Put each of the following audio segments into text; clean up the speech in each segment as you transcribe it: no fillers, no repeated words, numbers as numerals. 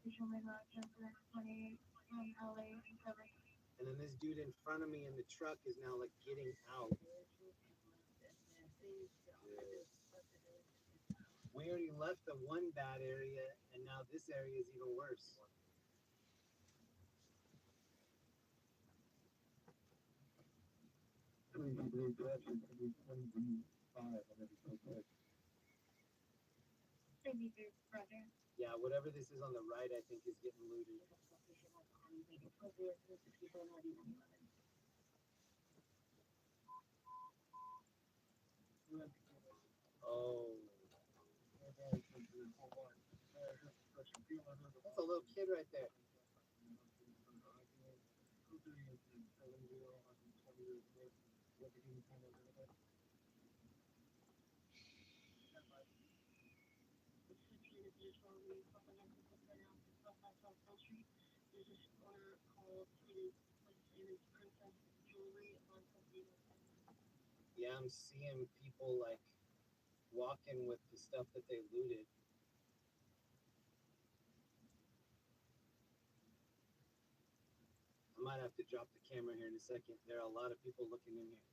And then this dude in front of me in the truck is now like getting out. We already left the one bad area, and now this area is even worse. Yeah, whatever this is on the right, I think is getting looted. Oh, that's a little kid right there. Yeah, I'm seeing people like walking with the stuff that they looted. I might have to drop the camera here in a second. There are a lot of people looking in here.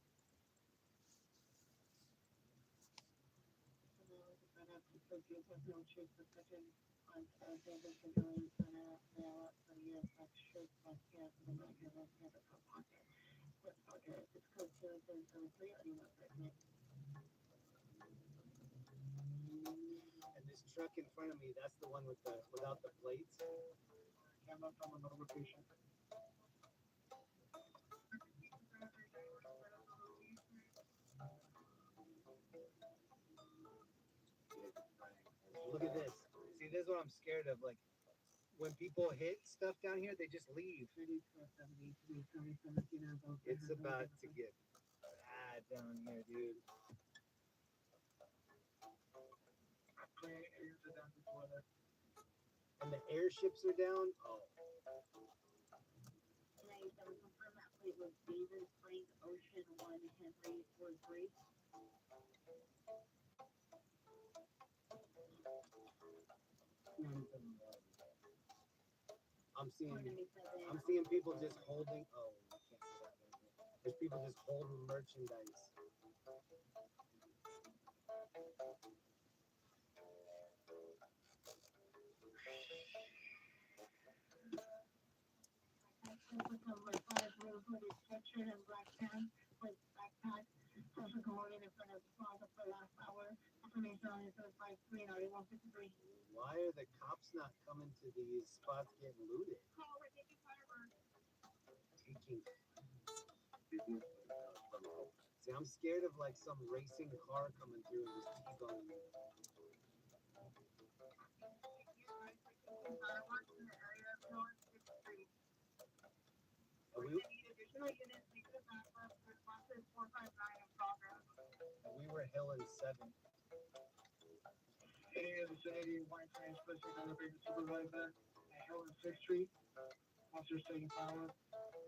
And this truck in front of me, that's the one with the without the plates. Look at this. See, this is what I'm scared of. Like when people hit stuff down here, they just leave. It's about to get bad down here, dude. And the airships are down. Oh, I'm seeing people just holding. Oh, I can't see that down here. There's people just holding merchandise. Why are the cops not coming to these spots getting looted? Taking. See, I'm scared of like some racing car coming through and just T-boning me. And we were hilling 7. And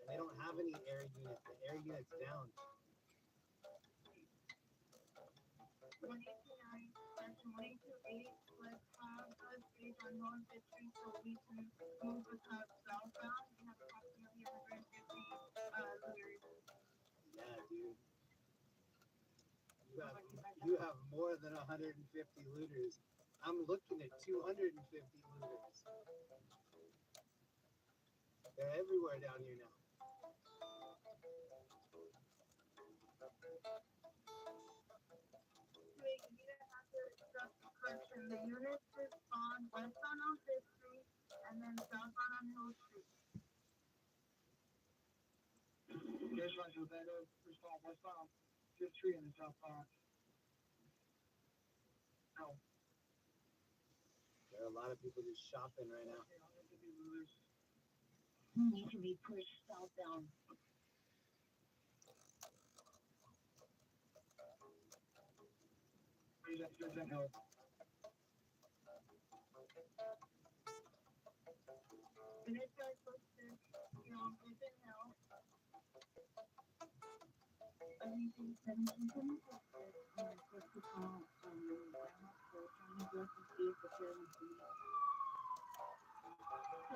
they don't have any air units. The air unit's down. Yeah, dude. You have more than 150 looters. I'm looking at 250 looters. They're everywhere down here now. There are a lot of people just shopping right now. Oh,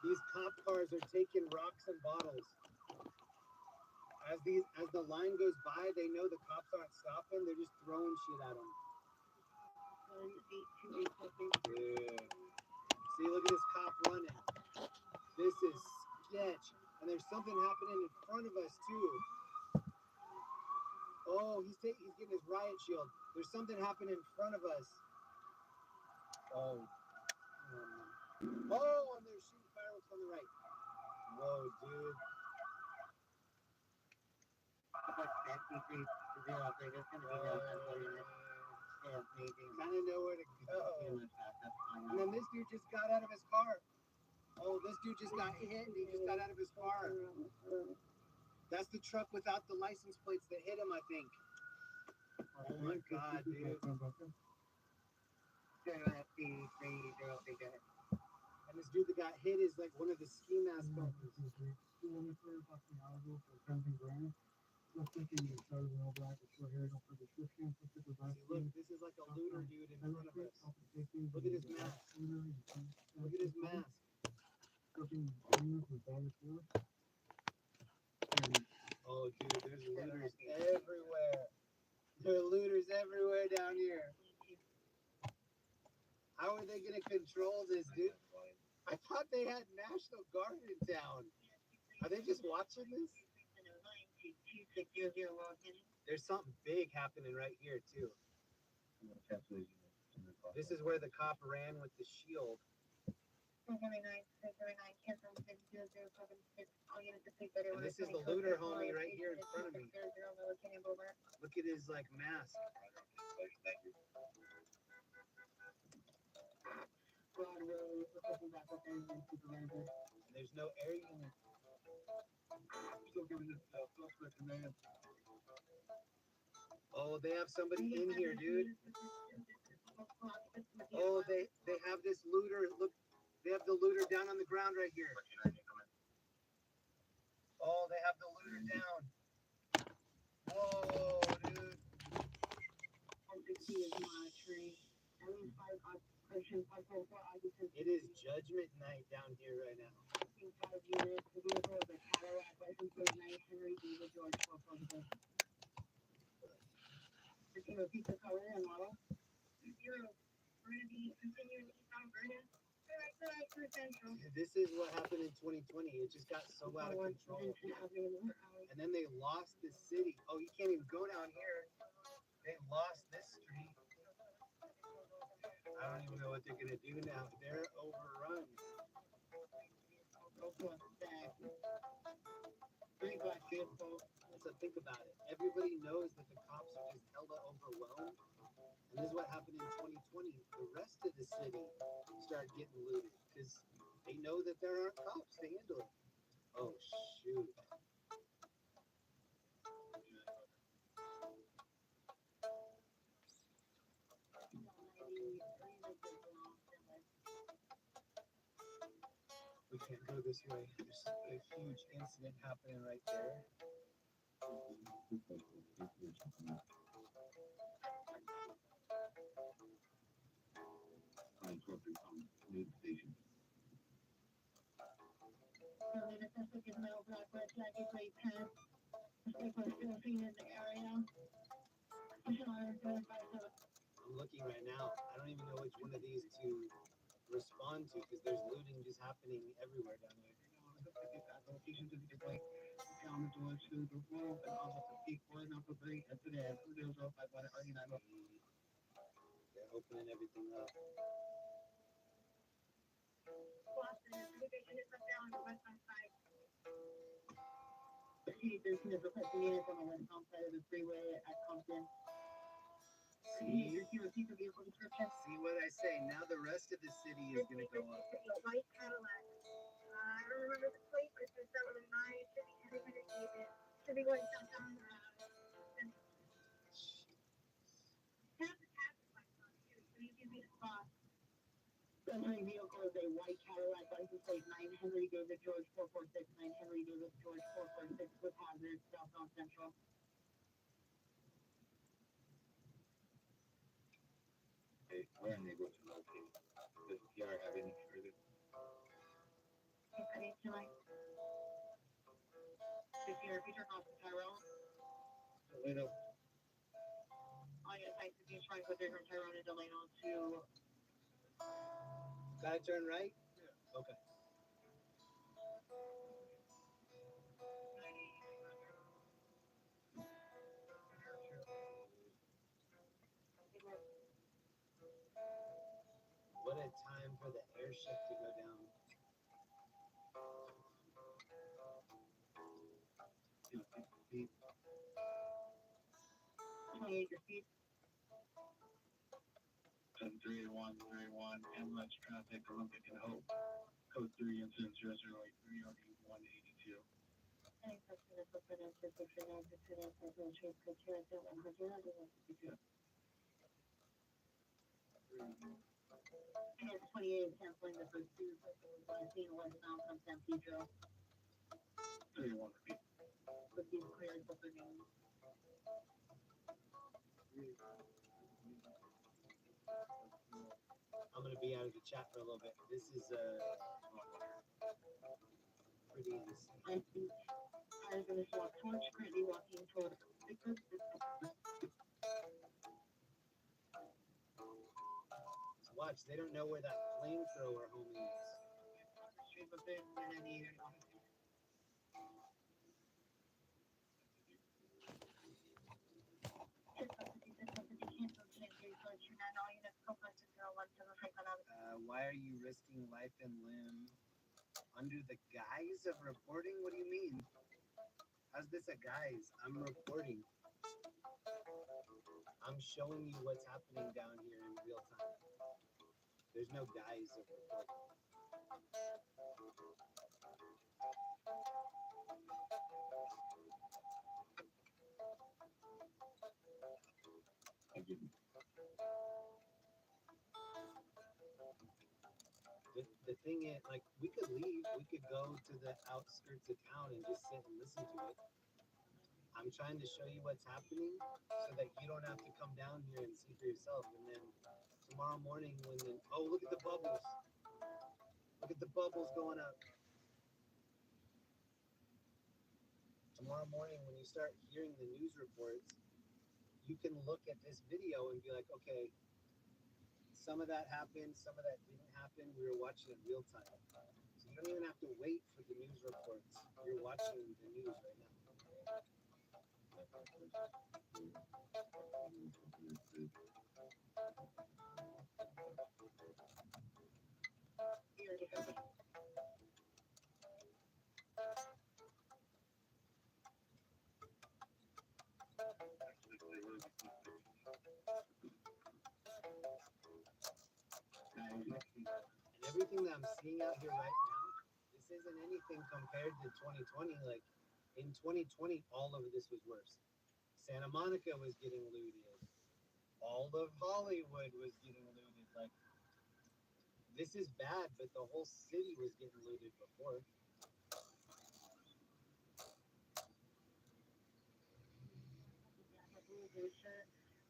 these cop cars are taking rocks and bottles. As the line goes by, they know the cops aren't stopping. They're just throwing shit at them. Yeah. See, look at this cop running. This is sketch. And there's something happening in front of us too. Oh, he's getting his riot shield. There's something happening in front of us. Oh. Oh, and they're shooting fireworks on the right. Whoa, dude. Kind of know where to go. And then this dude just got out of his car. Oh, this dude just got hit and he just got out of his car. That's the truck without the license plates that hit him, I think. Oh my god, dude. And this dude that got hit is like one of the ski mask companies. Look, this is like a looter dude in front of us. Look at his mask. Look at his mask. Oh, dude, there's looters everywhere. There are looters everywhere down here. How are they going to control this, dude? I thought they had National Guard in town. Are they just watching this? There's something big happening right here, too. This is where the cop ran with the shield. And this is the looter homie right here in front of me. Look at his like mask. And there's no air unit. Oh, they have somebody in here, dude. Oh, they have this looter. Look, they have the looter down on the ground right here. Oh, they have the looter down. Whoa, dude. It is judgment night down here right now. This is what happened in 2020. It just got so out of control. And then they lost the city. Oh, you can't even go down here. They lost this street. I don't even know what they're going to do now. They're overrun. So think about it. Everybody knows that the cops are just hella overwhelmed. And this is what happened in 2020. The rest of the city started getting looted because they know that there aren't cops to handle it. Oh, shoot. We can't go this way. There's a huge incident happening right there. I'm looking right now. I don't even know which one of these to respond to because there's looting just happening everywhere down there. They're opening everything up. See what I say? Now the rest of the city is going to go up. The underlying vehicle is a white Cadillac, license plate 9 Henry David George 446, 9 Henry David George 446 with hazard, southbound Central. Okay, we're unable to locate. Does PR have any further? Okay, tonight. If you're feature off the Tyrone, Delano. on your site, you try to go from Tyrone to Delano to. Gotta turn right? Yeah. Okay. What a time for the airship to go down. Yeah, 50 feet. 28 feet. 381, ambulance traffic, Olympic and Hope. Code 3 incident 0083 182. Any person is open and position and between and trace criteria to 100. And it's 28 canceling the first two. Seen westbound from San Pedro. 31 feet. With these cleared opening. I'm gonna be out of the chat for a little bit. This is pretty insane. I think I'm going to walk towards currently walking towards Watch, they don't know where that flamethrower homie is. street of it and I need Why are you risking life and limb under the guise of reporting? What do you mean? How's this a guise? I'm reporting. I'm showing you what's happening down here in real time. There's no guise of reporting. The thing is, like, we could leave, we could go to the outskirts of town and just sit and listen to it. I'm trying to show you what's happening so that you don't have to come down here and see for yourself. And then tomorrow morning, when the look at the bubbles, look at the bubbles going up. Tomorrow morning, when you start hearing the news reports, you can look at this video and be like, okay, some of that happened, some of that didn't happen. We were watching it real time. So you don't even have to wait for the news reports. You're watching the news right now. And everything that I'm seeing out here right now, this isn't anything compared to 2020. Like, in 2020, all of this was worse. Santa Monica was getting looted. All of Hollywood was getting looted. Like, this is bad, but the whole city was getting looted before.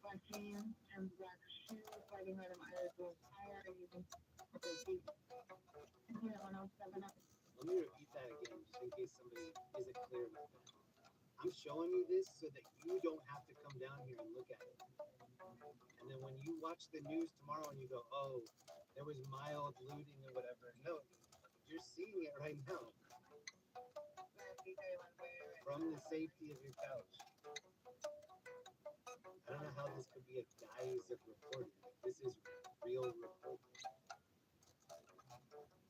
Black jeans and black shoes, riding right on my little tire, using Let me repeat that again, just in case somebody isn't clear about that. I'm showing you this so that you don't have to come down here and look at it. And then when you watch the news tomorrow and you go, oh, there was mild looting or whatever. No, you're seeing it right now. From the safety of your couch. I don't know how this could be a guise of reporting. This is real reporting.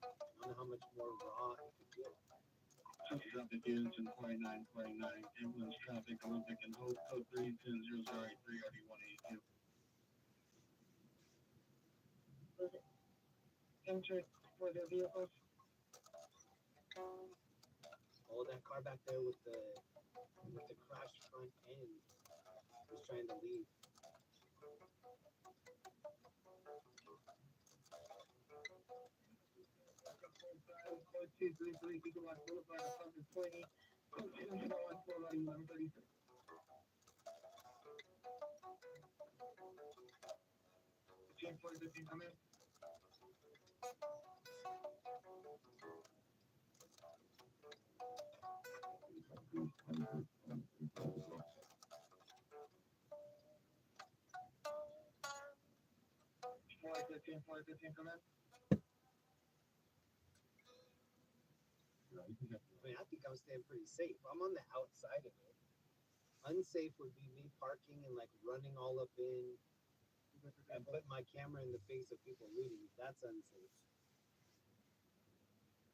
I don't know how much more raw it could get. Traffic is in 4949, ambulance traffic, Olympic and Hope, code 3 003 182. Entered for their vehicles. Oh, that car back there with the crashed front end was trying to leave. Code 233 Gigawatt Boulevard, apartment 20. Code 201 1136. 15 come in. Flight 15 come in. I mean, I think I'm staying pretty safe. I'm on the outside of it. Unsafe would be me parking and like running all up in and putting my camera in the face of people looting. That's unsafe.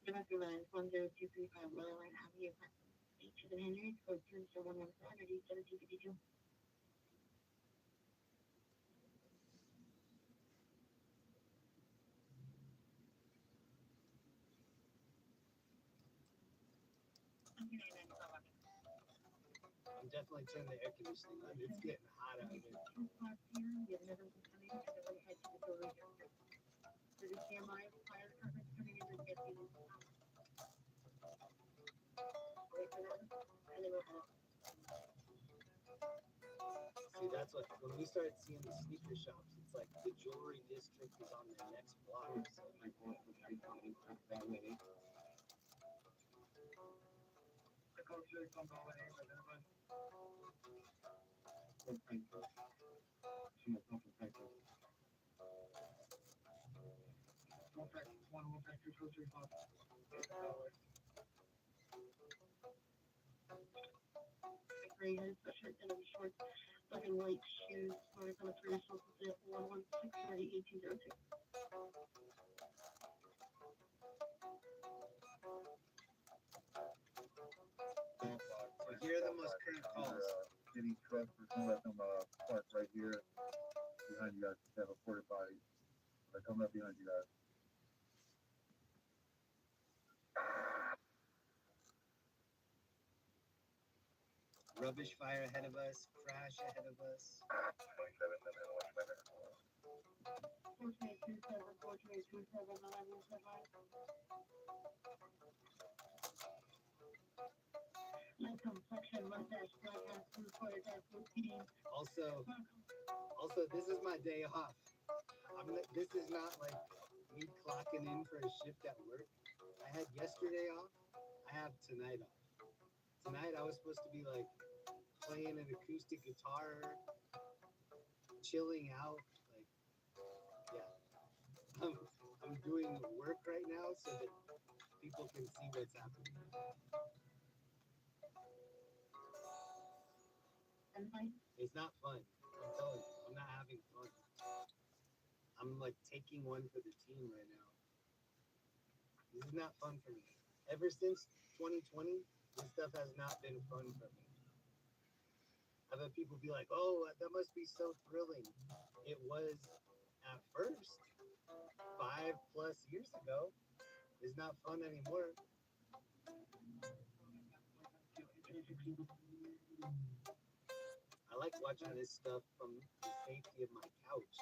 729-10235 Lillard Avenue, 8700, code 201 1752. I'm definitely turning the air conditioning on. It's getting hot out here. You have another one coming in, and then head to the Dover district. So the CMI fire department's coming in and getting wait for them, and then we'll head. See, that's what when we started seeing the sneaker shops, it's like the jewelry district is on the next block. So Like, what was I calling for that way? The code 6 on the way, identified. What kind of? Some of the factors. One factor, code 3 5. Gray hair, sweatshirt, and shorts, black and white shoes, smart on the first, social zip, 116-30-1802. So here are the most current calls. Any trucks or something like them parked right here behind you guys. They have a porta potty. They're coming up behind you guys. Rubbish fire ahead of us, crash ahead of us. 27 and then 1 minute. 427, 11, light complexion, mustache, black ass, blue color, dark blue jeans. Also, this is my day off. This is not like me clocking in for a shift at work. I had yesterday off. I have tonight off. Tonight I was supposed to be like playing an acoustic guitar, chilling out. Like, yeah, I'm doing work right now so that people can see what's happening. And fine. It's not fun. I'm telling you, I'm not having fun. I'm like taking one for the team right now. This is not fun for me. Ever since 2020, this stuff has not been fun for me. I've had people be like, oh, that must be so thrilling. It was at first, 5+ years ago. It's not fun anymore. I like watching this stuff from the safety of my couch.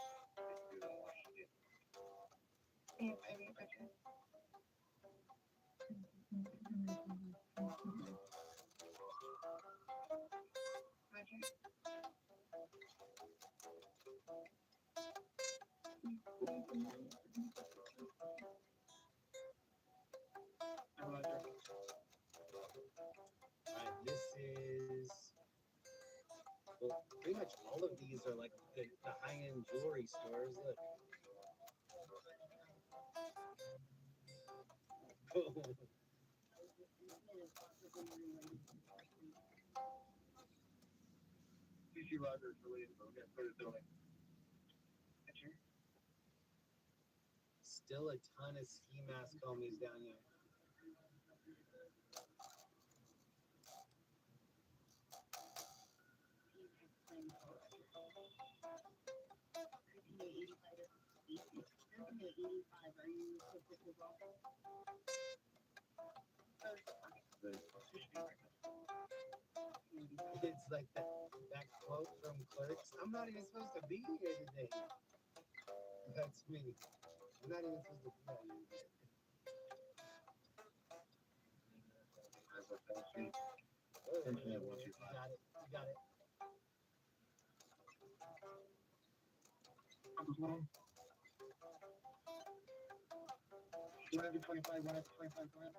Alright, this is, well, pretty much all of these are like the high-end jewelry stores. Look. CC Rogers related, but we got started building. Still a ton of ski mask homies down here. today. It's like that quote from Clerks. I'm not even supposed to be here today. That's me. I'm not even supposed to be out here today. Oh, Attention at you 125. got it. You got it. One over 25, 1 over 25, go ahead.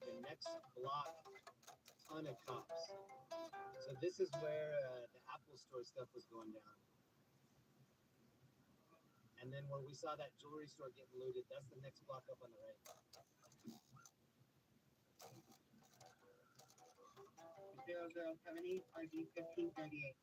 The next block, ton of cops. So this is where the Apple Store stuff was going down. And then when we saw that jewelry store getting looted, that's the next block up on the right. 0078 RD 1538.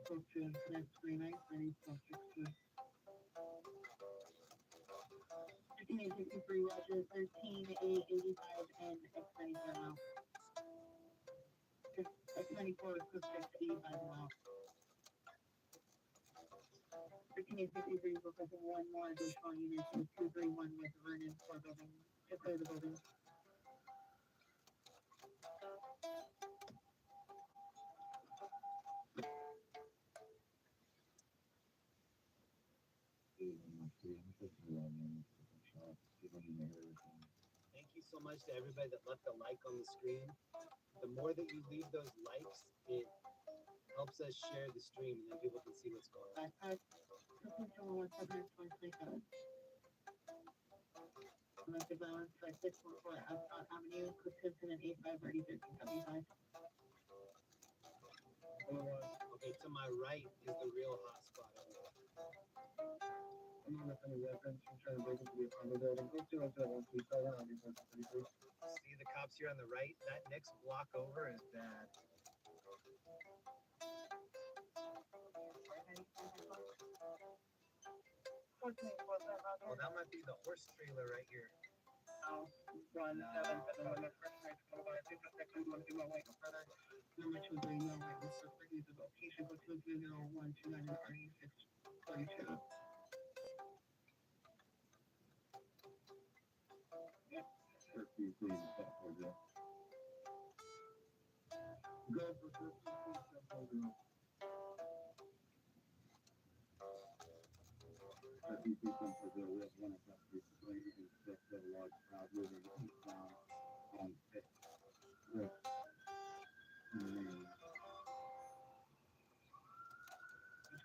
Code to incident 29, 30.62. 5863 Roger 13A85 and X94 now. X94 is cooked 85 now. 13A63 requesting one more additional unit to 231 with Vernon for building to clear the building. Thank you so much to everybody that left a like on the screen. The more that you leave those likes, it helps us share the stream and then people can see what's going on. Backpack, 2.17 Domestic violence by 644 Ascot Avenue, Cookson and 85 Ready 1375. Okay, to my right is the real hot spot. I'm on the funny reference. I'm trying to break into the apartment building. Go to 137, I'll be 33. See the cops here on the right? That next block over is bad. Oh, that might be the horse trailer right here. Oh, 177 limit first night to go by. I think that's actually going to do my way further. Number 230, no witness. So for the location, go to 00129 RE632. Go for 13,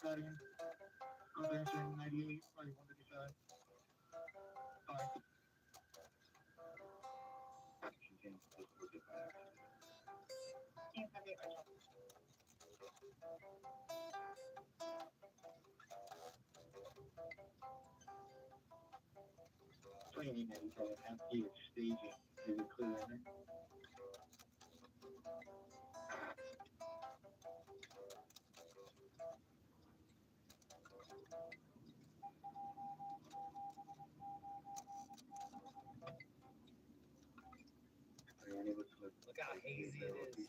Guardian. I'll answer 98, probably 155. Sorry. Training that we call empty staging. Is it clear in there? Look how hazy it is.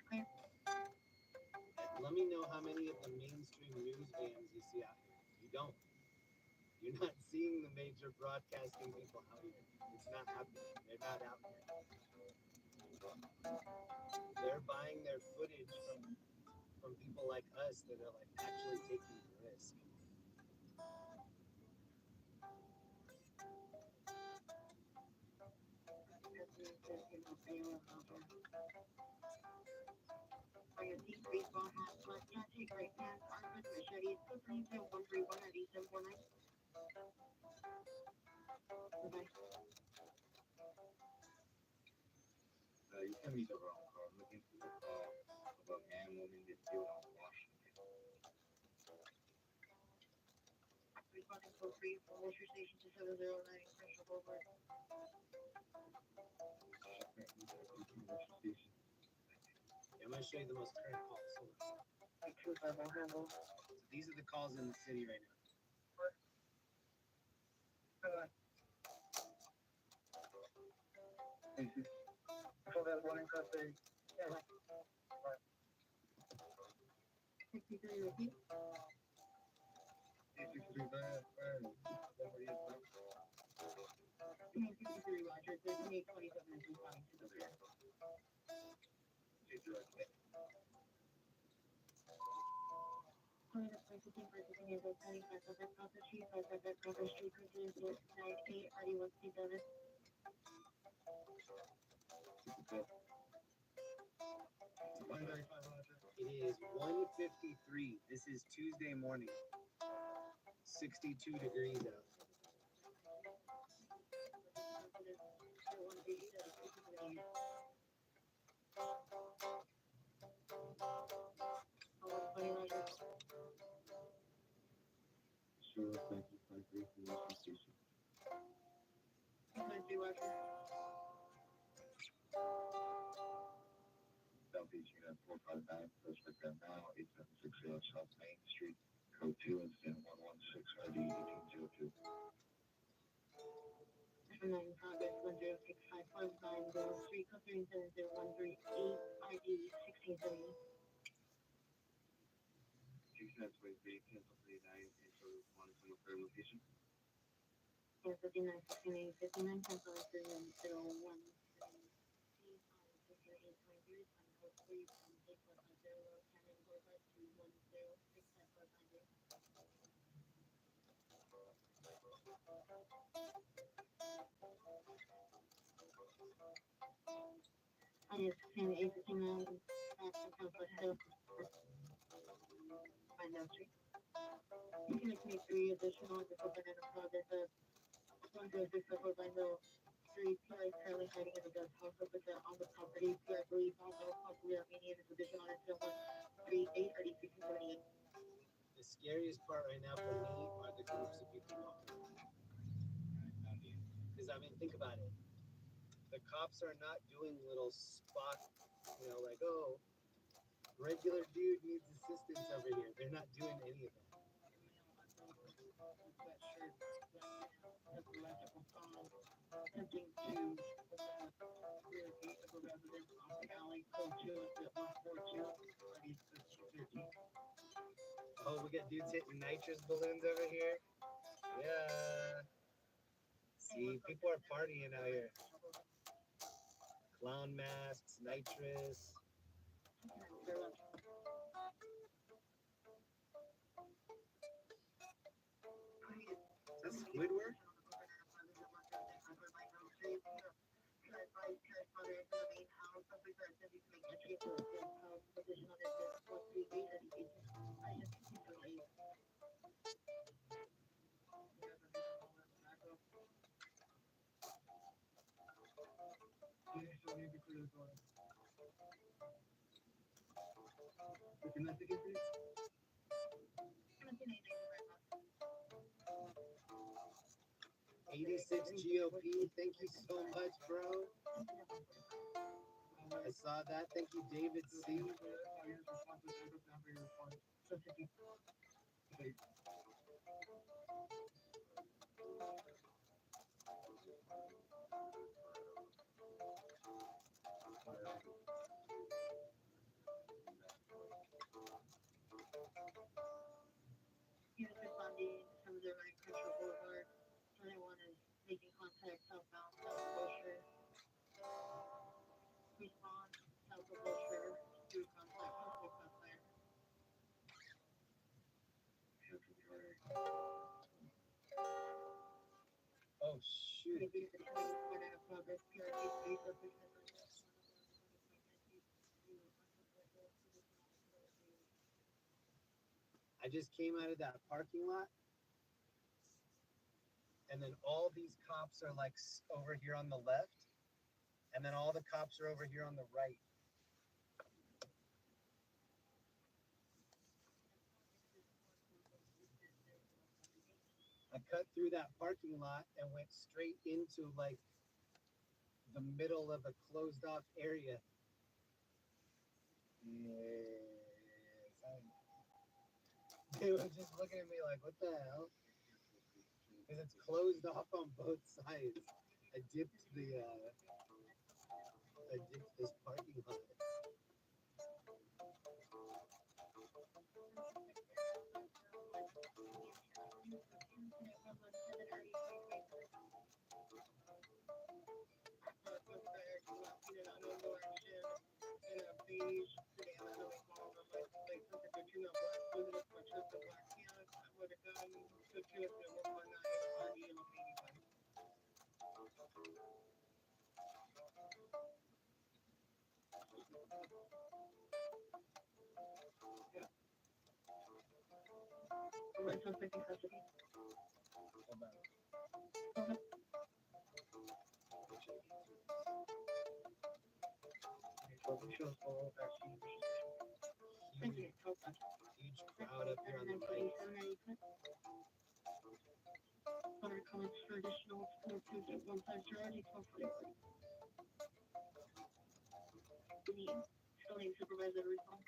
Clear. Let me know how many of the mainstream news vans you see out here. You don't. You're not seeing the major broadcasting people out here. It's not happening. They're not out here. They're buying their footage from people like us that are like actually taking the risk. Bring a deep baseball hat, black cat, take right hand, armed with machete, 230-131 at 8749. Okay. You sent me the wrong car. I'm looking for the call about man woman get killed on Washington. Responding code 3 from Wilshire Station to 709 Crenshaw Boulevard. Yeah, my want to show you the most current calls. Hold on. Like 251 handle. So these are the calls in the city right now. So that one in custody. Yeah. 63 repeat. 63 bad. Somebody is right. 63 Roger. 3827 and 2 to the rear. It is 1:53. This is Tuesday morning. 62 degrees out. Sure, thank you. 53 for your station. Southeast Unit 459, prospect right now, 8760 South Main Street, code 2, incident 116 RD 1802. Nine progress 1065590 covering 70138 ID 1670. That's with the cancel 39 and so one is on the third location. And 59 69 59 cancel 301 I have 68 59 back to cancel hill. Find out street. You can make 3 additional just open in a progress of 106 by hill. 3 PI currently hiding in the guest house represent on the property. PI believes all no possibly Armenian is additional incident 138 RD 1678. The scariest part right now for me are the groups of people walking. Because I mean, think about it. The cops are not doing little spot, like, oh, regular dude needs assistance over here. They're not doing any of that. Attempting to relocate the residents off the alley, code 2 at 142, RD 13. Oh, we got dudes hitting nitrous balloons over here. Yeah. See, people are partying out here. Clown masks, nitrous. That's Squidward? Investigate 86 GOP. Thank you so much, bro. I saw that. Thank you, David C. Unit responding to the right Crenshaw Boulevard. 21 is making contact southbound, south of Wilshire. Respond south of Wilshire. Do contact possible crossfire. Oh, shoot. Progress, PRT, I just came out of that parking lot. And then all these cops are like over here on the left. And then all the cops are over here on the right. I cut through that parking lot and went straight into like the middle of a closed off area. They were just looking at me like, what the hell? Because it's closed off on both sides. I dipped this parking lot. Huge crowd up here on the right. Supervisor recall.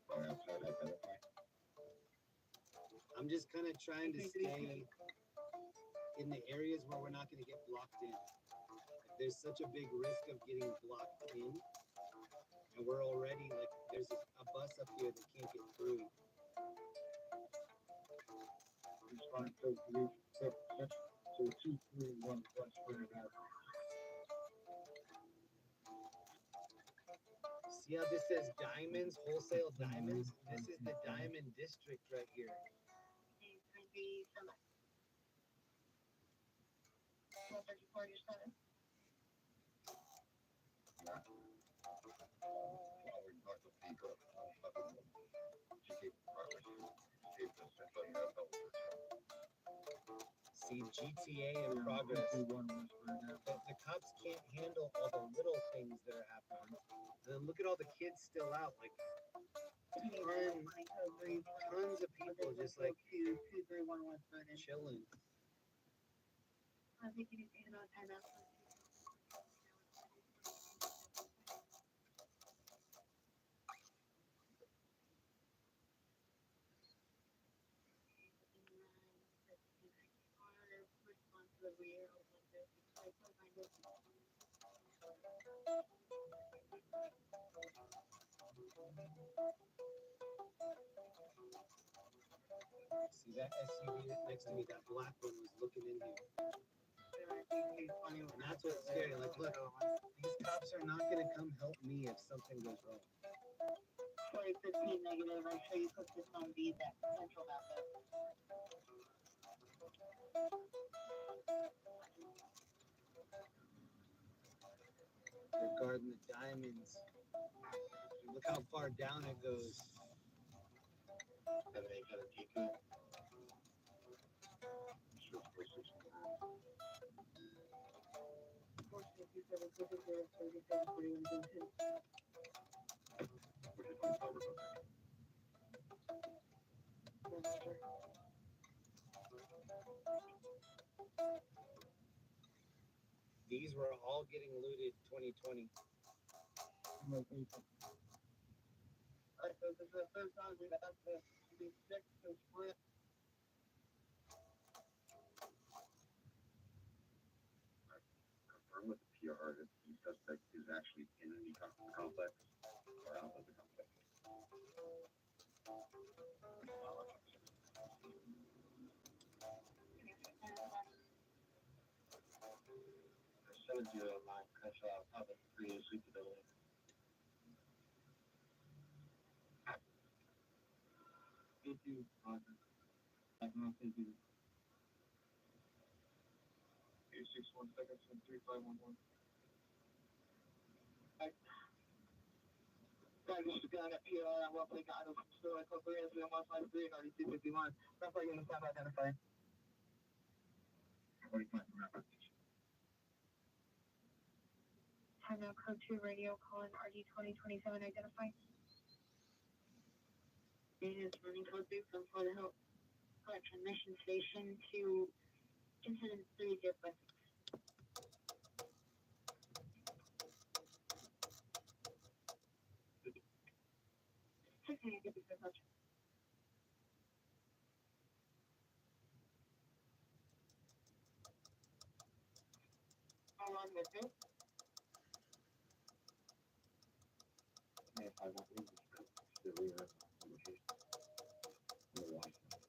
Going outside, identify. I'm just kind of trying to stay in the areas where we're not going to get blocked in. There's such a big risk of getting blocked in, and we're already like, there's a bus up here that can't get through. Respond to group 2311 West Spring Avenue. See how this says diamonds, wholesale diamonds? This is the diamond district right here. See, GTA in progress. The cops can't handle all the little things that are happening. And then look at all the kids still out, like tons of people just like chilling. I think you need to hand out timeout. See that SUV next to me, that black one was looking in here. And that's what's scary. Like, look, these cops are not gonna come help me if something goes wrong. 2015 negative. I show you put this on the that central map. They're guarding the diamonds. Look how far down it goes. These were all getting looted 2020. Confirm with the PR that the suspect is actually in the complex or out of the complex. 709 Crenshaw, Public 3 Suite Building. Thank you, Roger. Thank you. 861 seconds and 3511. Guys, this is Gun at PR. I'm welcoming items from store. Corporation 153 and 9251. That's why you're going to stop identifying. 45 remember. Time now, code 2 radio calling RD 2027 identify. Maintenance running code 3 from Florida Hill Collection Mission Station to incident 3 zip by 6. How long is it? If I want to the rear location. The license.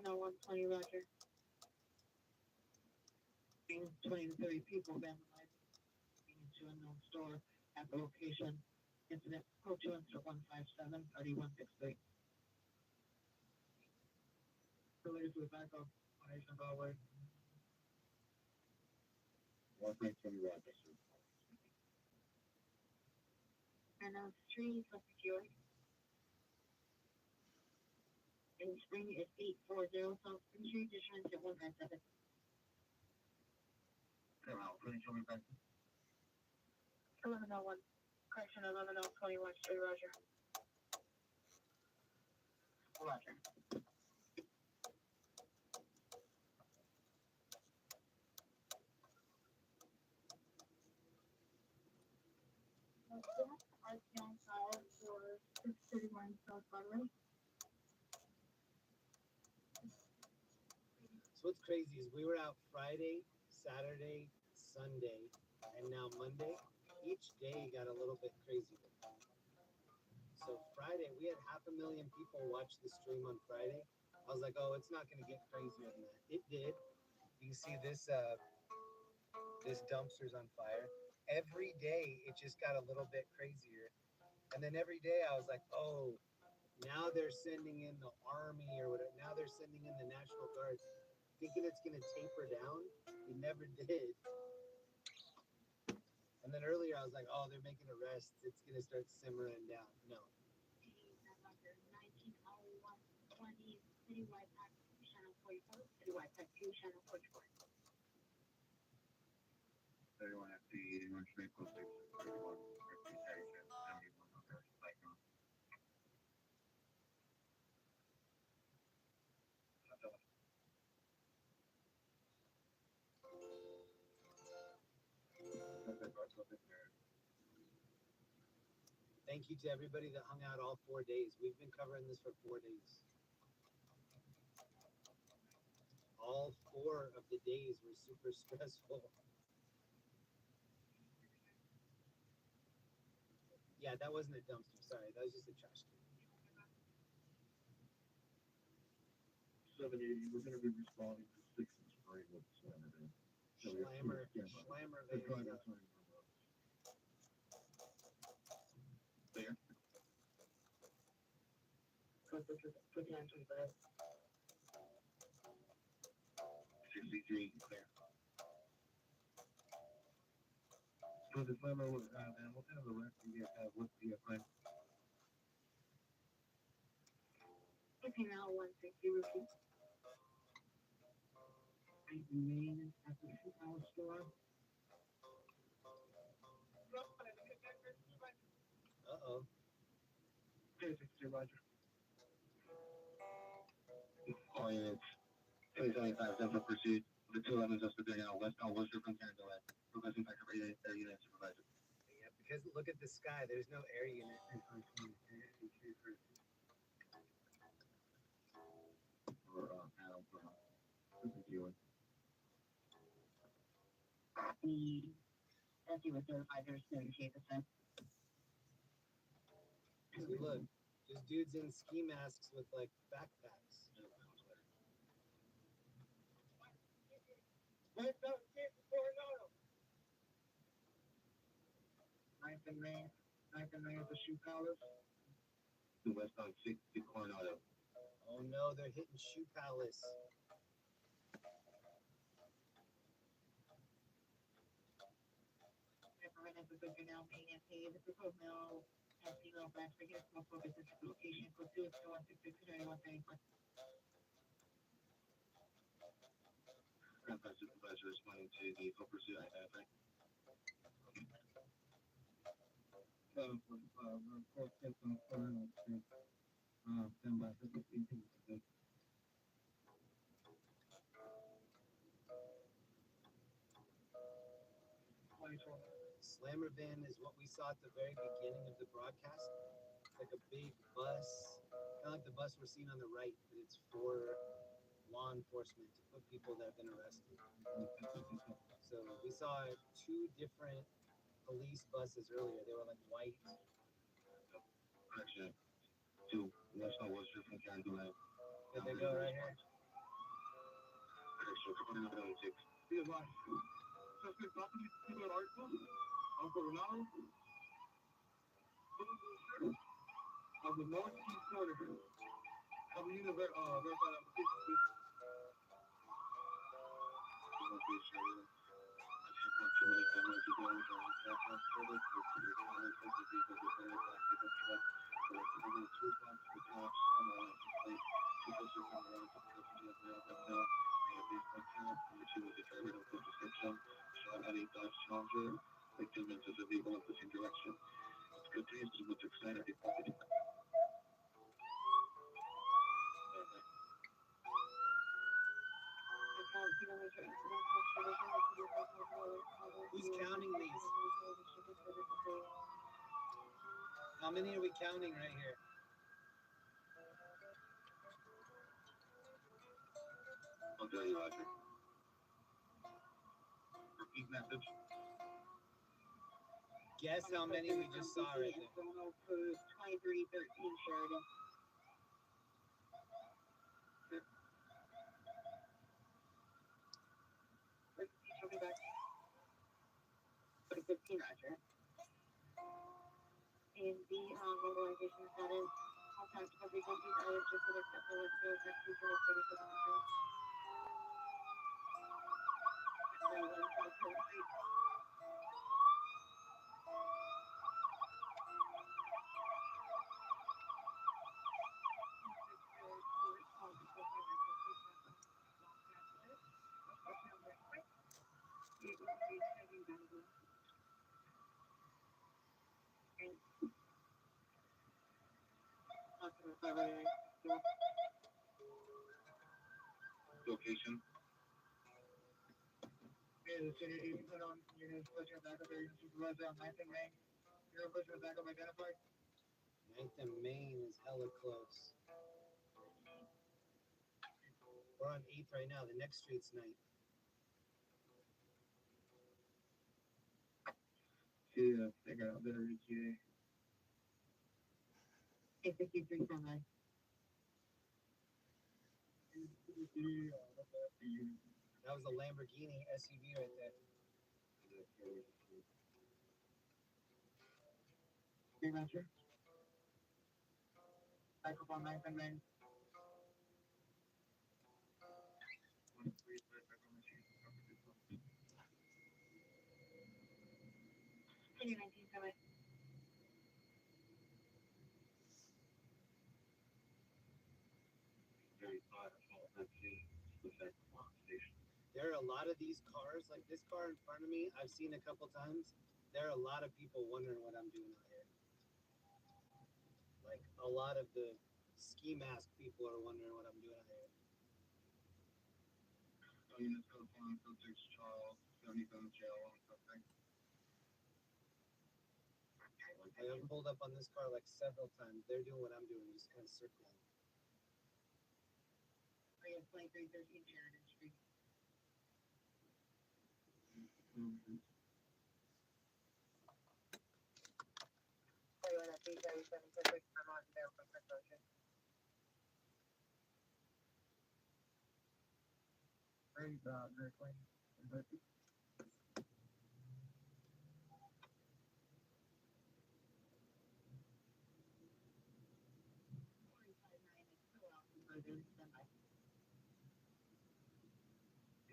120 Roger. 20 to 30 people vandalized into unknown store at the location. Incident code 2 answer 157 3163. Related to the backup on Asian Broadway. 120 Rochester. And now street for security. And spring is 840 South Spring Street, distance at 157. Wow, pretty sure we're back. 1101. Correction 11021 Street, Roger. Roger. RTI file for 631 South Broadway. So what's crazy is we were out Friday, Saturday, Sunday, and now Monday. Each day got a little bit crazier. So Friday, we had 500,000 people watch the stream on Friday. I was like, oh, it's not going to get crazier than that. It did. You can see this dumpster's on fire. Every day, it just got a little bit crazier. And then every day, I was like, oh, now they're sending in the army or whatever. Now they're sending in the National Guard, thinking it's going to taper down. It never did. And then earlier, I was like, oh, they're making arrests. It's going to start simmering down. No. 190120 Citywide Pack Channel 44. Citywide Pack 2 Channel 44. Everyone at the 81 Street Post Station, 31, 50 Station, 71 on their cycle. Thank you to everybody that hung out all 4 days. We've been covering this for 4 days. All 4 of the days were super stressful. Yeah, that wasn't a dumpster. Sorry, that was just a trash can. 780, we're going to be responding to 6 and spring with Slammer Day. Schlammer The Van. driver's not even remote. There. 2925. 63, clear. So the Slammer, man, what kind of arrest do you guys have with the plan? Okay, now 160 repeat. I remain at the shoe store. Uh-oh. 360 Roger. Clients, 2025, Denver pursuit. The 211 suspect are now west on Worcester from Canada. Requesting back up area unit supervisor. Yeah, because look at the sky. There's no air unit. Or Adam from Keelan. The SE was certified, there's 78%. See, look, just dudes in ski masks with like backpacks. Let's go get Coronado. 9th and Main at the Shoe Palace. The west on 6 to Coronado. Oh no, they're hitting Shoe Palace. Representative of Good now being at the proposed mill and female branch against multiple business location for 2 to 166 Supervisor responding to the full pursuit identified. 4 steps on the corner of the street. Stand by for 15 people today. Slammer van is what we saw at the very beginning of the broadcast. It's like a big bus, kind of like the bus we're seeing on the right, but it's for law enforcement to put people that have been arrested. So we saw 2 different police buses earlier. They were like white. Actually, 2. That's not what's different. Can't do that. Did they go right here? Extra 26. Sí, es más. Suspect property, people are article. Coronado. Of the northeast corner. Have you verify the application, please? Victim enters a vehicle opposite direction. It continues to move to side of the property. Who's counting these? How many are we counting right here? I'll tell you, Roger. Repeat message. Guess how many we just saw right there. 2313 Sheridan. She'll be back. 2015 Roger. And the mobilization status. All tactical frequencies are adjusted except for what's good next to the 3700. Location. The city is put on units, push your backup area, supervisor on 9th and Main. Your push your backup identified. 9th and Main is hella close. We're on 8th right now. The next street's 9th. Yeah, they got better ETA. 853 from I. That was a Lamborghini SUV right there. Freelancer. Backup on 9th and Main. Can you 19 from I? There are a lot of these cars, like this car in front of me, I've seen a couple times. There are a lot of people wondering what I'm doing out here. Like a lot of the ski mask people are wondering what I'm doing out here. Units go to 6 Charles, 77 jail on something. I've pulled up on this car like several times. They're doing what I'm doing, just kind of circling. 2313 Sheridan Street. Very clean.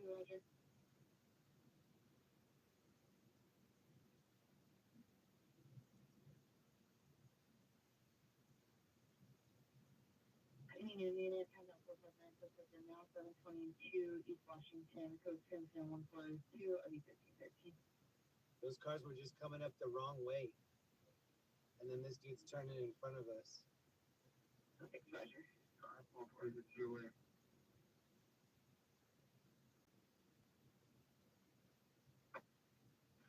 Roger. Any new unit, and that's what we're now 722 East Washington, code 10142 of E1513. Those cars were just coming up the wrong way. and then this dude's turning in front of us. Okay, Roger. Car 442.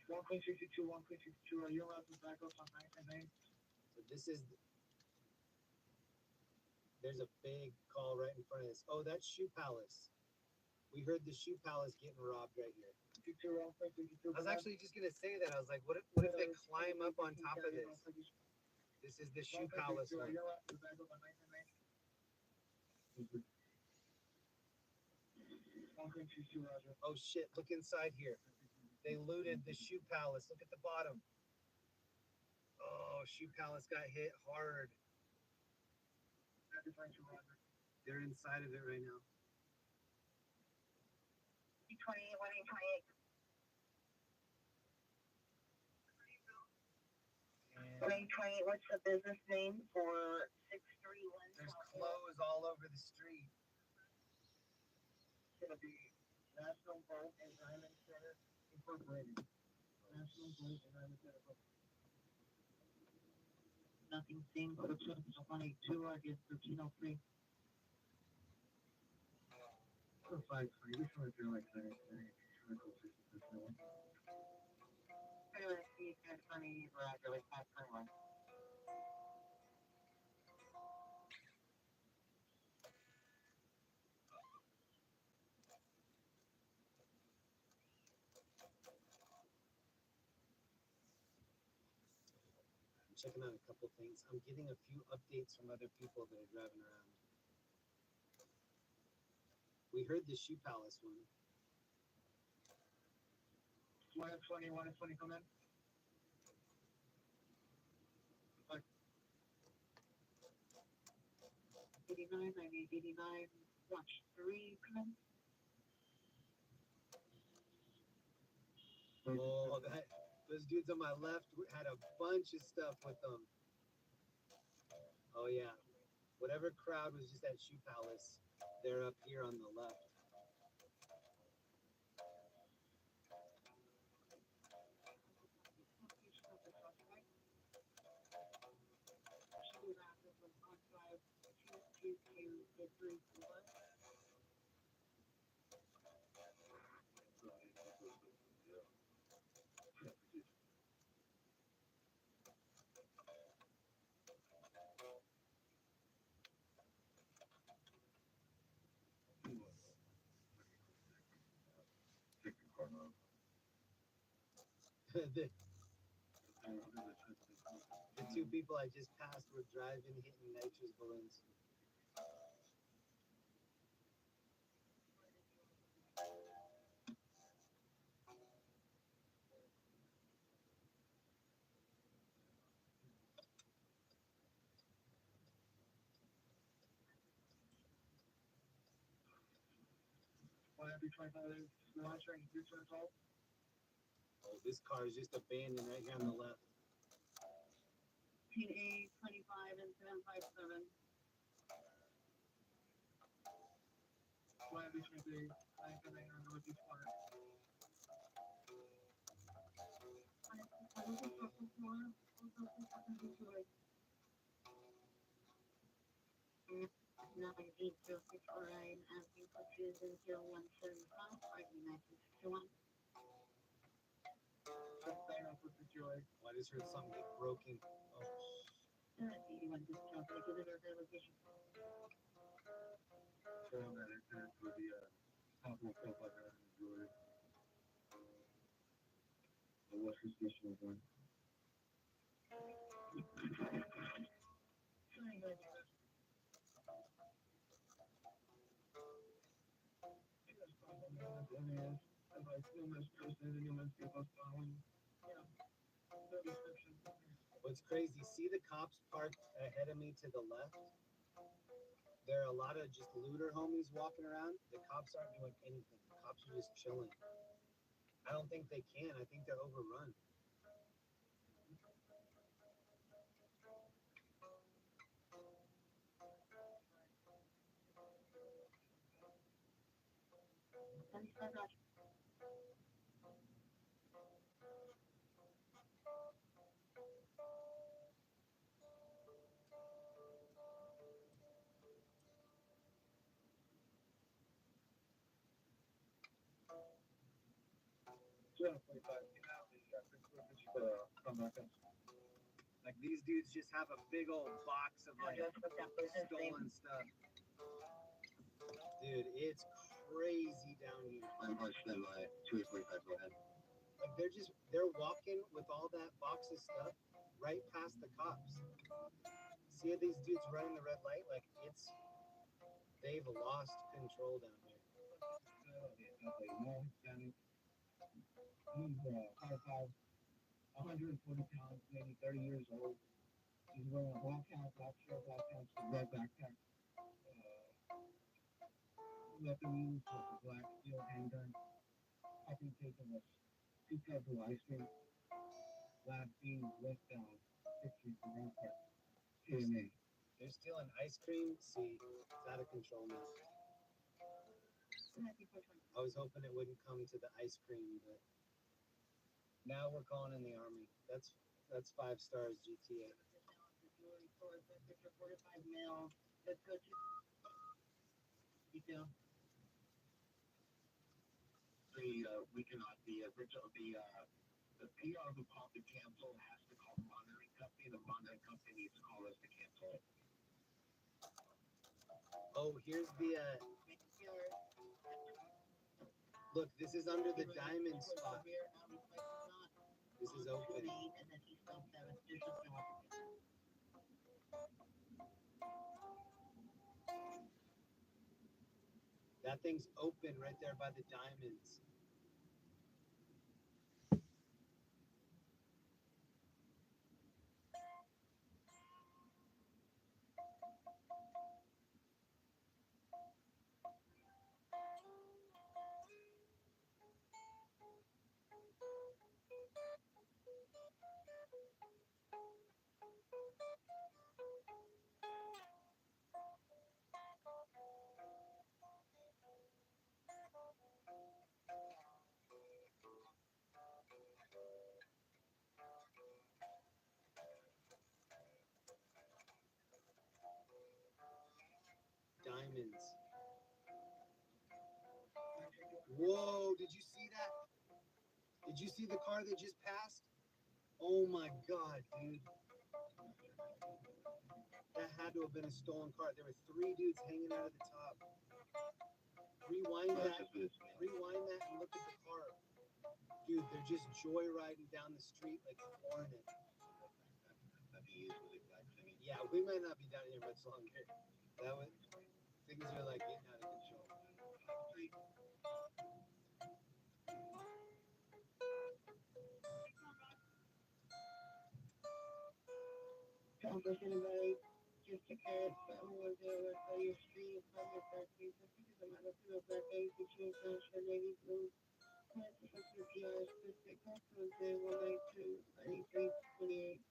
1.62, 1.62. Are you allowed to back up on 910? So this is. There's a big call right in front of us. Oh, that's Shoe Palace. We heard the Shoe Palace getting robbed right here. 52, 1.62. I was actually just gonna say that. I was like, what if they climb up on top of this? This is the Shoe Palace Are one. you allowed to back up on 910? 1.22, Roger. Oh shit! Look inside here. They looted the Shoe Palace. Look at the bottom. Oh, Shoe Palace got hit hard. Roger. They're inside of it right now. 28, 128. And 128, what's the business name for 631? there's clothes all over the street. It's gonna be National Boat and Diamond Center Incorporated. National Boat and Diamond Center Incorporated. Nothing seen, but it's 182, I guess 1303. 5-3. Which one is your like saying? Anyway, see, kind of funny, Roger, like 521. I'm checking out a couple things. I'm getting a few updates from other people that are driving around. We heard the Shoe Palace one. 120, 120, come in. 89, 98, 89, watch 3, come in. Oh, those dudes on my left had a bunch of stuff with them. Oh yeah, whatever crowd was just at Shoe Palace, they're up here on the left. the two people I just passed were driving, hitting nitrous balloons. Oh, this car is just abandoned right here on the left. 18A, 25, and 757. Miami 23, 979 on Northeast Corner. Nine eight 069 Avenue Purchase 0175 1961. Oh, I just heard something get broken. Oh, 81 discount. I give it their location. So on that incident for the hospital stuff like that in Georgia. The Western Station was one. what's crazy, see the cops parked ahead of me to the left? There are a lot of just looter homies walking around. The cops aren't doing anything. The cops are just chilling. I don't think they can. I think they're overrun. Like these dudes just have a big old box of like stolen stuff. Dude, it's crazy down here. I'm pushing my 245, go ahead. Like they're walking with all that box of stuff right past the cops. See these dudes running the red light? Like they've lost control down here. He's 140 pounds, maybe 30 years old. He's wearing a black hat, black shirt, black pants, red backpack. Weapon used was a black steel handgun. Packing taken was 2 tubs of ice cream. Lab beans westbound, 6th Street from Rampart. CMA. They're stealing ice cream. See, it's out of control now. I was hoping it wouldn't come to the ice cream, but now we're calling in the army. That's 5 stars GTA. $45 mil. Let's go to detail. We cannot, the PR of the pop to cancel has to call the monitoring company. The monitoring company needs to call us to cancel it. Oh, here's the look, this is under the diamond spot. This is open. That thing's open right there by the diamonds. Diamonds. Whoa, did you see that? Did you see the car that just passed? Oh my god, dude. That had to have been a stolen car. There were 3 dudes hanging out of the top. Rewind that and look at the car. Dude, they're just joyriding down the street like flooring it. Yeah, we might not be down here much longer. Things are like getting out of control. Anybody just to care if someone was there with your street, from your factory, so this is a matter of black age, between sunshine, navy blue, cancer, PRS, specific customers, 192, 93, 28.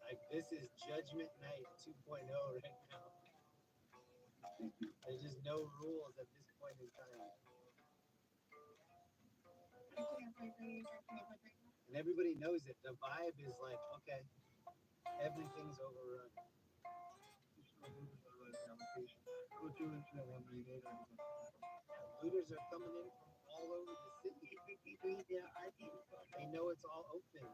Like, this is Judgment Night 2.0 right now. There's just no rules at this point in time. And everybody knows it. The vibe is like, okay, everything's overrun. Looters are coming in from all over the city. They know it's all open.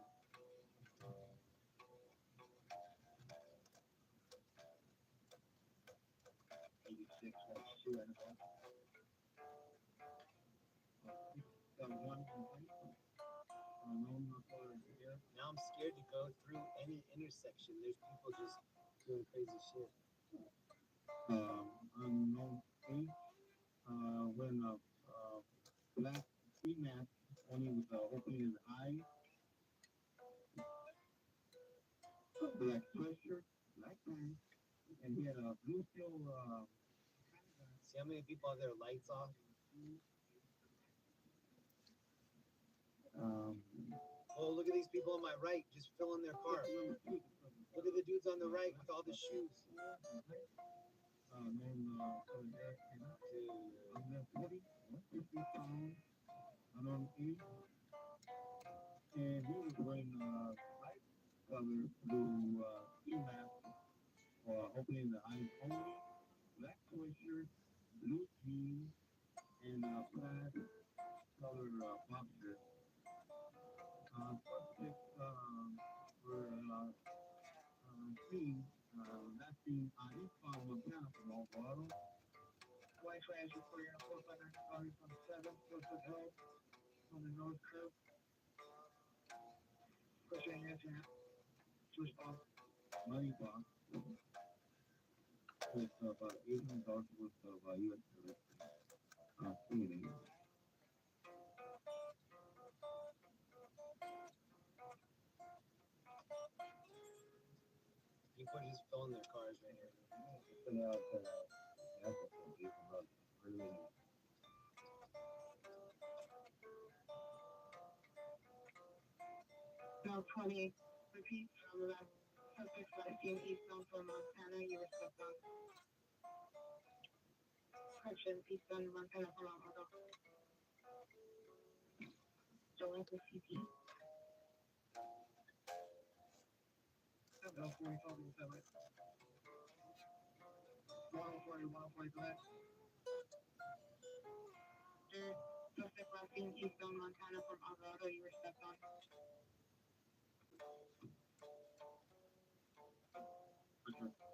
Now I'm scared to go through any intersection. There's people just doing crazy shit. Unknown age, when black female only with opening his eye, black sweatshirt, black pants, and he had a blue steel See how many people have their lights off? Oh, look at these people on my right just filling their car. Look at the dudes on the right with all the shoes. And he was wearing color blue ski mask for opening the eyes only, black sweatshirt, blue jeans, and black color boxers. Suspects were seen last seen in Farm, Montana from Alvarado. White trash reported a 400 cars on 7th Wilson Hill on the north coast. Pushing into switch box, money box, with about $800 worth of U.S. currency. People are just filling their cars right here. Now 20, repeat from the suspect last seen eastbound from Montana, you were stepped on. Correction, eastbound Montana from Alvarado. Join the CP. 740, 140, 140, suspect last seen eastbound Montana from Alvarado, you were stepped on.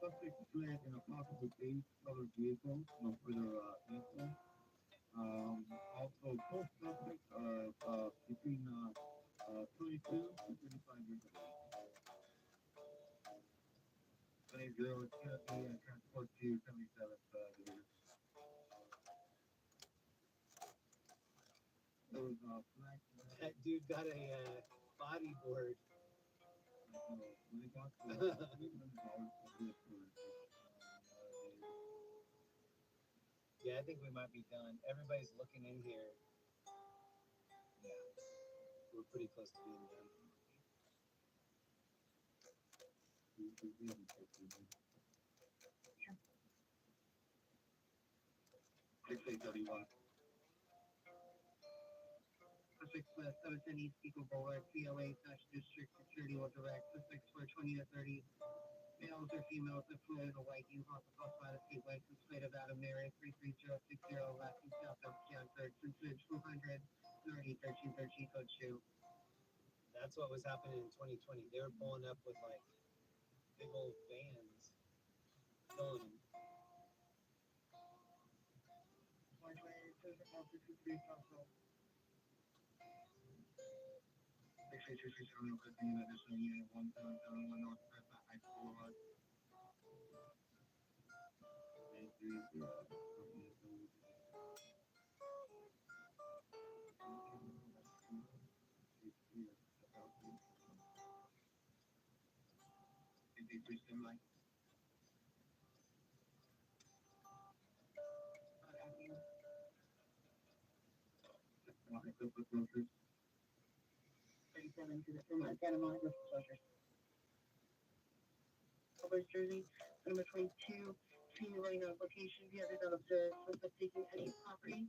Suspect fled in a possible beige colored vehicle, no further info. Also, both suspects are between 22 to 35 years of age. 20-0 Tennessee and transport to 77th Division. Those black. That dude got a bodyboard. When they got to $800 for this Yeah, I think we might be done. Everybody's looking in here. Yeah, we're pretty close to being done. 6831. Suspects for 710 East Eagle Boulevard, PLA/District Security will direct suspects for 20 to 30 males or females employed in a white U-Haul to falsify the state license plate of Adam Mary 33060 last in South of Jan 3rd, Cincinnati 200, 1313 code 2. That's what was happening in 2020. They were pulling up with like big old vans, filling them. 120, 6827 15 additional unit 1771 North Prescott High School Boulevard. 830. Semi. Closures. 37 to the Santa Monica closure. Over Jersey, number 22, senior writing application, the other that observes suspect taking any property,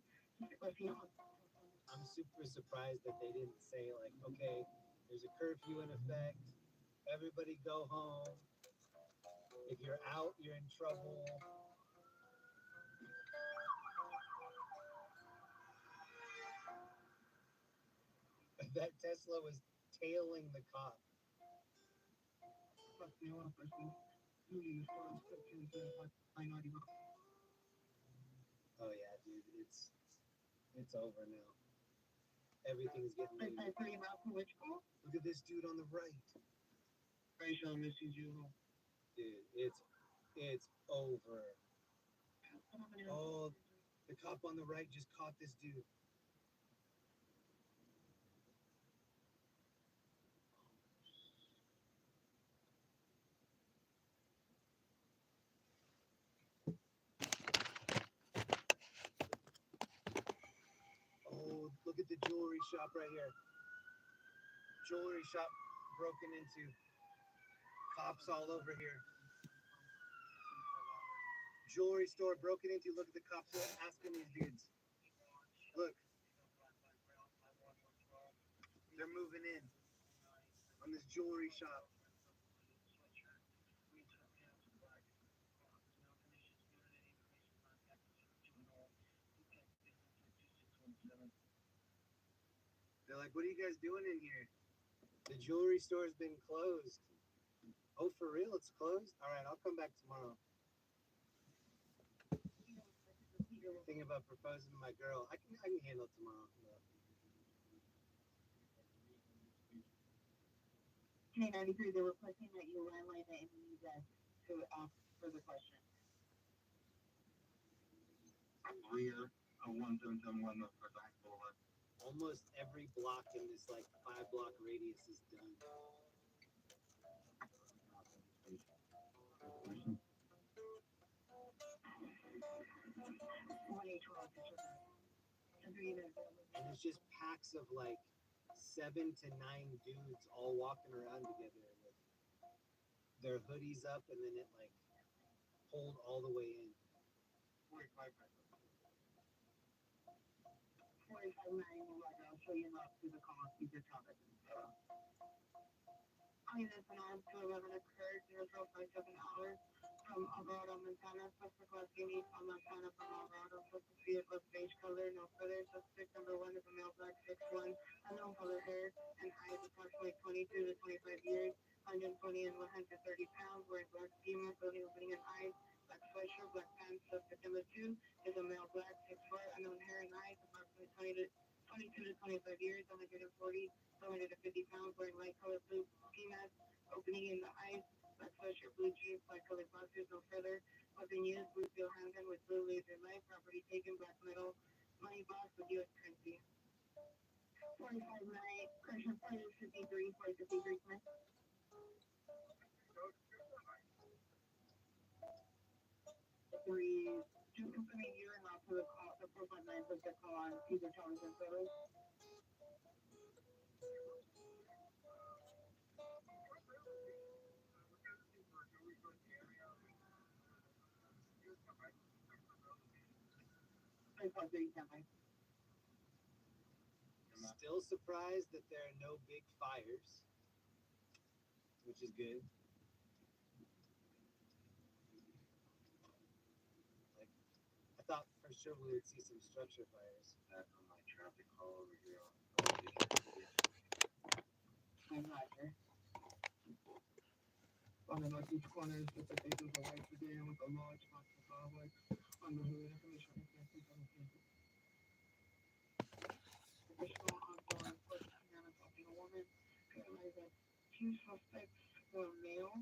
I'm super surprised that they didn't say like, okay, there's a curfew in effect. Everybody go home. If you're out, you're in trouble. That Tesla was tailing the cop. Oh yeah, dude, it's over now. Everything's getting ready. Look at this dude on the right. Dude, it's over. Oh, the cop on the right just caught this dude. Oh, look at the jewelry shop right here. Jewelry shop broken into. Cops all over here. Jewelry store broken into. Look at the cops asking these dudes. Look. They're moving in on this jewelry shop. like, what are you guys doing in here? The jewelry store's been closed. Oh, for real? It's closed? All right, I'll come back tomorrow. Thinking about proposing to my girl. I can handle it tomorrow. K93, they were requesting that you landline the NEZ to ask for the question. Rear of 1771 North Carolina Boulevard. Almost every block in this like 5-block radius is done. 1H1. And it's just packs of like 7 to 9 dudes all walking around together with their hoodies up, and then it like pulled all the way in. 4590, I'll show you up to the call, you just have it. I mean, it's an arm to 11 occurred, 0057 hours from Alvarado, Montana, suspect was unique from Montana from Alvarado, suspect vehicle beige color, no further, suspect number 1 is a male, black, 6'1", unknown color hair, and height approximately 22 to 25 years, 120 and 130 pounds, wearing black schema, clothing opening and eyes, black sweatshirt, black pants, suspect number 2 is a male, black, 6 foot, unknown hair and eyes, approximately 22 to 25 years, 140 to 150 pounds, wearing light color blue ski mask, opening in the eyes, black sweatshirt, blue jeans, black colored boxers, no further, weapon used, blue steel handgun with blue laser light, property taken, black metal, money box with U.S. currency. 45 night, correction, 4053, 4053, Smith. Three, just confirming you and not to the call, the 459 book the call on Caesar Towers and photos. Still surprised that there are no big fires, which is good. Like, I thought for sure we would see some structure fires. Back on my traffic call over here. I'm not here. On the northeast corner, it's just a big of a white sedan with a large box of flowers on the hood. Information on the additional ongoing question and assaulting a woman. Realized that 2 suspects were male.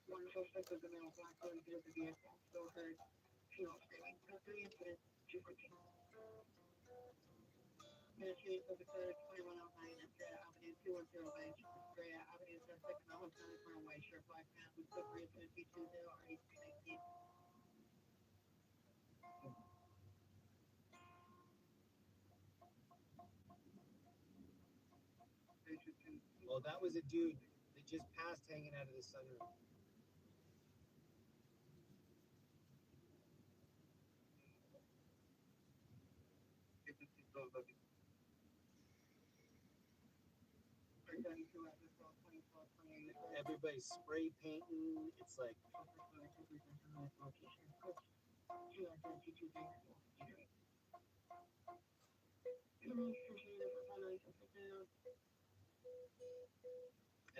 1 suspect was a male, black colored vehicle, the vehicle. Still heard female screaming. 3 incidents, 214. Ministry of the Third, 2109 Estrella Avenue, 2109 Estrella Avenue, suspect in the Hotel wearing white shirt, black pants with slippery to the P20 RE319. Well, that was a dude that just passed hanging out of the sunroof. Everybody's spray painting. It's like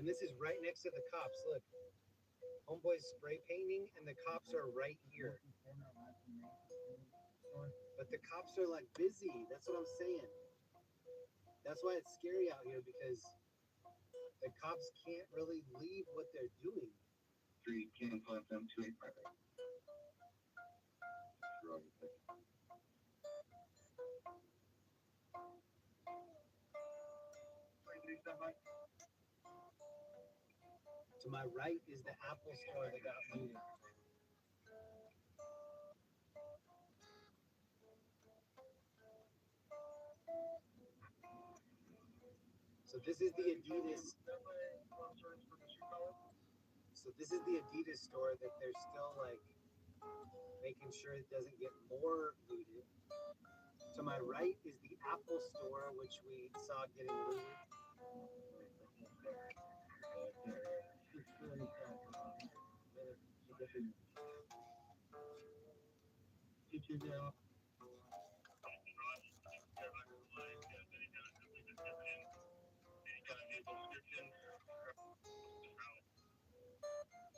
and this is right next to the cops. Look, homeboy's spray painting, and the cops are right here. But the cops are like busy. That's what I'm saying. That's why it's scary out here, because the cops can't really leave what they're doing. 3 Ken Pump them 285. To my right is the Apple store that got looted. So this is the Adidas. So this is the Adidas store that they're still like making sure it doesn't get more looted. To my right is the Apple store, which we saw getting looted.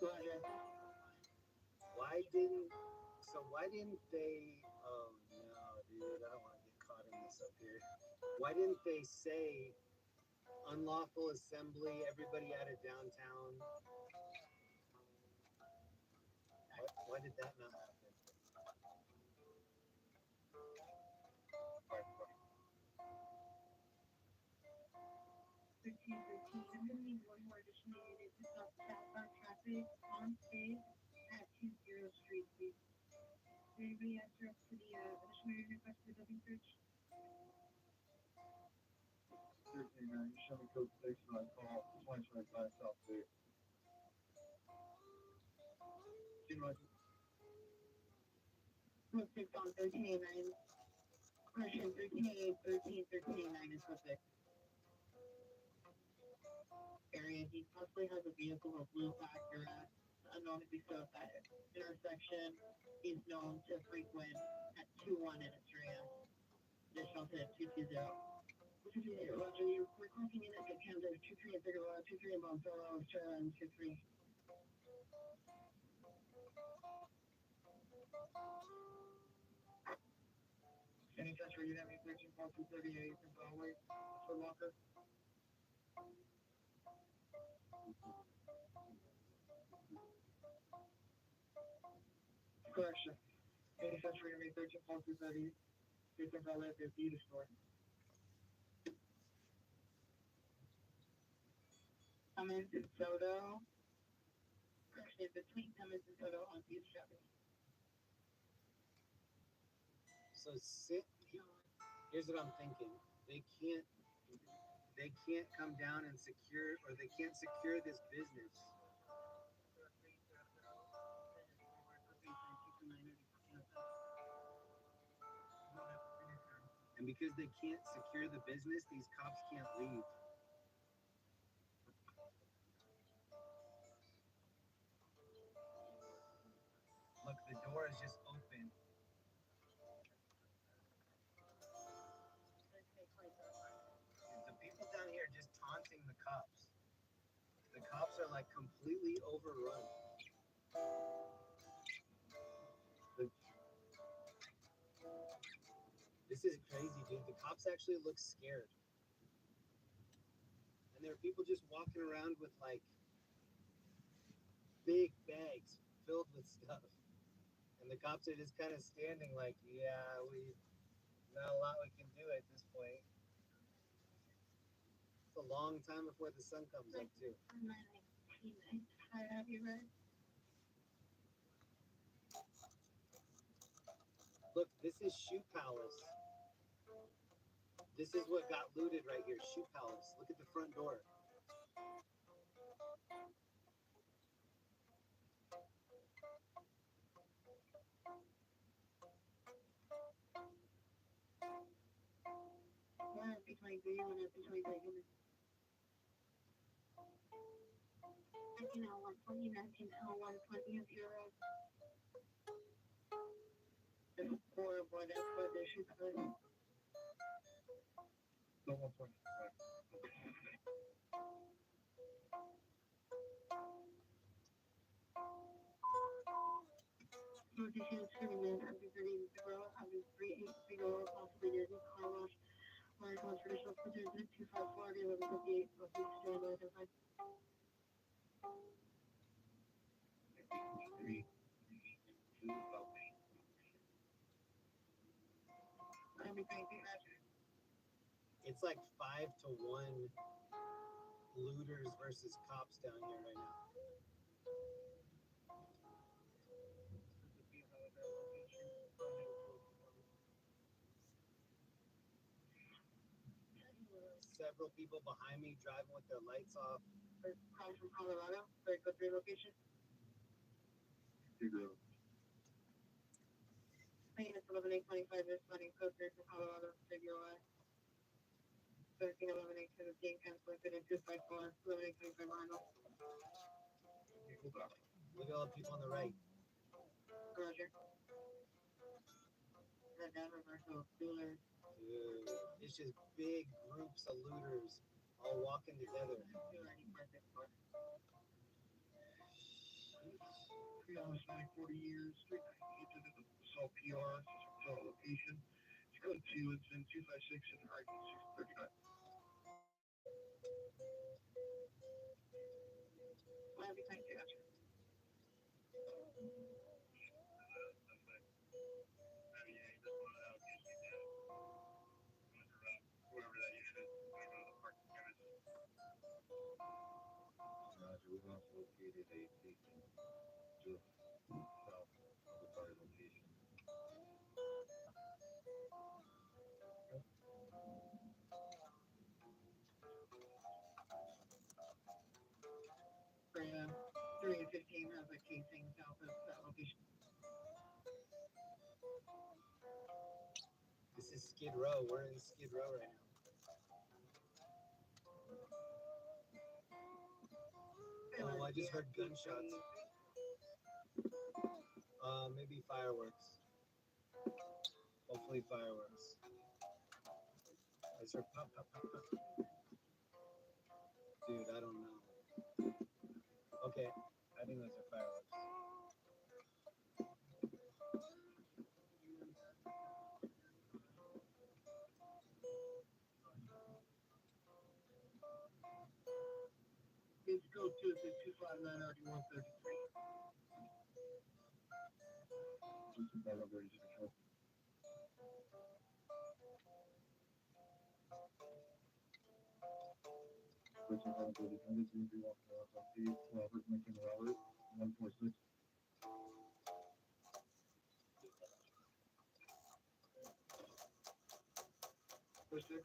Roger. Why didn't they, oh no, dude, I don't want to get caught in this up here. Why didn't they say unlawful assembly, everybody out of downtown? Why did that not happen? 1313. I'm gonna need one more additional unit to stop southbound traffic on stage at 20 Street, please. Did anybody answer up to the additional unit request for the building search? 13, you show me code 6 and I call 2025 South Bay. Roger. Code 6 on 1389. Correction, 1388, 1389 is code 6. Area, he possibly has a vehicle with blue Acura, unknown to be so at that intersection. He's known to frequent at 21 in Estrella. Additional to 220. 220, Roger, we're clocking in at the Kansas 23 in Figueroa, 23 in Bonfillo, Estrella, and 23. Any touch for unit 134238 from Broadway for Walker? Correction. Any touch for unit 134238 from Broadway at the beauty store. Cummins and Soto. Correction, between Cummins and Soto on Beach Avenue. So here's what I'm thinking. They can't come down and secure, or they can't secure this business. And because they can't secure the business, these cops can't leave. Look, the door is just open. The people down here are just taunting the cops. The cops are like completely overrun. This is crazy, dude. The cops actually look scared. And there are people just walking around with like big bags filled with stuff. And the cops are just kind of standing like, yeah, not a lot we can do at this point. It's a long time before the sun comes up too. Have you read? Look, this is Shoe Palace. This is what got looted right here, Shoe Palace. Look at the front door. One P23, one P23. 19L120, 19L120, 0. There's 4 of what expedition code. No 120. Right. Notation screening, everybody 0, having 38 possibly near the car wash. Line call traditional participant 254, 1158, possibly stand identified. 3, 2, about me. It's like 5-1 looters versus cops down here right now. Several people behind me driving with their lights off. Call from Colorado, very good 3 location. Figure out. Maintenance 11825 is running code 3 from Colorado, figure Y. 1311 cancel incident 254, 1125 Arnold. Look at all the people on the right. Roger. Red down reversal, dealer. Dude, it's just big groups of looters all walking together. You're ready for this one. Sheesh. 3 hours, 40 years, 398 to the Salt PR, total location. It's code 2, it's in 256 and RD 639. Well, every time you answer. Roger, we've also located a station just south of the target location. Brand 3 and 15 has a casing south of that location. This is Skid Row. We're in Skid Row right now. Oh, I just heard gunshots. Maybe fireworks. Hopefully fireworks. I just heard pop, pop, pop, pop. Dude, I don't know. Okay, I think those are fireworks. It's code 2, it's in 259 RD 133. Just about up there, just control. Person on the defendant, seems to be walking around on page Robert Lincoln Robert, 146. First 6.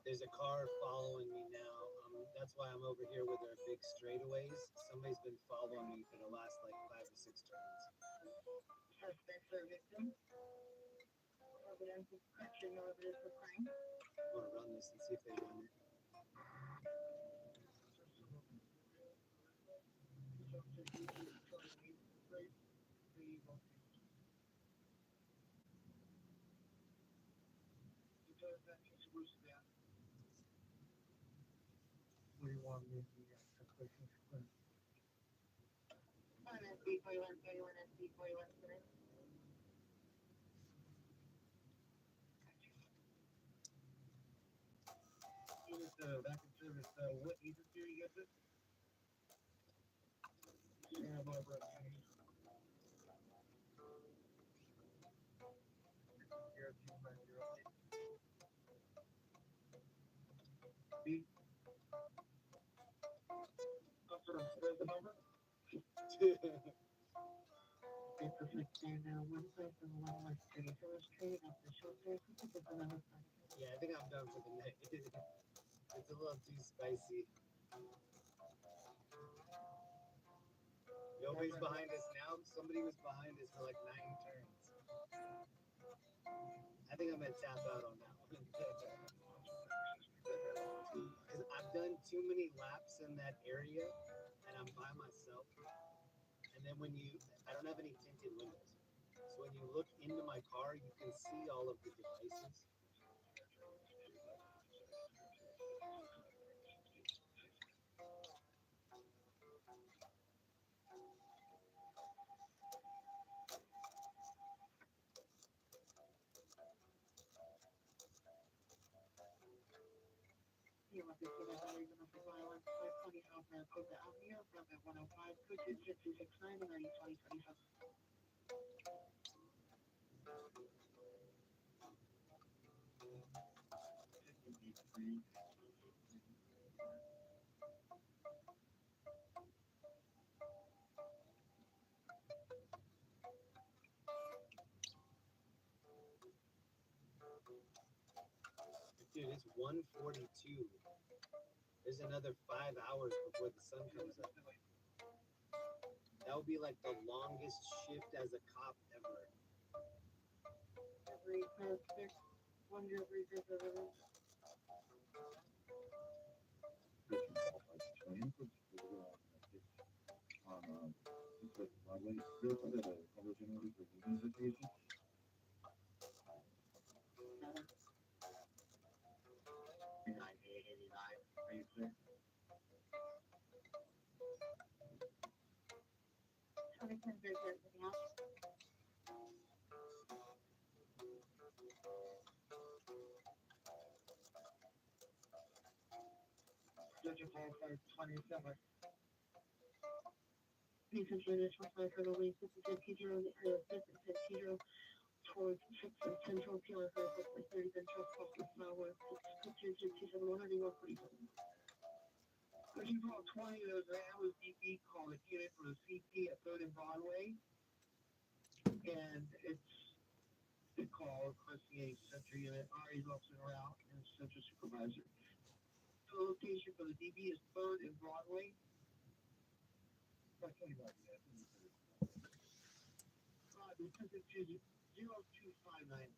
There's a car following me now. That's why I'm over here with our big straightaways. Somebody's been following me for the last like 5 or 6 turns. Suspects are victim. Evidence of correction, no evidence of crime. I'm gonna run this and see if they run it. What do you want me to do? On SB 4131, SB 4129. Back in service, what agency are you guys with? Santa Barbara County. Where's the number? It's a 16 now, one place and one West Street. So it's straight up the short there. It's another side. Yeah, I think I'm done for the night. It's a little too spicy. Nobody's behind us now. Somebody was behind us for like 9 turns. I think I'm gonna tap out on that one. Because I've done too many laps in that area and I'm by myself. And then I don't have any tinted windows. So when you look into my car, you can see all of the devices. You want to see that reason of violence, 520 South Mariposa Avenue, from at 105, code 26269, and RE 2027. Dude, it's 1:42. There's another 5 hours before the sun comes up. That would be like the longest shift as a cop ever. Every perfect wonder breaker I've ever been. How many times there's everything else? Judge of all for 27. Essentially, this was for the least. This is a teacher on the teacher towards 6 and central PR for the 30 central focus now with 6 teacher 141 47. Pushing for 20, there's an LSDP called a unit for the CP at 3rd and Broadway. And it's called requesting a central unit, RA's officer route, and central supervisor. The location for the DB is 3rd and Broadway. Because it's 0259.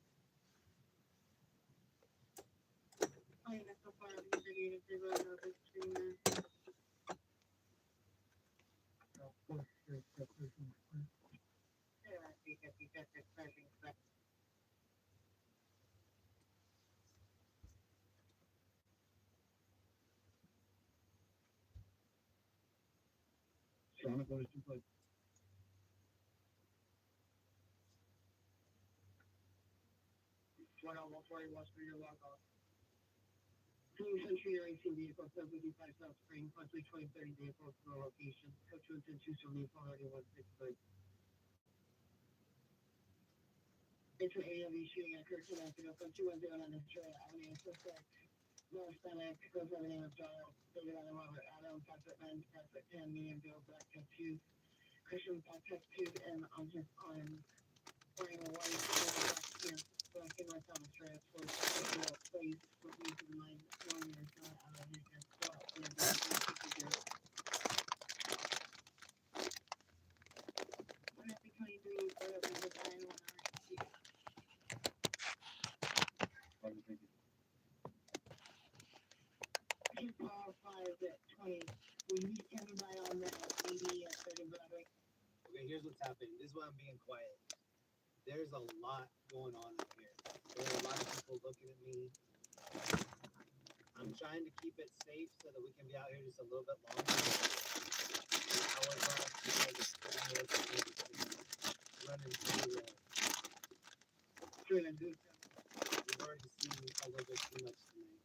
I mean, that's so far as the negative zero, no, big screen there. Yeah, I think that's exciting stuff. Sonic was too like 141 West Street, log off. Clean Century 19 vehicle, 755 South Spring, possibly 2030 vehicles to the location. Coach 272 491 6 It's an AMV shooting at Kirkland Avenue, 210 on the trail. Avenue, suspect. North Senate, goes by the name of John David Adam Robert Adam, Patrick 9, Patrick 10, medium bill, black tattoos. Christian black tattoos, and on his arm, wearing a white black pants, black and white on the trail, towards the place, looking to the mind, 1 year, son, out of his hands, go out, and then what I think how you do is right up in the line, 1 hour, he qualifies at 20. We meet everybody on the 80 at 30 Broadway. Okay, here's what's happening. This is why I'm being quiet. There's a lot going on up here. There are a lot of people looking at me. I'm trying to keep it safe so that we can be out here just a little bit longer. However, running through Doing a good job. we've already seen a little bit too much tonight.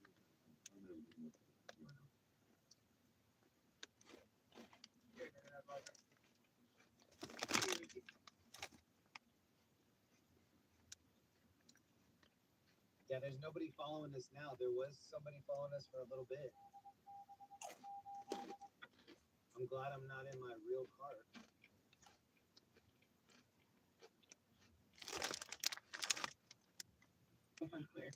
Yeah, there's nobody following us now. There was somebody following us for a little bit. I'm glad I'm not in my real car. Open clear.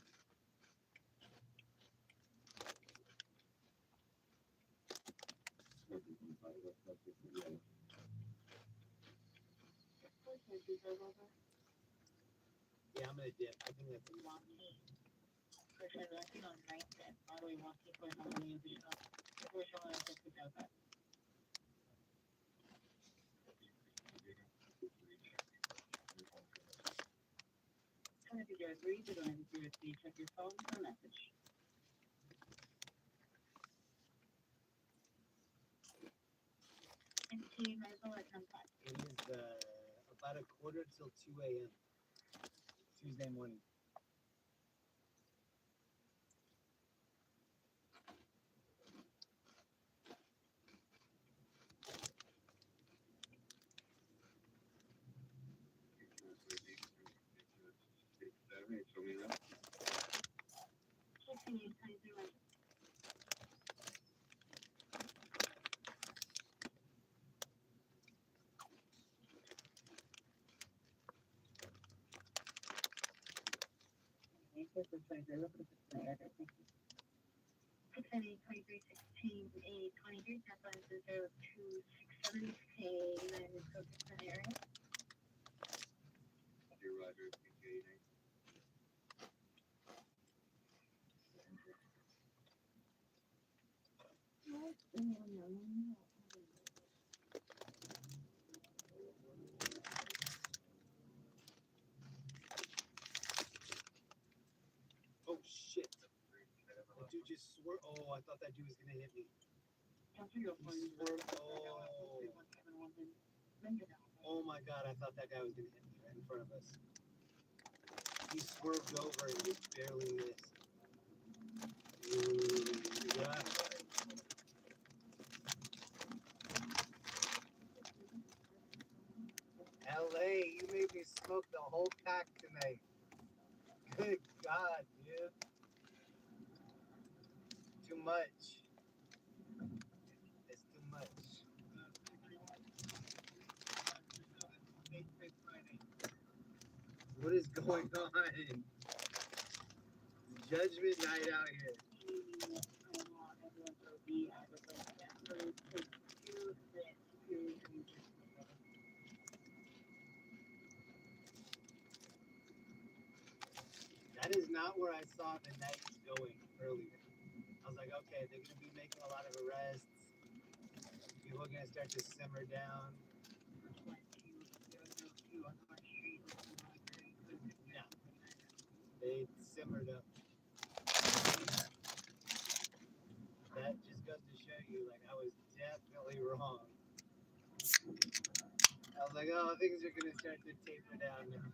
Yeah, I'm gonna dip. I think that's enough. Actually, I think on 9th and Broadway, walking for how many of the we're showing us this without that. Kind of figure agree to going to do it, please check your phone for a message. And T, might as well at 10:05. It is about a quarter till 2 a.m. Tuesday morning. Continue, how you doing? This is like, look at this player, I think. 680, 23, 16, 8, 23, tap on 0267. everybody's paid, and then just go to different areas. You're Roger, PK. Oh shit! The dude just swerved. Oh, I thought that dude was gonna hit me. He swerved. Oh my god! I thought that guy was gonna hit me right in front of us. He swerved over and just barely missed. Ooh, yeah. LA, you made me smoke the whole pack tonight. Good God, dude. Too much. It's too much. What is going on? Judgment night out here. That is not where I saw the Knights going earlier. I was like, okay, they're gonna be making a lot of arrests. People are gonna start to simmer down. Yeah, they simmered up. That just goes to show you, like, I was definitely wrong. I was like, oh, things are gonna start to taper down now.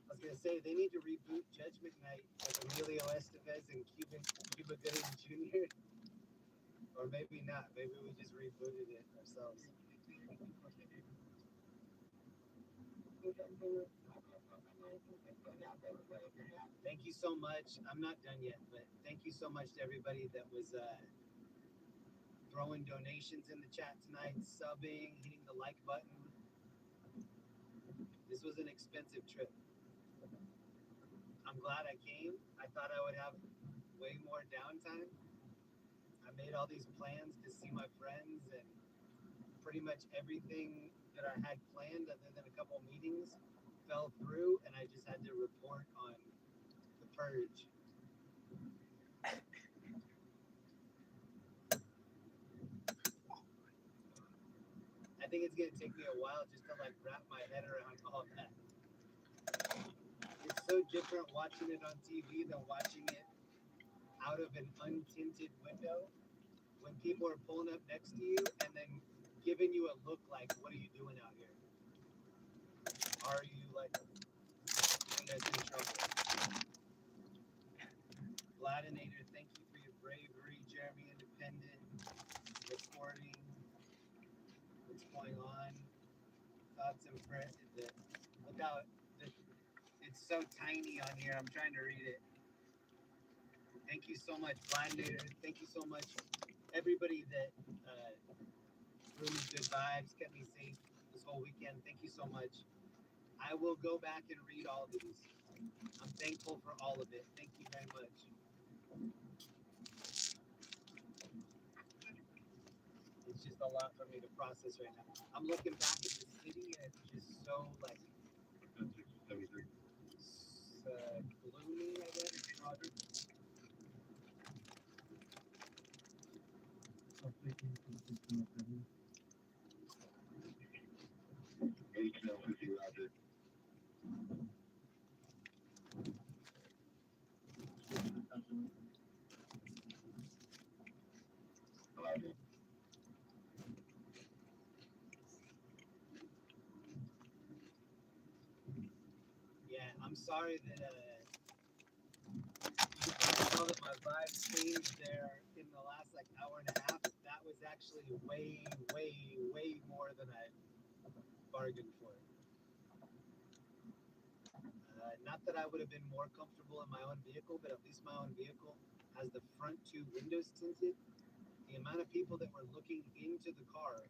I was gonna say they need to reboot Judgment Night with Emilio Estevez and Cuba Gooding Jr. Or maybe not. Maybe we just rebooted it ourselves. Thank you so much. I'm not done yet, but thank you so much to everybody that was throwing donations in the chat tonight, subbing, hitting the like button. This was an expensive trip. I'm glad I came. I thought I would have way more downtime. I made all these plans to see my friends, and pretty much everything that I had planned, other than a couple meetings, fell through, and I just had to report on the purge. I think it's gonna take me a while just to like wrap my head around all that. It's so different watching it on TV than watching it out of an untinted window when people are pulling up next to you and then giving you a look like, what are you doing out here? Are you like putting us in trouble? Vladinator, thank you for your bravery. Jeremy Independent, reporting what's going on. Thoughts and prayers. Look how it's so tiny on here. I'm trying to read it. Thank you so much, Vladinator. Thank you so much, everybody that threw me good vibes, kept me safe this whole weekend. Thank you so much. I will go back and read all of these. I'm thankful for all of it. Thank you very much. It's just a lot for me to process right now. I'm looking back at the city and it's just so like gloomy, I guess. Roger. Yeah, I'm sorry that that my vibe changed there in the last like hour and a half. That was actually way, way, way more than I bargained for. Not that I would have been more comfortable in my own vehicle, but at least my own vehicle has the front two windows tinted. The amount of people that were looking into the car,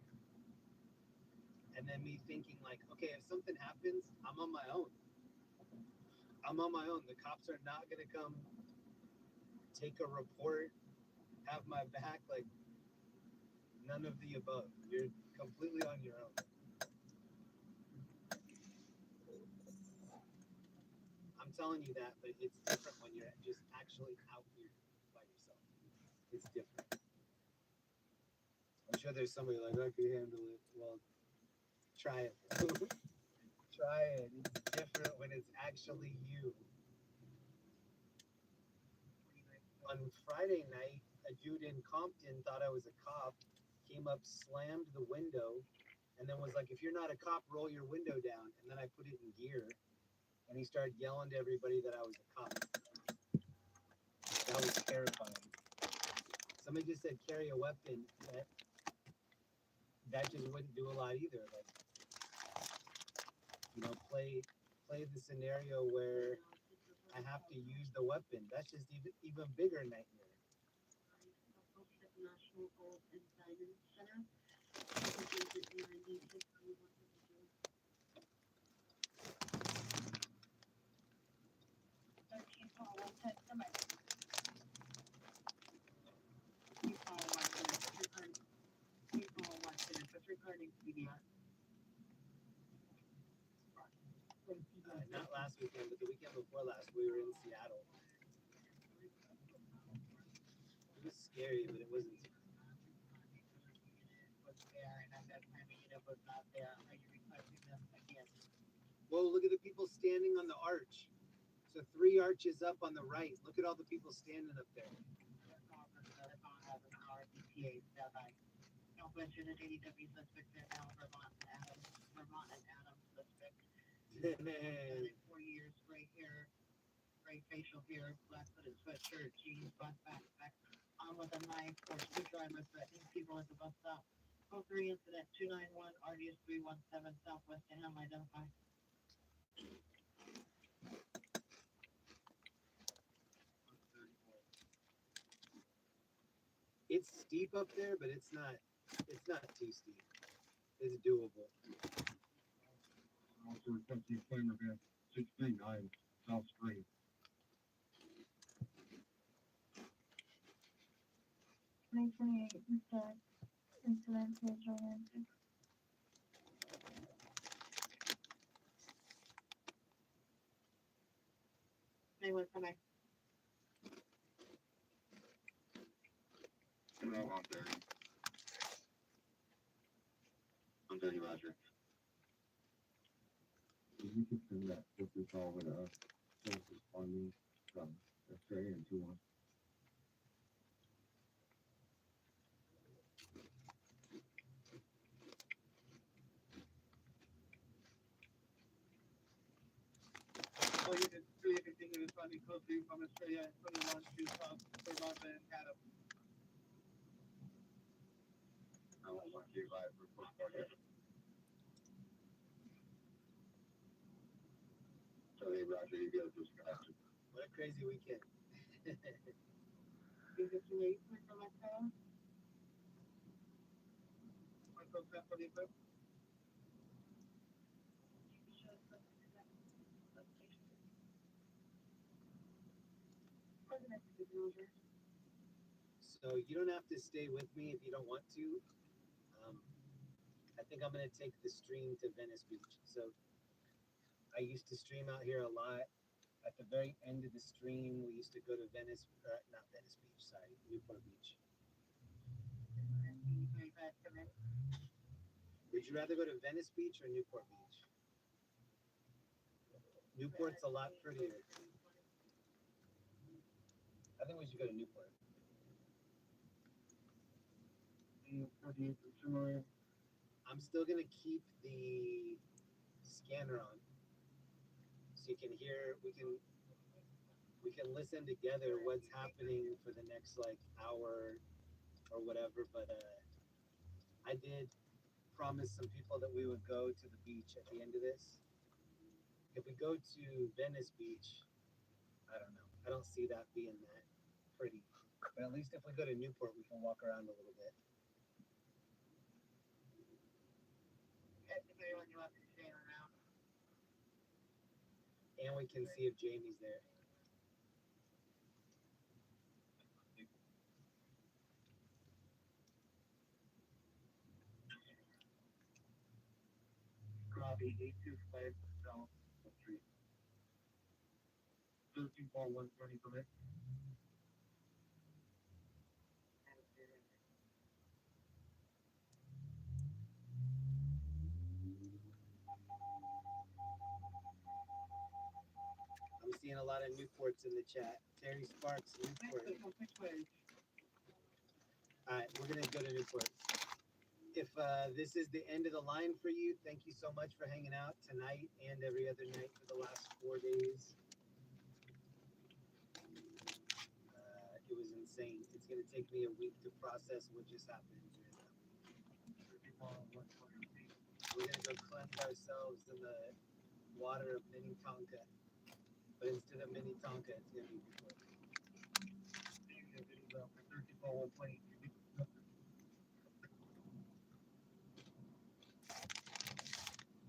and then me thinking like, okay, if something happens, I'm on my own. I'm on my own. The cops are not gonna come take a report, have my back, like none of the above. You're completely on your own. I'm telling you that, but it's different when you're just actually out here by yourself. It's different. I'm sure there's somebody like, I can handle it. Well, try it. Try it. It's different when it's actually you. On Friday night, a dude in Compton thought I was a cop, came up, slammed the window, and then was like, if you're not a cop, roll your window down. And then I put it in gear, and he started yelling to everybody that I was a cop. That was terrifying. Somebody just said carry a weapon. That just wouldn't do a lot either. Like, you know, play the scenario where I have to use the weapon. That's just even bigger nightmare. National Gold and Diamond Center. Located in 9631. Regarding CBS. Not last weekend, but the weekend before last, we were in Seattle. It was scary, but it wasn't. Whoa, look at the people standing on the arch. So 3 arches up on the right. Look at all the people standing up there. Mentioned an ADW suspect at Vermont and Adams suspect. 4 years, gray hair, gray facial hair, black hooded sweatshirt, jeans, black backpack, on with a knife or screwdriver threatening people at the bus stop. 03 incident 291 RDS 317 Southwest Ham identified. It's steep up there, but it's not too steep. It's doable. Also requesting flamer van 639 South Street. Incident page oriented. Anyone coming? No, I'm Barry. I'm Barry Roger. You can send that focus over to us. Self responding from Australia and 2-1. Oh, you can continue responding closely from Australia and 21 to Vermont and Adams. I don't want you live for football yet. So, hey, Roger, you get a disconnect. What a crazy weekend. Is this late for my phone? Michael Pepper, So you don't have to stay with me if you don't want to. I think I'm gonna take the stream to Venice Beach. So I used to stream out here a lot. At the very end of the stream, we used to go to Venice, not Venice Beach, sorry, Newport Beach. Would you rather go to Venice Beach or Newport Beach? Newport's a lot prettier. I think we should go to Newport. I'm still gonna keep the scanner on, so you can hear. We can we can listen together what's happening for the next like hour or whatever. But I did promise some people that we would go to the beach at the end of this. If we go to Venice Beach, I don't know. I don't see that being that pretty. But at least if we go to Newport, we can walk around a little bit. Technically, when you have to stay around. And we can see if Jamie's there. Copy 825 South Street. 1341 permit. I'm seeing a lot of Newports in the chat. Terry Sparks, Newport. Which way? Alright, we're gonna go to Newport. If this is the end of the line for you, thank you so much for hanging out tonight and every other night for the last 4 days. It was insane. It's gonna take me a week to process what just happened. We're gonna go cleanse ourselves in the water of Minnetonka. But instead of Minnetonka, it's gonna be Newport.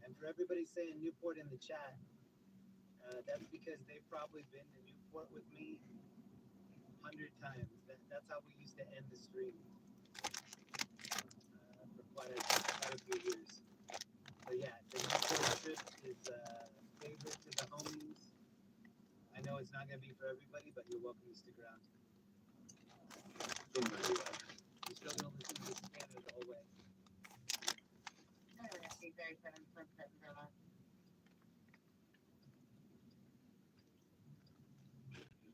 And for everybody saying Newport in the chat, that's because they've probably been to Newport with me 100 times. That's how we used to end the stream for quite a few years. So yeah, the Newport trip is favorite to the homies. I know it's not gonna be for everybody, but you're welcome to stick around. You're still gonna listen to this Canada the whole way. I don't know if you guys have Sunset Villa.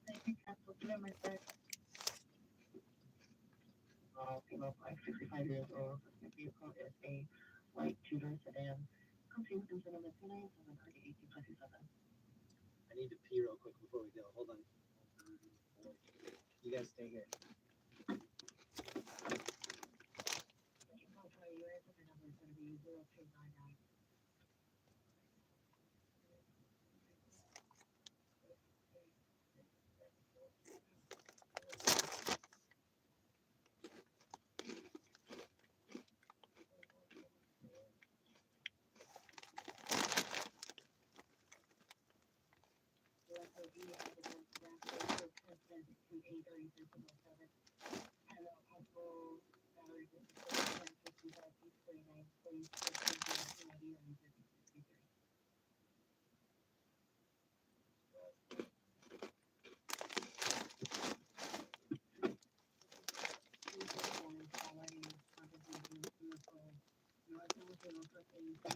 Thank you, Castle Glimmer said. Female 65 years old. The vehicle is a white Tudor sedan. Complete with instrument maintenance and an RD 1827. I need to pee real quick before we go. Hold on. You guys stay here.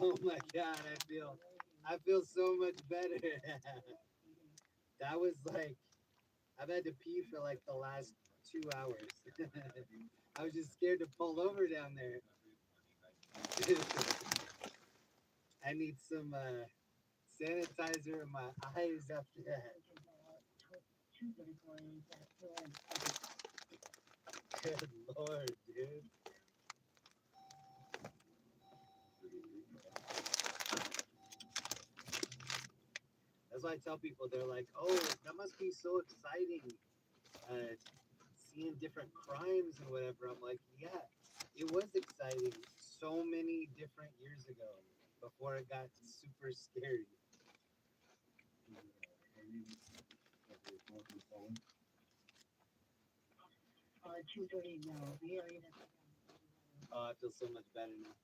Oh my god, I feel so much better. That was like, I've had to pee for like the last 2 hours. I was just scared to pull over down there. I need some sanitizer in my eyes after that. Good lord, dude. That's why I tell people, they're like, oh, that must be so exciting, seeing different crimes and whatever. I'm like, yeah, it was exciting so many different years ago before it got super scary. 2:30 now. We are in Oh, I feel so much better now.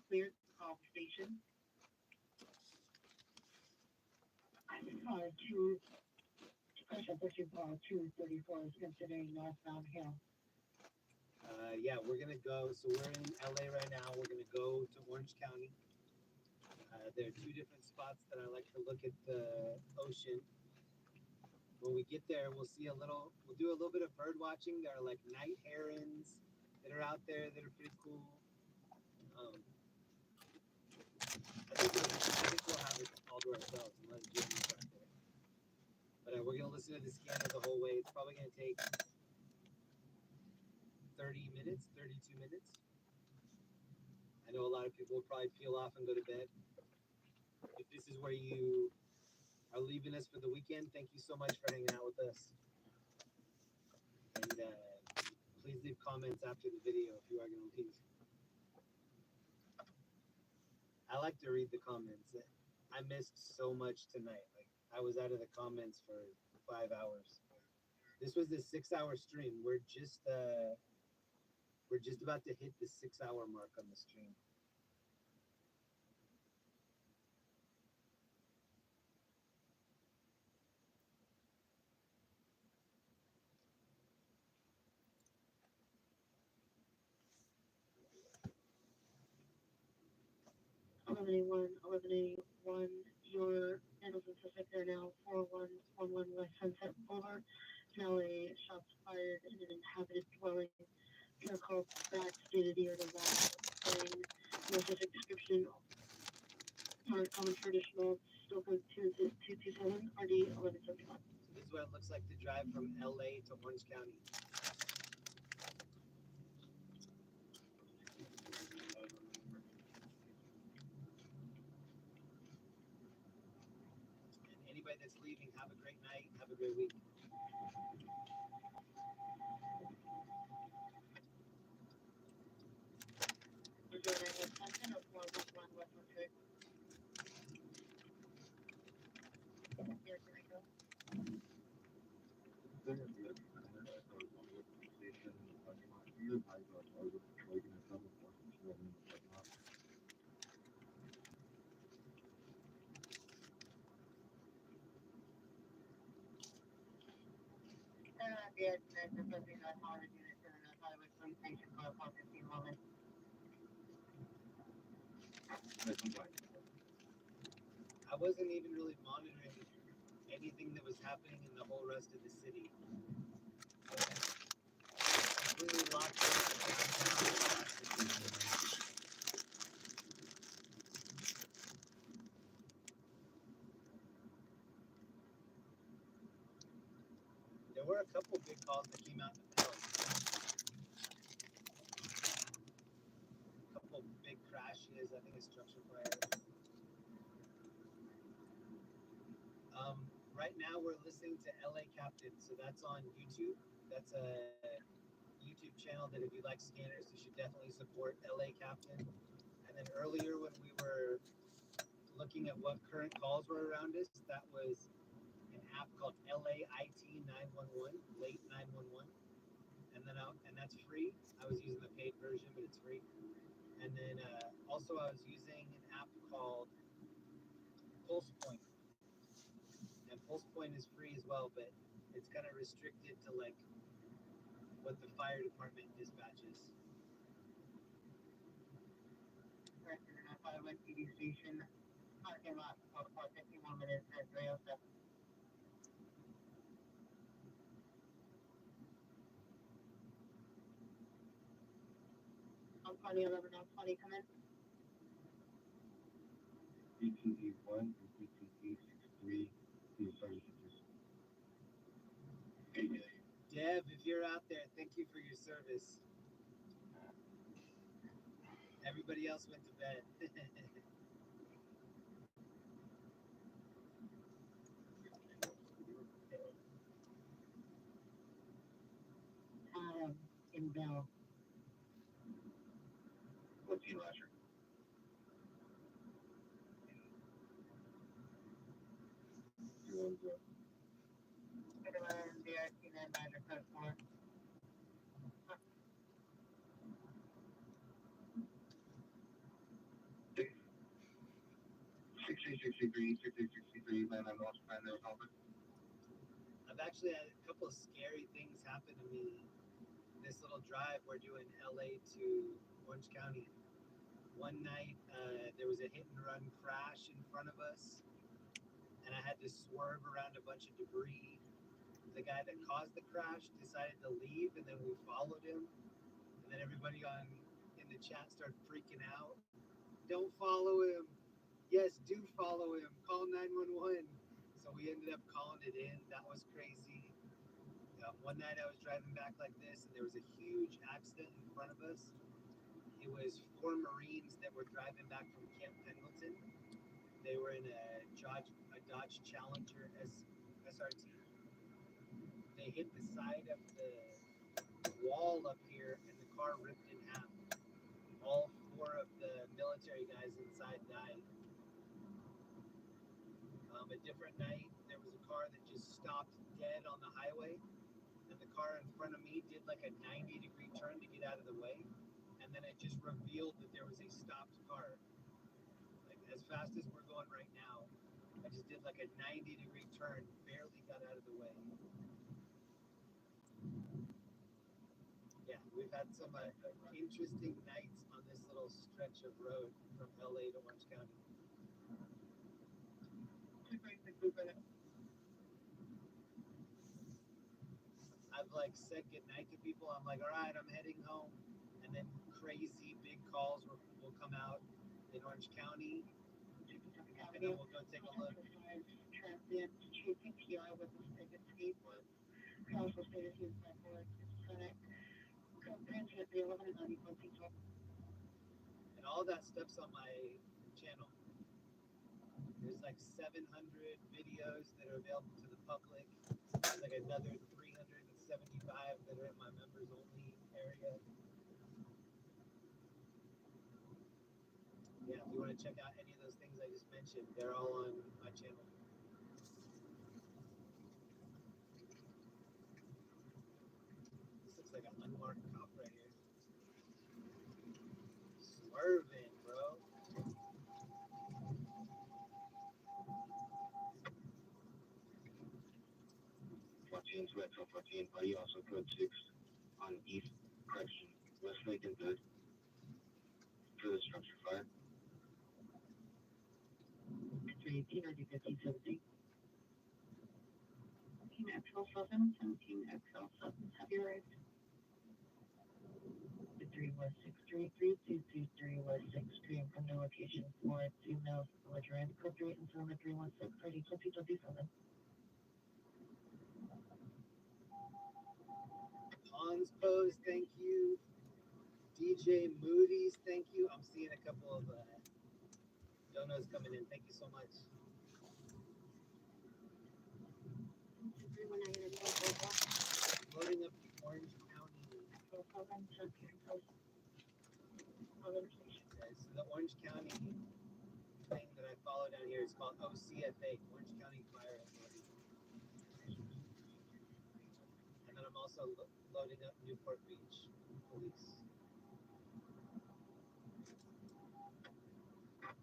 cleared station. Special pushing 234 is considering northbound hill. Yeah, we're gonna go. So we're in LA right now. We're gonna go to Orange County. There are 2 different spots that I like to look at the ocean. When we get there, we'll do a little bit of bird watching. There are like night herons that are out there that are pretty cool. I think we'll have it all to ourselves unless Jimmy's back there. But we're gonna listen to the scanner the whole way. It's probably gonna take 30 minutes, 32 minutes. I know a lot of people will probably peel off and go to bed. If this is where you are leaving us for the weekend, thank you so much for hanging out with us. And please leave comments after the video if you are going to leave. I like to read the comments. I missed so much tonight. Like I was out of the comments for 5 hours. This was the 6-hour stream. We're just about to hit the 6-hour mark on the stream. Your Handle Pacific are now 4111 West Sunset Boulevard. Now a shots fired in an inhabited dwelling. Care call back stated here to that saying no specific description. Current common traditional still code 227 RD 1171. So this is what it looks like to drive from LA to Orange County. And anybody that's leaving, have a great night, have a great week. Is there any attention of 411 West Sunset? Here, Rico. Yes, that's something I wanted to do this in the highway station for 15 moments. I wasn't even really monitoring anything that was happening in the whole rest of the city. Completely locked in. There were a couple big calls that came out in the mail. A couple big crashes. I think a structure fire. Right now we're listening to LA Captain, so that's on YouTube. That's a YouTube channel that if you like scanners, you should definitely support LA Captain. And then earlier when we were looking at what current calls were around us, that was an app called LAIT 911, late 911. And then and that's free. I was using the paid version, but it's free. And then also I was using an app called Pulse Point. And Pulse Point is free as well, but it's kind of restricted to like what the fire department dispatches. Director in a highway TV station. Parking lot for 51 minutes at 307. On 2011, on 20, come in. ETE 1 and ETE 63 to services. Dev, if you're out there, thank you for your service. Everybody else went to bed. In Bell. What's your lasher? DRT 99 code 4. 63, man, I'm also trying to help it. I've actually had a couple of scary things happen to me. This little drive we're doing LA to Orange County. One night there was a hit and run crash in front of us, and I had to swerve around a bunch of debris. The guy that caused the crash decided to leave, and then we followed him. And then everybody in in the chat started freaking out. Don't follow him. Yes, do follow him. Call 911. So we ended up calling it in. That was crazy. One night I was driving back like this, and there was a huge accident in front of us. It was 4 Marines that were driving back from Camp Pendleton. They were in a Dodge Challenger SRT. They hit the side of the wall up here, and the car ripped in half. All 4 of the military guys inside died. A different night, there was a car that just stopped dead on the highway, and the car in front of me did like a 90-degree turn to get out of the way, and then it just revealed that there was a stopped car. Like as fast as we're going right now, I just did like a 90-degree turn, barely got out of the way. Yeah, we've had some interesting nights on this little stretch of road from LA to Orange County. I've like said goodnight to people. I'm like, all right, I'm heading home, and then crazy big calls will come out in Orange County, and then we'll go take a look. Transient PPI with the state escape was also stated his bipolar schizophrenic. Comprehensive the 1190 people. And all that stuff's on my channel. There's like 700 videos that are available to the public. There's like another 375 that are in my members only area. Yeah, if you want to check out any of those things I just mentioned, they're all on my channel. This looks like an unmarked cop right here. Swerving, bro. 14 to Metro 14, buddy, also code 6 on East Correction, Westlake and Good. For the structure fire. 318 or 1570. 17 XL7, 17 XL7, have you arrived? The 31633 was 6 from the location for 2 males belligerent, code 3 and 316, ready, 2027. Hans Pose, thank you. DJ Moody's, thank you. I'm seeing a couple of donos coming in. Thank you so much. Loading up the Orange County. Okay, so the Orange County thing that I follow down here is called OCFA, Orange County Fire Authority. And then I'm also loading up Newport Beach Police.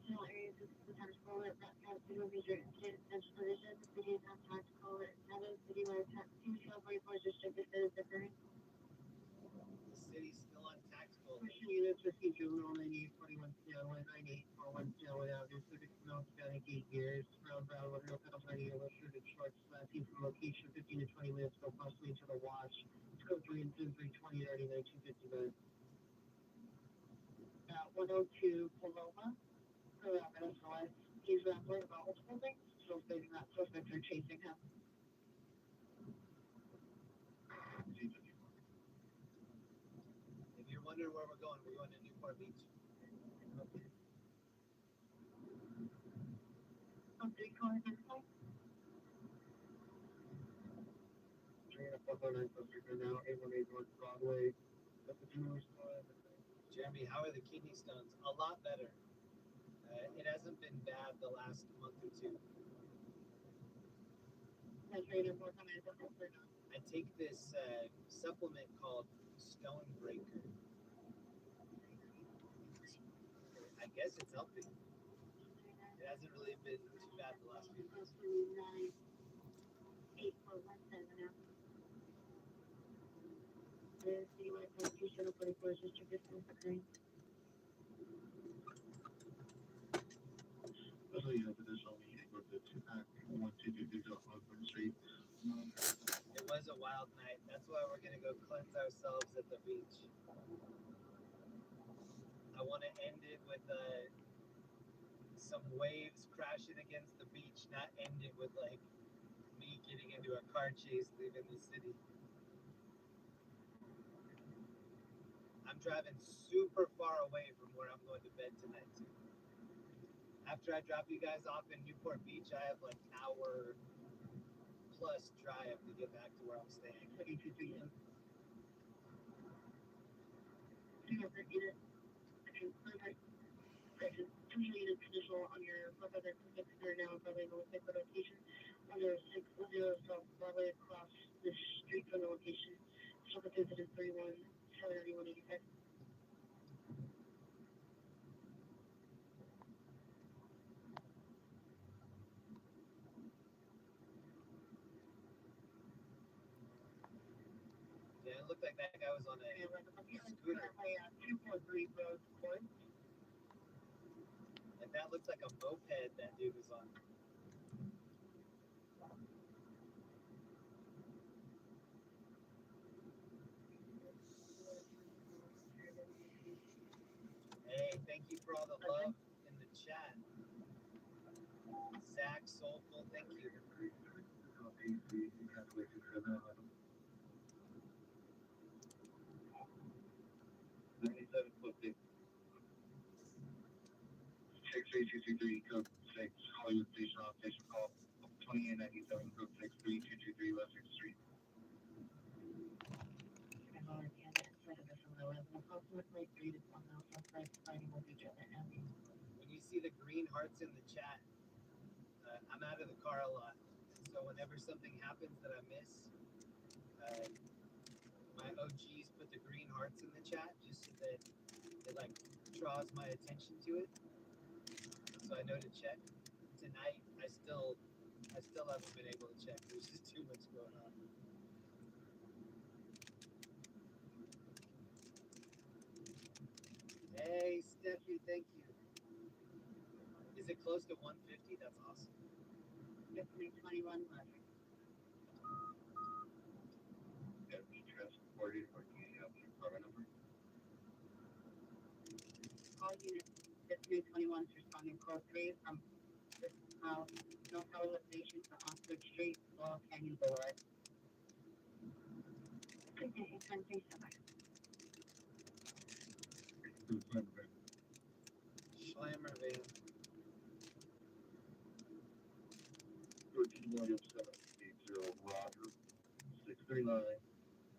No areas of the tactical alert that have been major incident division. The city is on tactical alert 7. Citywide two California Force District is occurring. The city's still on tactical. Question units received juvenile 98, 41, 198, 41, Avenue, Civic Snow, Hispanic 8 years, roundabout, Rodeo, Pennsylvania, illustrated short, seen from location 15 to 20 minutes ago, possibly into the wash. Scope 3 and 2, 320, 1959. 102 Paloma. He's worried about multiple things, so stating that suspects are chasing him. If you're wondering where we're going to Newport Beach. Update calling next time. 409 now, 818 North Broadway. That's the jewelry store. Jeremy, how are the kidney stones? A lot better. It hasn't been bad the last month or two. I take this supplement called Stonebreaker. I guess it's helping. It hasn't really been too bad the last few months. 8417 now. The citywide constitution of 44 district is occurring. Also, you have additional meeting with the 2-1-2-2-2 Osborne Street. It was a wild night. That's why we're gonna go cleanse ourselves at the beach. I want to end it with some waves crashing against the beach, not end it with like me getting into a car chase leaving the city. I'm driving super far away from where I'm going to bed tonight too. After I drop you guys off in Newport Beach, I have like hour plus drive to get back to where I'm staying. Usually traditional on your profile consider now probably the location on the 610 South Broadway across the street from the location. So the visit is 3185. Yeah, it looked like that guy was on a scooter. 243 Road Court. And that looks like a moped that dude was on. Hey, thank you for all the love in the chat. Zach Soulful, thank you. 97 foot 63223 code 6 Hollywood Station on station call 2897 code 63223 West 6th Street. When you see the green hearts in the chat, I'm out of the car a lot. And so whenever something happens that I miss, my OGs put the green hearts in the chat just so that it like draws my attention to it. So I know to check. Tonight I still haven't been able to check. There's just too much going on. Hey Steffi, thank you. Is it close to 150? That's awesome. Definitely 21 left. Deputy transported or do you have your car number? All units, Deputy 21 is responding call 3 from North Hollywood Station to Oxford Street, Laurel Canyon Boulevard. Schleimer van. 13 William 780 Roger 639.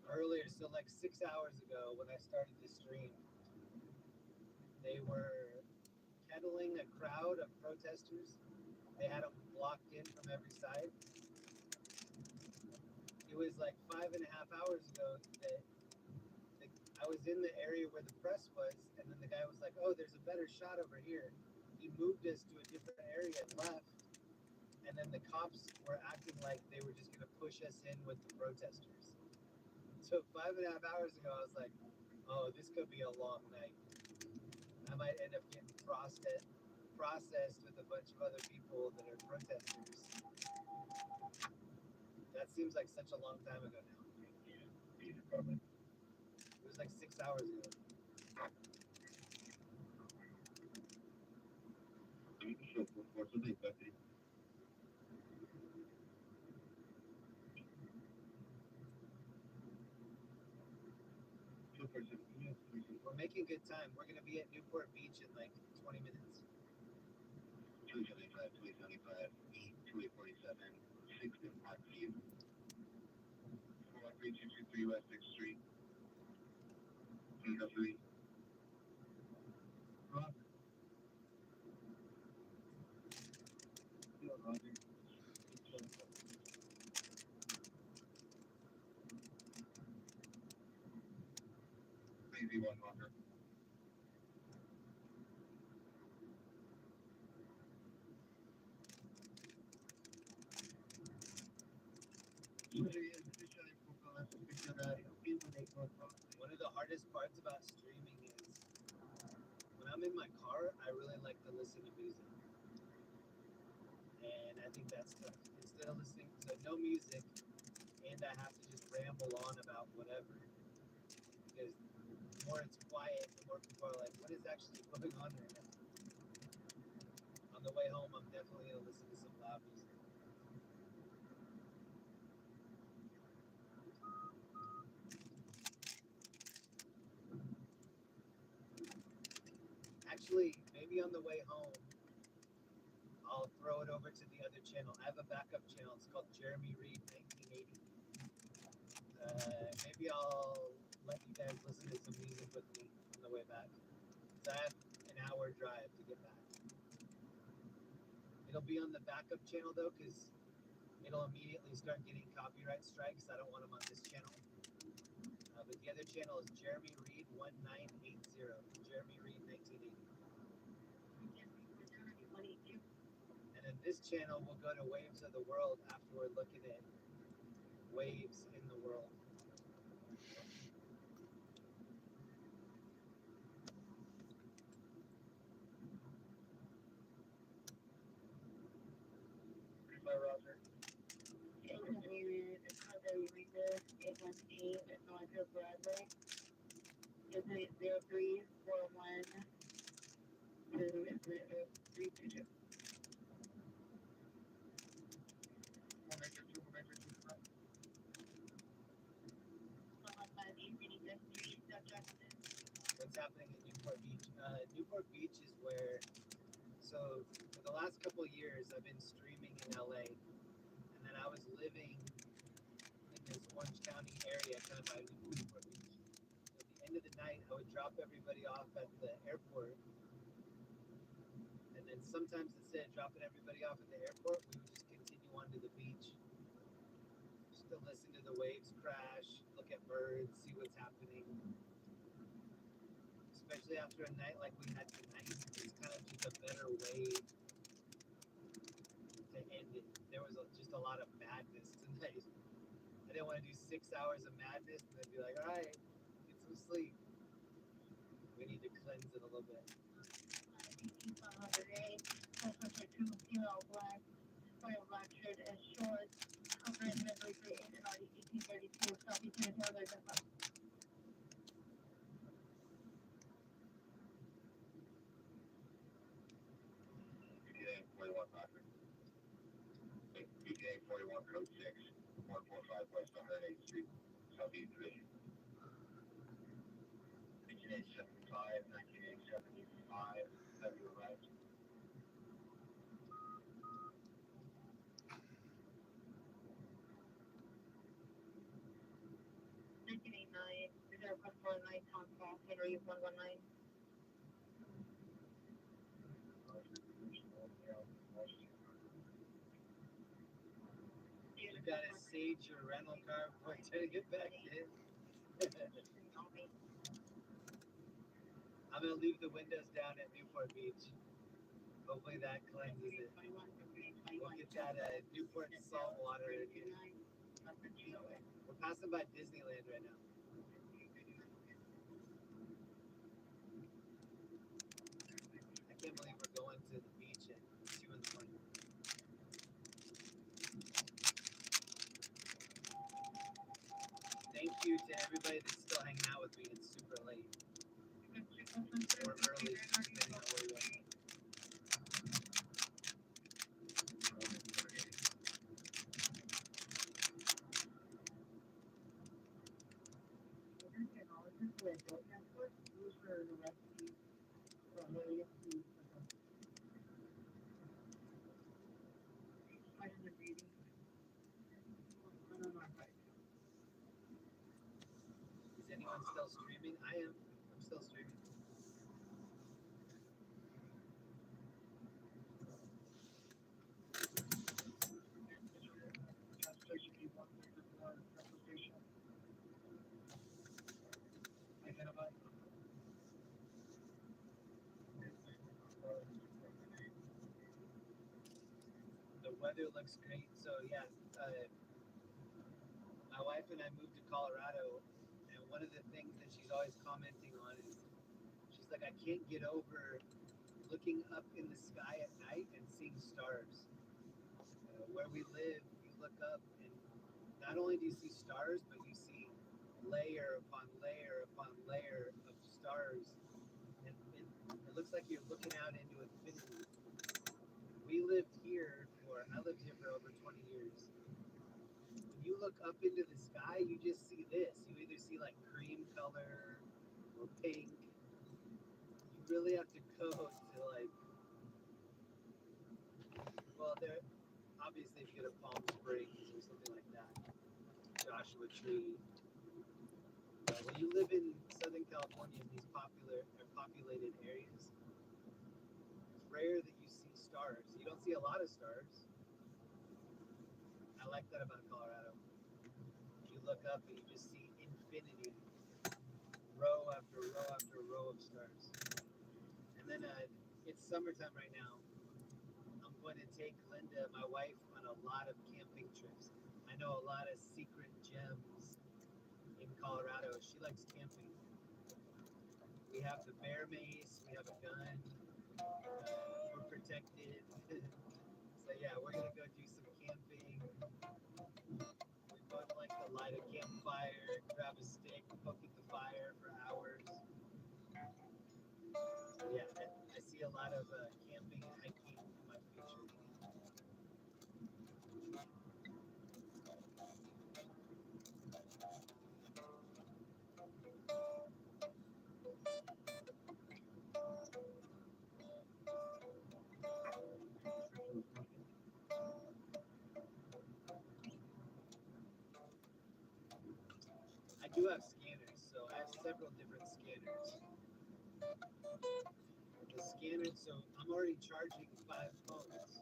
Earlier, so like 6 hours ago when I started the stream, they were kettling a crowd of protesters. They had them blocked in from every side. It was like 5.5 hours ago that I was in the area where the press was, and then the guy was like, "Oh, there's a better shot over here." He moved us to a different area and left, and then the cops were acting like they were just gonna push us in with the protesters. So 5.5 hours ago, I was like, "Oh, this could be a long night. I might end up getting processed with a bunch of other people that are protesters." That seems like such a long time ago now. It was like 6 hours ago. What's the name, Deputy? We're making good time. We're gonna be at Newport Beach in like 20 minutes. 275, 275, 247, 6 in Parkview. 413 West 6th Street. 303. Roger. Yeah, Roger. Maybe one longer. One of the hardest parts about streaming is when I'm in my car, I really like to listen to music. And I think that's tough. Instead of listening to no music and I have to just ramble on about whatever. Because more it's quiet, the more people are like, what is actually going on right now? On the way home, I'm definitely gonna listen to some loud music. Actually, maybe on the way home, I'll throw it over to the other channel. I have a backup channel. It's called Jeremy Reed 1980. Maybe I'll let you guys listen to some music with me on the way back. So I have an hour drive to get back. It'll be on the backup channel though, because it'll immediately start getting copyright strikes. I don't want them on this channel. But the other channel is Jeremy Reed 1980. Jeremy Reed 1980. And then this channel will go to Waves of the World after we're looking at waves in the world. My Roger. It was needed, it's not that we read this, 818, it's going to Bradley. Is it 0341 to 322? We'll make it two, we'll make it two. What's happening in Newport Beach? Newport Beach is where, so for the last couple of years, I've been streaming in LA, and then I was living in this Orange County area, kind of by Newport Beach. So at the end of the night, I would drop everybody off at the airport, and then sometimes instead of dropping everybody off at the airport, we would just continue on to the beach, just to listen to the waves crash, look at birds, see what's happening. Especially after a night like we had tonight, it's kind of just a better way to end it. There was just a lot of madness tonight. I didn't want to do 6 hours of madness and then be like, all right, get some sleep. We need to cleanse it a little bit. 1808, 2 female black, black shirt and shorts, covered midway through 1832, copy to another different. BJ 41 Patrick. BJ 41 code 6, 145 West 108th Street, Southeast Division. BJ 75, 1975, have you arrived? Reserve 149, Tom Paul, Henry 119. You gotta sage your rental car before you try to get back in. I'm gonna leave the windows down at Newport Beach. Hopefully that cleanses it. We'll get that Newport salt water in here. We're passing by Disneyland right now. I can't believe we're going to the beach at 2 in the morning. Thank you to everybody that's still hanging out with me. It's super late. Or early, depending on where you are. Is anyone still streaming? I am. I'm still streaming. The weather looks great. So yeah, my wife and I moved to Colorado, and one of the things that she's always commenting on is she's like, I can't get over looking up in the sky at night and seeing stars. Where we live, you look up and not only do you see stars, but you see layer upon layer upon layer of looks like you're looking out into infinity. I lived here for over 20 years. When you look up into the sky, you just see this. You either see like cream color or pink. You really have to go to like, well, there, obviously if you go to Palm Springs or something like that, Joshua Tree. When you live in Southern California in these populated areas, it's rare that you see stars. You don't see a lot of stars. I like that about Colorado. You look up and you just see infinity, row after row after row of stars. And then it's summertime right now. I'm going to take Linda, my wife, on a lot of camping trips. I know a lot of secret gems in Colorado. She likes camping. We have the bear mace, we have a gun, we're protected. So yeah, we're gonna go do some camping. We both like to light a campfire, grab a stick, poke at the fire for hours. So yeah, I see a lot of camping and hiking in my future. I do have scanners, so I have several different scanners. The scanner, so I'm already charging 5 phones,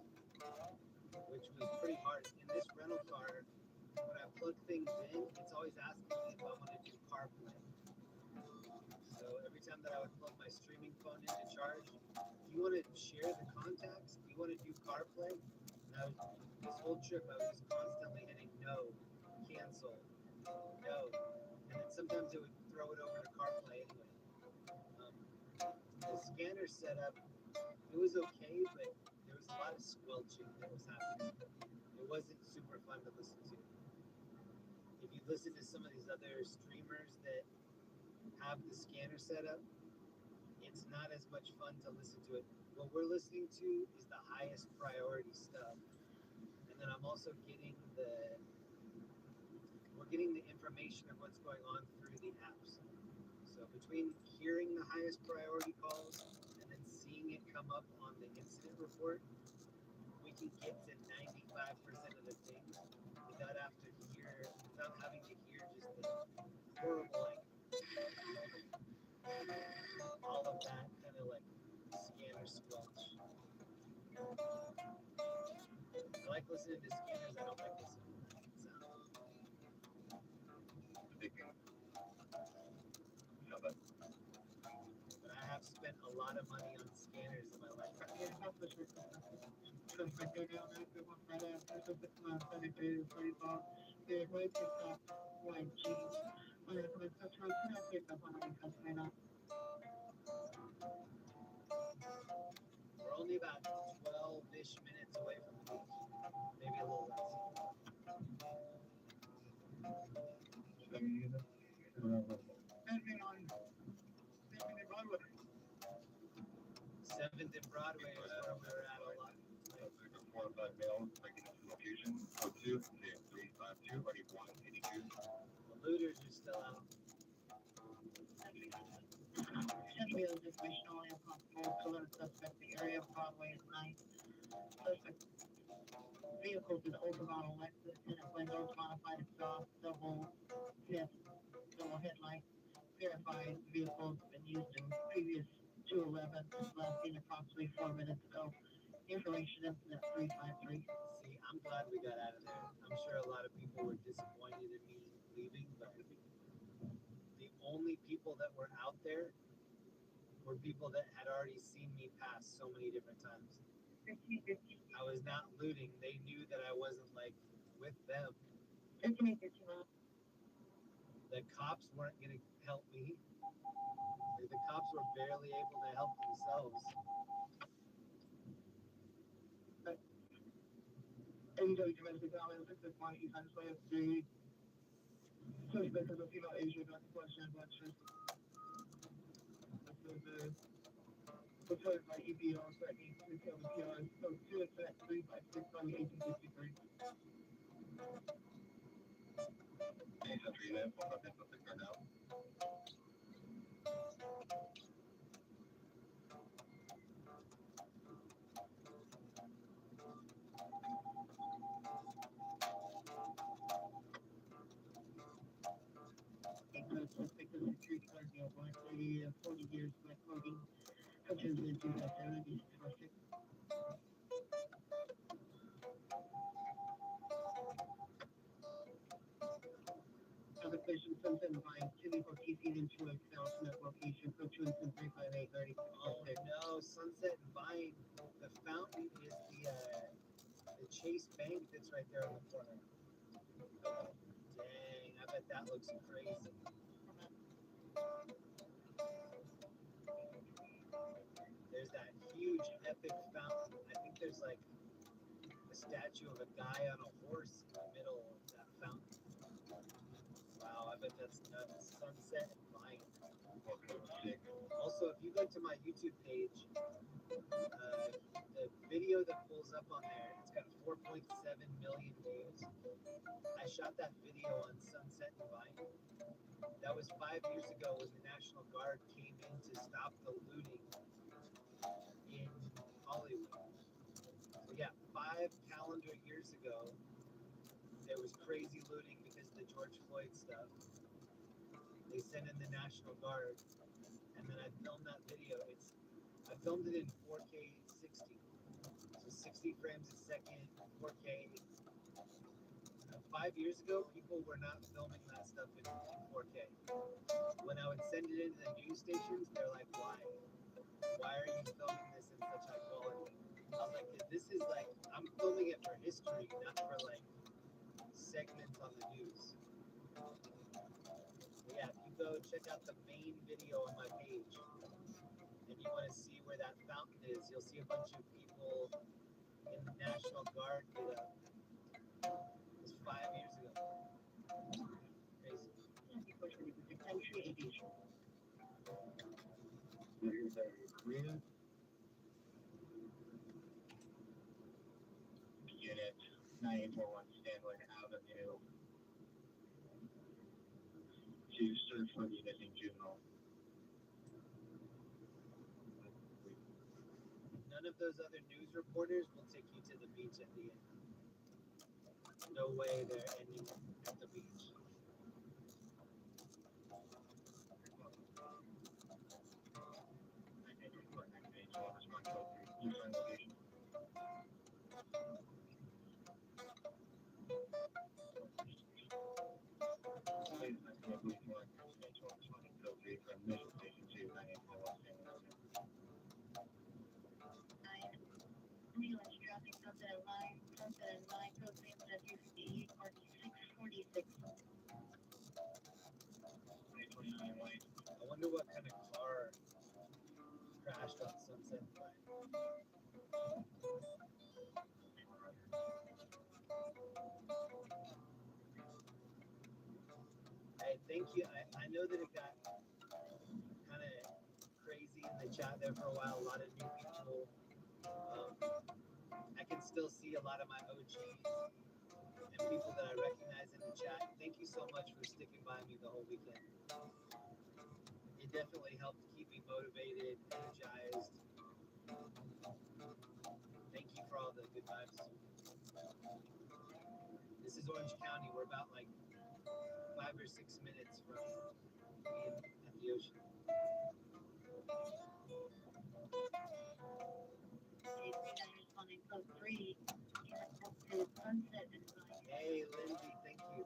which was pretty hard. In this rental car, when I plug things in, it's always asking me if I want to do CarPlay. So every time that I would plug my streaming phone in to charge, do you want to share the contacts? Do you want to do CarPlay? And this whole trip, I was just constantly hitting no, cancel, no. And then sometimes it would throw it over to CarPlay anyway. The scanner setup, it was okay, but there was a lot of squelching that was happening. It wasn't super fun to listen to. If you listen to some of these other streamers that have the scanner setup, it's not as much fun to listen to it. What we're listening to is the highest priority stuff. And then I'm also getting we're getting the information of what's going on through the apps. So between hearing the highest priority calls and then seeing it come up on the incident report, we can get to 95% of the things without having to hear just the horrible, all of that kind of like scanner squelch. I like listening to scanners. I don't like listening to that sound. But I have spent a lot of money on scanners in my life. We're only about 12-ish minutes away from the beach. Maybe a little less. Seventh and Broadway is where we're at a lot. The looters are still out. Should be able to information only upon alert suspect. The area of Broadway is nice. Suspect vehicles in overall Lexus, tinted windows, modified exhaust, double headlight, verified vehicles been used in previous 211, last seen approximately 4 minutes ago. Information incident 353. See, I'm glad we got out of there. I'm sure a lot of people were disappointed in me leaving, but the only people that were out there were people that had already seen me pass so many different times. I was not looting. They knew that I wasn't like with them. The cops weren't going to help me. Like, the cops were barely able to help themselves. AEW domestic violence at this point, East Highway of the suspect is a female Asian, not question, but just this is Reported by EBOs that needs to kill the killer. So 2 is at 3 by 6 on the 1853. Ignorance was victim of security guard deal. Black lady, 40 years, black clothing. Hutchins in 2000, trusted. Other patients, something buying Chili for TC into a South location. Hutchins in 35830. Oh no, Sunset and Vine. The fountain is the Chase Bank that's right there on the corner. Dang, I bet that looks crazy. There's that huge epic fountain. I think there's like a statue of a guy on a horse in the middle of that fountain. Wow, I bet that's nuts. Sunset and Vine. Also, if you go to my YouTube page, the video that pulls up on there, it's got 4.7 million views. I shot that video on Sunset and Vine. That was 5 years ago when the National Guard came in to stop the looting in Hollywood. So yeah, 5 calendar years ago, there was crazy looting because of the George Floyd stuff. They sent in the National Guard, and then I filmed that video. I filmed it in 4K 60, so 60 frames a second, 4K. 5 years ago, people were not filming that stuff in 4K. When I would send it into the news stations, they're like, "Why? Why are you filming this in such high quality?" I was like, "This is like I'm filming it for history, not for like segments on the news." So yeah, if you go check out the main video on my page, and you want to see where that fountain is, you'll see a bunch of people in the National Guard get up. It was 5 years ago. Crazy. Unit 9841 Stanley Avenue to search for the missing juvenile. None of those other news reporters will take you to the beach at the end. No way they're ending at the beach. Ambulance traffic, Sunset and Vine, code name that you see, RT 646. I wonder what kind of car crashed on Sunset Vine. Hey, thank you. I know that it got kind of crazy in the chat there for a while. A lot of new people. I can still see a lot of my OGs and people that I recognize in the chat. Thank you so much for sticking by me the whole weekend. It definitely helped keep me motivated, energized. Thank you for all the good vibes. This is Orange County. We're about like 5 or 6 minutes from being at the ocean. Responding code 3, to Sunset and Vine. Hey, Lindsay, thank you.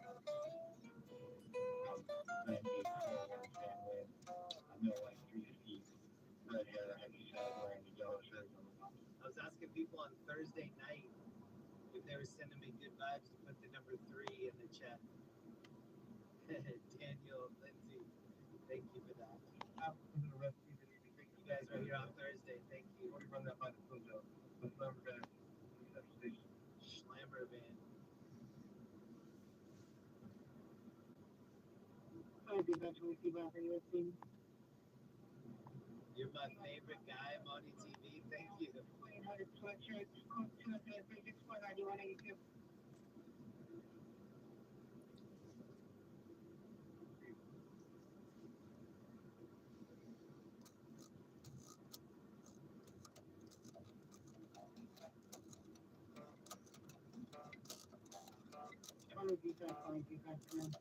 I was asking people on Thursday night if they were sending me good vibes to put the number 3 in the chat. Daniel, Lindsay, thank you for that. You guys are here on Thursday. Thank you. Run that by the Punjab. The Slammer Van station. Schlamber van. I think that's what we see back in your team. You're my favorite guy, Monty TV. Thank you. 100 sweatshirts, 236.9182. Tony defense, Tony defense, come in.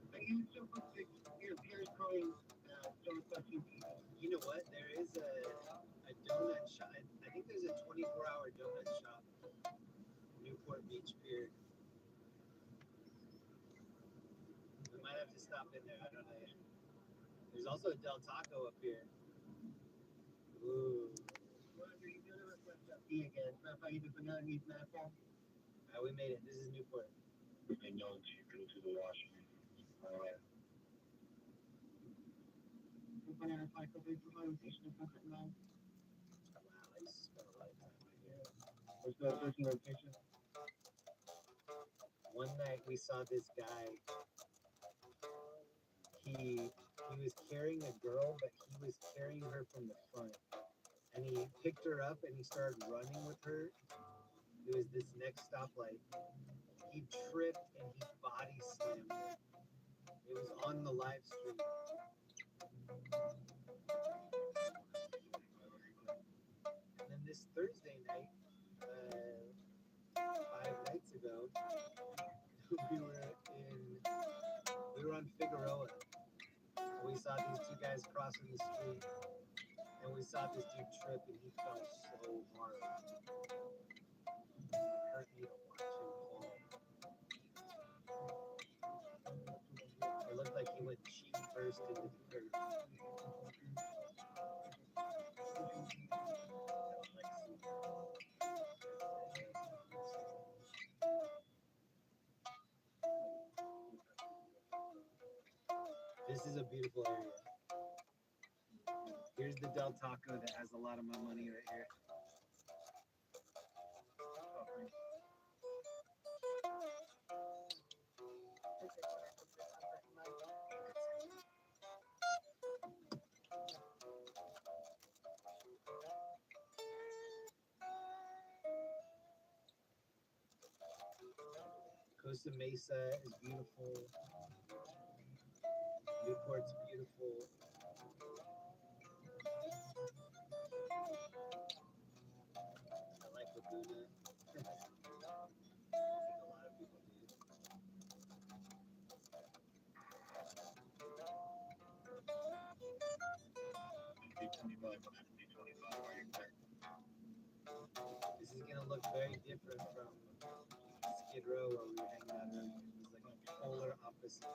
Are you super sick? Your peers calling Joe Question. You know what? There is a donut shop. I think there's a 24-hour donut shop, Newport Beach Pier. We might have to stop in there. I don't know yet. There's also a Del Taco up here. Ooh. What are you doing with E again? That's how you do banana meat platform. We made it. This is Newport. I know that you go to the washroom. The banana cycle, they provide location of Sunset Line. Wow, I just spent a lot of time right here. What's the location location? One night we saw this guy. He was carrying a girl, but he was carrying her from the front. And he picked her up and he started running with her. It was this next stoplight. He tripped and he body slammed her. It was on the live stream. And then this Thursday night, 5 nights ago, we were on Figueroa. And we saw these two guys crossing the street. And we saw this dude trip and he fell so hard. It hurt me to watch him fall. It looked like he went cheek first into the dirt. This is a beautiful area. Here's the Del Taco that has a lot of my money right here. Costa Mesa is beautiful. Newport's beautiful. I like Laguna. I think a lot of people do. This is gonna look very different from Skid Row where we were hanging out earlier. It's like a polar opposite.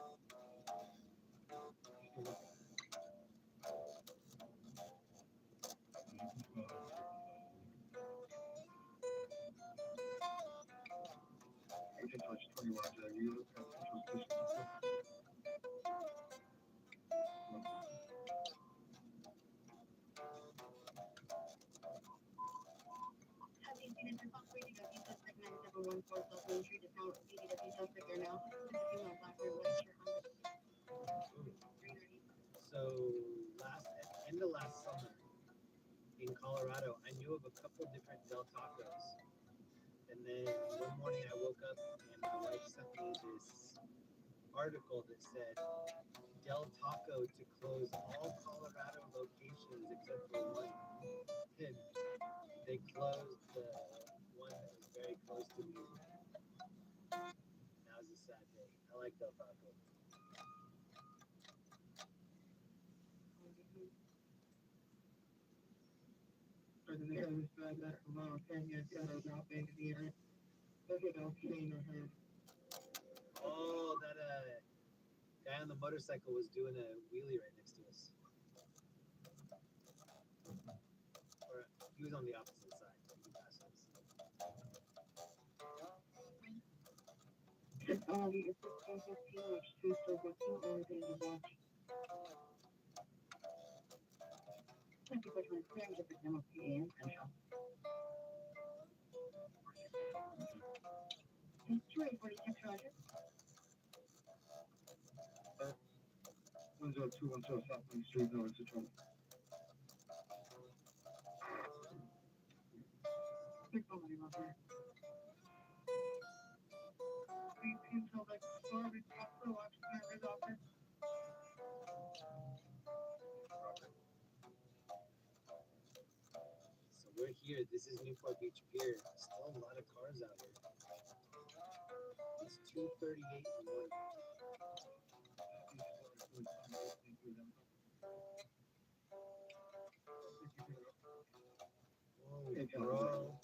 You can look at it. I can touch 20 watch that. You look at Central Station. So at the end of last summer in Colorado, I knew of a couple different Del Tacos. And then one morning I woke up and my wife sent me this article that said Del Taco to close all Colorado locations except for one. And they closed the one that was very close to me. That was a sad day. I like Del Taco. Oh, that guy on the motorcycle was doing a wheelie right next to us. Or he was on the opposite side. He passed us. people trying to clear the MLK and Central. It's 246, Roger. 10210 South Main Street, North Central. There's nobody out there. 18 till like store, we talk for a watch cameras out there. So we're here. This is Newport Beach Pier. Still a lot of cars out here. It's 2:38 in the morning. Whoa, Hey, bro.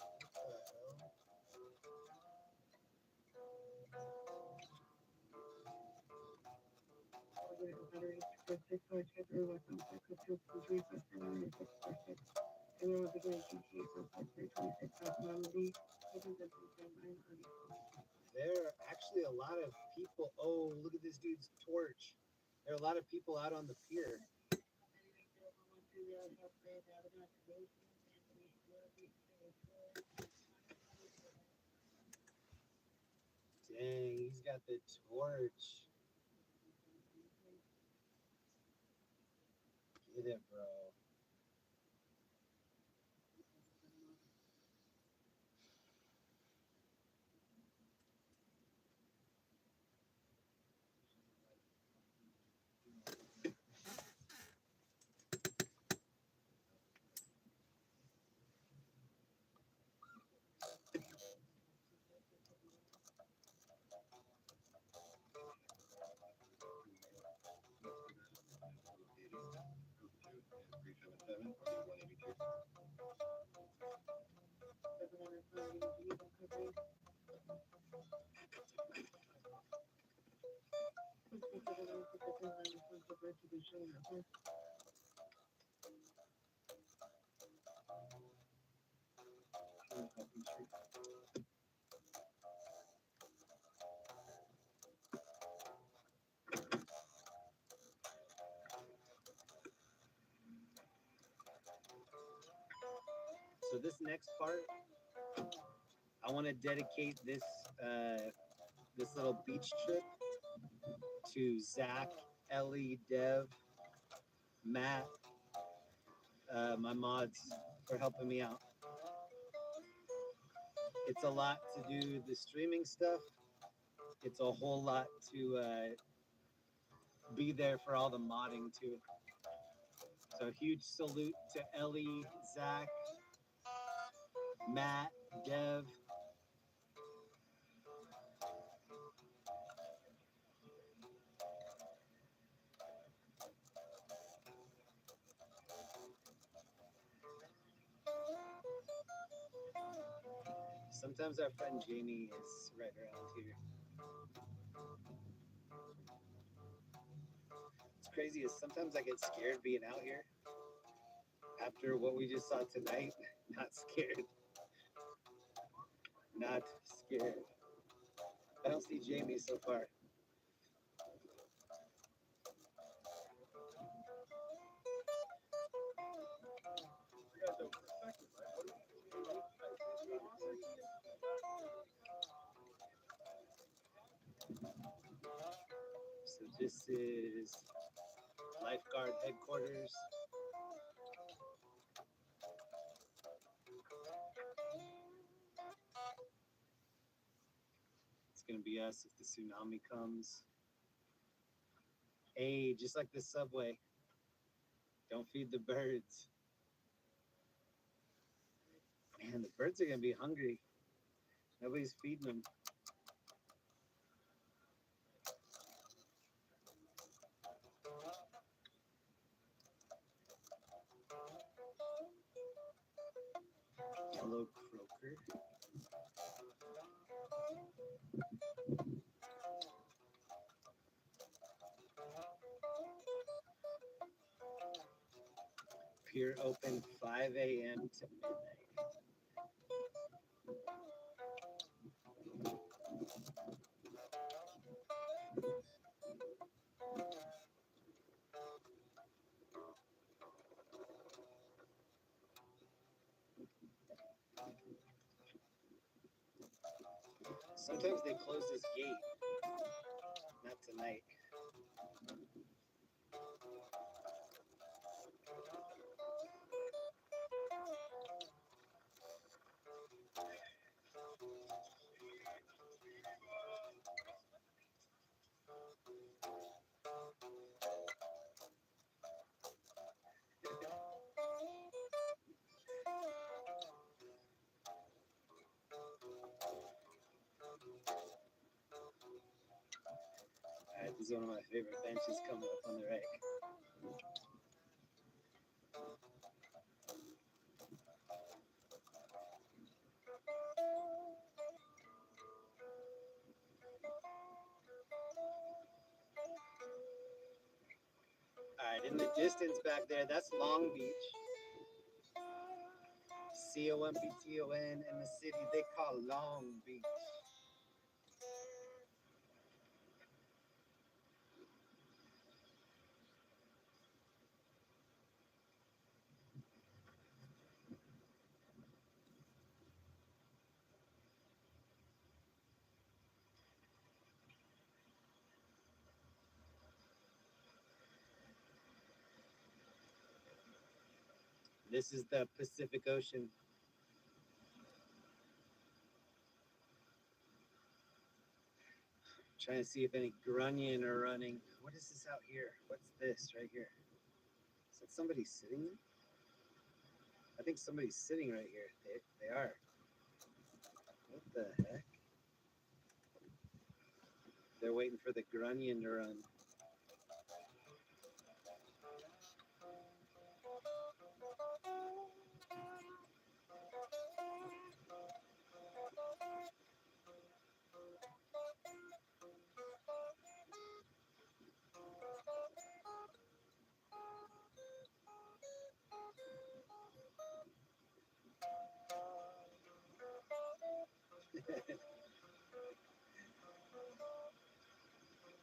What Battery 646, so I checked her with them. 602 3 646. And then with the green GTA, so 326 South Melody. I think that's the same. There are actually a lot of people. Oh, look at this dude's torch. There are a lot of people out on the pier. Dang, he's got the torch. Get it, bro. So this next part, I want to dedicate this this little beach trip to Zach, Ellie, Dev, Matt, my mods for helping me out. It's a lot to do the streaming stuff. It's a whole lot to be there for all the modding too. So huge salute to Ellie, Zach, Matt, Dev. Sometimes our friend Jamie is right around here. What's crazy is sometimes I get scared being out here. After what we just saw tonight, not scared. Not scared. I don't see Jamie so far. So this is lifeguard headquarters. It's gonna be us if the tsunami comes. Hey, just like the subway, don't feed the birds. Man, the birds are gonna be hungry. Nobody's feeding them. Yellow croaker. Pier open 5 a.m. to midnight. Sometimes they close this gate. Not tonight. Alright, this is one of my favorite benches coming up on the right. Alright, in the distance back there, that's Long Beach. COMBTON, and the city they call Long Beach. This is the Pacific Ocean. Trying to see if any grunion are running. What is this out here? What's this right here? Is that somebody sitting there? I think somebody's sitting right here. They are. What the heck? They're waiting for the grunion to run.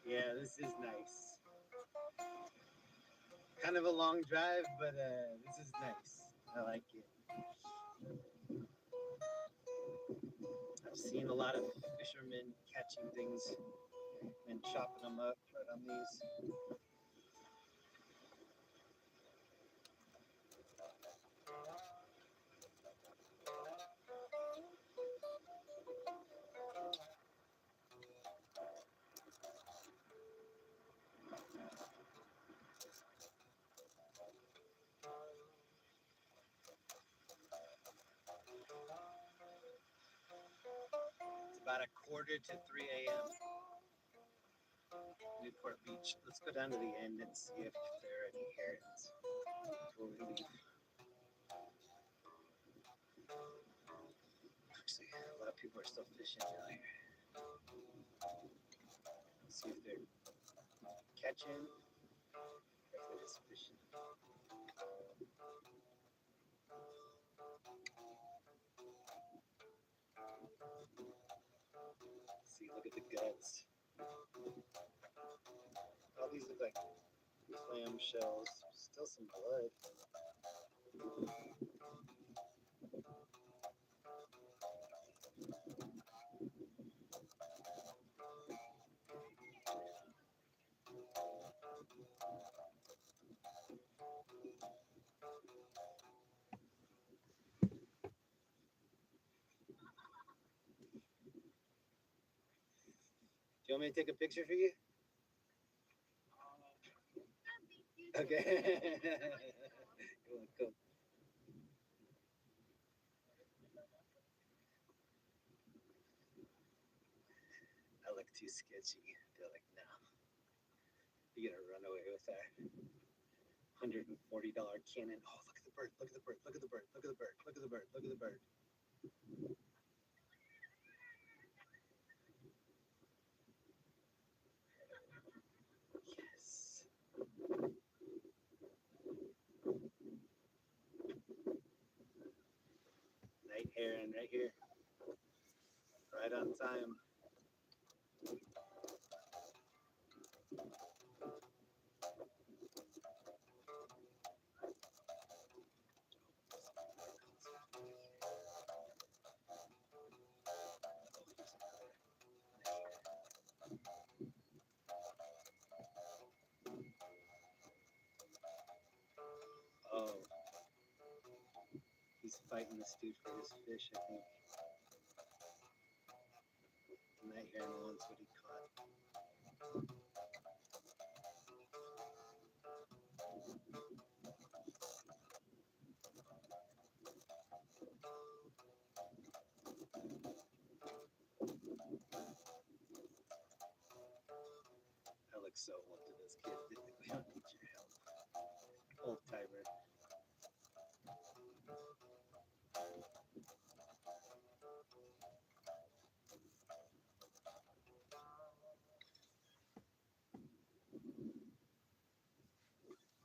Yeah, this is nice. Kind of a long drive, but this is nice. I like it. I've seen a lot of fishermen catching things and chopping them up right on these. It's about 2:45 a.m. Newport Beach. Let's go down to the end and see if there are any herons before we leave. Actually, a lot of people are still fishing down here. Let's see if they're catching or if they're just fishing. See, look at the guts. All these look like clam shells. Still some blood. Do you want me to take a picture for you? Okay. You're welcome. I look too sketchy. They're like, no. You're gonna run away with our $140 Canon. Oh, look at the bird. Look at the bird. Look at the bird. Look at the bird. Look at the bird. Look at the bird. Yes. Night heron right here. Right on time. He's fighting this dude for his fish, I think. Night heron wants what he caught. I look so old to this kid. We don't need your help. Old timer.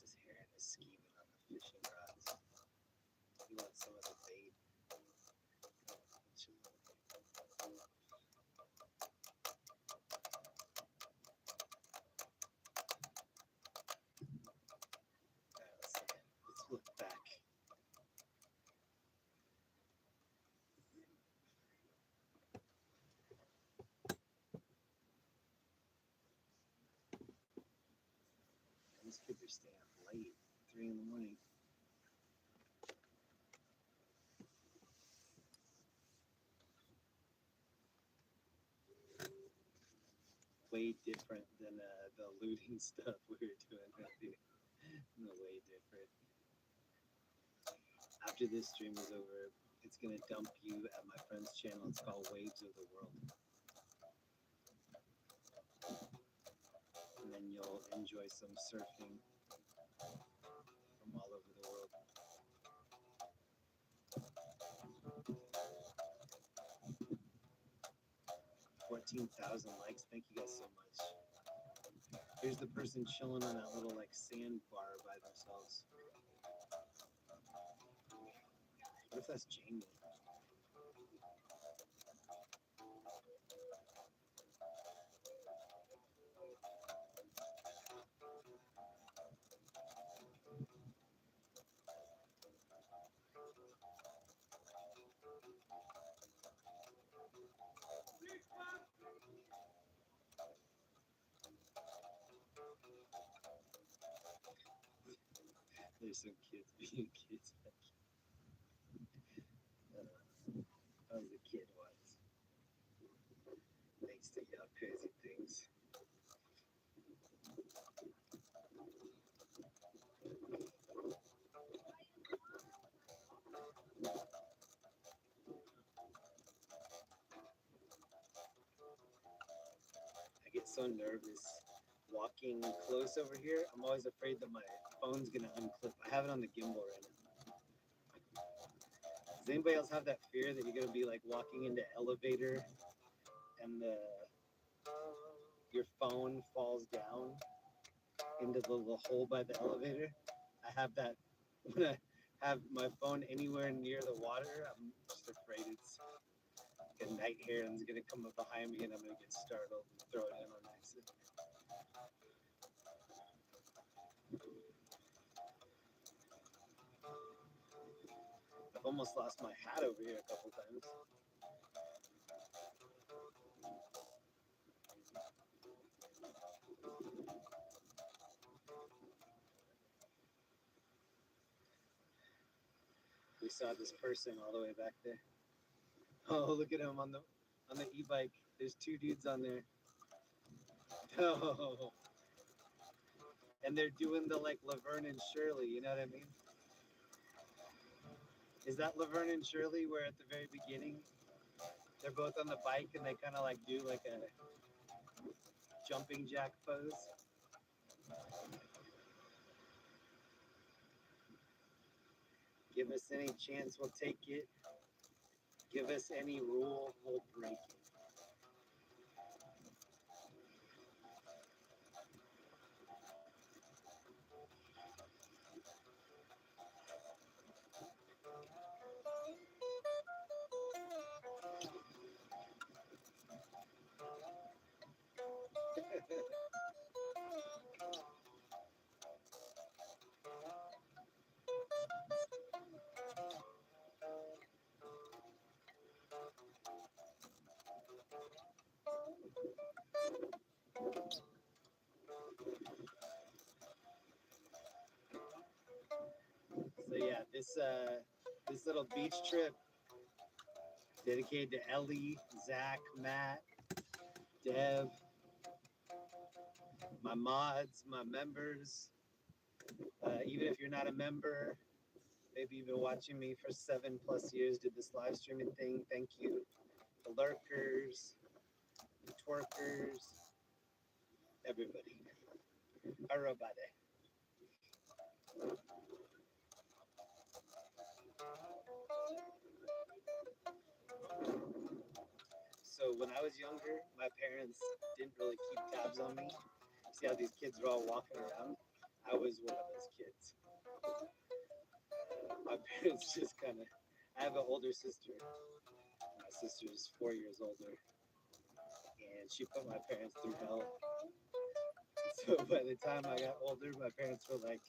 This heron is scheming on the fishing rods. He wants some of the bait. Let's look back. These kids are staying up late, 3 in the morning. Way different than the looting stuff we were doing earlier. No, way different. After this stream is over, it's gonna dump you at my friend's channel. It's called Waves of the World. And then you'll enjoy some surfing from all over the world. 14,000 likes. Thank you guys so much. Here's the person chilling on that little like sandbar by themselves. What if that's Jamie? There's some kids being kids. I was a kid once. Thanks to y'all crazy things. I get so nervous walking close over here. I'm always afraid that my phone's gonna unclip. I have it on the gimbal right now. Does anybody else have that fear that you're gonna be like walking into elevator and your phone falls down into the little hole by the elevator? I have that when I have my phone anywhere near the water. I'm just afraid it's like a night heron's gonna come up behind me and I'm gonna get startled and throw it in on accident. I've almost lost my hat over here a couple times. We saw this person all the way back there. Oh, look at him on the e-bike. There's 2 dudes on there. Oh. And they're doing the like Laverne and Shirley, you know what I mean? Is that Laverne and Shirley where at the very beginning they're both on the bike and they kind of like do like a jumping jack pose? Give us any chance, we'll take it. Give us any rule, we'll break it. So yeah, this This little beach trip dedicated to Ellie, Zach, Matt, Dev, my mods, my members. Even if you're not a member, maybe you've been watching me for 7+ years, did this live streaming thing. Thank you. The lurkers, the twerkers, everybody. Everybody. So when I was younger, my parents didn't really keep tabs on me. See how these kids are all walking around? I was one of those kids. My parents just kind of. I have an older sister. My sister's 4 years older, and she put my parents through hell. So by the time I got older, my parents were like,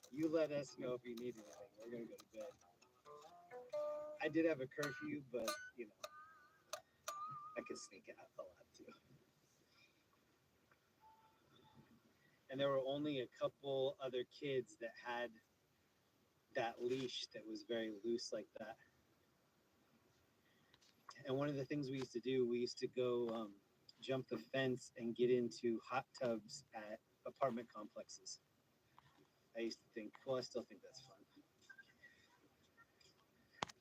"You let us know if you need anything. We're gonna go to bed." I did have a curfew, but you know, I could sneak out a lot too. And there were only a couple other kids that had that leash that was very loose like that. And one of the things we used to do, we used to go jump the fence and get into hot tubs at apartment complexes. I used to think, well, I still think that's fun.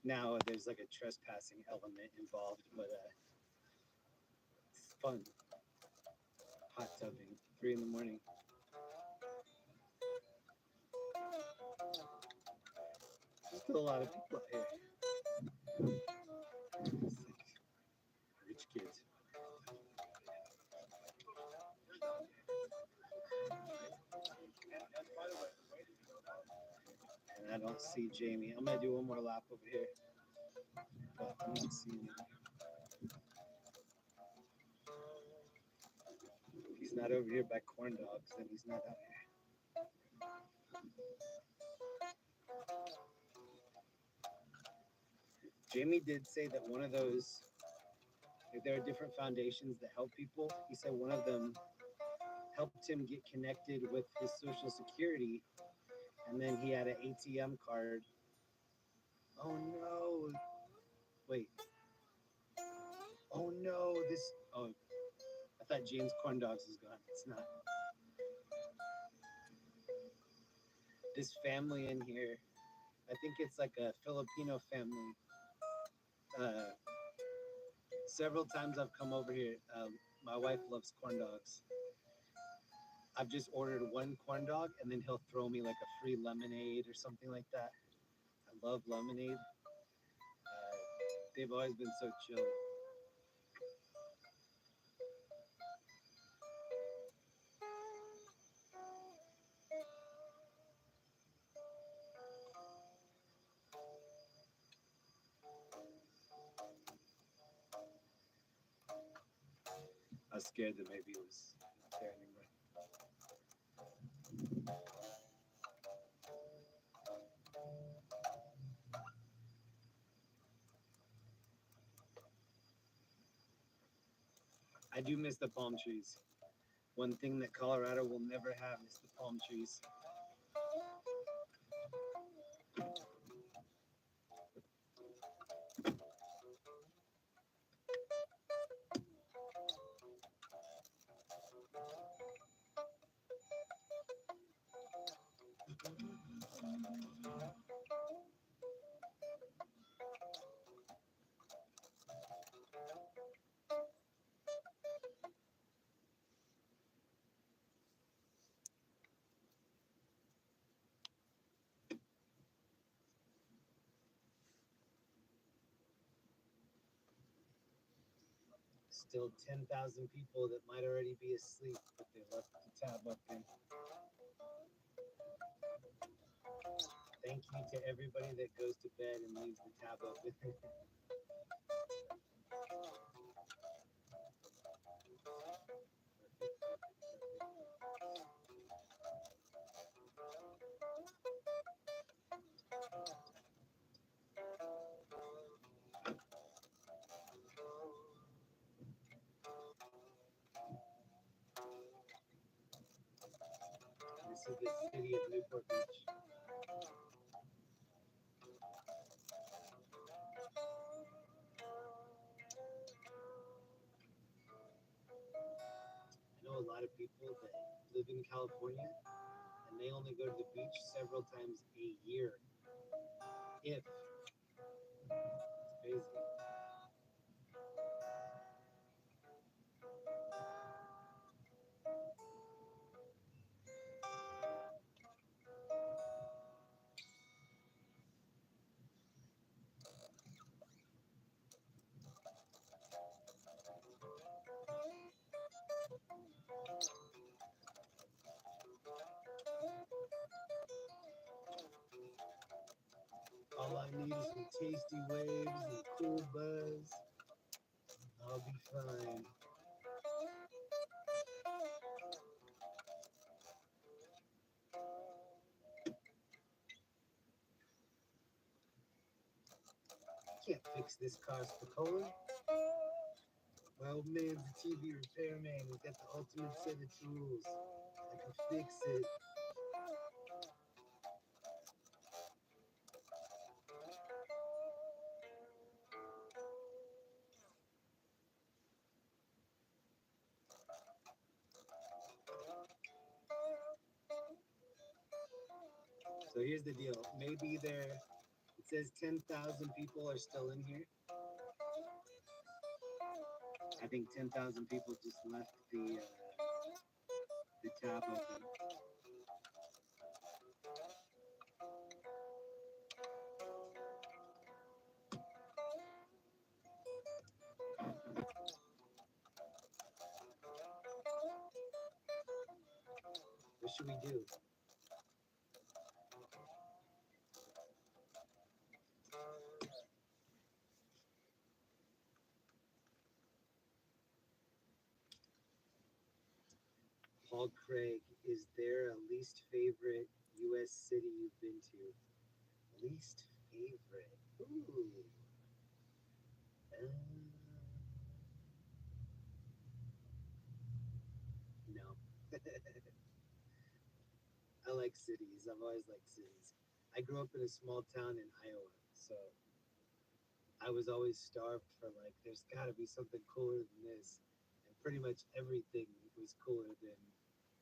Now there's like a trespassing element involved, but it's fun. Hot tubbing, 3 in the morning. There's still a lot of people out here. It's like rich kids. And I don't see Jamie. I'm gonna do one more lap over here, but I'm not seeing him. If he's not over here by corn dogs, then he's not out here. Jamie did say that one of those, like, there are different foundations that help people. He said one of them helped him get connected with his social security, and then he had an ATM card. Oh no! Wait. Oh no! This. Oh, I thought James Corn Dogs was gone. It's not. This family in here, I think it's like a Filipino family. Several times I've come over here. My wife loves corn dogs. I've just ordered one corn dog, and then he'll throw me like a free lemonade or something like that. I love lemonade. They've always been so chill. I was scared that maybe it was not there anymore. I do miss the palm trees. One thing that Colorado will never have is the palm trees. Still 10,000 people that might already be asleep, but they left the tab open. Thank you to everybody that goes to bed and leaves the tab open. This is the city of Newport Beach. lot of people that live in California and they only go to the beach several times a year. If it's crazy. All I need is some tasty waves and cool buzz. I'll be fine. Can't fix this car's Spacola. My old man's a TV repairman. He's got the ultimate set of tools. I can fix it. So here's the deal. Maybe it says 10,000 people are still in here. I think 10,000 people just left the tab open. What should we do? Paul Craig, is there a least favorite U.S. city you've been to? Least favorite? Ooh. No. I like cities. I've always liked cities. I grew up in a small town in Iowa, so I was always starved for like, there's got to be something cooler than this. And pretty much everything was cooler than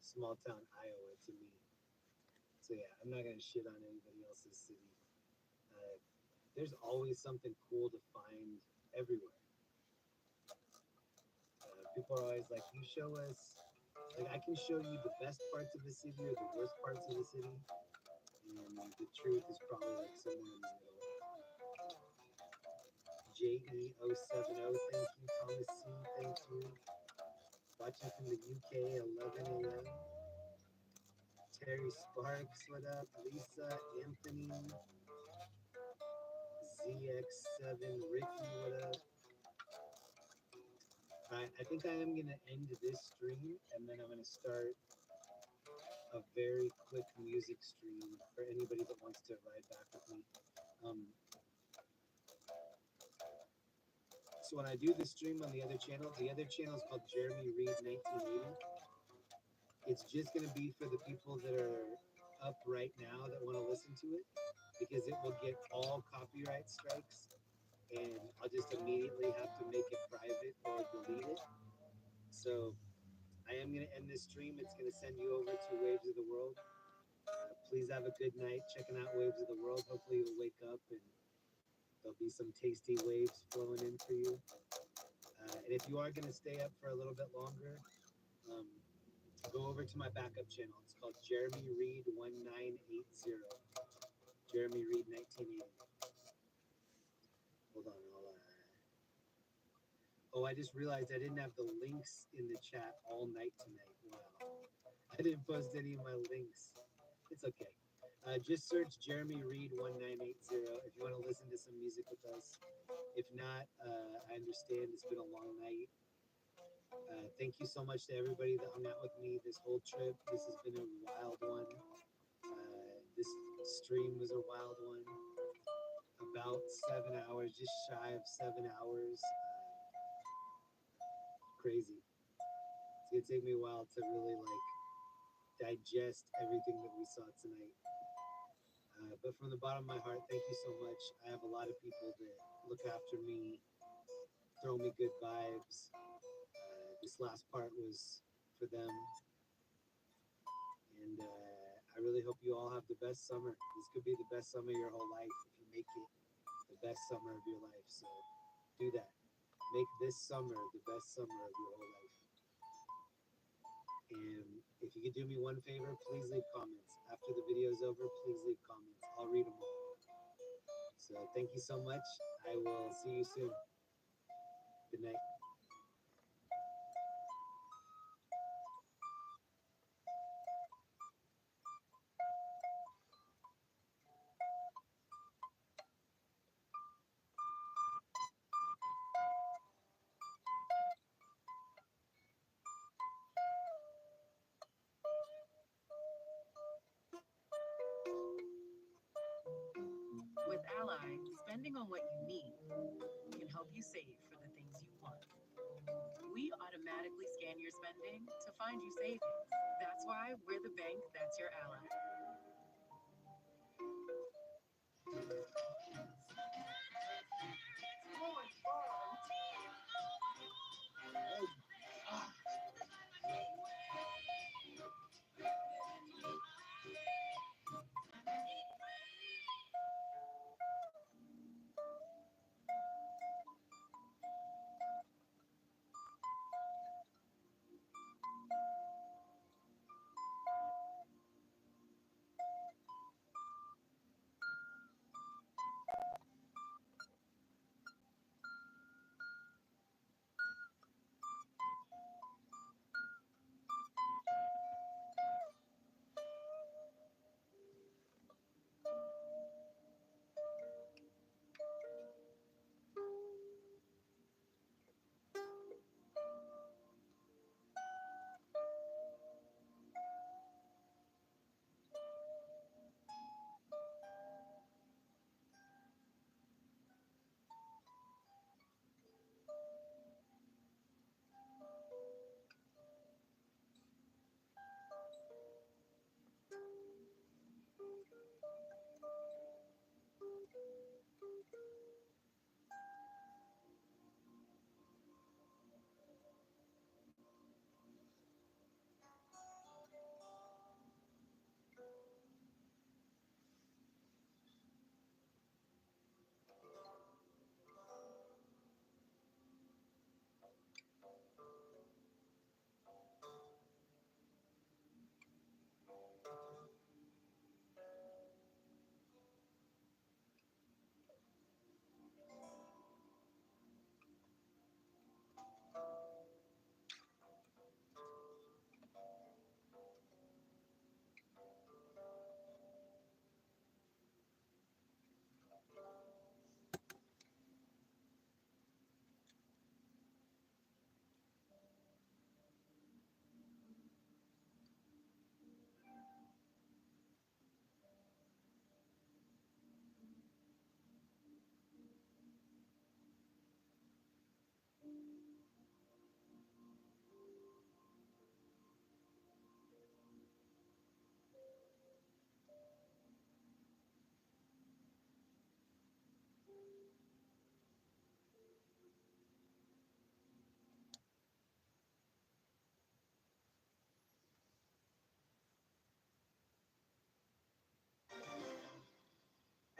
small town Iowa to me. So yeah, I'm not gonna shit on anybody else's city. There's always something cool to find everywhere. People are always like, you show us, like I can show you the best parts of the city or the worst parts of the city, and the truth is probably like somewhere in the middle. JE070, thank you. Thomas C, thank you. Watching from the UK, 11 a.m. Terry Sparks, what up? Lisa, Anthony, ZX7, Ricky, what up? Alright, I think I am gonna end this stream and then I'm gonna start a very quick music stream for anybody that wants to ride back with me. So when I do the stream on the other channel is called Jeremy Reed 1980. It's just gonna be for the people that are up right now that want to listen to it, because it will get all copyright strikes and I'll just immediately have to make it private or delete it. So I am gonna end this stream. It's gonna send you over to Waves of the World. Please have a good night checking out Waves of the World. Hopefully you'll wake up and there'll be some tasty waves flowing in for you. And if you are going to stay up for a little bit longer, go over to my backup channel. It's called Jeremy Reed 1980. Jeremy Reed 1980. Hold on. Oh, I just realized I didn't have the links in the chat all night tonight. Wow. I didn't post any of my links. It's okay. Just search Jeremy Reed 1980 if you want to listen to some music with us. If not, I understand it's been a long night. Thank you so much to everybody that hung out with me this whole trip. This has been a wild one. This stream was a wild one. About 7 hours, just shy of 7 hours. Crazy. It's gonna take me a while to really like digest everything that we saw tonight. But from the bottom of my heart, thank you so much. I have a lot of people that look after me, throw me good vibes. This last part was for them. And I really hope you all have the best summer. This could be the best summer of your whole life if you make it the best summer of your life. So do that. Make this summer the best summer of your whole life. And if you could do me one favor, please leave comments. After the video is over, please leave comments. I'll read them all. So thank you so much. I will see you soon. Good night. With Ally, spending on what you need can help you save for the things you want. We automatically scan your spending to find you savings. That's why we're the bank that's your ally.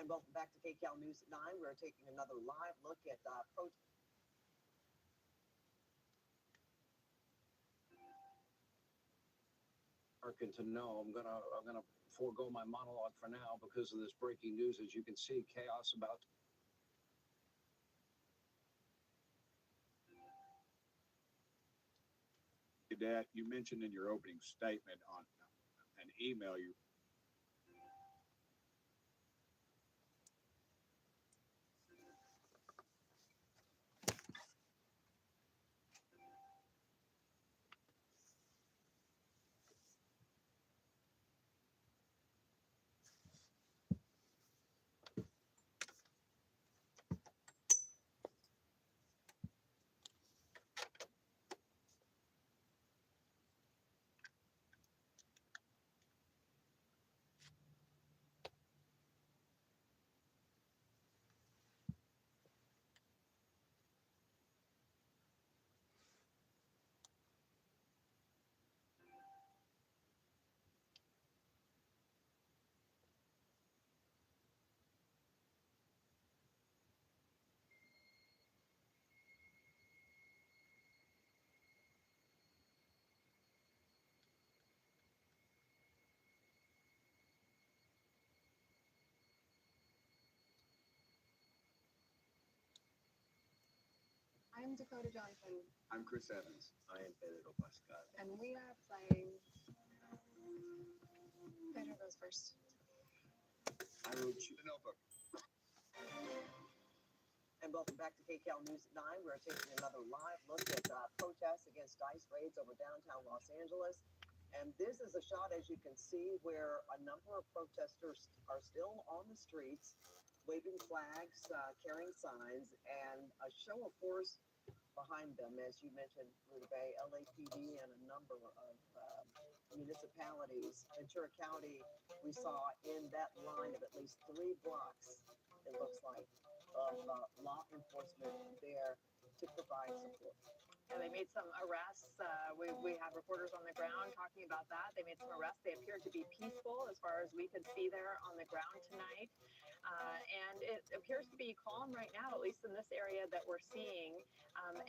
And welcome back to KCAL News at 9. We're taking another live look at To know I'm gonna forego my monologue for now because of this breaking news. As you can see, chaos about That you mentioned in your opening statement on an email you I'm Dakota Johnson, I'm Chris Evans. I am Pedro Pascal. and we are playing. Pedro goes first. I wrote you the notebook. And welcome back to KCAL News at 9. We're taking another live look at protests against ICE raids over downtown Los Angeles. And this is a shot, as you can see, where a number of protesters are still on the streets, waving flags, carrying signs, and a show of force behind them. As you mentioned, Ruta Bay, LAPD, and a number of municipalities. Ventura County, we saw in that line of at least 3 blocks, it looks like, of law enforcement there to provide support. And they made some arrests. We have reporters on the ground talking about that. They made some arrests. They appeared to be peaceful as far as we could see there on the ground tonight. And it appears to be calm right now, at least in this area that we're seeing.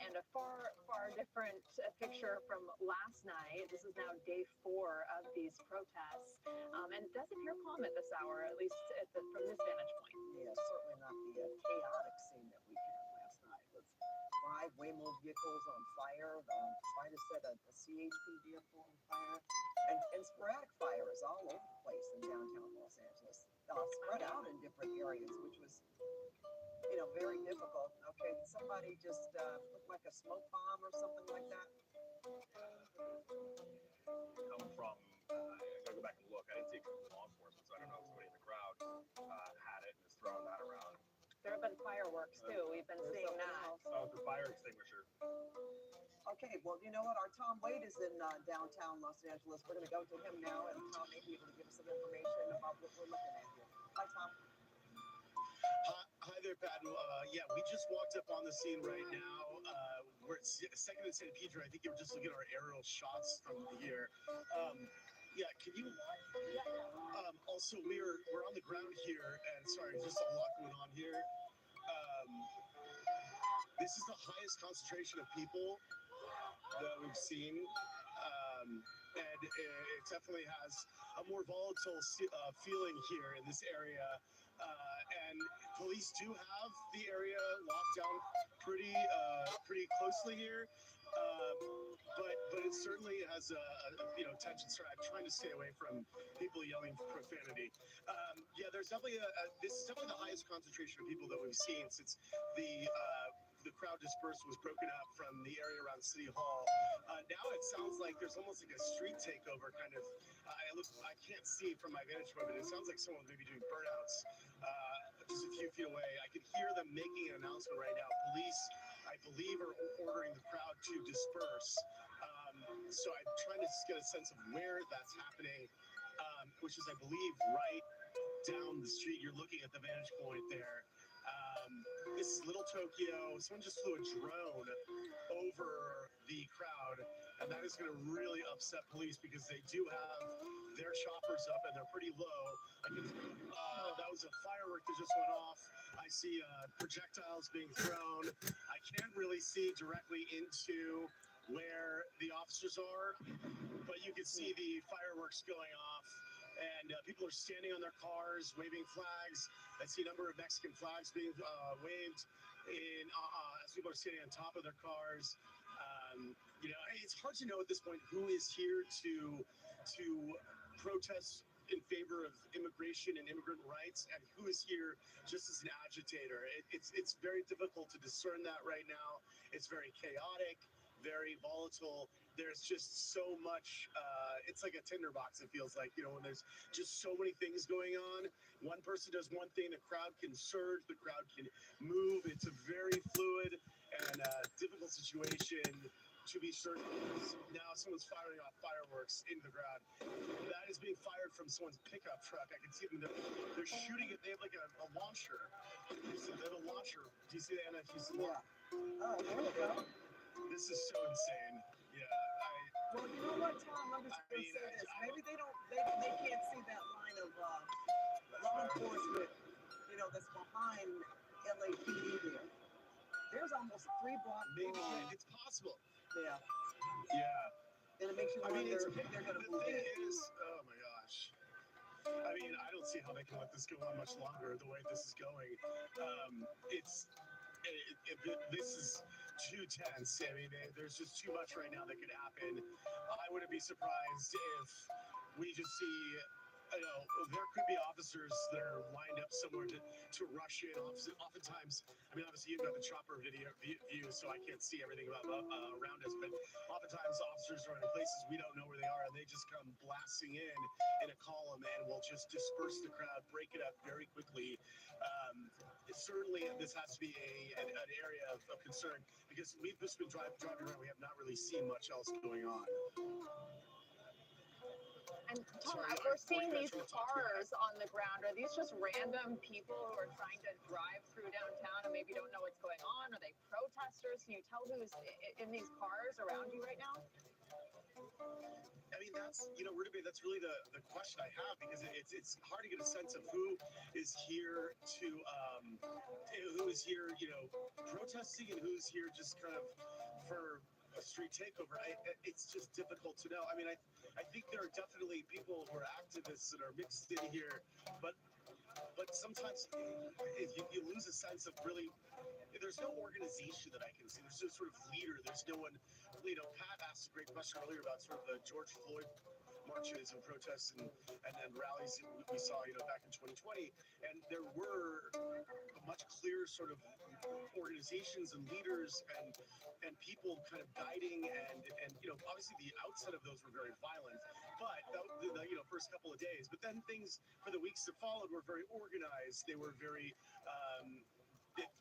And a far, far different picture from last night. This is now day 4 of these protests. And it does appear calm at this hour, at least from this vantage point. Yeah, certainly not the chaotic scene that we had last night with 5 Waymo vehicles on fire, trying to set a CHP vehicle on fire, and sporadic fires all over the place in downtown Los Angeles, spread out in different areas, which was, very difficult. Okay, did somebody just look like a smoke bomb or something like that? Come from, I gotta go back and look. I didn't take it from law enforcement, so I don't know if somebody in the crowd had it and is throwing that around. There have been fireworks too. We've been There's seeing something that. else. Oh, it's a fire extinguisher. Okay, well, you know what? Our Tom Wade is in downtown Los Angeles. We're going to go to him now, and Tom may be able to give us some information about what we're looking at here. Hi, Tom. Hi there, Pat. Yeah, we just walked up on the scene right now. We're at Second and San Pedro. I think you were just looking at our aerial shots from here. Yeah, can you? Also, we're on the ground here, and sorry, just a lot going on here. This is the highest concentration of people that we've seen, and it definitely has a more volatile feeling here in this area. And police do have the area locked down pretty closely here, but it certainly has tension. Sorry, I'm trying to stay away from people yelling profanity. Yeah, there's definitely this is definitely the highest concentration of people that we've seen since the crowd dispersed was broken up from the area around City Hall. Now it sounds like there's almost like a street takeover kind of. I can't see from my vantage point, but it sounds like someone may be doing burnouts just a few feet away. I can hear them making an announcement right now. Police, I believe, are ordering the crowd to disperse. So I'm trying to get a sense of where that's happening, which is, I believe, right down the street. You're looking at the vantage point there. This is Little Tokyo. Someone just flew a drone over the crowd, and that is going to really upset police because they do have their choppers up and they're pretty low. That was a firework that just went off. I see projectiles being thrown. I can't really see directly into where the officers are, but you can see the fireworks going off. And people are standing on their cars, waving flags. I see a number of Mexican flags being waved as people are standing on top of their cars. It's hard to know at this point who is here to protest in favor of immigration and immigrant rights, and who is here just as an agitator. It's very difficult to discern that right now. It's very chaotic, very volatile. There's just so much, it's like a tinderbox, it feels like, when there's just so many things going on. One person does one thing, the crowd can surge, the crowd can move. It's a very fluid and difficult situation to be certain. Now someone's firing off fireworks into the ground. That is being fired from someone's pickup truck. I can see them, they're shooting it. They have like a launcher. They have a launcher. Do you see that, Anna? Yeah. Oh, there we go. This is so insane. Yeah. Well, you know what, Tom? I'm just going to say this. Maybe they can't see that line of law enforcement, that's behind LAPD there. There's almost a 3-block Maybe long. it's possible. Yeah. Yeah. And it makes you wonder if they're going to the move thing in. is, oh my gosh. I mean, I don't see how they can let this go on much longer the way this is going. It's This is too tense. I mean, there's just too much right now that could happen. I wouldn't be surprised if we just see, there could be officers that are lined up somewhere to rush in. Oftentimes, I mean, obviously you've got the chopper view, so I can't see everything around us. But oftentimes, officers are in places we don't know where they are, and they just come blasting in a column, and will just disperse the crowd, break it up very quickly. Certainly, this has to be an area of concern because we've just been driving around. We have not really seen much else going on. And Tom, Sorry, we're are seeing you guys these trying to talk to me? cars on the ground. Are these just random people who are trying to drive through downtown and maybe don't know what's going on? Are they protesters? Can you tell who's in these cars around you right now? I mean, that's that's really the question I have because it's hard to get a sense of who is here protesting and who's here just kind of for a street takeover. It's just difficult to know. I mean, I think there are definitely people who are activists that are mixed in here, but sometimes you lose a sense of really. There's no organization that I can see. There's no sort of leader. There's no one. Pat asked a great question earlier about sort of the George Floyd marches and protests and rallies that we saw, back in 2020, and there were much clearer sort of organizations and leaders and people kind of guiding and obviously the outset of those were very violent, but the first couple of days, but then things for the weeks that followed were very organized. They were very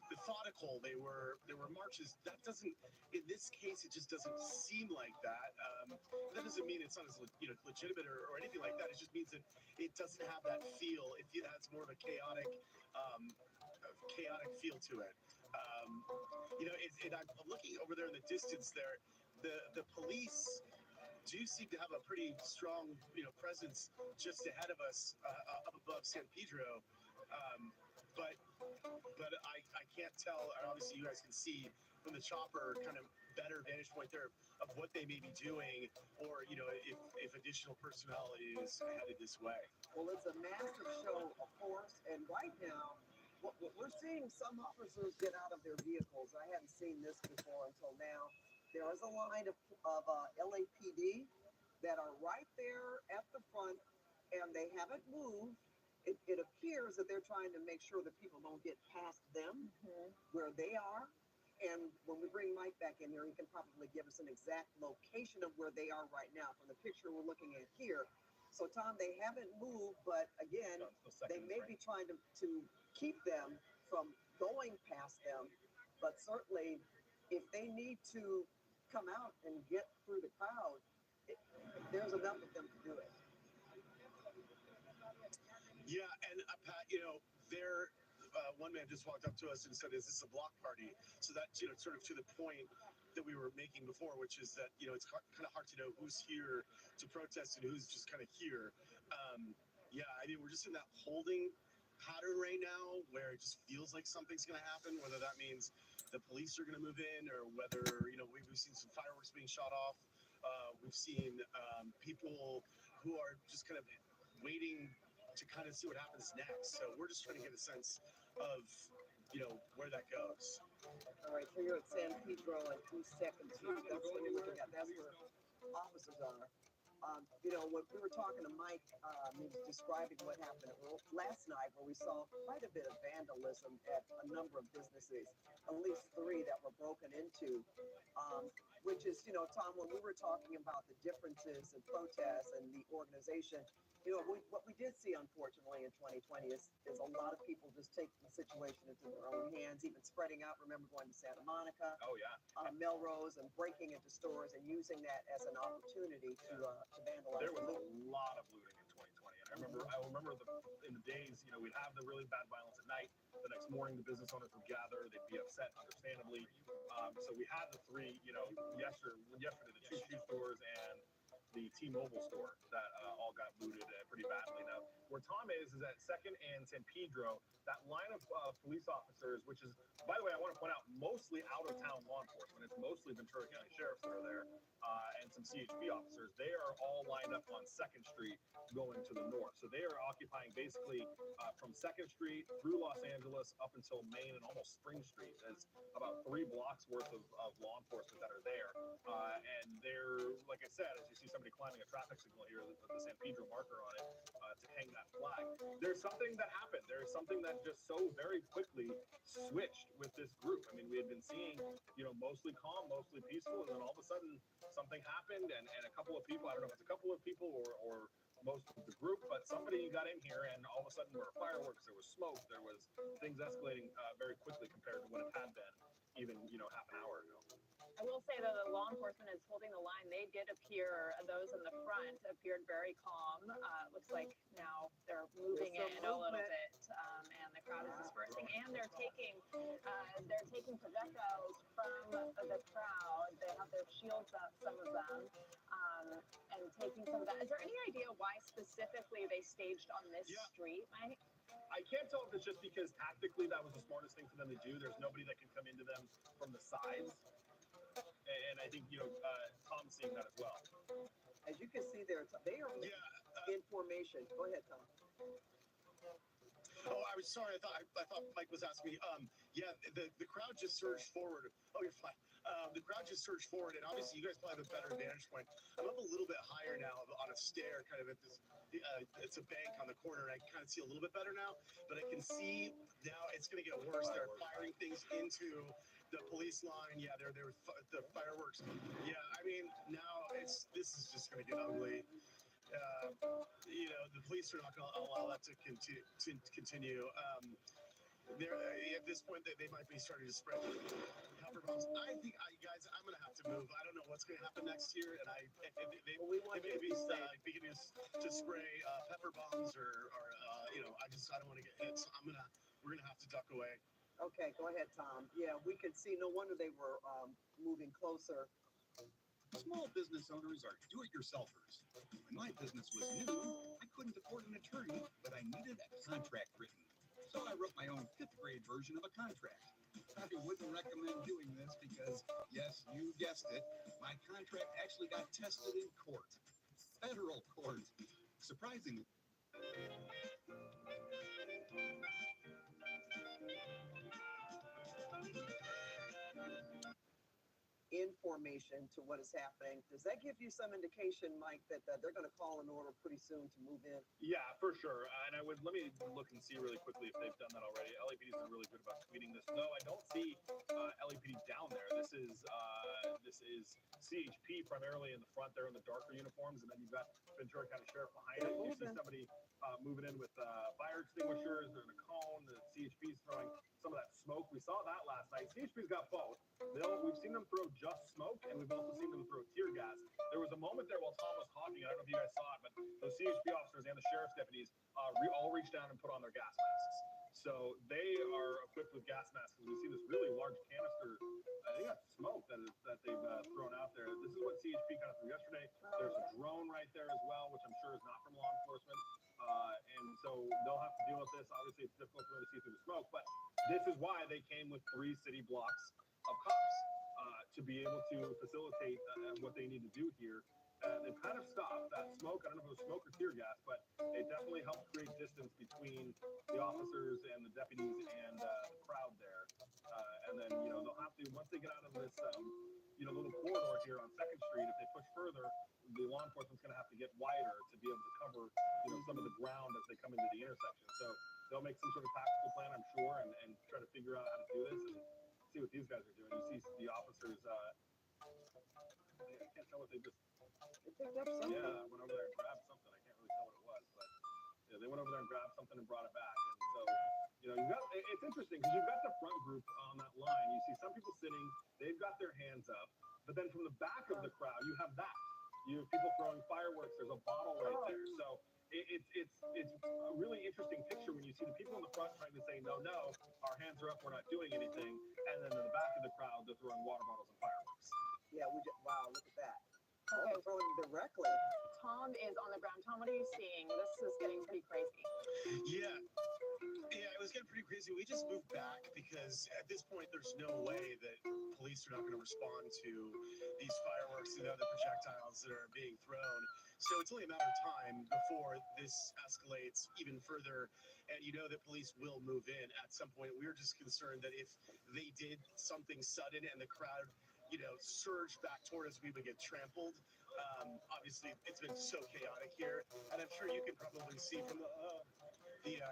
methodical. There were marches. That doesn't, in this case, it just doesn't seem like that. That doesn't mean it's not as legitimate or anything like that. It just means that it doesn't have that feel. It has more of a chaotic feel to it. I'm looking over there in the distance there. The police do seem to have a pretty strong presence just ahead of us up above San Pedro. But I can't tell, and obviously you guys can see from the chopper kind of better vantage point there of what they may be doing, or if additional personnel is headed this way. Well, it's a massive show of force, and right now, what we're seeing some officers get out of their vehicles. I hadn't seen this before until now. There is a line of LAPD that are right there at the front, and they haven't moved. It appears that they're trying to make sure that people don't get past them where they are. And when we bring Mike back in here, he can probably give us an exact location of where they are right now from the picture we're looking at here. So, Tom, they haven't moved, but again, they may be trying to keep them from going past them. But certainly, if they need to come out and get through the crowd, there's enough of them to do it. Yeah, and Pat, one man just walked up to us and said, "Is this a block party?" So that sort of to the point that we were making before, which is that it's kind of hard to know who's here to protest and who's just kind of here. Yeah, I mean, we're just in that holding pattern right now where it just feels like something's going to happen. Whether that means the police are going to move in, or whether we've seen some fireworks being shot off. We've seen people who are just kind of waiting to kind of see what happens next. So we're just trying to get a sense of, where that goes. All right, so you're at San Pedro and 2 seconds. That's what you're looking at. That's where officers are. When we were talking to Mike, he was describing what happened last night, where we saw quite a bit of vandalism at a number of businesses, at least 3 that were broken into, which is, Tom, when we were talking about the differences in protests and the organization, what we did see, unfortunately, in 2020 is a lot of people just taking the situation into their own hands, even spreading out. Remember going to Santa Monica, Melrose, and breaking into stores and using that as an opportunity to vandalize. There was a lot of looting in 2020, and I remember in the days, we'd have the really bad violence at night. The next morning, the business owners would gather. They'd be upset, understandably. So we had the 3, yesterday, the 2 shoe stores and the T-Mobile store that all got looted pretty badly. Now, where Tom is at 2nd and San Pedro. That line of police officers, which is, by the way, I want to point out, mostly out-of-town law enforcement. It's mostly Ventura County sheriffs that are there, and some CHP officers. They are all lined up on 2nd Street going to the north. So they are occupying basically from 2nd Street through Los Angeles up until Main and almost Spring Street. There's about 3 blocks worth of law enforcement that are there. And they're, like I said, as you see somebody climbing a traffic signal here with the San Pedro marker on it to hang that flag. There's something that happened. There's something that just so very quickly switched with this group. I mean, we had been seeing, mostly calm, mostly peaceful, and then all of a sudden something happened, and a couple of people, I don't know if it's a couple of people or most of the group, but somebody got in here, and all of a sudden there were fireworks, there was smoke, there was things escalating very quickly compared to what it had been even, half an hour ago. I will say that the law enforcement is holding the line. They did appear, those in the front appeared very calm. Looks like now they're moving in a little bit, and the crowd is dispersing, and they're taking projectiles from the crowd. They have their shields up, some of them, and taking some of that. Is there any idea why specifically they staged on this street, Mike? I can't tell if it's just because tactically that was the smartest thing for them to do. There's nobody that can come into them from the sides. And I think, Tom's seeing that as well. As you can see there, they are in formation. Go ahead, Tom. Oh, I was sorry. I thought Mike was asking me. The crowd just surged forward. Oh, you're fine. The crowd just surged forward, and obviously you guys probably have a better vantage point. I'm up a little bit higher now on a stair, kind of at this. It's a bank on the corner, and I kind of see a little bit better now. But I can see now it's going to get worse. They're firing things into the police line. Yeah, they're the fireworks. Yeah, I mean now this is just going to get ugly. The police are not going to allow that to continue. At this point, they might be starting to spread pepper bombs. I think, guys, I'm going to have to move. I don't know what's going to happen next year, and they may be beginning to spray pepper bombs or I don't want to get hit. So we're going to have to duck away. Okay, go ahead, Tom. Yeah, we could see. No wonder they were moving closer. Small business owners are do-it-yourselfers. When my business was new, I couldn't afford an attorney, but I needed a contract written. So I wrote my own 5th-grade version of a contract. I wouldn't recommend doing this because, yes, you guessed it, my contract actually got tested in court. Federal court. Surprisingly. Information to what is happening. Does that give you some indication, Mike, that they're going to call an order pretty soon to move in? Yeah, for sure. And let me look and see really quickly if they've done that already. LAPD's been really good about tweeting this. No, I don't see LAPD down there. This is CHP primarily in the front there in the darker uniforms, and then you've got Ventura County Sheriff behind it. You see somebody moving in with fire extinguishers. They're in a cone. The CHP's throwing some of that smoke. We saw that last night. CHP's got both. We've seen them throw just smoke, and we've also seen them throw tear gas. There was a moment there while Tom was talking, I don't know if you guys saw it, but those CHP officers and the sheriff's deputies all reached down and put on their gas masks. So they are equipped with gas masks. We see this really large canister. They got smoke that they've thrown out there. This is what CHP kind of threw yesterday. There's a drone right there as well, which I'm sure is not from law enforcement. And so they'll have to deal with this. Obviously, it's difficult for them to see through the smoke, but this is why they came with 3 city blocks of cops to be able to facilitate what they need to do here. They've kind of stopped that smoke. I don't know if it was smoke or tear gas, but it definitely helped create distance between the officers and the deputies and the crowd there. And then, they'll have to, once they get out of this, little corridor here on 2nd Street, if they push further, the law enforcement's going to have to get wider to be able to cover, some of the ground as they come into the intersection. So they'll make some sort of tactical plan, I'm sure, and try to figure out how to do this and see what these guys are doing. You see the officers, I can't tell what they just... They picked up something. Yeah, I went over there and grabbed something. I can't really tell what it was, but yeah, they went over there and grabbed something and brought it back. And so, it's interesting because you've got the front group on that line. You see some people sitting, they've got their hands up, but then from the back of the crowd, you have that. You have people throwing fireworks. There's a bottle right there. So it's a really interesting picture when you see the people in the front trying to say, no, our hands are up, we're not doing anything. And then in the back of the crowd, they're throwing water bottles and fireworks. Yeah, wow, look at that. From directly. Tom is on the ground. Tom, what are you seeing? This is getting pretty crazy. Yeah. Yeah, it was getting pretty crazy. We just moved back because at this point, there's no way that police are not going to respond to these fireworks and other projectiles that are being thrown. So it's only a matter of time before this escalates even further. And you know that police will move in at some point. We were just concerned that if they did something sudden and the crowd, surged back toward us, we would get trampled. Obviously, it's been so chaotic here. And I'm sure you can probably see from the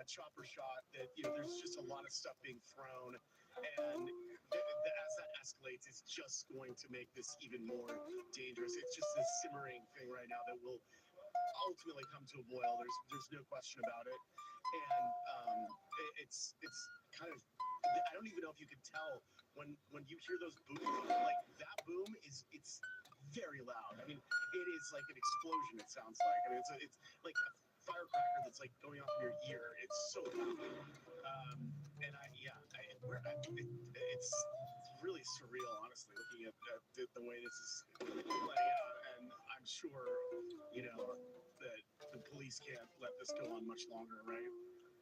chopper shot that there's just a lot of stuff being thrown, and as that escalates, it's just going to make this even more dangerous. It's just this simmering thing right now that will ultimately come to a boil. There's no question about it, and it's kind of, I don't even know if you can tell when you hear those booms. Like that boom it's very loud. I mean, it is like an explosion. It sounds like. I mean, it's like a firecracker that's like going off in your ear. It's so loud. And it's really surreal, honestly, looking at the way this is playing out. And I'm sure, that the police can't let this go on much longer, right?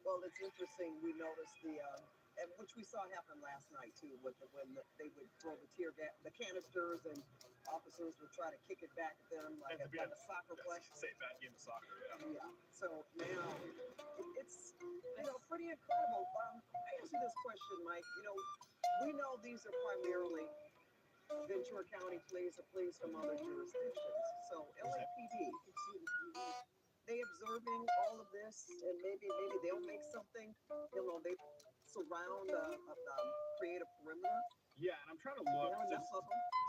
Well, it's interesting. We noticed and which we saw happen last night too, when they would throw the the canisters, and officers would try to kick it back at them like a soccer play. Say bad game of soccer, yeah. Yeah. So now it's pretty incredible. I ask you this question, Mike. We know these are primarily Ventura County police or police from other jurisdictions. So LAPD, they observing all of this, and maybe they'll make something. They surround create a perimeter. Yeah, and I'm trying to look.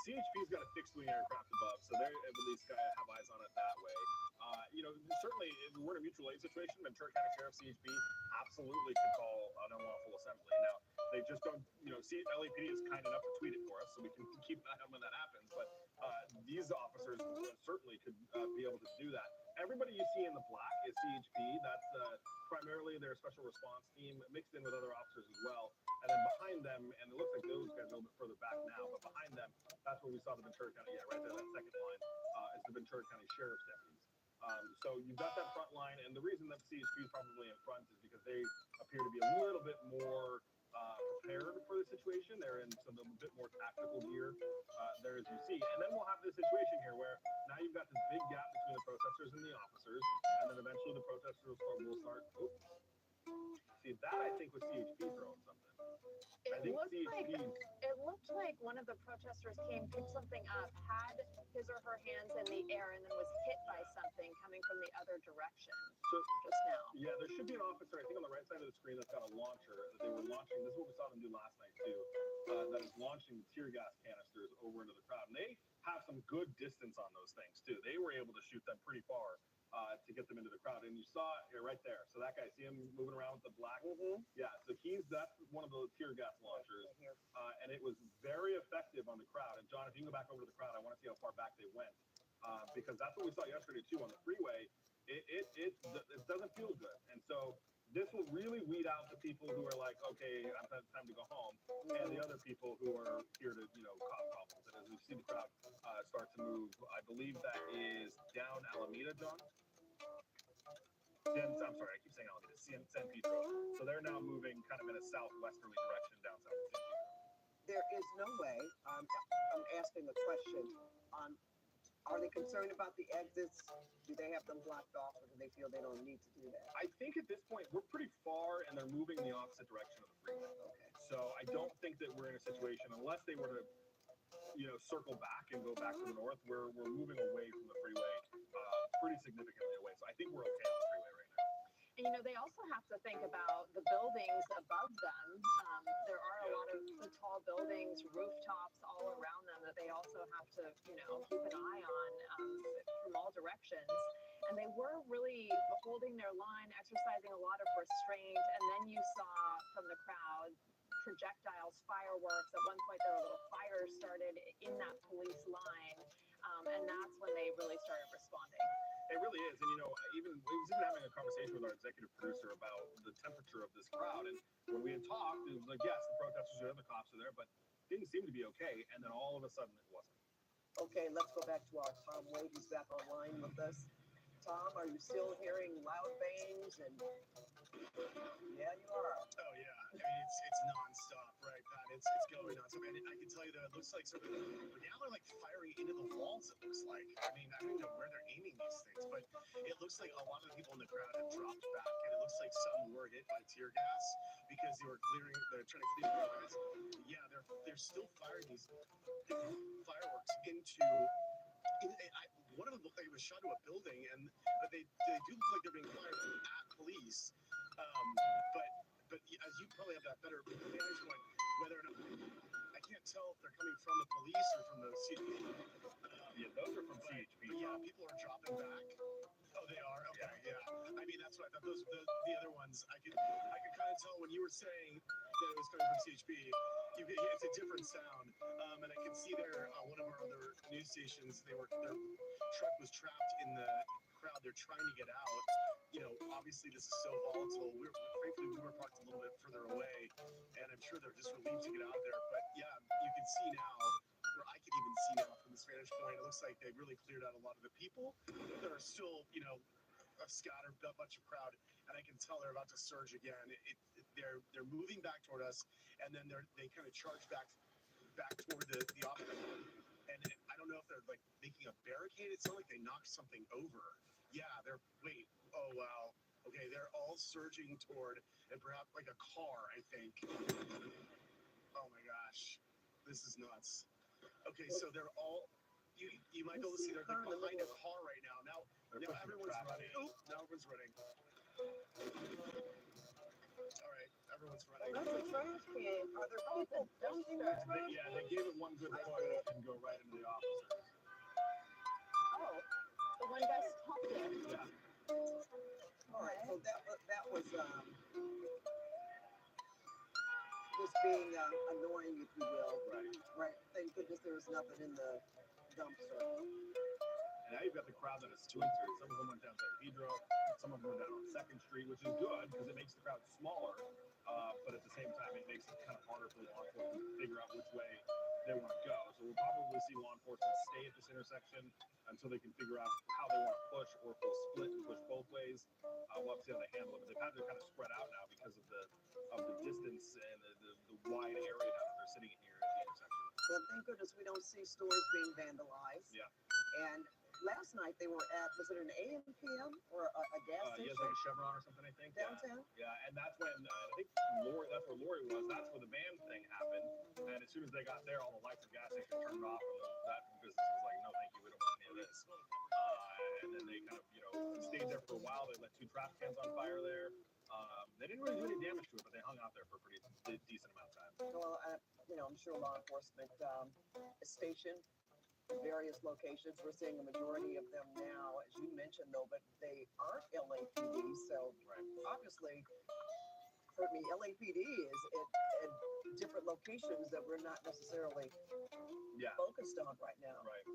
CHP's got a fixed wing aircraft above, so they're at least got to have eyes on it that way. Certainly, we're in a mutual aid situation. Ventura County Sheriff, CHP, absolutely could call an unlawful assembly. Now, they just don't, LAPD is kind enough to tweet it for us, so we can keep an eye on when that happens. But these officers certainly could be able to do that. Everybody you see in the black is CHP. That's primarily their special response team, mixed in with other officers as well. And then behind them, and it looks like those guys are a little bit further back now, but behind them, that's where we saw the Ventura County, right there, that second line, is the Ventura County Sheriff's deputies. So you've got that front line, and the reason that CHP is probably in front is because they appear to be a little bit more prepared for the situation. They're in a bit more tactical gear there, as you see. And then we'll have this situation here where now you've got this big gap between the protesters and the officers, and then eventually the protesters will start. See, that I think was CHP throwing something. It looked like one of the protesters picked something up, had his or her hands in the air, and then was hit by something coming from the other direction. So just now. Yeah, there should be an officer, I think, on the right side of the screen that's got a launcher that they were launching. This is what we saw them do last night too. That is launching tear gas canisters over into the crowd, and they have some good distance on those things too. They were able to shoot them pretty far to get them into the crowd, and you saw it right there. So that guy, see him moving around with the black? Mm-hmm. Yeah, so that's one of those tear gas launchers, and it was very effective on the crowd. And John, if you can go back over to the crowd, I want to see how far back they went, because that's what we saw yesterday too on the freeway. It doesn't feel good, and so this will really weed out the people who are like, okay, it's time to go home, and the other people who are here to cause problems. And as we see the crowd start to move, I believe that is down Alameda, John. I'm sorry, I keep saying Alameda, San Pedro. So they're now moving kind of in a southwesterly direction down south of San Pedro. There is no way. I'm asking the question. Are they concerned about the exits? Do they have them blocked off, or do they feel they don't need to do that? I think at this point we're pretty far, and they're moving in the opposite direction of the freeway. Okay. So I don't think that we're in a situation, unless they were to, circle back and go back to the north. We're moving away from the freeway, pretty significantly away. So I think we're okay on the freeway right now. And they also have to think about the buildings above them. There are a lot of tall buildings, rooftops all around them that they also have to, keep an eye on from all directions. And they were really holding their line, exercising a lot of restraint. And then you saw from the crowd projectiles, fireworks. At one point, there were little fires started in that police line. And that's when they really started responding. It really is. And, we was even having a conversation with our executive producer about the temperature of this crowd. And when we had talked, it was like, yes, the protesters are there, the cops are there, but it didn't seem to be okay. And then all of a sudden it wasn't. Okay, let's go back to our Tom Wade, who's back online with us. Tom, are you still hearing loud bangs and? Yeah, you are. Oh yeah, I mean it's nonstop, right, Pat? It's going nonstop, and I can tell you that it looks like now they're like firing into the walls. It looks like. I mean, I don't even know where they're aiming these things, but it looks like a lot of the people in the crowd have dropped back, and it looks like some were hit by tear gas because they're trying to clear the lines. Yeah, they're still firing these fireworks into. One of them looked like it was shot to a building, but they do look like they're being fired at police. But as you probably have that better vantage point, whether or not I can't tell if they're coming from the police or from the CHP. Yeah, those are from CHP. But yeah, people are dropping back. Oh, they are. Okay, yeah. I mean, that's what I thought. Those the other ones. I could kind of tell when you were saying that it was coming from CHP. It's a different sound, and I can see there one of our other news stations. Their truck was trapped in the crowd. They're trying to get out. You know, obviously this is so volatile. Frankly, we were parked a little bit further away, and I'm sure they're just relieved to get out there. But yeah, you can see now, or I can even see now from this vantage point, it looks like they really cleared out a lot of the people that are still, a scattered bunch of crowd, and I can tell they're about to surge again. They're moving back toward us, and then they kind of charge back toward the office. And I don't know if they're like making a barricade. It sounds like they knocked something over. Yeah, oh wow. Okay, they're all surging toward, and perhaps like a car, I think. Oh my gosh, this is nuts. Okay, so they're all. You might be able to see they're like behind a car right now. Now everyone's running. Oh, now everyone's running. All right, everyone's running. That's a trash can. Are there people dumping their trash? Yeah, they gave it one good push and go right into the officers. Oh, the one guy stopped it. Yeah. All right, so that was just being annoying, if you will. Right. Thank goodness there was nothing in the dumpster. And now you've got the crowd that is splintered. Some of them went down San Pedro, some of them went down on 2nd Street, which is good because it makes the crowd smaller. But at the same time, it makes it kind of harder for law enforcement to figure out which way they want to go. So we'll probably see law enforcement stay at this intersection until they can figure out how they want to push, or if they'll split and push both ways. We'll have to see how they handle it. But they've had to kind of spread out now because of the distance and the wide area now that they're sitting in here at the intersection. Well, thank goodness we don't see stores being vandalized. Yeah. And last night they were at, was it an AM PM or a gas station? Yeah, it's like a Chevron or something, I think. Downtown? Yeah, and that's when, I think that's where Lori was. That's where the van thing happened. And as soon as they got there, all the lights at the gas station turned off. And that business was like, no, thank you, we don't want any of this. And then they kind of, stayed there for a while. They lit 2 trash cans on fire there. They didn't really do any damage to it, but they hung out there for a pretty decent amount of time. Well, I'm sure law enforcement is stationed in various locations. We're seeing a majority of them now, as you mentioned, though, but they aren't LAPD. So obviously, LAPD is at different locations that we're not necessarily focused on right now. Right.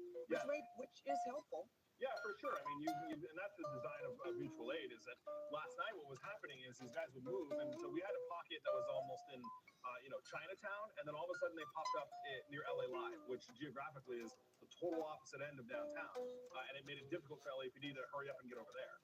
Which is helpful. Yeah, for sure. I mean, and that's the design of mutual aid, is that last night what was happening is these guys would move, and so we had a pocket that was almost in, Chinatown, and then all of a sudden they popped up near LA Live, which geographically is the total opposite end of downtown, and it made it difficult for LAPD to hurry up and get over there.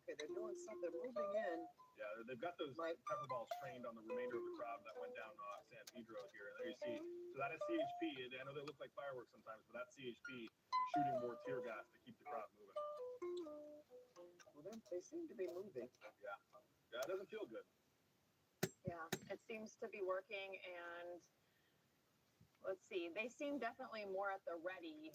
Okay, they're doing something, moving in. Yeah, they've got those pepper balls trained on the remainder of the crowd that went down San Pedro here, and there you see, so that is CHP, and I know they look like fireworks sometimes, but that's CHP shooting more tear gas to keep the crowd moving. Well, they seem to be moving. Yeah, it doesn't feel good. Yeah, it seems to be working, and let's see, they seem definitely more at the ready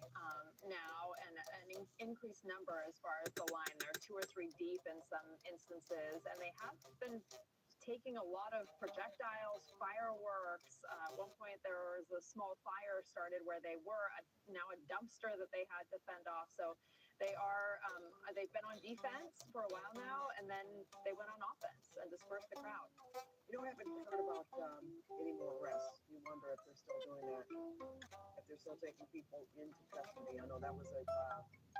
now, and an increased number as far as the line. They're 2 or 3 deep in some instances, and they have been taking a lot of projectiles, fireworks. At one point, there was a small fire started where they were now a dumpster that they had to fend off. So they've been on defense for a while now, and then they went on offense and dispersed the crowd. You don't haven't heard about any more arrests. You wonder if they're still doing that, if they're still taking people into custody. I know that was a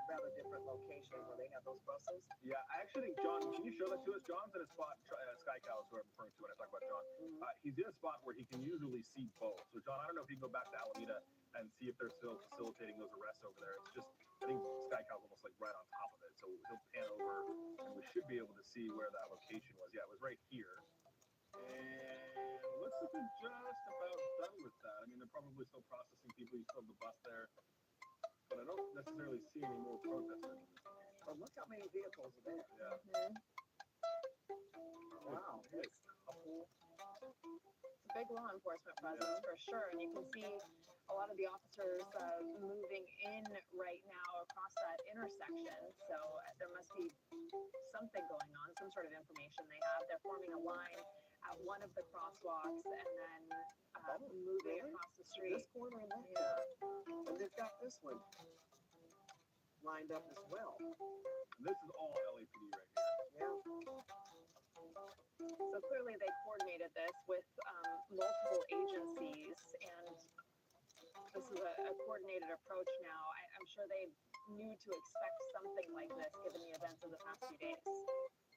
rather different location where they have those buses. Yeah, I actually think, John, can you show that to us? John's in a spot, Sky Cow is who I'm referring to when I talk about John. He's in a spot where he can usually see both. So, John, I don't know if you can go back to Alameda and see if they're still facilitating those arrests over there. It's just, I think SkyCal's almost like right on top of it, so he'll pan over, and we should be able to see where that location was. Yeah, it was right here. And looks like they're just about done with that. I mean, they're probably still processing people. You still have the bus there, but I don't necessarily see any more protesters. But look how many vehicles are there. Yeah. Wow. Hey, couple. It's a big law enforcement presence for sure, and you can see a lot of the officers moving in right now across that intersection. So there must be something going on, some sort of information they have. They're forming a line at one of the crosswalks and then moving really? across the street. This corner and that Yeah. corner. And they've got this one lined up as well. This is all LAPD right here. Yeah. So clearly they coordinated this with multiple agencies, and this is a coordinated approach now. I'm sure they knew to expect something like this given the events of the past few days.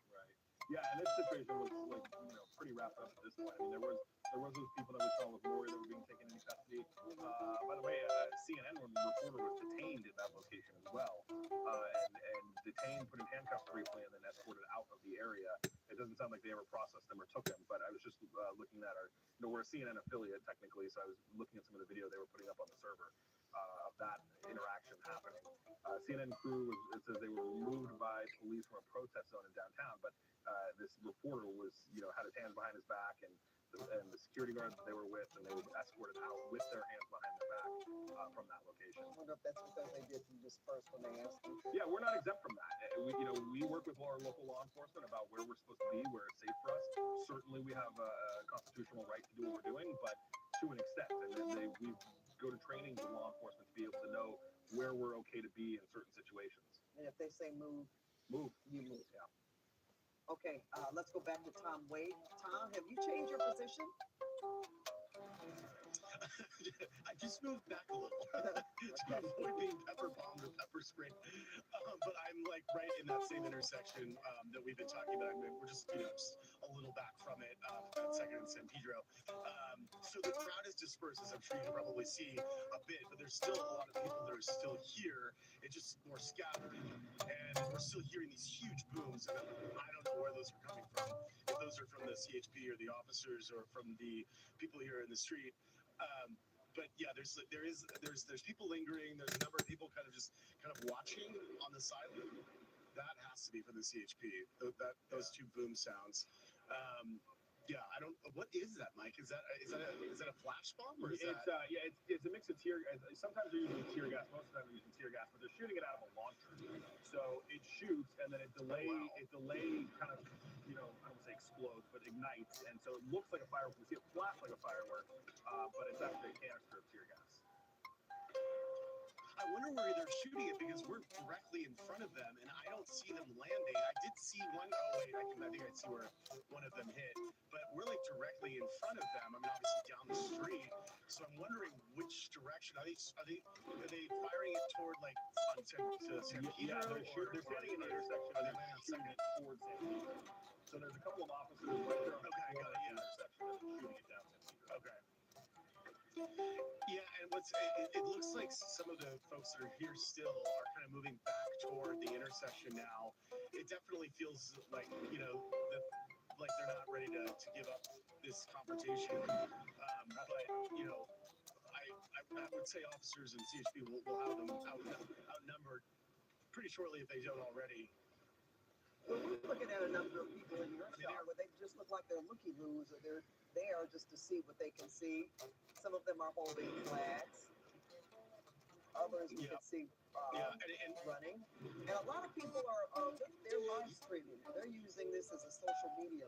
Right. Yeah, and this situation looks like, pretty wrapped up at this point. I mean, there was those people that we saw with Lori that were being taken into custody. By the way, CNN reporter was detained in that location as well, and detained, put in handcuffs briefly, and then escorted out of the area. It doesn't sound like they ever processed him or took him, but I was just looking at we're a CNN affiliate technically, so I was looking at some of the video they were putting up on the server of that interaction happening. CNN crew it says they were removed by police from a protest zone in downtown, but this reporter was, had his hands behind his back, and the security guards that they were with, and they were escorted out with their hands behind their back from that location. I wonder if that's because they didn't disperse when they asked them. Yeah, we're not exempt from that. We work with our local law enforcement about where we're supposed to be, where it's safe for us. Certainly, we have a constitutional right to do what we're doing, but to an extent, and then we go to training with law enforcement to be able to know where we're okay to be in certain situations. And if they say move, you move. Yeah. Okay, let's go back to Tom Wade. Tom, have you changed your position? I just moved back a little to avoid being pepper bombed or pepper sprayed. But I'm like right in that same intersection that we've been talking about. I mean, we're just, just a little back from it, about Second and San Pedro. So the crowd is dispersed, as I'm sure you can probably see a bit, but there's still a lot of people that are still here. It's just more scattered. And we're still hearing these huge booms. And I don't know where those are coming from. If those are from the CHP or the officers or from the people here in the street. But yeah, there's people lingering. There's a number of people kind of watching on the sideline. That has to be for the CHP. Those two boom sounds. Yeah, I don't. What is that, Mike? Is that a flash bomb or is it's a mix of tear. Sometimes they're using tear gas. Most of the time they're using tear gas, but they're shooting it out of a launcher. So it shoots and then it delay kind of, I don't want to say explodes, but ignites, and so it looks like a firework. You see it flash like a firework, but it's actually a canister of tear gas. I wonder where they're shooting it because we're directly in front of them and I don't see them landing. I did see one. Oh wait, I think I see where one of them hit, but we're like directly in front of them. I mean, obviously down the street. So I'm wondering which direction are they firing it toward like on to San Pedro? Yeah, they're standing in the intersection. Are they landing on Second towards San Pedro? So there's a couple of officers right there. Okay, I got it. Yeah. Intersection and shooting it down San Pedro. Okay. Yeah, and it looks like some of the folks that are here still are kind of moving back toward the intersection now. It definitely feels like, like they're not ready to give up this confrontation. But, I would say officers and CHP will have them outnumbered pretty shortly if they don't already. Well, we're looking at a number of people in your shot where they just look like they're looky-loos, or they're there just to see what they can see. Some of them are holding flags. Others we can see and running. And a lot of people they're live streaming. They're using this as a social media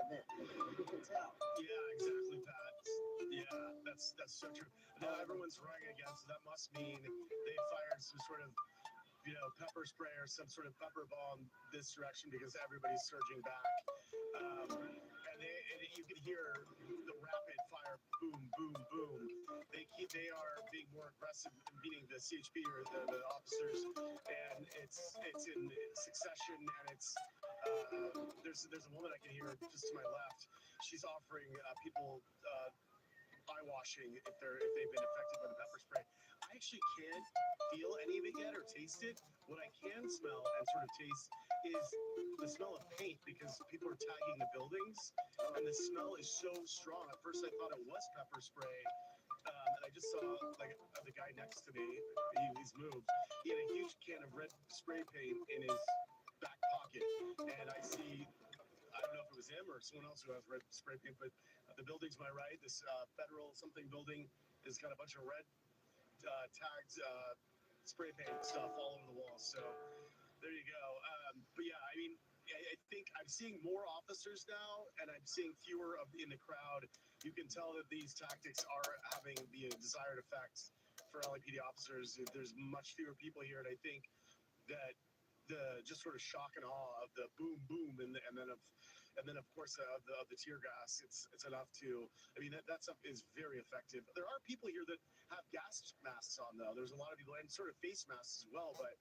event. You can tell. Yeah, exactly, Pat. Yeah, that's so true. Now everyone's running again, so that must mean they fired some sort of pepper spray or some sort of pepper bomb this direction because everybody's surging back. And you can hear the rapid fire boom, boom, boom. They are being more aggressive, meaning the CHP or the officers, and it's in succession. And it's there's a woman I can hear just to my left. She's offering people buy washing if they've been affected by the pepper spray. I actually can't feel any of it yet or taste it. What I can smell and sort of taste is the smell of paint because people are tagging the buildings, and the smell is so strong. At first, I thought it was pepper spray. And I just saw like the guy next to me. He's moved. He had a huge can of red spray paint in his back pocket, and I see. I don't know if it was him or someone else who has red spray paint, but the building's my right. This federal something building has got a bunch of red tagged spray paint stuff all over the walls. So there you go. But yeah, I mean, I think I'm seeing more officers now, and I'm seeing fewer in the crowd. You can tell that these tactics are having the desired effect for LAPD officers. There's much fewer people here, and I think that the just sort of shock and awe of the boom boom and then of course of the tear gas, it's enough to. I mean that stuff is very effective. There are people here that have gas masks on though. There's a lot of people and sort of face masks as well, but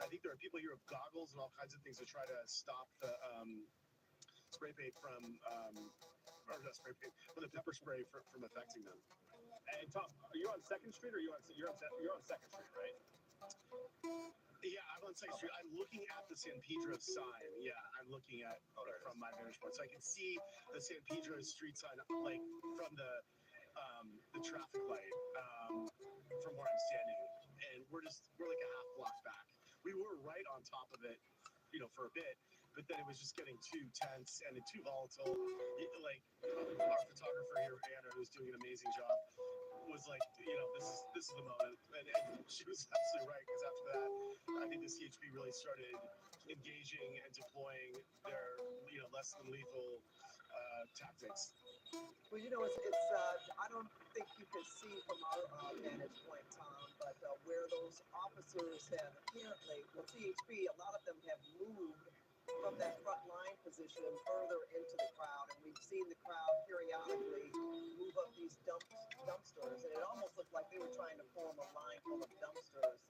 I think there are people here with goggles and all kinds of things to try to stop the spray paint from or not spray paint, but the pepper spray from affecting them. And Tom, are you on Second Street or you're on Second Street, right? Yeah, I'm on Second Street. I'm looking at the San Pedro sign. Yeah, I'm looking at from my vantage point, so I can see the San Pedro street sign like from the traffic light from where I'm standing, and we're like a half block back. We were right on top of it, for a bit, but then it was just getting too tense and too volatile. Like our photographer here, Anna, who's doing an amazing job, was like, this is the moment, and she was absolutely right because after that, I think the CHP really started engaging and deploying their, less than lethal tactics. Well, it's I don't think you can see from our vantage point, Tom, but where those officers have apparently, CHP, a lot of them have moved from that front line position further into the crowd, and we've seen the crowd periodically move up these dumpsters, and it almost looked like they were trying to form a line full of dumpsters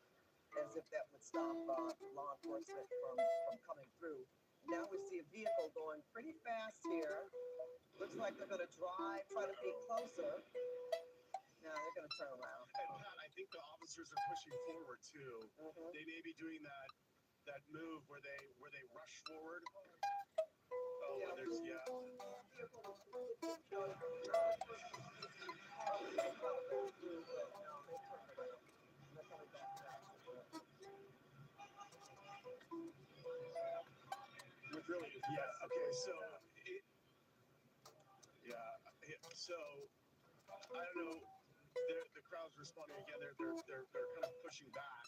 as if that would stop law enforcement from coming through. Now we see a vehicle going pretty fast here. Looks like they're going to try to be closer. Now they're going to turn around. And Pat, I think the officers are pushing forward too. Mm-hmm. They may be doing that move where they rush forward. Oh, yeah. There's Which really is yes. Okay, so so I don't know. The crowd's responding again. They're kind of pushing back,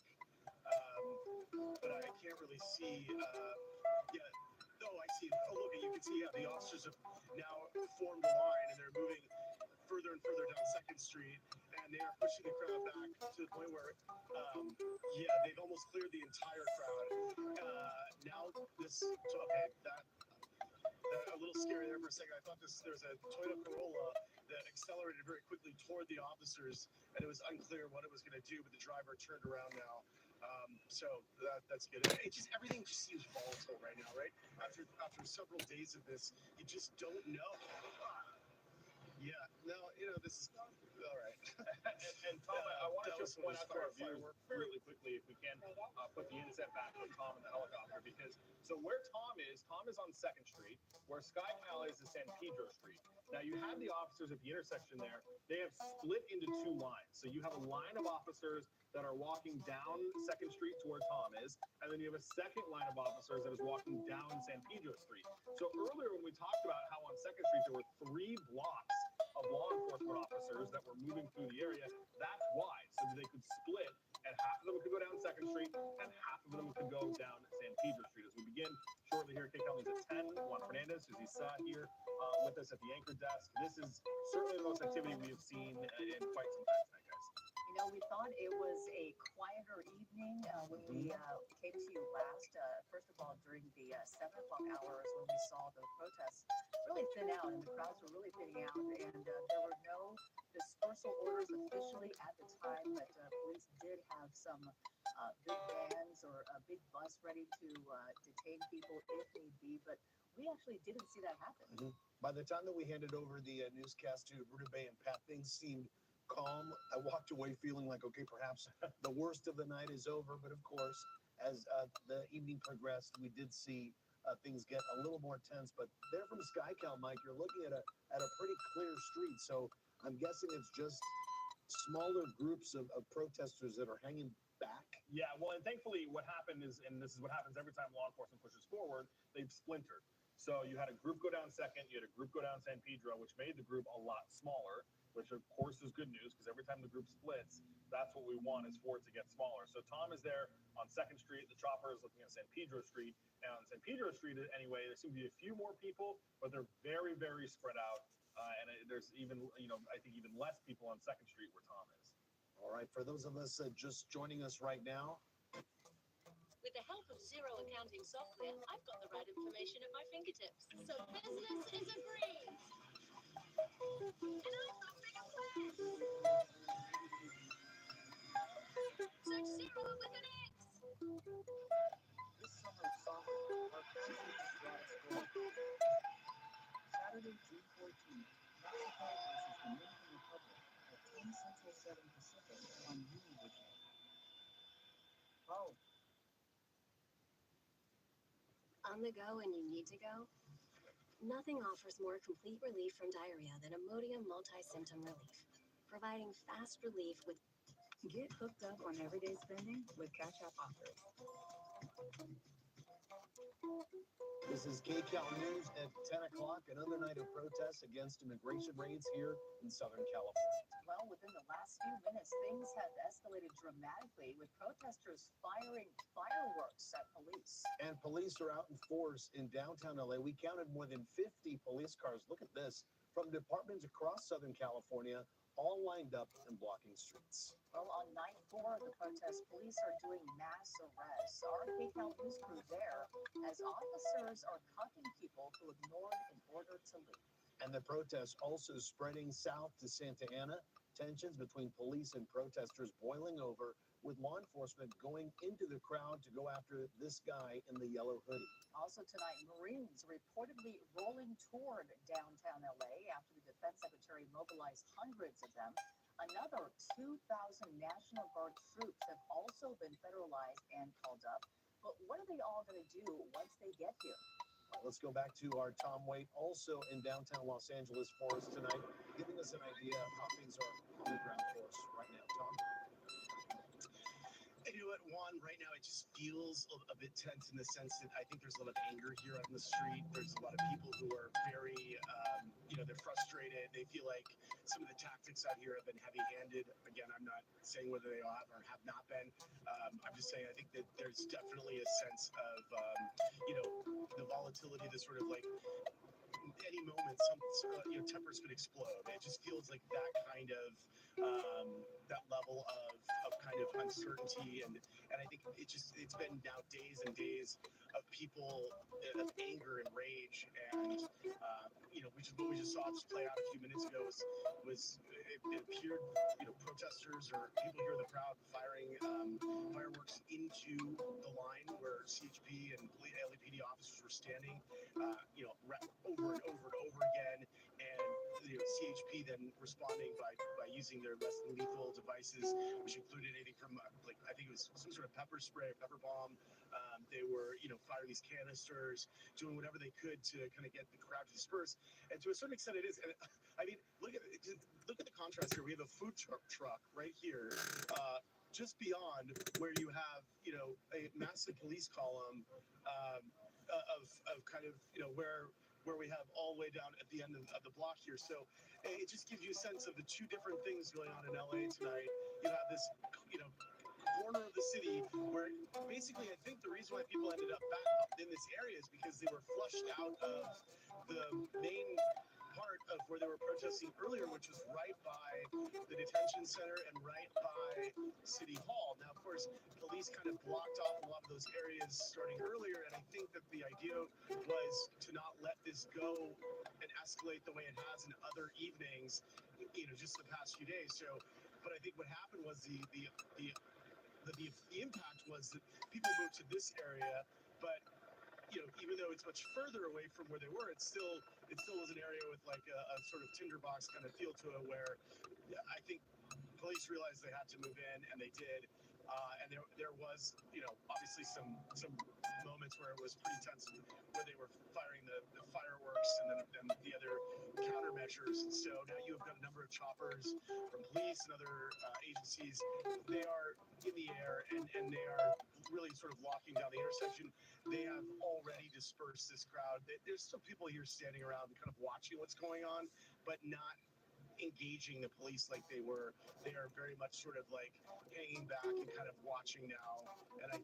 but I can't really see. Oh, I see. Oh, look, you can see. Yeah, the officers have now formed a line, and they're moving further and further down Second Street, and they are pushing the crowd back to the point where, they've almost cleared the entire crowd. Now that a little scary there for a second. I thought there's a Toyota Corolla that accelerated very quickly toward the officers, and it was unclear what it was going to do, but the driver turned around now. So that's good. Everything just seems volatile right now, right? After several days of this, you just don't know. This is all right. and Tom, I want to just point out to our viewers really quickly, if we can, put the inset back with Tom in the helicopter, because where Tom is on Second Street, where Sky Canal is San Pedro Street. Now you have the officers at the intersection there. They have split into two lines. So you have a line of officers that are walking down Second Street to where Tom is, and then you have a second line of officers that is walking down San Pedro Street. So earlier when we talked about how on Second Street there were 3 blocks of law enforcement officers that were moving through the area, that's why, so that they could split, and half of them could go down Second Street, and half of them could go down San Pedro Street. As we begin shortly here at KCAL News at 10, Juan Fernandez, as you saw here with us at the anchor desk. This is certainly the most activity we have seen in quite some time tonight, guys. We thought it was a quieter evening when we came to you last. First of all, during the 7 o'clock hours when we saw the protests really thin out and the crowds were really thinning out, and there were no dispersal orders officially at the time, but police did have some big vans or a big bus ready to detain people if need be, but we actually didn't see that happen. By the time that we handed over the newscast to Rudabay and Pat, things seemed calm. I walked away feeling like, okay, perhaps the worst of the night is over. But of course, as the evening progressed, we did see things get a little more tense. But there from SkyCal, Mike, you're looking at a pretty clear street. So I'm guessing it's just smaller groups of protesters that are hanging back. Yeah, well, and thankfully, what happened is, and this is what happens every time law enforcement pushes forward, they've splintered. So you had a group go down Second, you had a group go down San Pedro, which made the group a lot smaller, which of course is good news because every time the group splits, that's what we want is for it to get smaller. So Tom is there on Second Street, the chopper is looking at San Pedro Street, and on San Pedro Street anyway, there seem to be a few more people, but they're very, very spread out. There's even, I think even less people on Second Street where Tom is. All right, for those of us just joining us right now, With the help of Zero accounting software, I've got the right information at my fingertips. So business is a breeze. And I've got bigger plans. Search Zero with an X. This summer software, our business brought us forward. Saturday, June 14th, Mexico versus Dominican Republic at 10 Central 7 Pacific on Univision. Oh, On the go and you need to go? Nothing offers more complete relief from diarrhea than Imodium multi-symptom relief, providing fast relief with. Get hooked up on everyday spending with Cash App offers. this is KCAL News at 10 o'clock, another night of protests against immigration raids here in Southern California. Well, within the last few minutes, things have escalated dramatically with protesters firing fireworks at police. And police are out in force in downtown LA. We counted more than 50 police cars. Look at this, from departments across Southern California, all lined up and blocking streets. Well, on night 4 of the protest, police are doing mass arrests. Our KCAL News crew there as officers are cuffing people who ignored an order to leave. And the protests also spreading south to Santa Ana. Tensions between police and protesters boiling over, with law enforcement going into the crowd to go after this guy in the yellow hoodie. Also tonight, Marines reportedly rolling toward downtown LA after the defense secretary mobilized hundreds of them. Another 2,000 National Guard troops have also been federalized and called up. But what are they all going to do once they get here? Let's go back to our Tom Waite, also in downtown Los Angeles for us tonight, giving us an idea of how things are on the ground for us right now. Tom? And you know what, Juan, right now it just feels a bit tense in the sense that I think there's a lot of anger here on the street. There's a lot of people who are very, they're frustrated. They feel like some of the tactics out here have been heavy-handed. Again, I'm not saying whether they have or have not been. I'm just saying I think that there's definitely a sense of, the volatility, the sort of like any moment, tempers could explode. It just feels like that kind of that level of kind of uncertainty, and I think it's been now days and days of people of anger and rage, and what we just saw just play out a few minutes ago was it appeared protesters or people here in the crowd firing fireworks into the line where CHP and LAPD officers were standing, over and over and over again, and CHP then responding by using their less than lethal devices, which included anything from I think it was some sort of pepper spray, pepper bomb. They were firing these canisters, doing whatever they could to kind of get the crowd to disperse. And to a certain extent, it is. And I mean, look at the contrast here. We have a food truck right here, just beyond where you have a massive police column of kind of where we have all the way down at the end of the block here. So it just gives you a sense of the two different things going on in LA tonight. You have this corner of the city where basically I think the reason why people ended up back up in this area is because they were flushed out of the main part of where they were protesting earlier, which was right by the detention center and right by City Hall. Now, of course, police kind of blocked off a lot of those areas starting earlier, and I think that the idea was to not let this go and escalate the way it has in other evenings, just the past few days. So, but I think what happened was the impact was that people moved to this area, but even though it's much further away from where they were, it still was an area with like a sort of tinderbox kind of feel to it, where I think police realized they had to move in, and they did. And there was, obviously some moments where it was pretty tense, where they were firing the fireworks and then the other countermeasures. And so now you have got a number of choppers from police and other agencies. They are in the air, and they are really sort of locking down the intersection. They have already dispersed this crowd. There's still people here standing around kind of watching what's going on, but not engaging the police like they were. They are very much sort of like hanging back and kind of watching now. And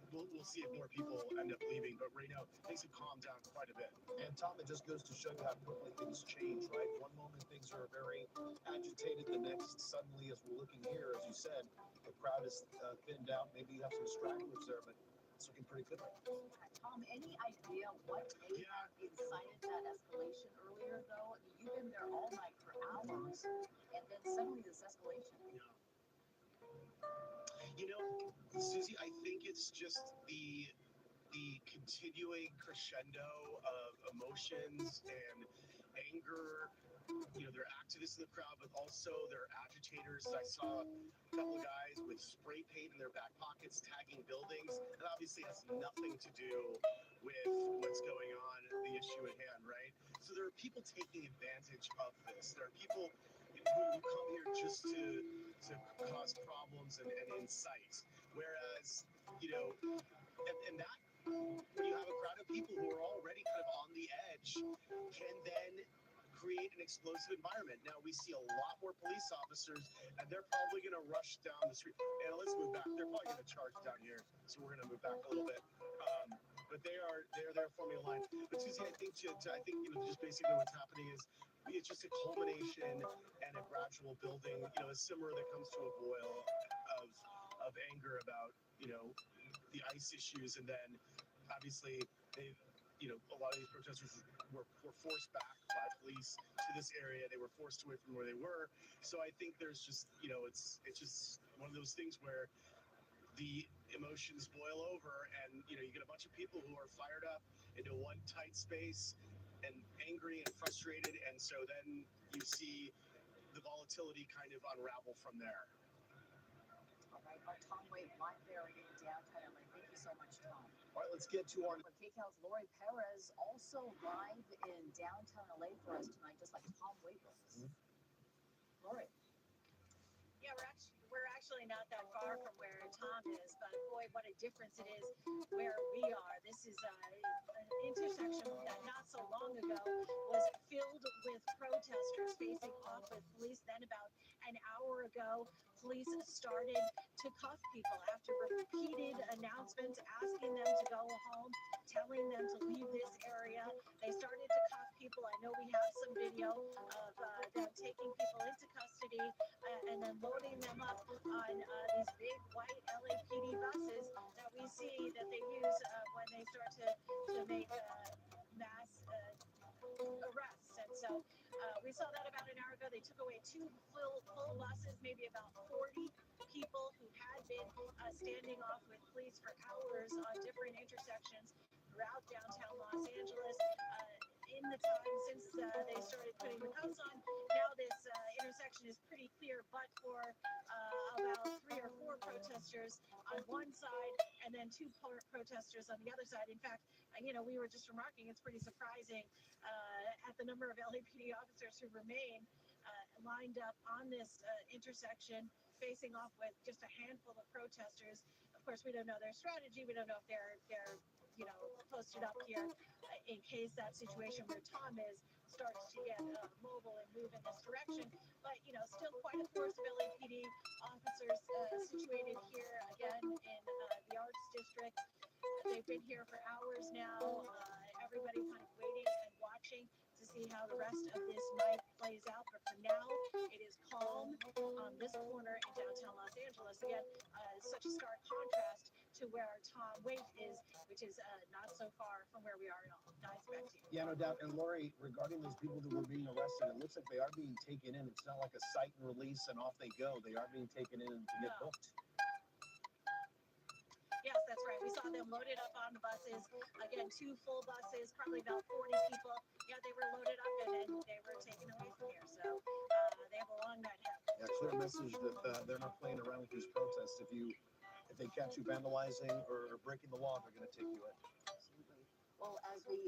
we'll see if more people end up leaving. But right now, things have calmed down quite a bit. And Tom, it just goes to show you how quickly things change, right? One moment things are very agitated, the next, suddenly, as we're looking here, as you said, the crowd is thinned out. Maybe you have some stragglers there, but it's looking pretty good right now. Tom, any idea what may have incited that escalation earlier, though? I mean, you've been there all night for hours, and then suddenly this escalation. Susie, I think it's just the continuing crescendo of emotions and anger. There are activists in the crowd, but also there are agitators. I saw a couple of guys with spray paint in their back pockets tagging buildings. That obviously has nothing to do with what's going on, the issue at hand, right? So there are people taking advantage of this. There are people who come here just to cause problems and incite. Whereas, and that, when you have a crowd of people who are already kind of on the edge, can then create an explosive environment. Now we see a lot more police officers, and they're probably going to rush down the street. And let's move back. They're probably going to charge down here, so we're going to move back a little bit. But they're there forming a line. But Susie, I think just basically what's happening is it's just a culmination and a gradual building. A simmer that comes to a boil of anger about the ICE issues, and then obviously they've a lot of these protesters were forced back by police to this area. They were forced away from where they were. So I think there's just it's just one of those things where the emotions boil over, and you get a bunch of people who are fired up into one tight space and angry and frustrated, and so then you see the volatility kind of unravel from there. All right, our Tom Waite live there in downtown LA. Thank you so much, Tom. All right, let's get to our... KCAL's Lori Perez also live in downtown LA for us tonight, just like Tom Waite was. Lori. Yeah, we're actually not that far from where Tom is, but boy, what a difference it is where we are. This is an intersection that not so long ago was filled with protesters facing off with police. Then about an hour ago, police started to cuff people after repeated announcements asking them to go home, telling them to leave this area. They started to cuff people. I know we have some video of them taking people into custody and then loading them up on these big white LAPD buses that we see that they use when they start to make mass arrests. And so we saw that about an hour ago. They took away two full buses, maybe about 40 people who had been standing off with police for hours on different intersections throughout downtown Los Angeles. In the time since they started putting the cuffs on, now this intersection is pretty clear, but for about 3 or 4 protesters on one side and then 2 protesters on the other side. In fact, we were just remarking it's pretty surprising at the number of LAPD officers who remain lined up on this intersection, facing off with just a handful of protesters. Of course, we don't know their strategy. We don't know if they're posted up here in case that situation where Tom is starts to get mobile and move in this direction. But, still quite a force of LAPD officers situated here again in the Arts District. They've been here for hours now. Everybody kind of waiting and watching to see how the rest of this night plays out. But for now, it is calm on this corner in downtown Los Angeles. Again, such a stark contrast to where Tom Waite is, which is not so far from where we are at all. Nice back to you. Yeah, no doubt. And Lori, regarding those people that were being arrested, it looks like they are being taken in. It's not like a cite and release and off they go. They are being taken in to get booked. Yes, that's right. we saw them loaded up on the buses. Again, 2 full buses, probably about 40 people. Yeah, they were loaded up and then they were taken away from here. So they have a long night ahead. Yeah, clear message that they're not playing around with these protests. If they catch you vandalizing or breaking the law, they're going to take you in. Absolutely. Well, as we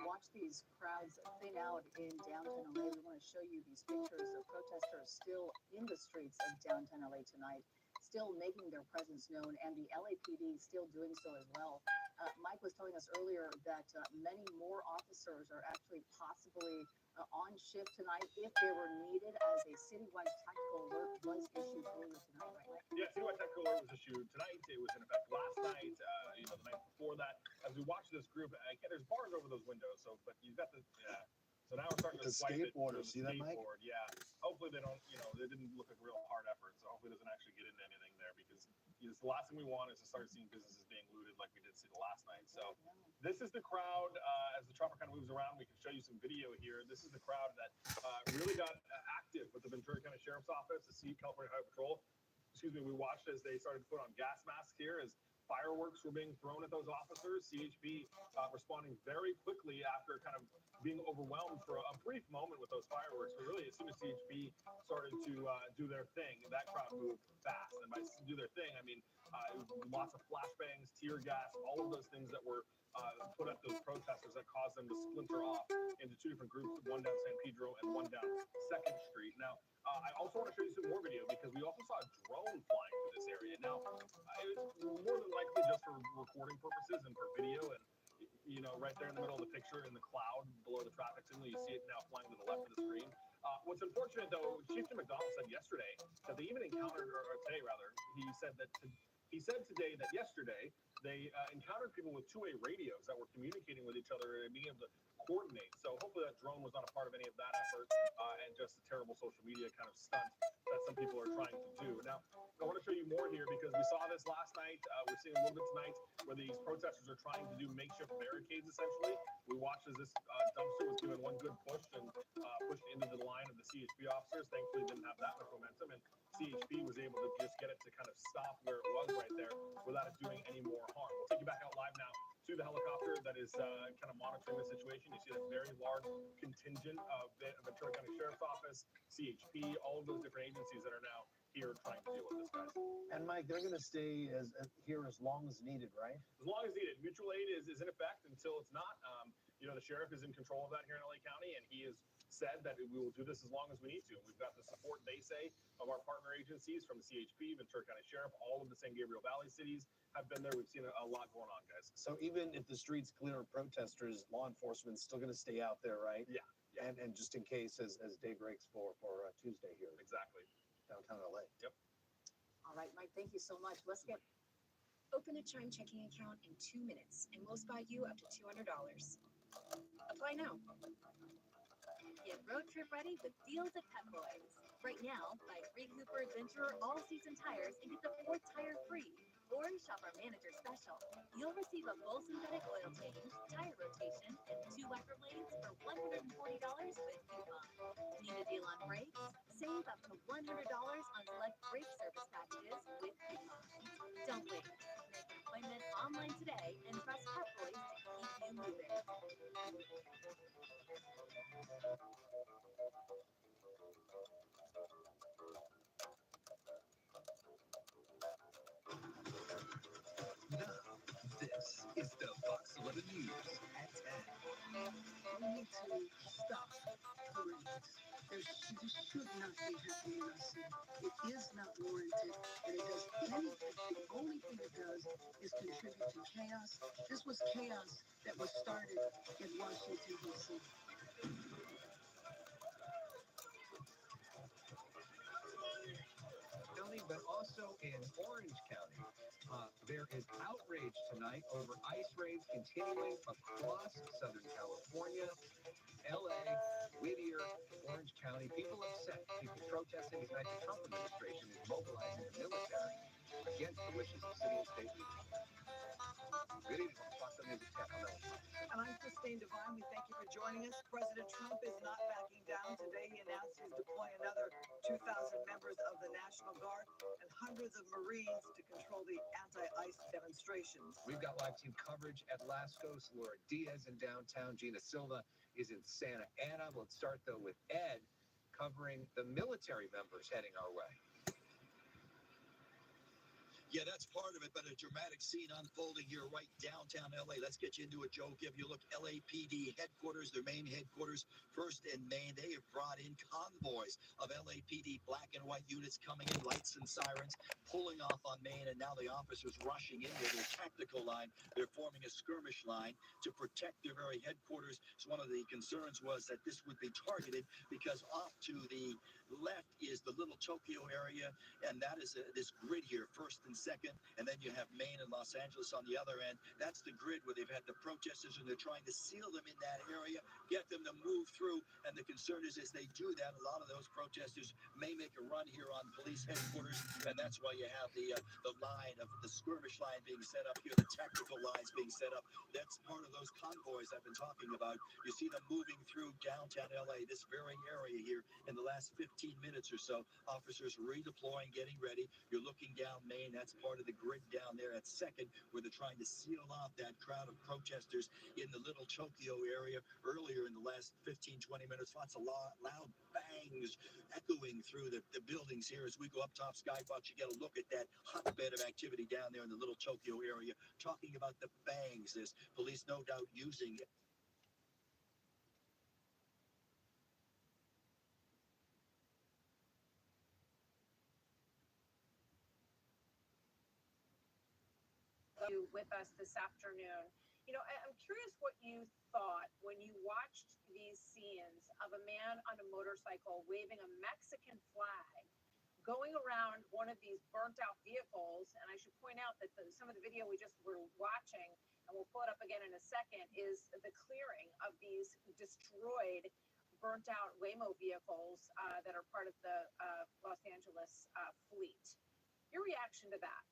watch these crowds thin out in downtown LA, we want to show you these pictures of protesters still in the streets of downtown LA tonight, still making their presence known, and the LAPD still doing so as well. Mike was telling us earlier that many more officers are actually possibly on shift tonight if they were needed, as a citywide tactical alert was issued earlier tonight, right, Mike? Yeah, citywide tactical alert was issued tonight. It was in effect last night, the night before that. As we watch this group, again, there's bars over those windows, so, but you've got the, so now we're starting to The swipe it. skateboarders, see that, Mike? Skateboard, yeah. Hopefully they don't, they didn't look like real hard effort, so hopefully it doesn't actually get into anything there, because the last thing we want is to start seeing businesses being looted like we did see the last night. So this is the crowd, as the traffic kind of moves around. We can show you some video here. This is the crowd that really got active with the Ventura County Sheriff's Office, the California Highway Patrol. We watched as they started to put on gas masks here, as fireworks were being thrown at those officers. CHP responding very quickly after kind of being overwhelmed for a brief moment with those fireworks. But really, as soon as CHP started to do their thing, that crowd moved fast. And by do their thing, I mean lots of flashbangs, tear gas, all of those things that were put at those protesters that caused them to splinter off into 2 different groups, one down San Pedro and one down 2nd Street. Now, I also want to show you some more video, because we also saw a drone flying through this area. Now, it was more than likely just for recording purposes and for video, and right there in the middle of the picture in the cloud below the traffic signal, you see it now flying to the left of the screen. What's unfortunate, though, Chief Jim McDonald said yesterday that they even encountered, or today rather, he said today that yesterday they encountered people with 2-way radios that were communicating with each other and being able to coordinate. So hopefully that drone was not a part of any of that effort, and just a terrible social media kind of stunt that some people are trying to do. Now, I want to show you more here, because we saw this last night. We're seeing a little bit tonight where these protesters are trying to do makeshift barricades, essentially. We watched as this dumpster was given one good push and pushed into the line of the CHP officers. Thankfully, didn't have that much momentum, and CHP was able to just get it to kind of stop where it was right there without it doing any more harm. We'll take you back out live now to the helicopter that is kind of monitoring the situation. You see a very large contingent of the Ventura County Sheriff's Office, CHP, all of those different agencies that are now here trying to deal with this, guys. And Mike, they're going to stay here as long as needed, right? As long as needed. Mutual aid is in effect until it's not. The sheriff is in control of that here in LA County, and he has said that we will do this as long as we need to. We've got the support, they say, of our partner agencies from the CHP, Ventura County Sheriff, all of the San Gabriel Valley cities have been there. We've seen a lot going on, guys. So even if the streets clear of protesters, law enforcement's still going to stay out there, right? Yeah. And just in case as day breaks for Tuesday here. Exactly. Downtown LA. Yep. All right, Mike, thank you so much. Let's get Open a Chime checking account in 2 minutes, and we'll buy you up to $200. Apply now. Get road trip ready with deals at Pep Boys. Right now, buy 3 Cooper Adventurer all-season tires and get the 4th tire free. Or shop our manager special. You'll receive a full synthetic oil change, tire rotation, and 2 wiper blades for $140 with coupon. Need a deal on brakes? Save up to $100 on select brake service packages with coupon. Don't wait. Make an appointment online today and trust Pep Boys to keep you moving. This is the Fox 11 News at 10. We need to stop parades. This should not be happening in our city. It is not warranted, and it does anything. The only thing it does is contribute to chaos. This was chaos that was started in Washington, D.C. County, but also in Orange County. There is outrage tonight over ice raids continuing across Southern California, LA, Whittier, Orange County. People upset. People protesting tonight. The Trump administration is mobilizing the military against the wishes of city and state leaders. Good evening. Fox News at 10. And I'm Christine Devine. We thank you for joining us. President Trump is not backing down. Today he announced he's deploying another 2,000 members of the National Guard and hundreds under the Marines to control the anti-ICE demonstrations. We've got live team coverage at Lascos. Laura Diaz in downtown. Gina Silva is in Santa Ana. Let's start, though, with Ed covering the military members heading our way. Yeah, that's part of it, but a dramatic scene unfolding here right downtown LA. Let's get you into it, Joe. Give you a look. LAPD headquarters, their main headquarters, First and Main. They have brought in convoys of LAPD black and white units coming in, lights and sirens, pulling off on Main, and now the officers rushing in with their tactical line. They're forming a skirmish line to protect their very headquarters. So one of the concerns was that this would be targeted because off to the left is the Little Tokyo area, and that is this grid here, first and second, and then you have Maine and Los Angeles on the other end. That's the grid where they've had the protesters, and they're trying to seal them in that area, get them to move through, and the concern is as they do that, a lot of those protesters may make a run here on police headquarters, and that's why you have the line of the skirmish line being set up here, the tactical lines being set up. That's part of those convoys I've been talking about. You see them moving through downtown LA, this very area here, in the last 15 minutes or so. Officers redeploying, getting ready. You're looking down Main. That's part of the grid down there at second, where they're trying to seal off that crowd of protesters in the Little Tokyo area. Earlier in the last 15, 20 minutes, lots of loud bangs echoing through the buildings here as we go up top Skybox. You get a look at that hotbed of activity down there in the Little Tokyo area. Talking about the bangs, this police no doubt using you with us this afternoon. You know, I'm curious what you thought when you watched these scenes of a man on a motorcycle waving a Mexican flag going around one of these burnt out vehicles. And I should point out that some of the video we just were watching, and we'll pull it up again in a second, is the clearing of these destroyed, burnt out Waymo vehicles that are part of the Los Angeles fleet. Your reaction to that?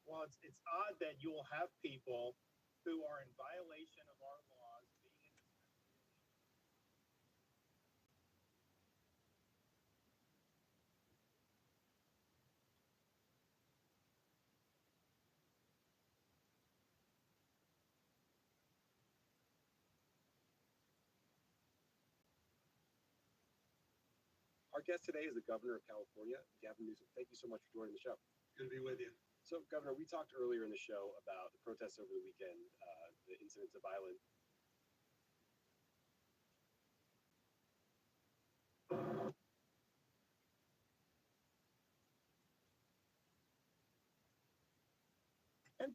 Well, it's odd that you will have people who are in violation of our laws being in this Our guest today is the governor of California, Gavin Newsom. Thank you so much for joining the show. Good to be with you. So, Governor, we talked earlier in the show about the protests over the weekend, the incidents of violence. And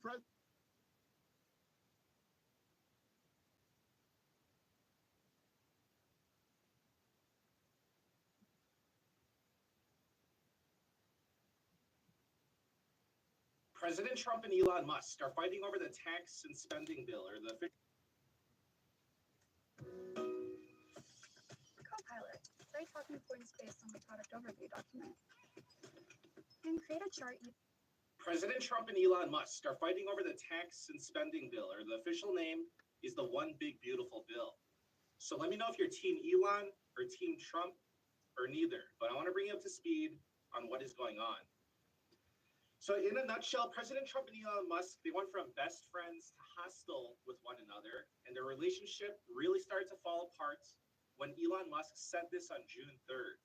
President Trump and Elon Musk are fighting over the tax and spending bill, or the Copilot, write talking points based on the product overview document. And create a chart. President Trump and Elon Musk are fighting over the tax and spending bill, or the official name is the One Big Beautiful Bill. So let me know if you're Team Elon or Team Trump or neither. But I want to bring you up to speed on what is going on. So in a nutshell, President Trump and Elon Musk, they went from best friends to hostile with one another, and their relationship really started to fall apart when Elon Musk said this on June 3rd.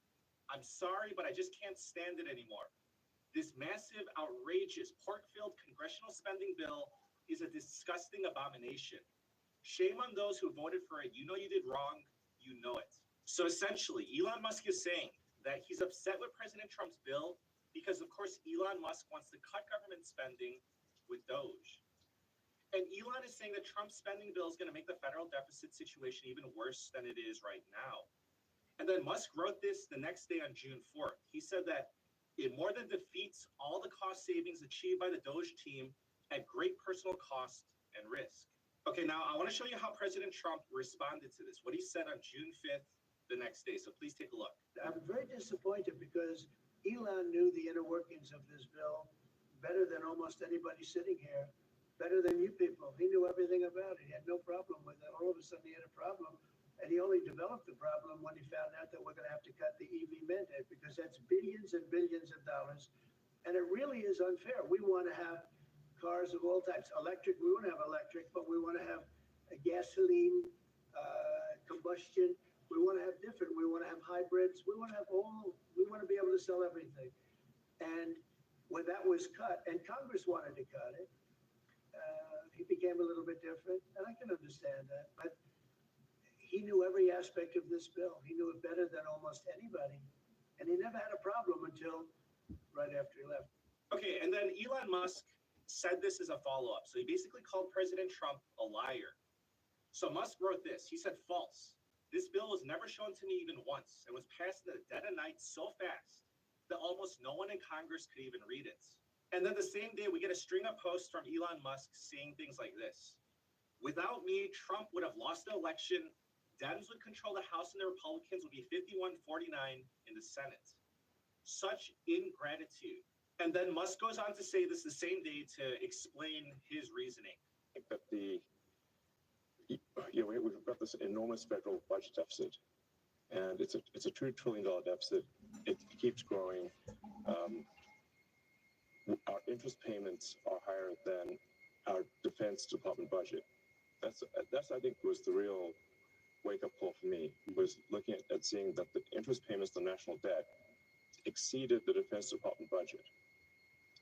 I'm sorry, but I just can't stand it anymore. This massive, outrageous, pork-filled congressional spending bill is a disgusting abomination. Shame on those who voted for it. You know you did wrong. You know it. So essentially, Elon Musk is saying that he's upset with President Trump's bill because, of course, Elon Musk wants to cut government spending with Doge. And Elon is saying that Trump's spending bill is going to make the federal deficit situation even worse than it is right now. And then Musk wrote this the next day on June 4th. He said that it more than defeats all the cost savings achieved by the Doge team at great personal cost and risk. Okay, now I want to show you how President Trump responded to this, what he said on June 5th, the next day. So please take a look. I'm very disappointed because Elon knew the inner workings of this bill better than almost anybody sitting here, better than you people. He knew everything about it. He had no problem with it. All of a sudden, he had a problem And he only developed the problem when he found out that we're gonna have to cut the EV mandate, because that's billions and billions of dollars. And it really is unfair. We wanna have cars of all types. Electric, we wanna have electric, but we wanna have a gasoline, combustion. We wanna have different, we wanna have hybrids, we wanna be able to sell everything. And when that was cut, and Congress wanted to cut it, he became a little bit different, and I can understand that. But he knew every aspect of this bill. He knew it better than almost anybody. And he never had a problem until right after he left. Okay, and then Elon Musk said this as a follow-up. So he basically called President Trump a liar. So Musk wrote this. He said, false. This bill was never shown to me even once and was passed in the dead of night so fast that almost no one in Congress could even read it. And then the same day, we get a string of posts from Elon Musk saying things like this. Without me, Trump would have lost the election. Dems would control the House and the Republicans would be 51-49 in the Senate. Such ingratitude. And then Musk goes on to say this the same day to explain his reasoning. I think that we've got this enormous federal budget deficit, and it's a $2 trillion deficit. It keeps growing. Our interest payments are higher than our Defense Department budget. That's I think was the real wake-up call for me, was looking at seeing that the interest payments to national debt exceeded the Defense Department budget.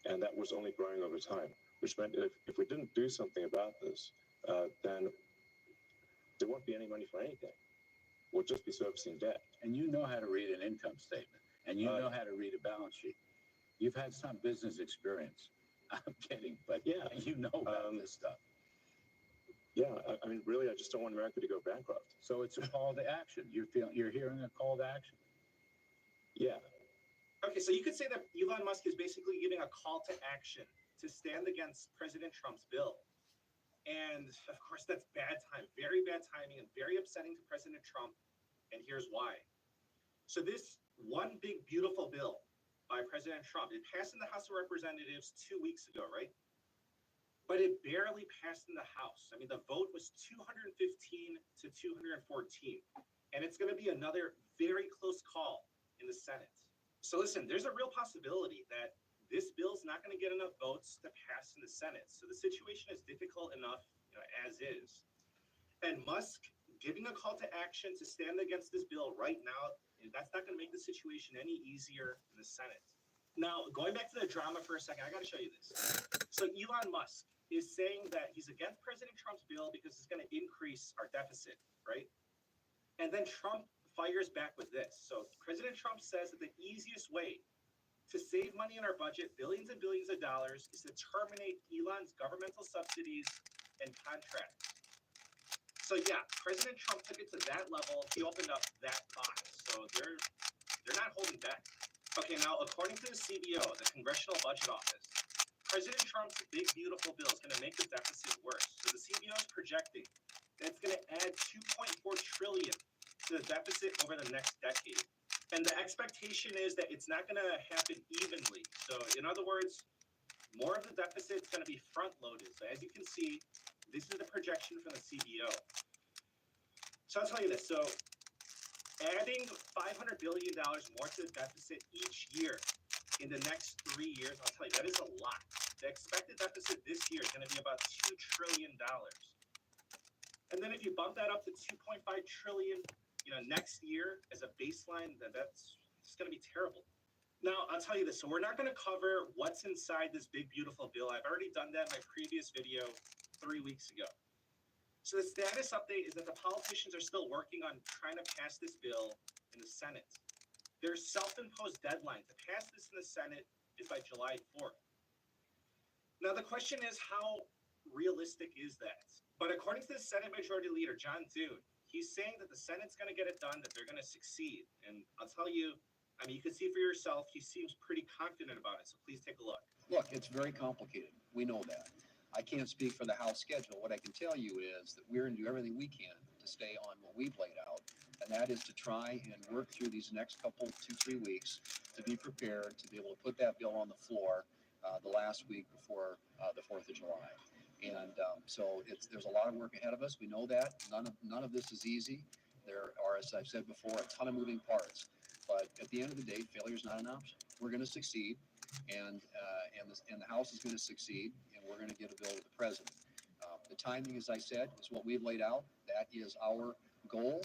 And that was only growing over time, which meant if we didn't do something about this, then there won't be any money for anything. We'll just be servicing debt. And you know how to read an income statement, and you know how to read a balance sheet. You've had some business experience. I'm kidding, but yeah, you know about this stuff. Yeah, I mean, really, I just don't want America to go bankrupt. So it's a call to action. You're hearing a call to action. Yeah. Okay, so you could say that Elon Musk is basically giving a call to action to stand against President Trump's bill. And of course, that's bad time, very bad timing, and very upsetting to President Trump. And here's why. So this one big, beautiful bill by President Trump, it passed in the House of Representatives 2 weeks ago, right? But it barely passed in the House. I mean, the vote was 215 to 214. And it's going to be another very close call in the Senate. So listen, there's a real possibility that this bill's not going to get enough votes to pass in the Senate. So the situation is difficult enough, as is. And Musk giving a call to action to stand against this bill right now, that's not going to make the situation any easier in the Senate. Now, going back to the drama for a second, I got to show you this. So Elon Musk is saying that he's against President Trump's bill because it's going to increase our deficit, right? And then Trump fires back with this. So President Trump says that the easiest way to save money in our budget, billions and billions of dollars, is to terminate Elon's governmental subsidies and contracts. So yeah, President Trump took it to that level. He opened up that box. So they're not holding back. Okay, now according to the CBO, the Congressional Budget Office, President Trump's big beautiful bill is going to make the deficit worse. So the CBO is projecting that it's going to add $2.4 trillion to the deficit over the next decade. And the expectation is that it's not going to happen evenly. So in other words, more of the deficit is going to be front-loaded. So as you can see, this is the projection from the CBO. So I'll tell you this. So adding $500 billion more to the deficit each year in the next 3 years, I'll tell you, that is a lot. The expected deficit this year is going to be about $2 trillion. And then if you bump that up to $2.5 trillion, next year as a baseline, then that's going to be terrible. Now, I'll tell you this. So we're not going to cover what's inside this big, beautiful bill. I've already done that in my previous video 3 weeks ago. So the status update is that the politicians are still working on trying to pass this bill in the Senate. Their self-imposed deadline to pass this in the Senate is by July 4th. Now, the question is, how realistic is that? But according to the Senate Majority Leader, John Thune, he's saying that the Senate's going to get it done, that they're going to succeed. And I'll tell you, I mean, you can see for yourself, he seems pretty confident about it. So please take a look. Look, it's very complicated. We know that. I can't speak for the House schedule. What I can tell you is that we're going to do everything we can to stay on what we've laid out, and that is to try and work through these next couple, 2-3 weeks to be prepared to be able to put that bill on the floor the last week before the 4th of July. And so there's a lot of work ahead of us. We know that. None of this is easy. There are, as I've said before, a ton of moving parts. But at the end of the day, failure is not an option. We're going to succeed, and the House is going to succeed, and we're going to get a bill with the president. The timing, as I said, is what we've laid out. That is our goal.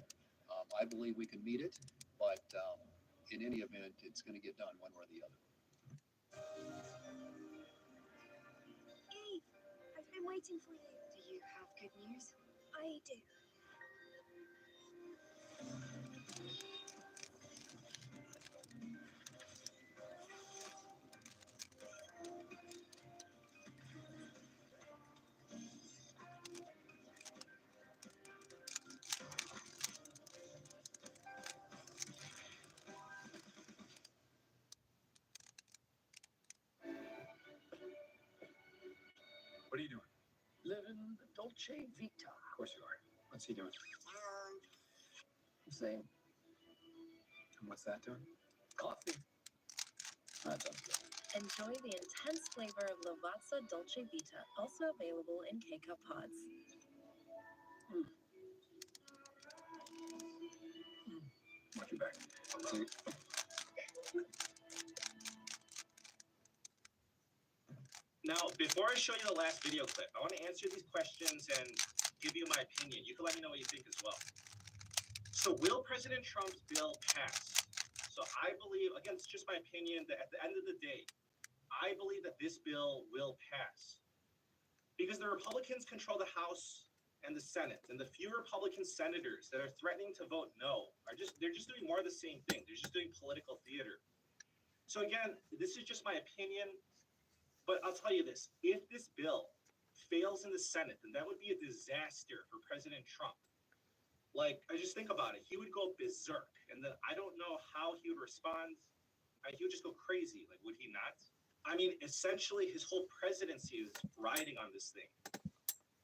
I believe we can meet it, but in any event, it's going to get done one way or the other. Eve, I've been waiting for you. Do you have good news? I do. What are you doing? Living the Dolce Vita. Of course you are. What's he doing? Same. And what's that doing? Coffee. That sounds good. Enjoy the intense flavor of Lavazza Dolce Vita, also available in K-Cup pods. Watch your back. See? Now, before I show you the last video clip, I want to answer these questions and give you my opinion. You can let me know what you think as well. So will President Trump's bill pass? So I believe, again, it's just my opinion, that at the end of the day, I believe that this bill will pass. Because the Republicans control the House and the Senate, and the few Republican senators that are threatening to vote no they're just doing more of the same thing. They're just doing political theater. So again, this is just my opinion. But I'll tell you this, if this bill fails in the Senate, then that would be a disaster for President Trump. Like, I just think about it. He would go berserk, and then I don't know how he would respond. He would just go crazy. Like, would he not? I mean, essentially, his whole presidency is riding on this thing.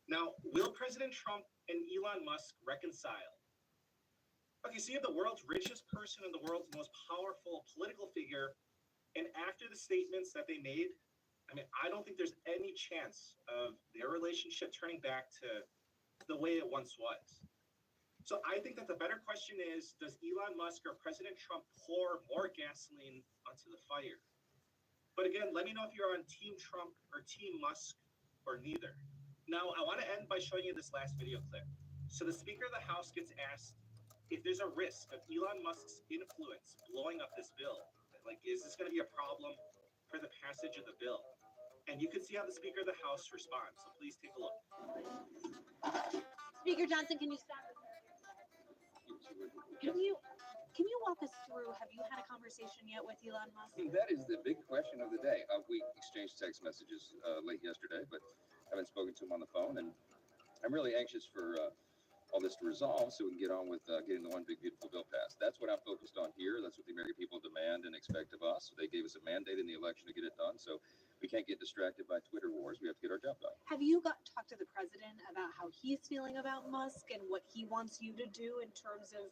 Now, will President Trump and Elon Musk reconcile? Okay, so you have the world's richest person and the world's most powerful political figure, and after the statements that they made, I mean, I don't think there's any chance of their relationship turning back to the way it once was. So I think that the better question is, does Elon Musk or President Trump pour more gasoline onto the fire? But again, let me know if you're on Team Trump or Team Musk or neither. Now, I want to end by showing you this last video clip. So the Speaker of the House gets asked if there's a risk of Elon Musk's influence blowing up this bill. Like, is this going to be a problem for the passage of the bill? And you can see how the Speaker of the House responds. So please take a look. Speaker Johnson, can you stop? Can you walk us through, have you had a conversation yet with Elon Musk? That is the big question of the day. We exchanged text messages late yesterday, but haven't spoken to him on the phone. And I'm really anxious for all this to resolve so we can get on with getting the one big beautiful bill passed. That's what I'm focused on here. That's what the American people demand and expect of us. They gave us a mandate in the election to get it done. So we can't get distracted by Twitter wars. We have to get our job done. Have you talked to the president about how he's feeling about Musk and what he wants you to do in terms of,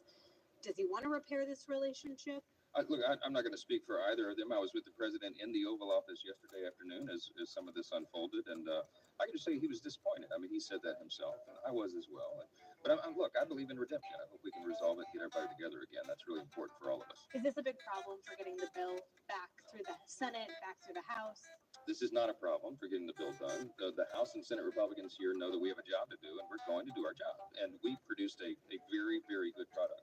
does he want to repair this relationship? Look, I'm not going to speak for either of them. I was with the president in the Oval Office yesterday afternoon as some of this unfolded, and I can just say he was disappointed. I mean, he said that himself, and I was as well. But look, I believe in redemption. I hope we can resolve it, get everybody together again. That's really important for all of us. Is this a big problem for getting the bill back through the Senate, back through the House? This is not a problem for getting the bill done. The House and Senate Republicans here know that we have a job to do, and we're going to do our job. And we produced a very, very good product.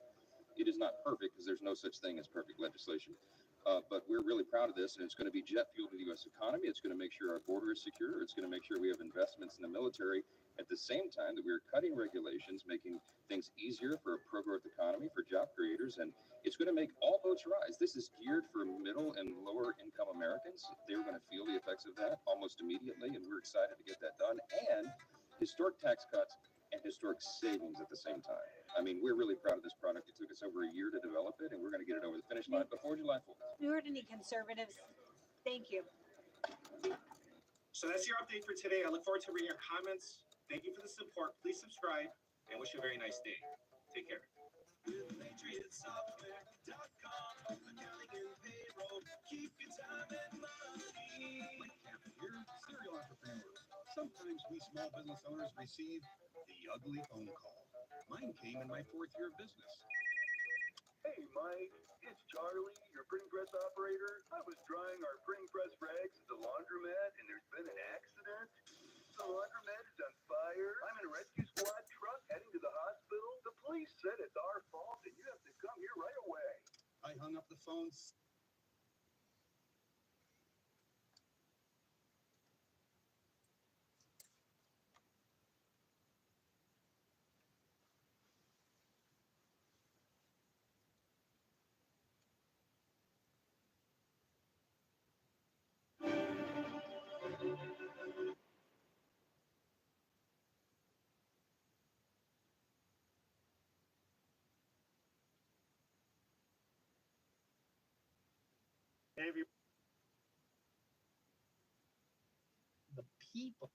It is not perfect because there's no such thing as perfect legislation. But we're really proud of this, and it's going to be jet fuel to the U.S. economy. It's going to make sure our border is secure. It's going to make sure we have investments in the military at the same time that we're cutting regulations, making things easier for a pro-growth economy, for job creators, and it's going to make all boats rise. This is geared for middle and lower income Americans. They're going to feel the effects of that almost immediately, and we're excited to get that done. And historic tax cuts and historic savings at the same time. I mean, we're really proud of this product. It took us over a year to develop it, and we're going to get it over the finish line before July 4th. Have you heard any conservatives? Thank you. So that's your update for today. I look forward to reading your comments. Thank you for the support. Please subscribe, and wish you a very nice day. Take care. PatriotSoftware.com, accounting and payroll, keep your time and money. Mike Kaplan here, serial entrepreneur. Sometimes we small business owners receive the ugly phone call. My Mine came in my 4th year of business. Hey, Mike, it's Charlie, your printing press operator. I was drying our printing press rags at the laundromat, and there's been an accident. The laundromat is on fire. I'm in a rescue squad truck heading to the hospital. The police said it's our fault, and you have to come here right away. I hung up the phone. The people.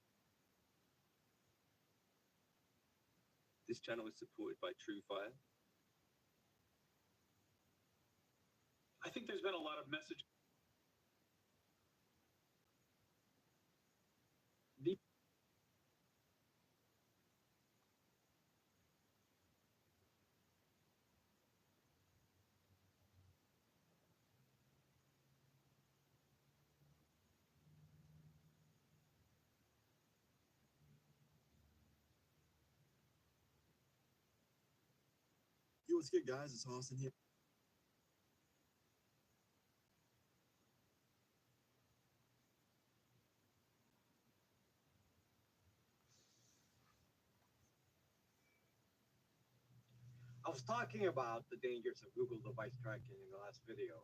This channel is supported by TrueFire. I think there's been a lot of message. Yo, what's good, guys? It's Austin here. I was talking about the dangers of Google device tracking in the last video.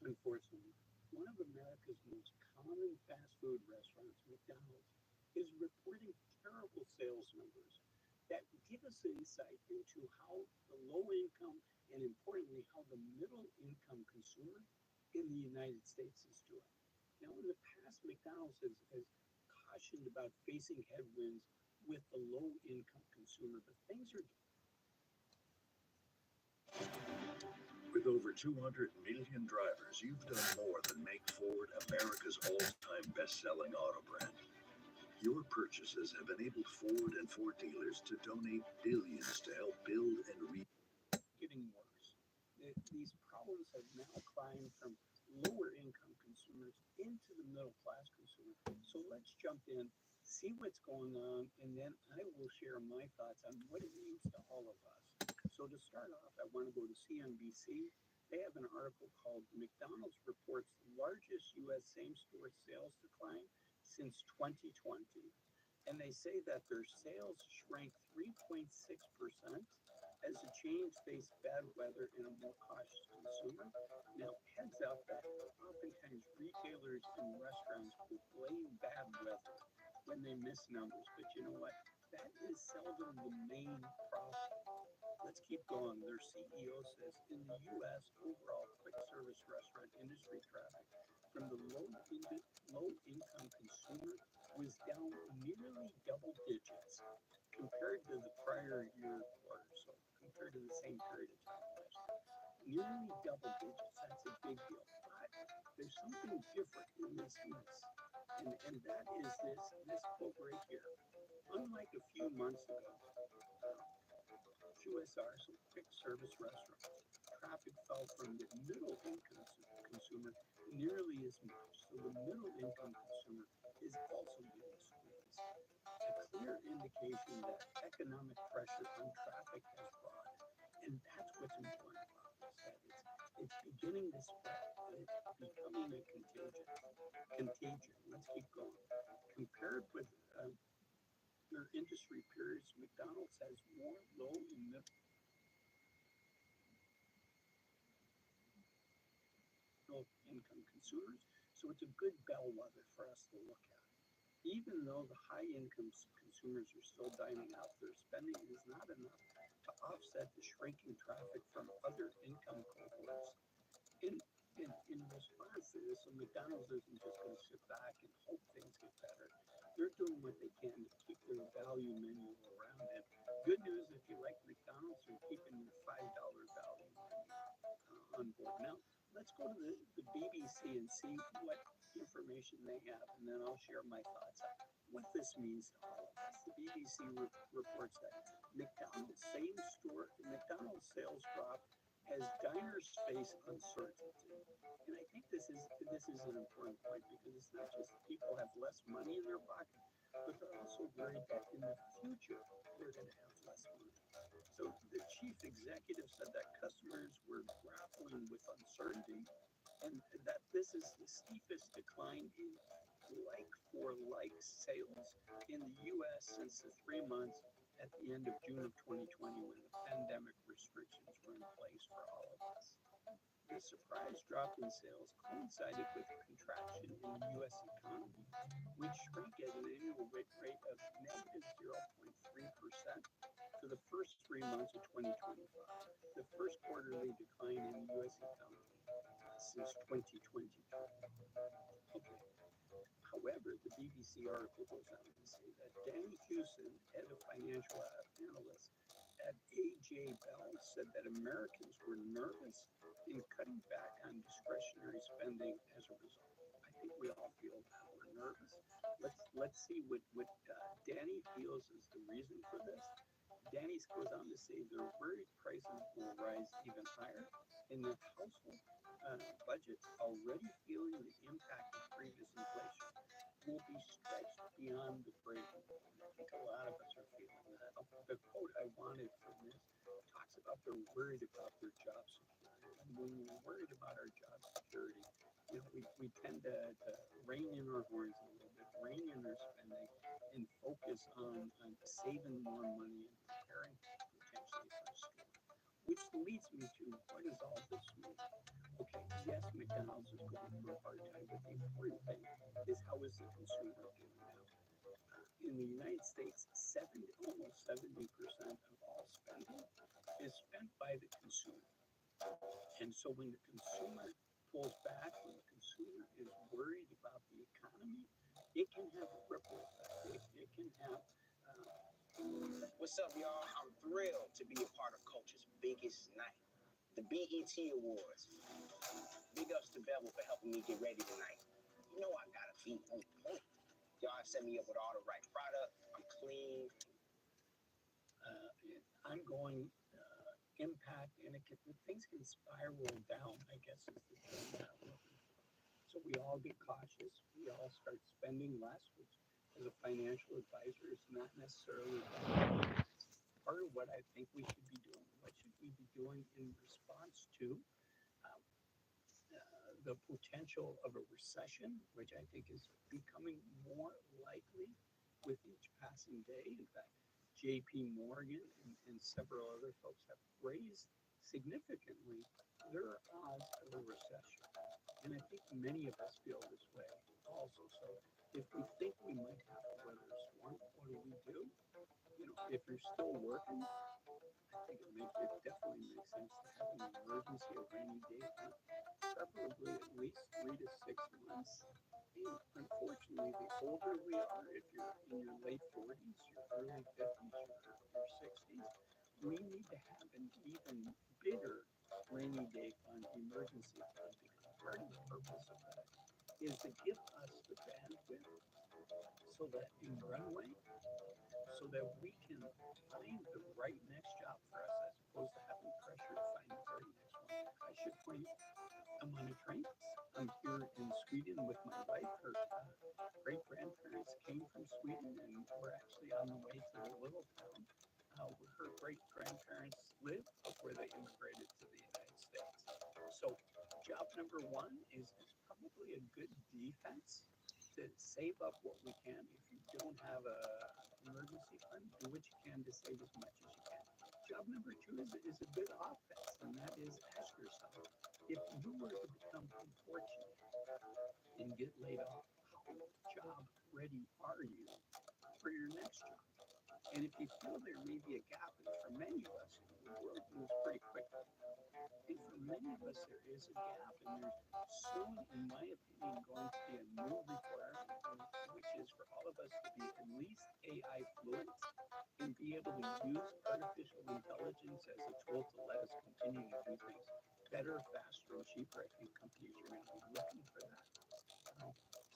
Unfortunately, one of America's most common fast food restaurants, McDonald's, is reporting terrible sales numbers that give us insight into how the low income and importantly how the middle income consumer in the United States is doing. Now, in the past, McDonald's has cautioned about facing headwinds with the low income consumer, but things are. With over 200 million drivers, you've done more than make Ford America's all-time best-selling auto brand. Your purchases have enabled Ford and Ford dealers to donate billions to help build and Getting worse. These problems have now climbed from lower income consumers into the middle class consumer. So let's jump in, see what's going on, and then I will share my thoughts on what it means to all of us. So to start off, I want to go to CNBC. They have an article called McDonald's reports the largest U.S. same-store sales decline since 2020. And they say that their sales shrank 3.6% as the chain faced bad weather and a more cautious consumer. Now, heads up that oftentimes retailers and restaurants will blame bad weather when they miss numbers. But you know what? That is seldom the main problem. Let's keep going. Their CEO says in the U.S., overall quick service restaurant industry traffic from the low-income consumer was down nearly double digits compared to the prior year quarter, so compared to the same period of time last year. Nearly double digits, that's a big deal. But there's something different in this mix, and that is this quote right here. Unlike a few months ago, QSR, so quick service restaurants, traffic fell from the middle income consumer nearly as much. So the middle income consumer is also getting squeezed. A clear indication that economic pressure on traffic has brought, and that's what's important about this, that it's beginning to spread, and it's becoming a contagion. Let's keep going. Compared with their industry peers, McDonald's has more low and middle income consumers, so it's a good bellwether for us to look at. Even though the high income consumers are still dining out, their spending is not enough to offset the shrinking traffic from other income cohorts. In response to this, so McDonald's isn't just going to sit back and hope things get better. They're doing what they can to keep their value menu around it. Good news if you like McDonald's, they're keeping their $5 value menu on board. Now, let's go to the BBC and see what information information they have, and then I'll share my thoughts on what this means to all of us. The BBC reports that McDonald's McDonald's sales drop as diners face uncertainty. And I think this is an important point because it's not just people have less money in their pocket, but they're also worried that in the future they're going to have less money. So the chief executive said that customers were grappling with uncertainty and that this is the steepest decline in like-for-like sales in the U.S. since the 3 months at the end of June of 2020 when the pandemic restrictions were in place for all of us. The surprise drop in sales coincided with a contraction in the U.S. economy, which shrank at an annual rate of negative 0.3% for the first 3 months of 2025, the first quarterly decline in the U.S. economy since 2022. Okay. However, the BBC article goes on to say that Danny Houston, head of financial analysts at AJ Bell, said that Americans were nervous in cutting back on discretionary spending as a result. I think we all feel that we're nervous. Let's see what Danny feels is the reason for this. Danny goes on to say they're worried prices will rise even higher, and that household budgets already feeling the impact of previous inflation will be stretched beyond the breaking point. I think a lot of us are feeling that. The quote I wanted from this talks about they're worried about their job security. And when we're worried about our job security, we tend to rein in our horns a little bit, rein in our spending, and focus on saving more money and preparing potentially for a storm. Which leads me to, what does all this mean? Okay, yes, McDonald's is going through a hard time, but the important thing is how is the consumer doing now? In the United States, almost 70% of all spending is spent by the consumer. And so when the consumer pulls back, when the consumer is worried about the economy, it can have a ripple effect. It can have. What's up, y'all? I'm thrilled to be a part of culture's biggest night, the BET Awards. Big ups to Bevel for helping me get ready tonight. You know I gotta be on point. Y'all have set me up with all the right product. I'm clean. I'm going impact, and things can spiral down, I guess is the thing. So we all get cautious. We all start spending less, which as a financial advisor is not necessarily part of what I think we should be doing. What should we be doing in response to the potential of a recession, which I think is becoming more likely with each passing day. In fact, JP Morgan and several other folks have raised significantly their odds of a recession. And I think many of us feel this way also. So if we think we might have to weather a storm, what do? If you're still working, I think it definitely makes sense to have an emergency or rainy day fund, preferably at least 3 to 6 months. And unfortunately, the older we are, if you're in your late 40s, your early 50s, your 60s, we need to have an even bigger rainy day fund, emergency fund, because part of the purpose of that is to give us the bandwidth so that in runway, so that we can find the right next job for us as opposed to having pressure to find the very next one. I should point, I'm on a train. I'm here in Sweden with my wife. Her great-grandparents came from Sweden, and we're actually on the way to the little town where her great-grandparents live, where they immigrated to the United States. So job number one is probably a good defense to save up what we can. If you don't have a emergency fund, do what you can to save as much as you can. Job number two is a good offense, and that is ask yourself, if you were to become unfortunate and get laid off, how job ready are you for your next job? And if you feel there may be a gap, and for many of us, the world moves pretty quickly. And for many of us, there is a gap, and there's soon, in my opinion, going to be a new requirement, which is for all of us to be at least AI fluent and be able to use artificial intelligence as a tool to let us continue to do things better, faster, and cheaper. I think companies are going to be looking for that.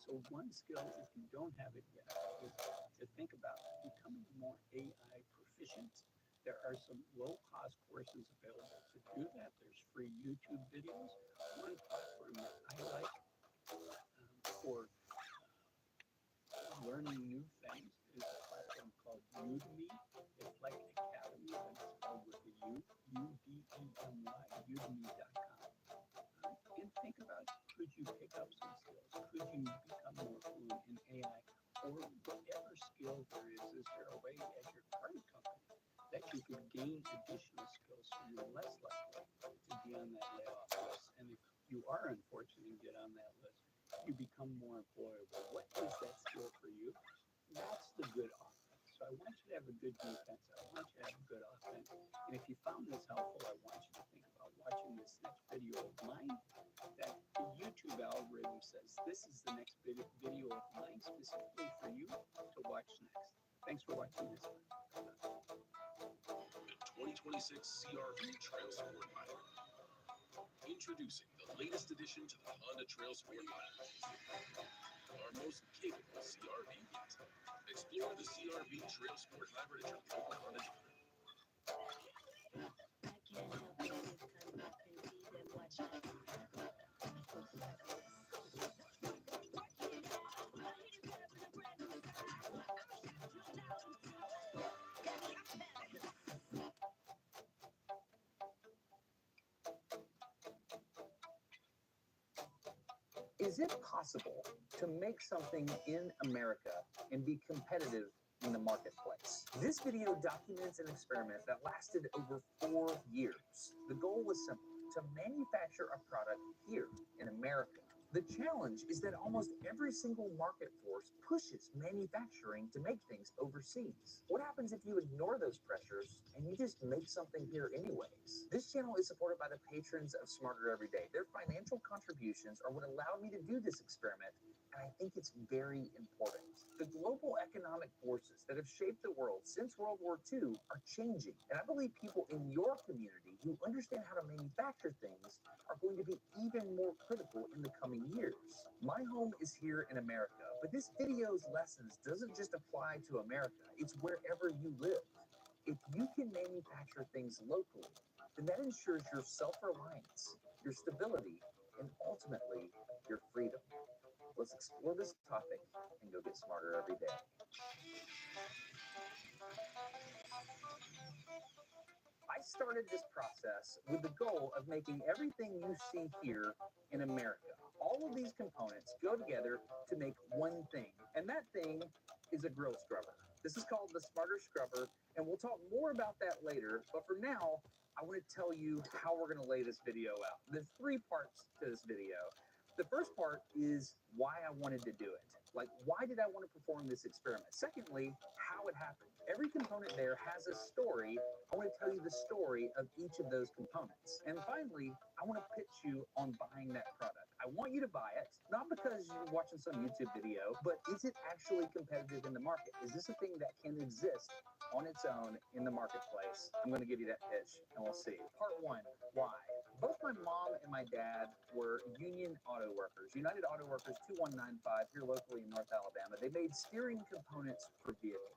So So one skill, if you don't have it yet, is to think about becoming more AI proficient. There are some low-cost courses available to do that. There's free YouTube videos. One platform that I like for learning new things is a platform called Udemy. It's like an academy, but it's spelled with a U, U-D-E-M-Y, udemy.com. And think about, could you pick up some skills? Could you become more fluent in AI? Or whatever skill there is there a way at your current company that you could gain additional skills so you're less likely to be on that layoff list? And if you are unfortunate and get on that list, you become more employable. What is that skill for you? That's the good offense. So I want you to have a good defense. I want you to have a good offense. And if you found this helpful, I want you to think about watching this next video of mine that the YouTube algorithm says this is the next video of mine specifically for you to watch next. Thanks for watching this one. The 2026 CR-V Trail Sport line. Introducing the latest addition to the Honda Trail Sport line. Our most capable CR-V yet. Explore the CR-V Trail Sport Hybrid at your local Honda dealer. Is it possible to make something in America and be competitive in the marketplace? This video documents an experiment that lasted over 4 years. The goal was simple: to manufacture a product here in America. The challenge is that almost every single market force pushes manufacturing to make things overseas. What happens if you ignore those pressures and you just make something here anyways? This channel is supported by the patrons of Smarter Every Day. Their financial contributions are what allowed me to do this experiment, and I think it's very important. The global economic forces that have shaped the world since World War II are changing, and I believe people in your community who understand how to manufacture things are going to be even more critical in the coming years. My home is here in America, but this video's lessons doesn't just apply to America, it's wherever you live. If you can manufacture things locally, then that ensures your self-reliance, your stability, and ultimately, your freedom. Let's explore this topic and go get smarter every day. I started this process with the goal of making everything you see here in America. All of these components go together to make one thing, and that thing is a grill scrubber. This is called the Smarter Scrubber, and we'll talk more about that later, but for now, I want to tell you how we're going to lay this video out. There's 3 parts to this video. The first part is why I wanted to do it. Like, why did I want to perform this experiment? Secondly, how it happened. Every component there has a story. I want to tell you the story of each of those components. And finally, I want to pitch you on buying that product. I want you to buy it, not because you're watching some YouTube video, but is it actually competitive in the market? Is this a thing that can exist on its own in the marketplace? I'm going to give you that pitch, and we'll see. Part 1, why? Both my mom and my dad were union auto workers, United Auto Workers 2195 here locally in North Alabama. They made steering components for vehicles.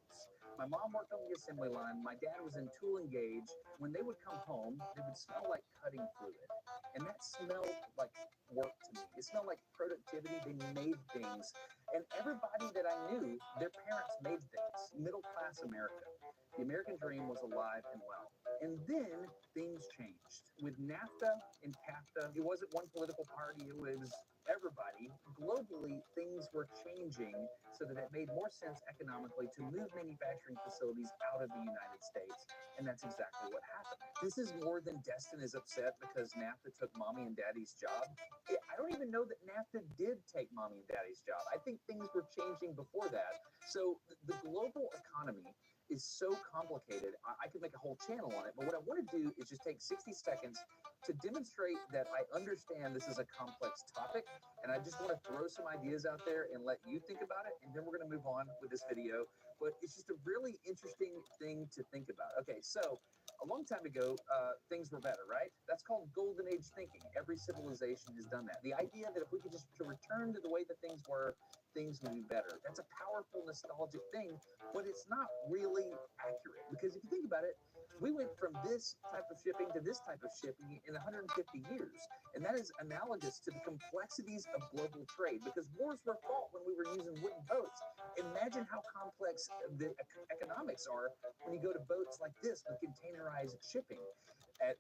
My mom worked on the assembly line. My dad was in tool and gauge. When they would come home, they would smell like cutting fluid. And that smelled like work to me. It smelled like productivity. They made things. And everybody that I knew, their parents made things. Middle class America. The American dream was alive and well. And then things changed. With NAFTA and CAFTA, it wasn't one political party, it was everybody. Globally, things were changing so that it made more sense economically to move manufacturing facilities out of the United States. And that's exactly what happened. This is more than Destin is upset because NAFTA took mommy and daddy's job. I don't even know that NAFTA did take mommy and daddy's job. I think things were changing before that. So the global economy is so complicated, I could make a whole channel on it, but what I want to do is just take 60 seconds to demonstrate that I understand this is a complex topic, and I just want to throw some ideas out there and let you think about it, and then we're going to move on with this video, but it's just a really interesting thing to think about. Okay, so a long time ago, things were better, right? That's called golden age thinking. Every civilization has done that. The idea that if we could just return to the way that things were, things will be better. That's a powerful nostalgic thing, but it's not really accurate because if you think about it, we went from this type of shipping to this type of shipping in 150 years. And that is analogous to the complexities of global trade because wars were fought when we were using wooden boats. Imagine how complex the economics are when you go to boats like this with containerized shipping.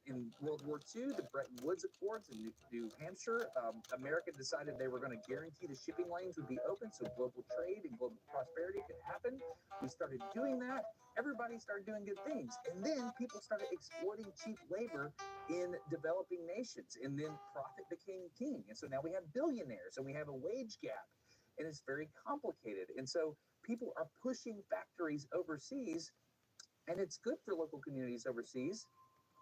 In World War II, the Bretton Woods Accords in New Hampshire, America decided they were going to guarantee the shipping lanes would be open so global trade and global prosperity could happen. We started doing that. Everybody started doing good things. And then people started exploiting cheap labor in developing nations. And then profit became king. And so now we have billionaires and we have a wage gap. And it's very complicated. And so people are pushing factories overseas. And it's good for local communities overseas.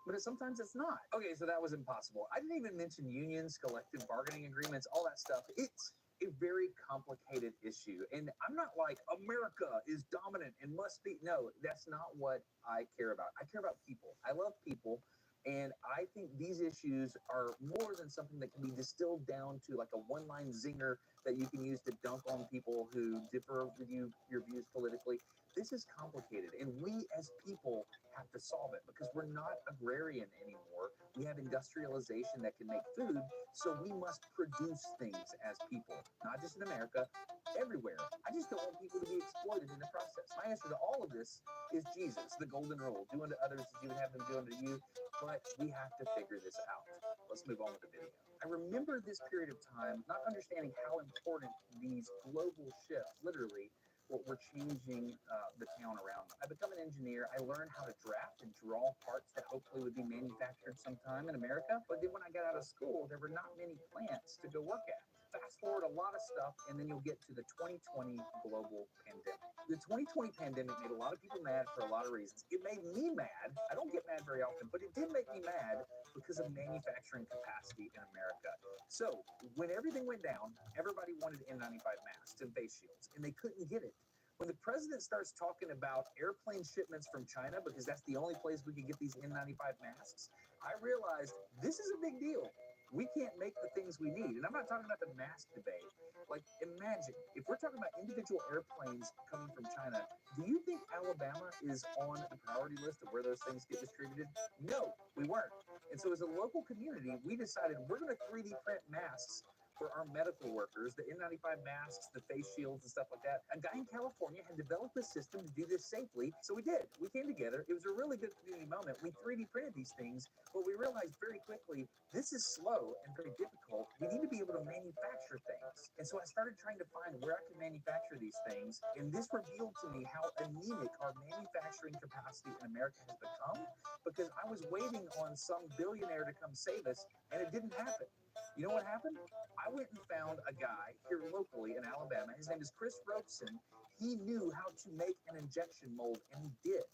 But sometimes it's not. Okay, so that was impossible. I didn't even mention unions, collective bargaining agreements, all that stuff. It's a very complicated issue. And I'm not like, America is dominant and must be. No, that's not what I care about. I care about people. I love people. And I think these issues are more than something that can be distilled down to like a one-line zinger that you can use to dunk on people who differ with you, your views politically. This is complicated, and we as people have to solve it because we're not agrarian anymore. We have industrialization that can make food, so we must produce things as people, not just in America, everywhere. I just don't want people to be exploited in the process. My answer to all of this is Jesus, the golden rule. Do unto others as you would have them do unto you, but we have to figure this out. Let's move on with the video. I remember this period of time not understanding how important these global shifts, literally, what were changing the town around me. I become an engineer. I learned how to draft and draw parts that hopefully would be manufactured sometime in America. But then when I got out of school, there were not many plants to go work at. Fast forward a lot of stuff, and then you'll get to the 2020 global pandemic. The 2020 pandemic made a lot of people mad for a lot of reasons. It made me mad. I don't get mad very often, but it did make me mad because of manufacturing capacity in America. So when everything went down, everybody wanted N95 masks and face shields, and they couldn't get it. When the president starts talking about airplane shipments from China, because that's the only place we can get these N95 masks, I realized this is a big deal. We can't make the things we need. And I'm not talking about the mask debate. Like, imagine, if we're talking about individual airplanes coming from China, do you think Alabama is on the priority list of where those things get distributed? No, we weren't. And so as a local community, we decided we're going to 3D print masks for our medical workers, the N95 masks, the face shields and stuff like that. A guy in California had developed a system to do this safely, so we did. We came together. It was a really good community moment. We 3D printed these things, but we realized very quickly, this is slow and very difficult. We need to be able to manufacture things. And so I started trying to find where I could manufacture these things, and this revealed to me how anemic our manufacturing capacity in America has become, because I was waiting on some billionaire to come save us, and it didn't happen. You know what happened? I went and found a guy here locally in Alabama. His name is Chris Robeson. He knew how to make an injection mold, and he did.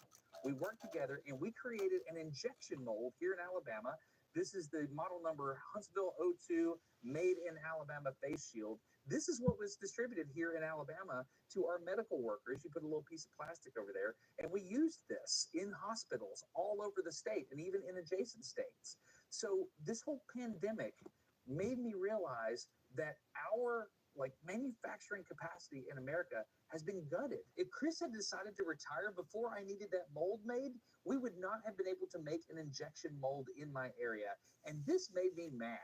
We worked together, and we created an injection mold here in Alabama. This is the model number Huntsville 02 made in Alabama face shield. This is what was distributed here in Alabama to our medical workers. You put a little piece of plastic over there, and we used this in hospitals all over the state and even in adjacent states. So this whole pandemic made me realize that our manufacturing capacity in America has been gutted. If Chris had decided to retire before I needed that mold made, we would not have been able to make an injection mold in my area. And this made me mad.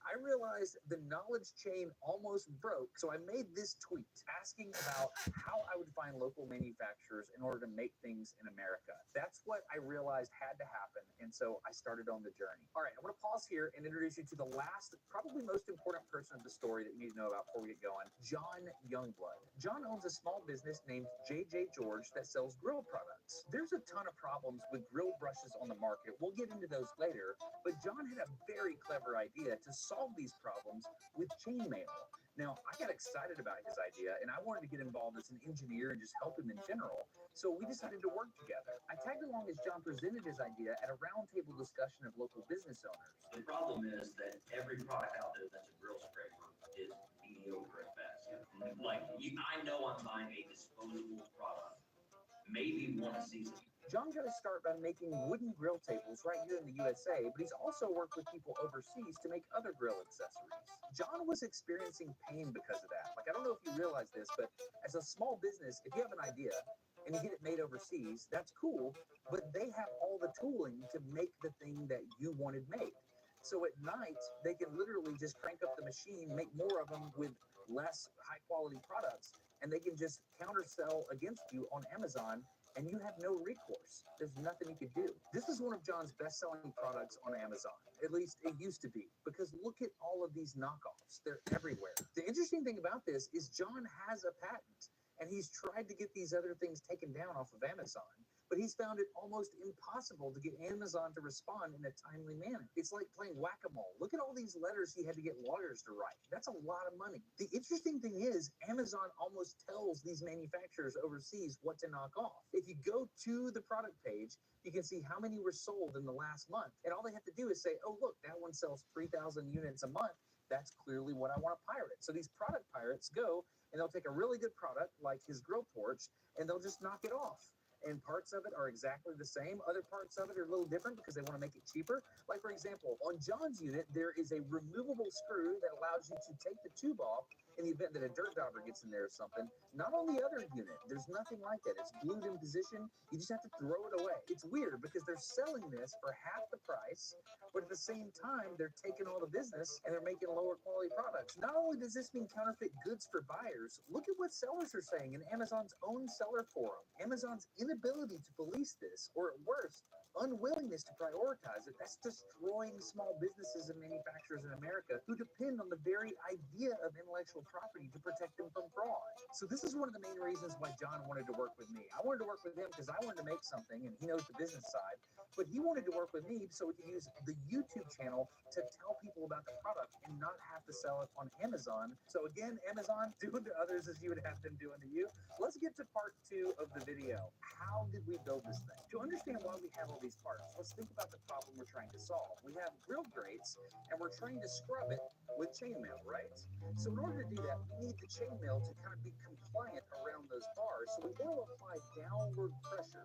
I realized the knowledge chain almost broke, so I made this tweet asking about how I would find local manufacturers in order to make things in America. That's what I realized had to happen, and so I started on the journey. All right, I want to pause here and introduce you to the last, probably most important person of the story that you need to know about before we get going, John Youngblood. John owns a small business named JJ George that sells grill products. There's a ton of problems with grill brushes on the market. We'll get into those later, but John had a very clever idea to solve these problems with chainmail. Now, I got excited about his idea, and I wanted to get involved as an engineer and just help him in general, so we decided to work together. I tagged along as John presented his idea at a roundtable discussion of local business owners. The problem is that every product out there that's a grill scraper is mediocre at best. I know I'm buying a disposable product, maybe one a season. John got his start by making wooden grill tables right here in the USA, but he's also worked with people overseas to make other grill accessories. John was experiencing pain because of that. Like, I don't know if you realize this, but as a small business, if you have an idea and you get it made overseas, that's cool, but they have all the tooling to make the thing that you wanted made. So at night, they can literally just crank up the machine, make more of them with less high quality products, and they can just countersell against you on Amazon, and you have no recourse. There's nothing you could do. This is one of John's best-selling products on Amazon. At least it used to be, because look at all of these knockoffs. They're everywhere. The interesting thing about this is John has a patent, and he's tried to get these other things taken down off of Amazon. But he's found it almost impossible to get Amazon to respond in a timely manner. It's like playing whack-a-mole. Look at all these letters he had to get lawyers to write. That's a lot of money. The interesting thing is Amazon almost tells these manufacturers overseas what to knock off. If you go to the product page, you can see how many were sold in the last month. And all they have to do is say, oh, look, that one sells 3,000 units a month. That's clearly what I want to pirate. So these product pirates go and they'll take a really good product like his grill porch and they'll just knock it off. And parts of it are exactly the same. Other parts of it are a little different because they want to make it cheaper. Like, for example, on John's unit, there is a removable screw that allows you to take the tube off in the event that a dirt dauber gets in there or something. Not on the other unit. There's nothing like that. It's glued in position. You just have to throw it away. It's weird because they're selling this for half the price, but at the same time, they're taking all the business and they're making lower quality products. Not only does this mean counterfeit goods for buyers, look at what sellers are saying in Amazon's own seller forum. Amazon's inability to police this, or at worst, unwillingness to prioritize it, that's destroying small businesses and manufacturers in America who depend on the very idea of intellectual property to protect them from fraud. So this is one of the main reasons why John wanted to work with me. I wanted to work with him because I wanted to make something, and he knows the business side, but he wanted to work with me so we could use the YouTube channel to tell people about the product and not have to sell it on Amazon. So again, Amazon, do unto others as you would have them do unto you. Let's get to part 2 of the video. How did we build this thing? To understand why we have all these parts, let's think about the problem we're trying to solve. We have grill grates, and we're trying to scrub it with chainmail, right? So in order to do that, we need the chainmail to kind of be compliant around those bars. So we want to apply downward pressure.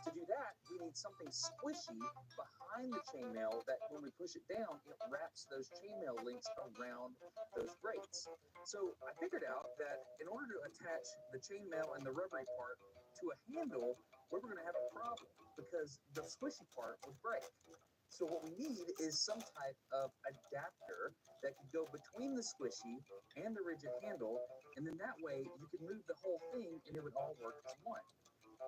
To do that, we need something squishy behind the chainmail that when we push it down, it wraps those chainmail links around those grates. So I figured out that in order to attach the chainmail and the rubbery part to a handle, we're going to have a problem because the squishy part would break. So what we need is some type of adapter that can go between the squishy and the rigid handle, and then that way you can move the whole thing and it would all work as one.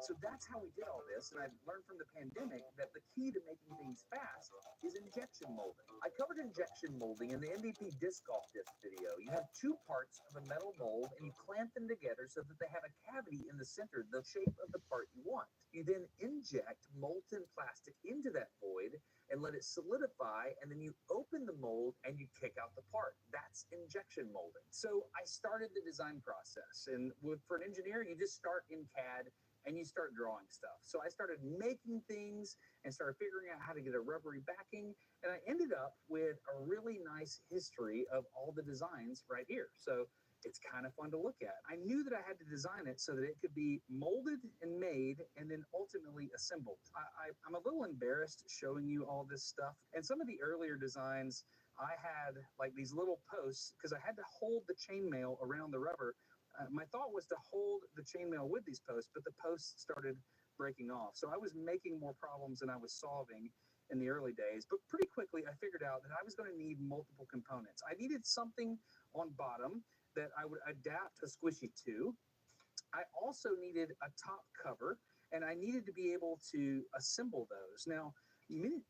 So that's how we did all this, and I've learned from the pandemic that the key to making things fast is injection molding. I covered injection molding in the MVP disc golf disc video. You have 2 parts of a metal mold, and you clamp them together so that they have a cavity in the center, the shape of the part you want. You then inject molten plastic into that void and let it solidify, and then you open the mold and you kick out the part. That's injection molding. So I started the design process, and for an engineer, you just start in CAD and you start drawing stuff. So I started making things and started figuring out how to get a rubbery backing, and I ended up with a really nice history of all the designs right here. So it's kind of fun to look at. I knew that I had to design it so that it could be molded and made and then ultimately assembled. I'm a little embarrassed showing you all this stuff. And some of the earlier designs, I had like these little posts because I had to hold the chainmail around the rubber. My thought was to hold the chainmail with these posts, but the posts started breaking off. So I was making more problems than I was solving in the early days. But pretty quickly, I figured out that I was going to need multiple components. I needed something on bottom that I would adapt a squishy to. I also needed a top cover, and I needed to be able to assemble those. Now,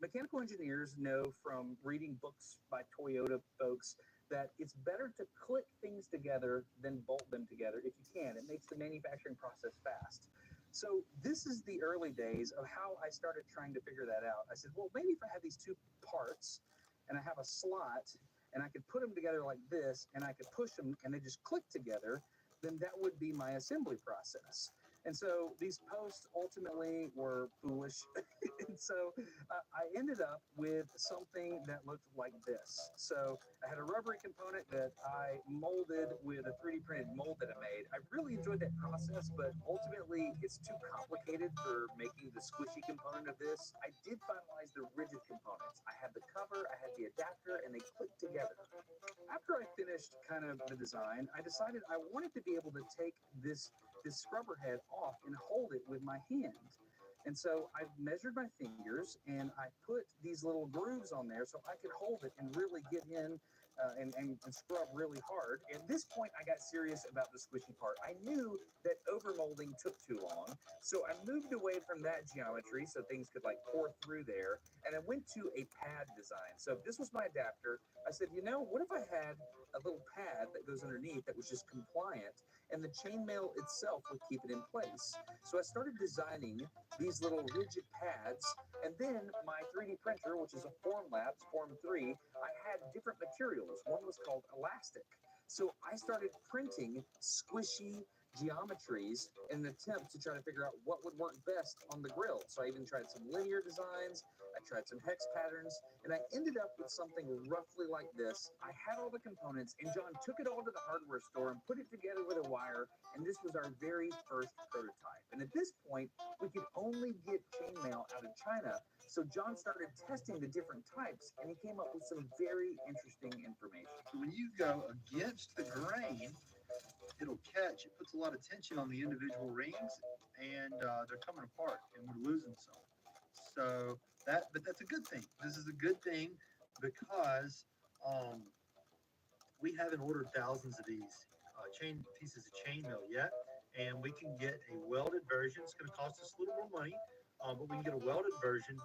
mechanical engineers know from reading books by Toyota folks that it's better to click things together than bolt them together if you can. It makes the manufacturing process fast. So this is the early days of how I started trying to figure that out. I said, well, maybe if I have these 2 parts and I have a slot and I could put them together like this and I could push them and they just click together, then that would be my assembly process. And so these posts ultimately were foolish. And so I ended up with something that looked like this. So I had a rubbery component that I molded with a 3D printed mold that I made. I really enjoyed that process, but ultimately it's too complicated for making the squishy component of this. I did finalize the rigid components. I had the cover, I had the adapter, and they clicked together. After I finished kind of the design, I decided I wanted to be able to take this scrubber head off and hold it with my hand. And so I measured my fingers and I put these little grooves on there so I could hold it and really get in and scrub really hard. At this point, I got serious about the squishy part. I knew that overmolding took too long, so I moved away from that geometry so things could like pour through there, and I went to a pad design. So this was my adapter. I said, you know, what if I had a little pad that goes underneath that was just compliant, and the chainmail itself would keep it in place. So I started designing these little rigid pads, and then my 3D printer, which is a Formlabs Form 3, I had different materials. One was called elastic. So I started printing squishy geometries in an attempt to try to figure out what would work best on the grill. So I even tried some linear designs, I tried some hex patterns, and I ended up with something roughly like this. I had all the components, and John took it all to the hardware store and put it together with a wire, and this was our very first prototype. And at this point, we could only get chainmail out of China, so John started testing the different types, and he came up with some very interesting information. When you go against the grain, it'll catch. It puts a lot of tension on the individual rings, and they're coming apart, and we're losing some. So but that's a good thing. This is a good thing because we haven't ordered thousands of these pieces of chainmail yet, and we can get a welded version. It's going to cost us a little more money, but we can get a welded version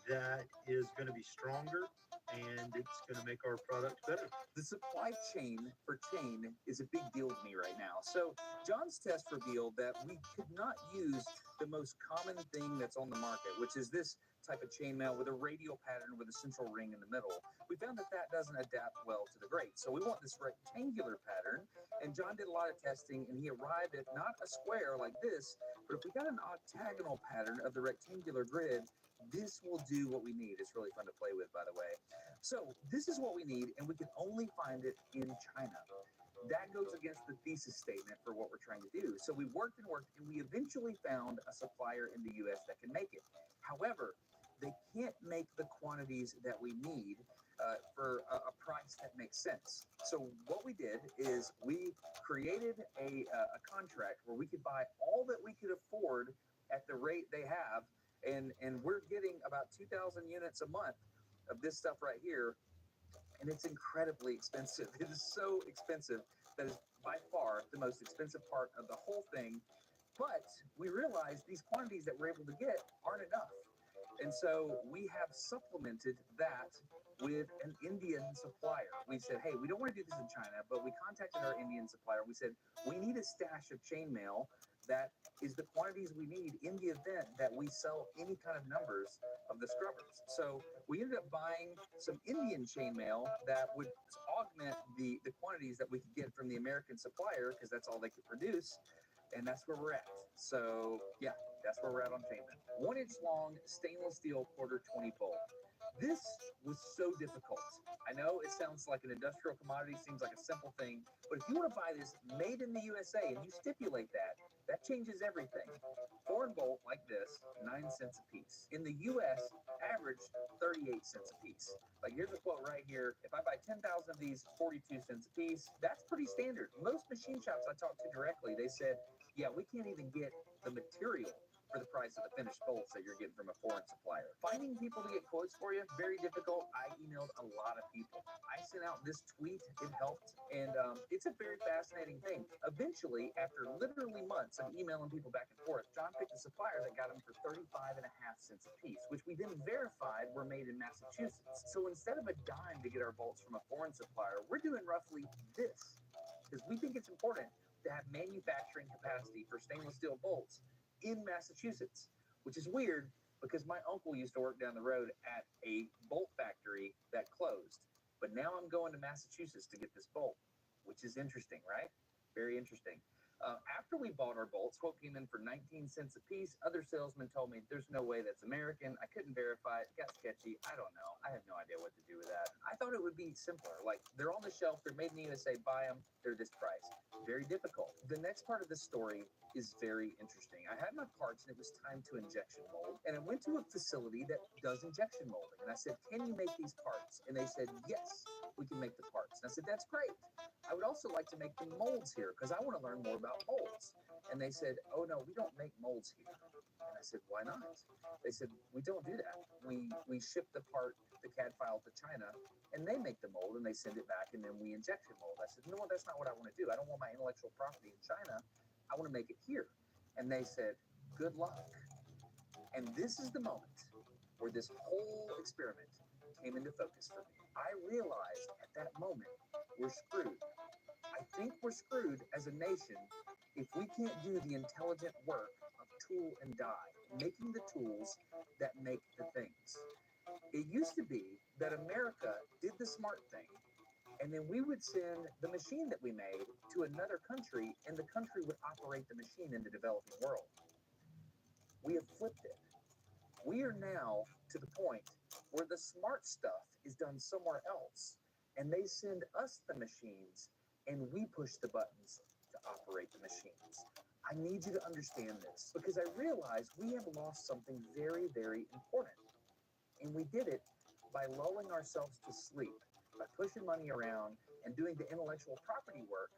that is going to be stronger, and it's going to make our product better. The supply chain for chain is a big deal to me right now. So John's test revealed that we could not use the most common thing that's on the market, which is this type of chainmail with a radial pattern with a central ring in the middle. We found that that doesn't adapt well to the grate. So we want this rectangular pattern, and John did a lot of testing, and he arrived at not a square like this, but if we got an octagonal pattern of the rectangular grid, this will do what we need. It's really fun to play with, by the way. So this is what we need, and we can only find it in China. That goes against the thesis statement for what we're trying to do. So we worked and worked, and we eventually found a supplier in the US that can make it. However, they can't make the quantities that we need for a price that makes sense. So what we did is we created a contract where we could buy all that we could afford at the rate they have, and we're getting about 2,000 units a month of this stuff right here, and it's incredibly expensive. It is so expensive that is by far the most expensive part of the whole thing. But we realized these quantities that we're able to get aren't enough. And so we have supplemented that with an Indian supplier. We said, hey, we don't want to do this in China, but we contacted our Indian supplier. We said, we need a stash of chainmail that is the quantities we need in the event that we sell any kind of numbers of the scrubbers. So we ended up buying some Indian chainmail that would augment the quantities that we could get from the American supplier, because that's all they could produce. And that's where we're at. So yeah, that's where we're at on chainmail. 1 inch long stainless steel quarter 20 bolt. This was so difficult. I know it sounds like an industrial commodity, seems like a simple thing, but if you want to buy this made in the USA and you stipulate that, that changes everything. Foreign bolt like this, 9 cents a piece. In the US, average 38 cents a piece. Like here's a quote right here. If I buy 10,000 of these, 42 cents a piece, that's pretty standard. Most machine shops I talked to directly, they said, yeah, we can't even get the material for the price of the finished bolts that you're getting from a foreign supplier. Finding people to get quotes for you, very difficult. I emailed a lot of people. I sent out this tweet, it helped, and it's a very fascinating thing. Eventually, after literally months of emailing people back and forth, John picked a supplier that got them for 35.5 cents a piece, which we then verified were made in Massachusetts. So instead of a dime to get our bolts from a foreign supplier, we're doing roughly this, because we think it's important to have manufacturing capacity for stainless steel bolts in Massachusetts, which is weird because my uncle used to work down the road at a bolt factory that closed. But now I'm going to Massachusetts to get this bolt, which is interesting, right? Very interesting. After we bought our bolts, quote came in for 19 cents a piece. Other salesmen told me there's no way that's American. I couldn't verify it. Got sketchy. I don't know. I have no idea what to do with that. I thought it would be simpler. Like, they're on the shelf. They're made in the USA. Buy them. They're this price. Very difficult. The next part of the story is very interesting. I had my parts and it was time to injection mold. And I went to a facility that does injection molding. And I said, can you make these parts? And they said, yes, we can make the parts. And I said, that's great. I would also like to make the molds here because I want to learn more about molds. And they said, oh no, we don't make molds here. And I said, why not? They said, we don't do that. We ship the part, the CAD file to China, and they make the mold and they send it back and then we injection mold. I said, no, that's not what I want to do. I don't want my intellectual property in China. I want to make it here. And they said, good luck. And this is the moment where this whole experiment came into focus for me. I realized at that moment, we're screwed. I think we're screwed as a nation if we can't do the intelligent work of tool and die, making the tools that make the things. It used to be that America did the smart thing, and then we would send the machine that we made to another country, and the country would operate the machine in the developing world. We have flipped it. We are now to the point where the smart stuff is done somewhere else, and they send us the machines, and we push the buttons to operate the machines. I need you to understand this because I realize we have lost something very, very important. And we did it by lulling ourselves to sleep, by pushing money around and doing the intellectual property work,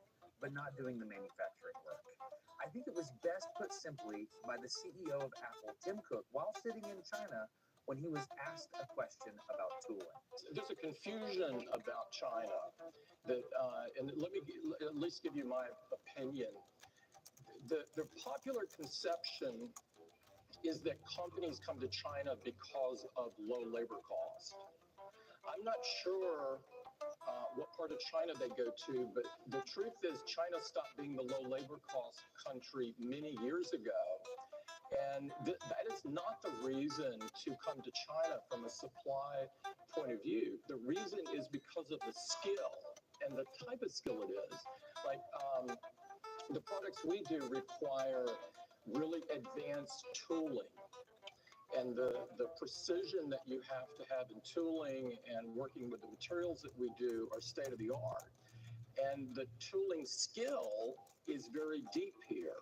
but not doing the manufacturing work. I think it was best put simply by the CEO of Apple, Tim Cook, while sitting in China when he was asked a question about tooling. There's a confusion about China that, and let me at least give you my opinion. The popular conception is that companies come to China because of low labor cost. I'm not sure what part of China they go to, but the truth is China stopped being the low labor cost country many years ago. And that is not the reason to come to China from a supply point of view. The reason is because of the skill and the type of skill it is. Like the products we do require really advanced tooling. And the precision that you have to have in tooling and working with the materials that we do are state of the art. And the tooling skill is very deep here.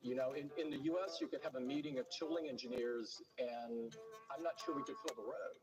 You know, in the US, you could have a meeting of tooling engineers, and I'm not sure we could fill the room.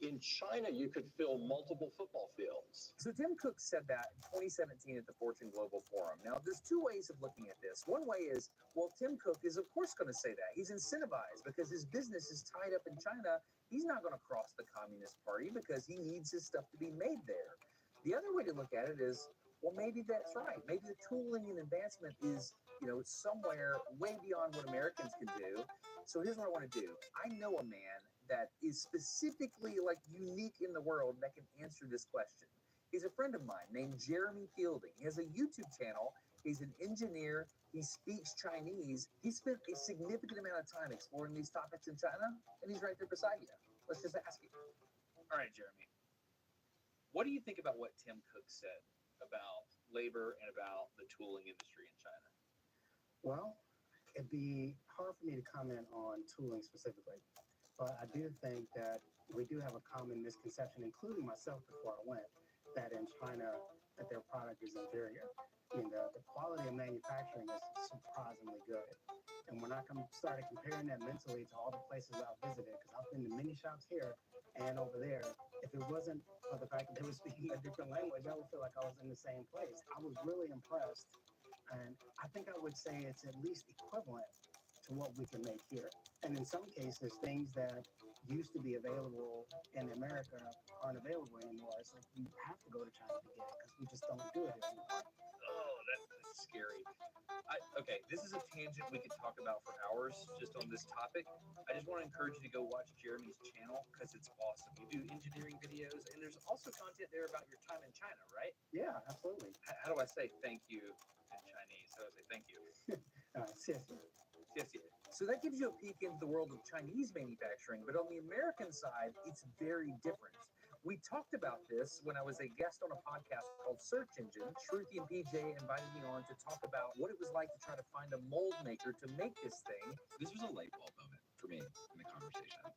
In China, you could fill multiple football fields. So Tim Cook said that in 2017 at the Fortune Global Forum. Now, there's two ways of looking at this. One way is, well, Tim Cook is of course going to say that. He's incentivized because his business is tied up in China. He's not going to cross the Communist Party because he needs his stuff to be made there. The other way to look at it is, well, maybe that's right. Maybe the tooling and advancement is, you know, somewhere way beyond what Americans can do. So here's what I want to do. I know a man that is specifically like unique in the world that can answer this question. He's a friend of mine named Jeremy Fielding. He has a YouTube channel. He's an engineer. He speaks Chinese. He spent a significant amount of time exploring these topics in China, and he's right there beside you. Let's just ask him. All right, Jeremy. What do you think about what Tim Cook said about labor and about the tooling industry in China? Well, it'd be hard for me to comment on tooling specifically, but I do think that we do have a common misconception, including myself before I went, that in China, that their product is inferior. I mean, the quality of manufacturing is surprisingly good. And when I started comparing that mentally to all the places I've visited, because I've been to many shops here and over there, if it wasn't for the fact that they were speaking a different language, I would feel like I was in the same place. I was really impressed. And I think I would say it's at least equivalent to what we can make here. And in some cases, things that used to be available in America aren't available anymore. So you have to go to China to get it because we just don't do it anymore. Oh, that's scary. Okay, this is a tangent we could talk about for hours just on this topic. I just want to encourage you to go watch Jeremy's channel because it's awesome. You do engineering videos, and there's also content there about your time in China, right? Yeah, absolutely. How do I say thank you in Chinese? How do I say thank you? So that gives you a peek into the world of Chinese manufacturing, but on the American side, it's very different. We talked about this when I was a guest on a podcast called Search Engine. Shruti and PJ invited me on to talk about what it was like to try to find a mold maker to make this thing. This was a light bulb moment for me in the conversation.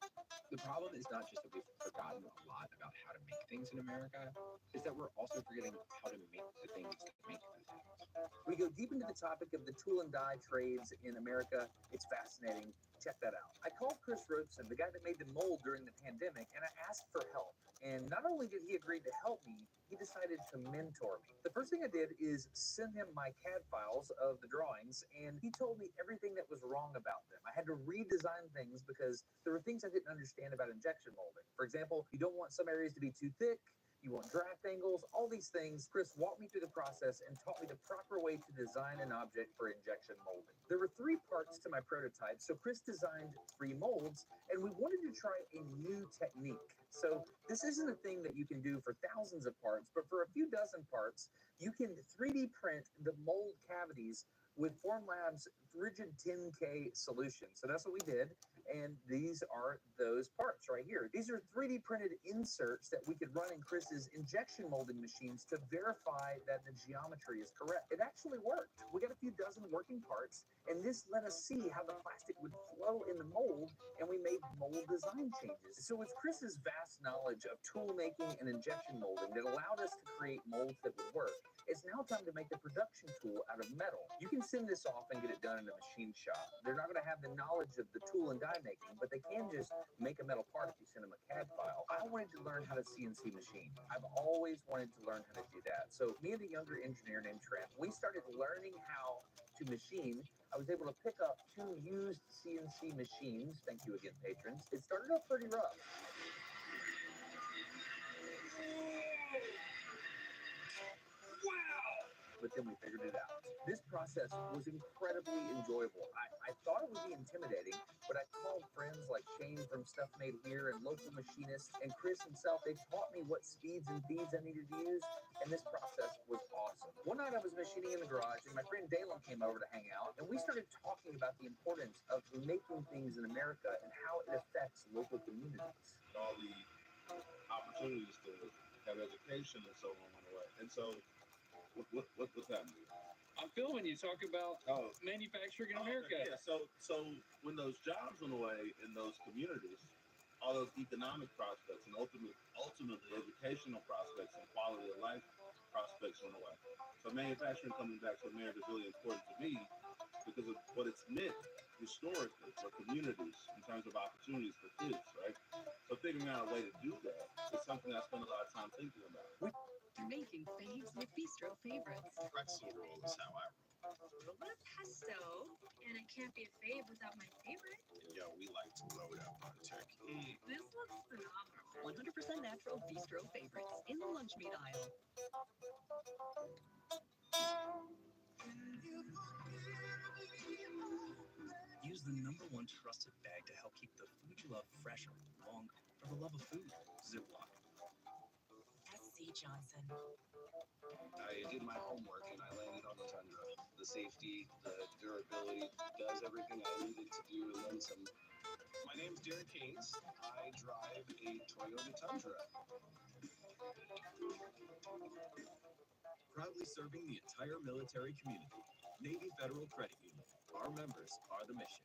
The problem is not just that we've forgotten a lot about how to make things in America, it's that we're also forgetting how to make the things that make the things. We go deep into the topic of the tool and die trades in America. It's fascinating. Check that out. I called Chris Robeson, the guy that made the mold during the pandemic, and I asked for help. And not only did he agree to help me, he decided to mentor me. The first thing I did is send him my CAD files of the drawings, and he told me everything that was wrong about them. I had to redesign things because there were things I didn't understand about injection molding. For example, you don't want some areas to be too thick. You want draft angles, all these things. Chris walked me through the process and taught me the proper way to design an object for injection molding. There were 3 parts to my prototype, so Chris designed 3 molds, and we wanted to try a new technique. So this isn't a thing that you can do for thousands of parts, but for a few dozen parts, you can 3D print the mold cavities with Formlabs Rigid 10K solution. So that's what we did. And these are those parts right here. These are 3D printed inserts that we could run in Chris's injection molding machines to verify that the geometry is correct. It actually worked. We got a few dozen working parts, and this let us see how the plastic would flow in the mold, and we made mold design changes. So it's Chris's vast knowledge of tool making and injection molding that allowed us to create molds that would work. It's now time to make a production tool out of metal. You can send this off and get it done in a machine shop. They're not going to have the knowledge of the tool and die making, but they can just make a metal part if you send them a CAD file. I wanted to learn how to CNC machine. I've always wanted to learn how to do that. So me and a younger engineer named Trent, we started learning how to machine. I was able to pick up 2 used CNC machines. Thank you again, patrons. It started off pretty rough. But then we figured it out. This process was incredibly enjoyable. I thought it would be intimidating, but I called friends like Shane from Stuff Made Here and local machinists and Chris himself. They taught me what speeds and feeds I needed to use, and this process was awesome. One night I was machining in the garage, and my friend Dalen came over to hang out, and we started talking about the importance of making things in America and how it affects local communities. All the opportunities to have education and so on went away. And so what's happening? I'm feeling you talk about manufacturing in America. Yeah, so when those jobs went away in those communities, all those economic prospects and ultimately educational prospects and quality of life prospects went away. So manufacturing coming back to America is really important to me because of what it's meant historically for communities in terms of opportunities for kids, right? So figuring out a way to do that is something I spend a lot of time thinking about. Making faves with Bistro Favorites. Pretzel roll is how I roll. A little bit of pesto, and it can't be a fave without my favorite. Yo, we like to load up on turkey. This looks phenomenal. 100% natural Bistro Favorites in the lunch meat aisle. Use the #1 trusted bag to help keep the food you love fresher longer. For the love of food, Ziploc. SC Johnson. I did my homework and I landed on the Tundra. The safety, the durability, does everything I needed to do and then some. My name's Derek Haynes. I drive a Toyota Tundra. Proudly serving the entire military community. Navy Federal Credit Union. Our members are the mission.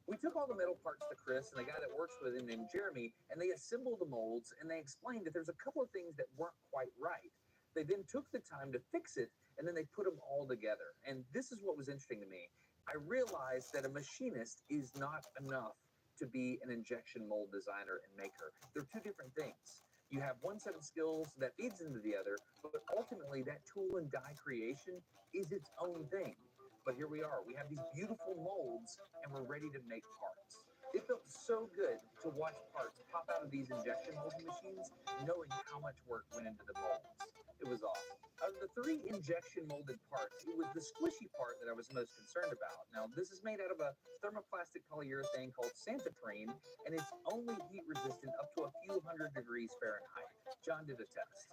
We took all the metal parts to Chris and the guy that works with him named Jeremy, and they assembled the molds, and they explained that there's a couple of things that weren't quite right. They then took the time to fix it, and then they put them all together. And this is what was interesting to me. I realized that a machinist is not enough to be an injection mold designer and maker. They're 2 different things. You have one set of skills that feeds into the other, but ultimately that tool and die creation is its own thing. But here we are. We have these beautiful molds, and we're ready to make parts. It felt so good to watch parts pop out of these injection molding machines, knowing how much work went into the molds. It was awesome. Out of the 3 injection molded parts, it was the squishy part that I was most concerned about. Now, this is made out of a thermoplastic polyurethane called Santoprene, and it's only heat resistant up to a few hundred degrees Fahrenheit. John did a test.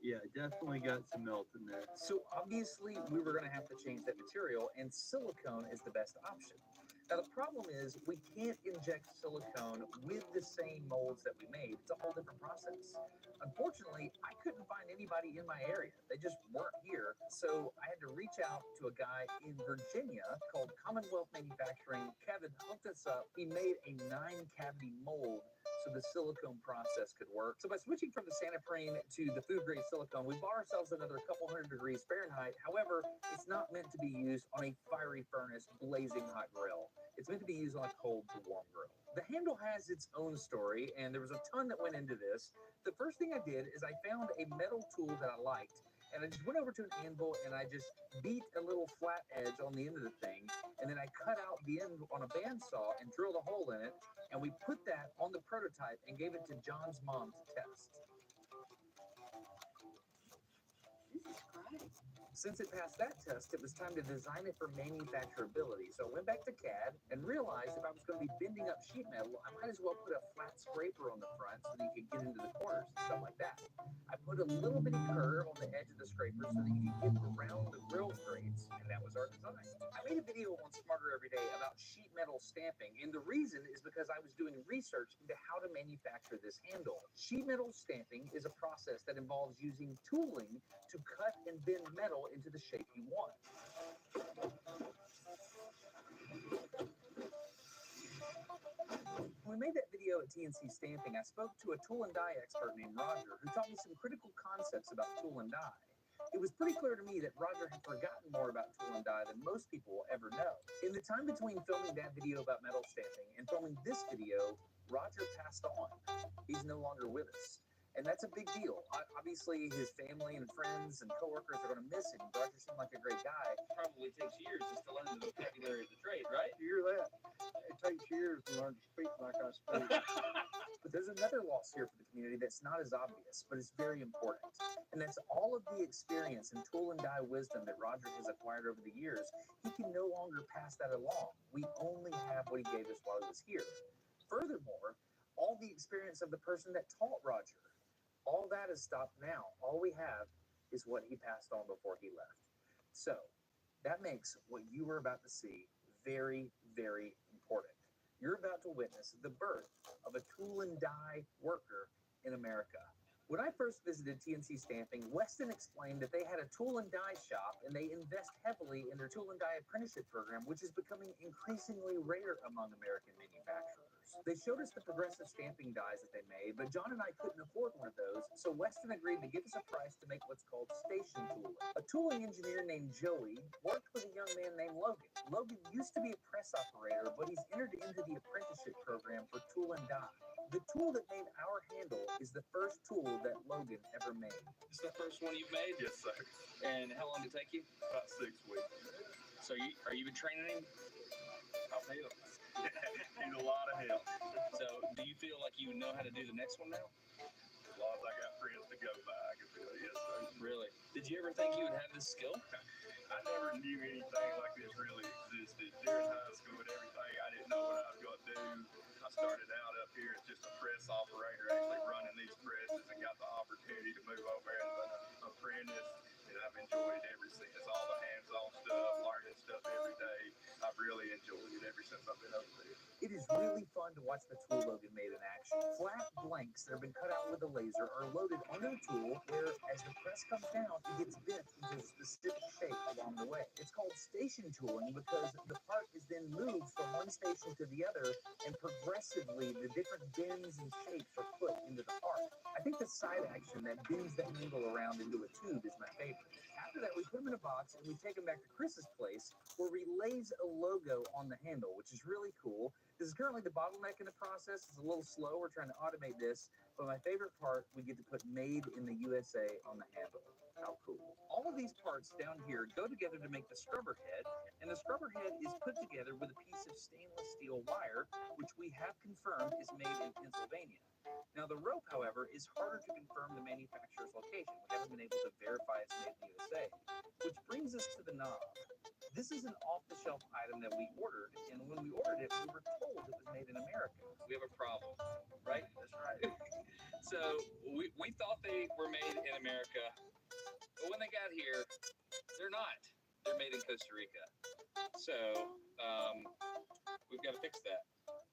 Yeah, definitely got some melt in there. So obviously we were going to have to change that material, and silicone is the best option. Now the problem is we can't inject silicone with the same molds that we made. It's a whole different process. Unfortunately, I couldn't find anybody in my area. They just weren't here. So I had to reach out to a guy in Virginia called Commonwealth Manufacturing. Kevin hooked us up. He made a 9-cavity mold so the silicone process could work. So by switching from the Santoprene to the food grade silicone, we bought ourselves another couple hundred degrees Fahrenheit. However, it's not meant to be used on a fiery furnace, blazing hot grill. It's meant to be used on a cold to warm grill. The handle has its own story, and there was a ton that went into this. The first thing I did is I found a metal tool that I liked, and I just went over to an anvil and I just beat a little flat edge on the end of the thing, and then I cut out the end on a bandsaw and drilled a hole in it, and we put that on the prototype and gave it to John's mom to test. This is great. Since it passed that test, it was time to design it for manufacturability. So I went back to CAD and realized if I was going to be bending up sheet metal, I might as well put a flat scraper on the front so that you could get into the corners and stuff like that. I put a little bitty curve on the edge of the scraper so that you could get around the grill grates, and that was our design. I made a video on Smarter Every Day about sheet metal stamping, and the reason is because I was doing research into how to manufacture this handle. Sheet metal stamping is a process that involves using tooling to cut and bend metal into the shape you want. When we made that video at TNC Stamping, I spoke to a tool and die expert named Roger, who taught me some critical concepts about tool and die. It was pretty clear to me that Roger had forgotten more about tool and die than most people will ever know. In the time between filming that video about metal stamping and filming this video, Roger passed on. He's no longer with us. And that's a big deal. Obviously, his family and friends and coworkers are going to miss him. Roger seemed like a great guy. Probably takes years just to learn the vocabulary of the trade, right? You hear that? It takes years to learn to speak like I speak. But there's another loss here for the community that's not as obvious, but it's very important. And that's all of the experience and tool and die wisdom that Roger has acquired over the years. He can no longer pass that along. We only have what he gave us while he was here. Furthermore, all the experience of the person that taught Roger, all that is stopped now. All we have is what he passed on before he left. So that makes what you are about to see very, very important. You're about to witness the birth of a tool and die worker in America. When I first visited TNC Stamping, Weston explained that they had a tool and die shop and they invest heavily in their tool and die apprenticeship program, which is becoming increasingly rare among American manufacturers. They showed us the progressive stamping dies that they made, but John and I couldn't afford one of those, so Weston agreed to give us a price to make what's called station tooling. A tooling engineer named Joey worked with a young man named Logan. Logan used to be a press operator, but he's entered into the apprenticeship program for tool and die. The tool that made our handle is the first tool that Logan ever made. This is the first one you've made? Yes, sir. And how long did it take you? About 6 weeks. So are you been training him? I'll help. Need a lot of help. So do you feel like you know how to do the next one now? As long as I got friends to go by, I can do it. Yes, sir. Really? Did you ever think you would have this skill? I never knew anything like this really existed. During high school and everything, I didn't know what I was going to do. I started out up here as just a press operator, actually running these presses, and got the opportunity to move over as an apprentice. And I've enjoyed it ever since. All the hands-on stuff, learning stuff every day. I've really enjoyed it ever since I've been over there. It is really fun to watch the tool Logan made in action. Flat blanks that have been cut out with a laser are loaded onto the tool where, as the press comes down, it gets bent into a specific shape along the way. It's called station tooling because the part is then moved from one station to the other, and progressively the different bends and shapes are put into the part. I think the side action that bends the handle around into a tube is my favorite. After that, we put them in a box and we take them back to Chris's place where we lays a logo on the handle, which is really cool. This is currently the bottleneck in the process. It's a little slow. We're trying to automate this. But my favorite part, we get to put made in the USA on the handle. How cool. All of these parts down here go together to make the scrubber head, and the scrubber head is put together with a piece of stainless steel wire, which we have confirmed is made in Pennsylvania. Now, the rope, however, is harder to confirm the manufacturer's location. We haven't been able to verify it's made in the USA, which brings us to the knob. This is an off-the-shelf item that we ordered, and when we ordered it, we were told it was made in America. We have a problem, right? That's right. So we thought they were made in America, but when they got here, they're not. They're made in Costa Rica. So we've got to fix that.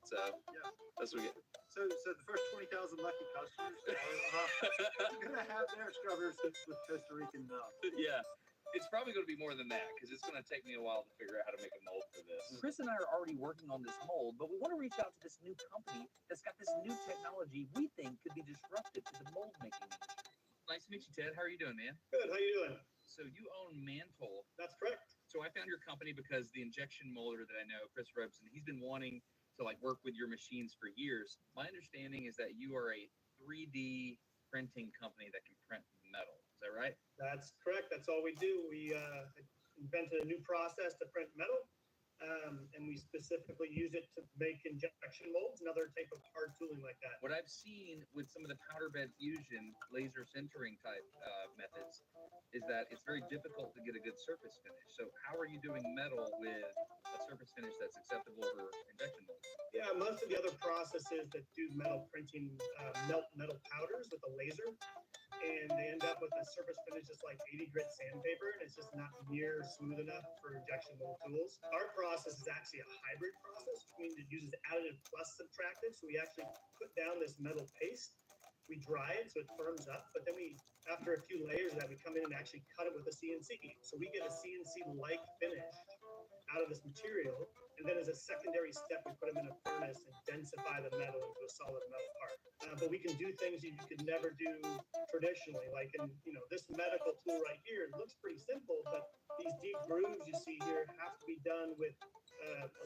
So Yeah. that's what we get. So the first 20,000 lucky customers are going to have their scrubbers with Costa Rican knobs. Yeah. It's probably going to be more than that because it's going to take me a while to figure out how to make a mold for this. Chris and I are already working on this mold, but we want to reach out to this new company that's got this new technology we think could be disruptive to the mold making industry. Nice to meet you, Ted. How are you doing, man? Good. How you doing? So you own Mantle. That's correct. So I found your company because the injection molder that I know, Chris Robson, he's been wanting to work with your machines for years. My understanding is that you are a 3D printing company that can print metal. Is that right? That's correct. That's all we do. We invented a new process to print metal, and we specifically use it to make injection molds and other type of hard tooling like that. What I've seen with some of the powder bed fusion laser sintering type methods is that it's very difficult to get a good surface finish. So how are you doing metal with a surface finish that's acceptable for injection molds? Yeah, most of the other processes that do metal printing melt metal powders with a laser, and they end up with a surface finish just like 80 grit sandpaper, and it's just not near smooth enough for injection mold tools. Our process is actually a hybrid process, which means it uses additive plus subtractive. So we actually put down this metal paste, we dry it so it firms up, but then after a few layers of that, we come in and actually cut it with a CNC. So we get a CNC-like finish out of this material, and then as a secondary step, we put them in a furnace and densify the metal into a solid metal part. But we can do things you could never do traditionally, like in this medical tool right here. It looks pretty simple, but these deep grooves you see here have to be done with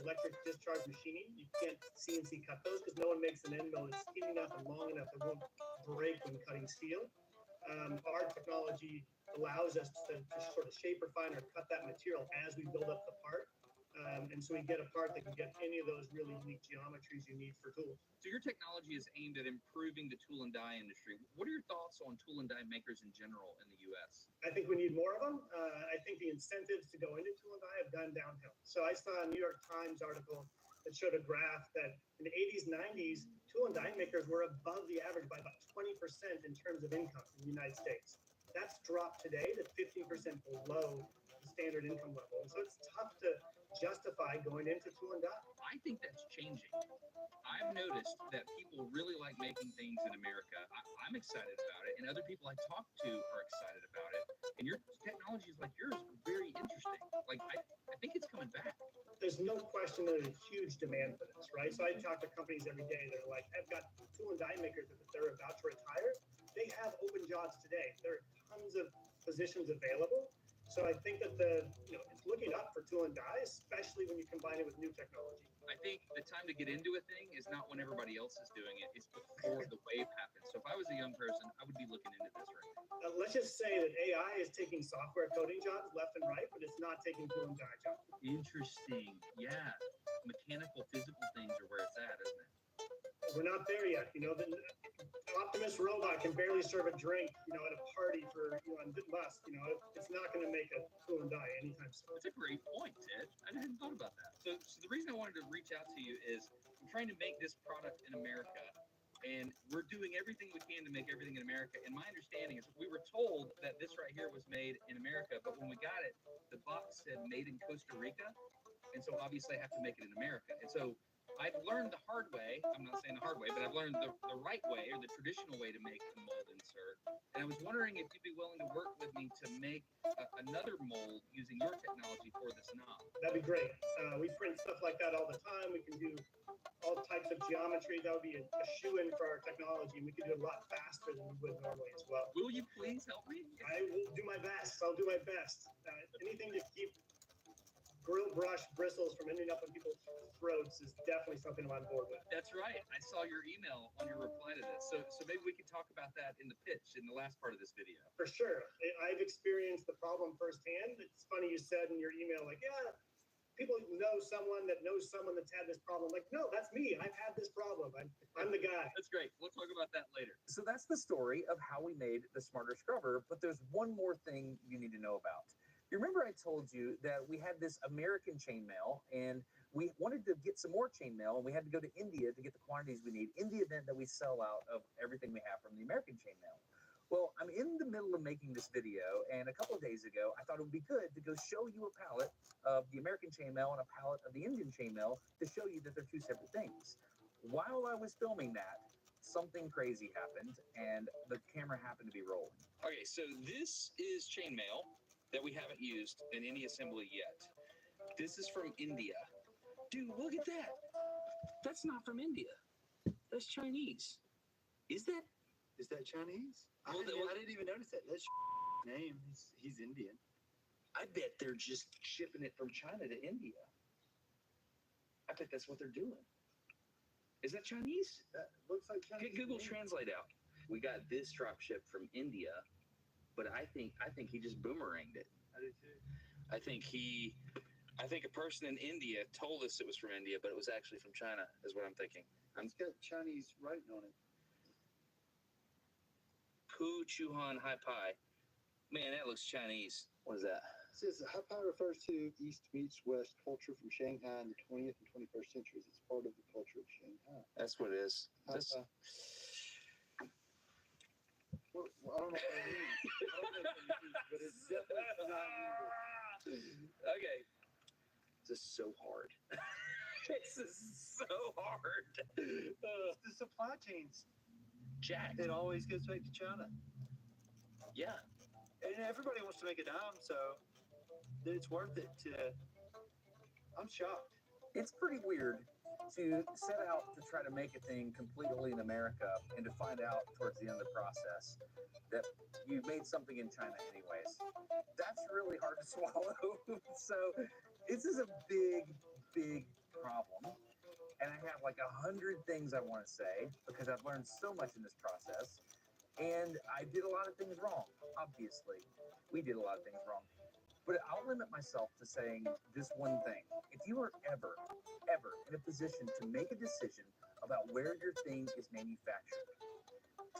electric discharge machining. You can't CNC cut those because no one makes an end mill that's skinny enough and long enough that won't break when cutting steel. Our technology allows us to sort of shape, refine, or cut that material as we build up the part. And so we get a part that can get any of those really unique geometries you need for tools. So your technology is aimed at improving the tool and die industry. What are your thoughts on tool and die makers in general in the U.S.? I think we need more of them. I think the incentives to go into tool and die have gone downhill. So I saw a New York Times article that showed a graph that in the 80s, 90s, tool and die makers were above the average by about 20% in terms of income in the United States. That's dropped today to 15% below the standard income level. And so it's tough to justify going into tool and die. I think that's changing. I've noticed that people really like making things in America. I'm excited about it, and other people I talk to are excited about it. And your technologies like yours are very interesting. I think it's coming back. There's no question there's a huge demand for this, right? So I talk to companies every day that are like, I've got tool and die makers that they're about to retire. They have open jobs today. There are tons of positions available. So I think that it's looking up for tool and die, especially when you combine it with new technology. I think the time to get into a thing is not when everybody else is doing it. It's before the wave happens. So if I was a young person, I would be looking into this right now. Let's just say that AI is taking software coding jobs left and right, but it's not taking tool and die jobs. Interesting. Yeah. Mechanical, physical things are where it's at, isn't it? We're not there yet. The Optimus robot can barely serve a drink, at a party for Elon Musk. It's not going to make a tool and die anytime soon. That's a great point, Ted. I hadn't thought about that. So the reason I wanted to reach out to you is I'm trying to make this product in America, and we're doing everything we can to make everything in America. And my understanding is we were told that this right here was made in America, but when we got it, the box said made in Costa Rica, and so obviously I have to make it in America. And so I've learned the hard way. I'm not saying the hard way, but I've learned the right way, or the traditional way to make a mold insert. And I was wondering if you'd be willing to work with me to make another mold using your technology for this knob. That'd be great. We print stuff like that all the time. We can do all types of geometry. That would be a shoe-in for our technology. We could do it a lot faster than we would normally as well. Will you please help me? I will do my best. I'll do my best. Anything to keep grill brush bristles from ending up in people's throats is definitely something I'm on board with. That's right. I saw your email on your reply to this. So maybe we can talk about that in the pitch in the last part of this video. For sure. I've experienced the problem firsthand. It's funny you said in your email, like, yeah, people know someone that knows someone that's had this problem. Like, no, that's me. I've had this problem. I'm the guy. That's great. We'll talk about that later. So that's the story of how we made the Smarter Scrubber, but there's one more thing you need to know about. You remember I told you that we had this American chainmail and we wanted to get some more chainmail and we had to go to India to get the quantities we need in the event that we sell out of everything we have from the American chainmail. Well, I'm in the middle of making this video, and a couple of days ago, I thought it would be good to go show you a pallet of the American chainmail and a pallet of the Indian chainmail to show you that they're two separate things. While I was filming that, something crazy happened, and the camera happened to be rolling. Okay, so this is chainmail that we haven't used in any assembly yet. This is from India. Dude, look at that. That's not from India. That's Chinese. Is that? Is that Chinese? Well, I didn't even notice that. That's name. He's Indian. I bet they're just shipping it from China to India. I bet that's what they're doing. Is that Chinese? That looks like Chinese. Get Google Translate out. We got this drop ship from India, but I think he just boomeranged it. I did too. I think a person in India told us it was from India, but it was actually from China, is what I'm thinking. It's got Chinese writing on it. Pu Chuhan Hai Pai. Man, that looks Chinese. What is that? It says Hai Pai refers to East meets West culture from Shanghai in the 20th and 21st centuries. It's part of the culture of Shanghai. That's what it is. Hai Pai. Well, I don't know what that means. I don't know what that means, but it's definitely not English. Okay. This is so hard. This is so hard. The supply chains. Jack. It always goes back to China. Yeah. And everybody wants to make a dime, so it's worth it to. I'm shocked. It's pretty weird to set out to try to make a thing completely in America and to find out towards the end of the process that you made something in China anyways. That's really hard to swallow. So this is a big, big problem. And I have like 100 things I want to say because I've learned so much in this process. And I did a lot of things wrong, obviously. We did a lot of things wrong. But I'll limit myself to saying this one thing. If you are ever in a position to make a decision about where your thing is manufactured,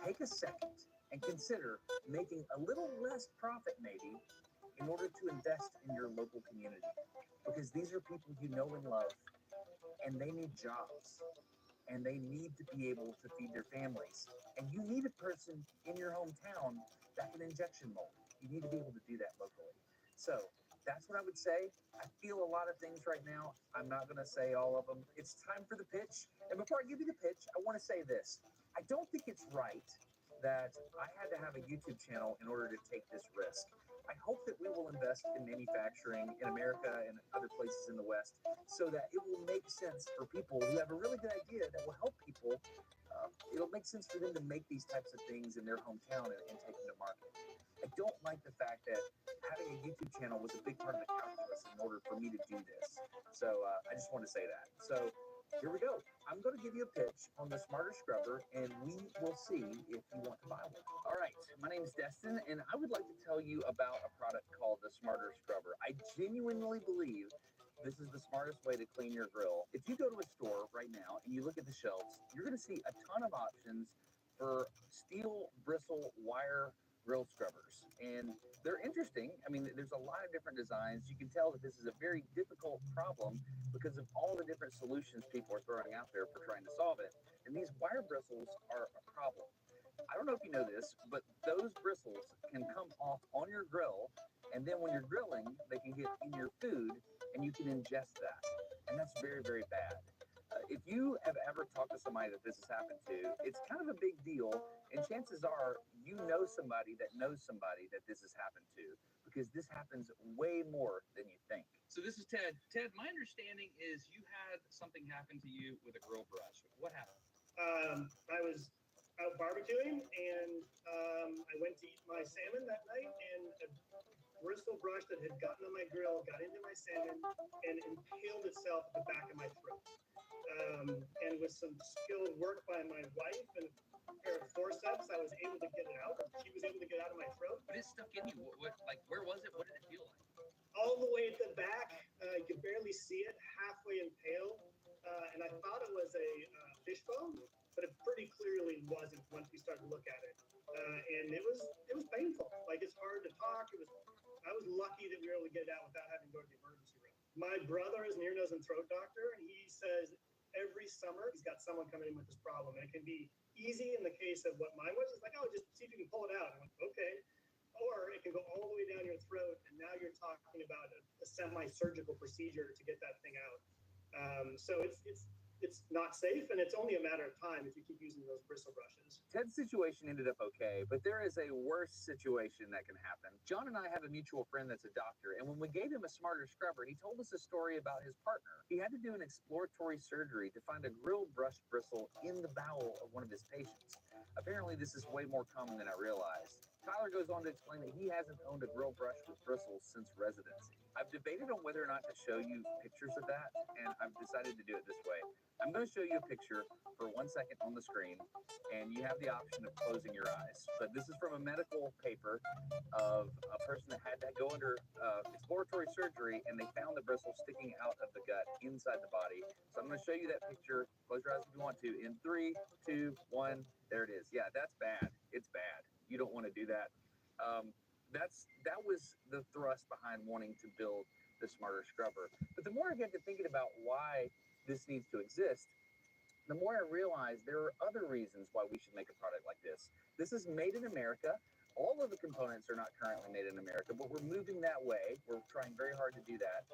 take a second and consider making a little less profit maybe in order to invest in your local community. Because these are people you know and love, and they need jobs, and they need to be able to feed their families. And you need a person in your hometown that can injection mold. You need to be able to do that locally. So that's what I would say. I feel a lot of things right now. I'm not going to say all of them. It's time for the pitch. And before I give you the pitch, I want to say this. I don't think it's right that I had to have a YouTube channel in order to take this risk. I hope that we will invest in manufacturing in America and other places in the West so that it will make sense for people who have a really good idea that will help people. It'll make sense for them to make these types of things in their hometown and take them to market. I don't like the fact that having a YouTube channel was a big part of the calculus in order for me to do this. So I just want to say that. So here we go. I'm going to give you a pitch on the Smarter Scrubber, and we will see if you want to buy one. All right, my name is Destin, and I would like to tell you about a product called the Smarter Scrubber. I genuinely believe this is the smartest way to clean your grill. If you go to a store right now and you look at the shelves, you're going to see a ton of options for steel bristle wire grill scrubbers. And they're interesting. I mean, there's a lot of different designs. You can tell that this is a very difficult problem because of all the different solutions people are throwing out there for trying to solve it. And these wire bristles are a problem. I don't know if you know this, but those bristles can come off on your grill, and then when you're grilling, they can get in your food, and you can ingest that. And that's very, very bad. If you have ever talked to somebody that this has happened to, it's kind of a big deal, and chances are you know somebody that knows somebody that this has happened to, because this happens way more than you think. So this is Ted. Ted, my understanding is you had something happen to you with a grill brush. What happened? I was out barbecuing, and I went to eat my salmon that night, and a bristle brush that had gotten on my grill, got into my salmon, and impaled itself at the back of my throat. And with some skilled work by my wife and a pair of forceps, I was able to get it out. She was able to get it out of my throat. But it stuck in you. Where was it? What did it feel like? All the way at the back. You could barely see it, halfway impaled. And I thought it was a fishbone, but it pretty clearly wasn't once we started to look at it. And it was painful. Like, it's hard to talk. I was lucky that we were able to get it out without having to go to the emergency room. My brother is an ear, nose, and throat doctor, and he says every summer he's got someone coming in with this problem. And it can be easy in the case of what mine was. It's like, oh, just see if you can pull it out. I'm like, okay. Or it can go all the way down your throat, and now you're talking about a semi-surgical procedure to get that thing out. So it's not safe, and it's only a matter of time if you keep using those bristle brushes. Ted's situation ended up okay, but there is a worse situation that can happen. John and I have a mutual friend that's a doctor, and when we gave him a smarter scrubber, he told us a story about his partner. He had to do an exploratory surgery to find a grill brush bristle in the bowel of one of his patients. Apparently, this is way more common than I realized. Tyler goes on to explain that he hasn't owned a grill brush with bristles since residency. I've debated on whether or not to show you pictures of that, and I've decided to do it this way. I'm going to show you a picture for 1 second on the screen, and you have the option of closing your eyes. But this is from a medical paper of a person that had to go under exploratory surgery, and they found the bristle sticking out of the gut inside the body. So I'm going to show you that picture. Close your eyes if you want to. In 3, 2, 1, there it is. Yeah, that's bad. It's bad. You don't want to do that. That was the thrust behind wanting to build the smarter scrubber. But the more I get to thinking about why this needs to exist, the more I realize there are other reasons why we should make a product like this. This is made in America. All of the components are not currently made in America, but we're moving that way. We're trying very hard to do that.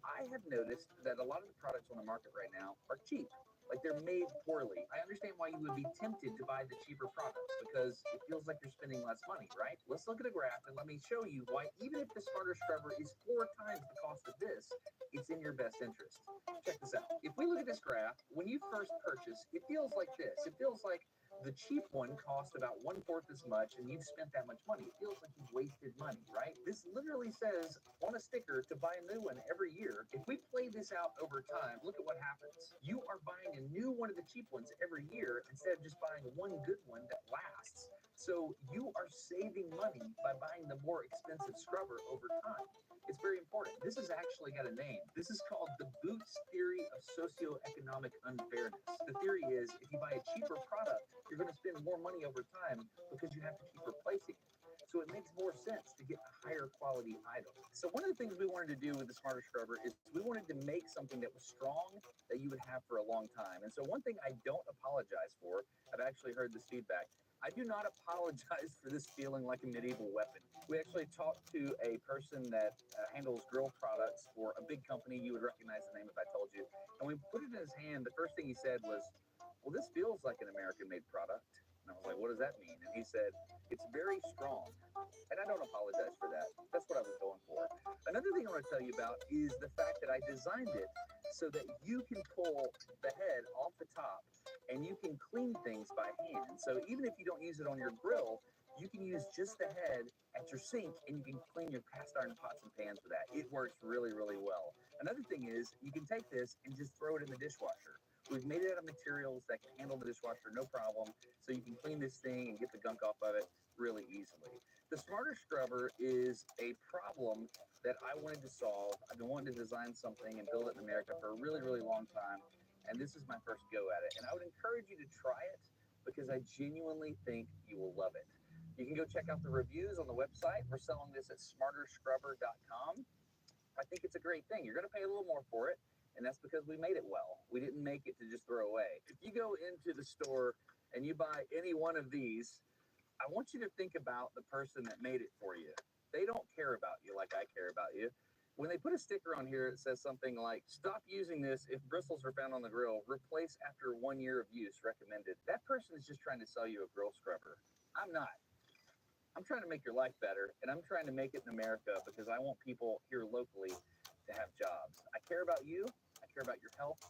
I have noticed that a lot of the products on the market right now are cheap. Like, they're made poorly. I understand why you would be tempted to buy the cheaper products because it feels like you're spending less money, right? Let's look at a graph and let me show you why even if the smarter scrubber is 4 times the cost of this, it's in your best interest. Check this out. If we look at this graph, when you first purchase, it feels like this. It feels like the cheap one cost about 1/4 as much, and you've spent that much money. It feels like you've wasted money, right? This literally says on a sticker to buy a new one every year. If we play this out over time, look at what happens. You are buying a new one of the cheap ones every year instead of just buying one good one that lasts. So you are saving money by buying the more expensive scrubber over time. It's very important. This has actually got a name. This is called the Boots Theory of Socioeconomic Unfairness. The theory is if you buy a cheaper product, you're going to spend more money over time because you have to keep replacing it. So it makes more sense to get a higher quality item. So one of the things we wanted to do with the smarter scrubber is we wanted to make something that was strong that you would have for a long time. And so one thing I don't apologize for, I've actually heard this feedback, I do not apologize for this feeling like a medieval weapon. We actually talked to a person that handles grill products for a big company. You would recognize the name if I told you. And we put it in his hand. The first thing he said was, well, this feels like an American-made product. And I was like, what does that mean? And he said, it's very strong. And I don't apologize for that. That's what I was going for. Another thing I want to tell you about is the fact that I designed it so that you can pull the head off the top and you can clean things by hand. So even if you don't use it on your grill, you can use just the head at your sink and you can clean your cast iron pots and pans with that. It works really, really well. Another thing is you can take this and just throw it in the dishwasher. We've made it out of materials that can handle the dishwasher, no problem. So you can clean this thing and get the gunk off of it really easily. The smarter scrubber is a problem that I wanted to solve. I've been wanting to design something and build it in America for a really, really long time. And this is my first go at it. And I would encourage you to try it because I genuinely think you will love it. You can go check out the reviews on the website. We're selling this at smarterscrubber.com. I think it's a great thing. You're going to pay a little more for it. And that's because we made it well. We didn't make it to just throw away. If you go into the store and you buy any one of these, I want you to think about the person that made it for you. They don't care about you like I care about you. When they put a sticker on here, it says something like, stop using this if bristles are found on the grill. Replace after 1 year of use, recommended. That person is just trying to sell you a grill scrubber. I'm not. I'm trying to make your life better, and I'm trying to make it in America because I want people here locally to have jobs. I care about you. I care about your health.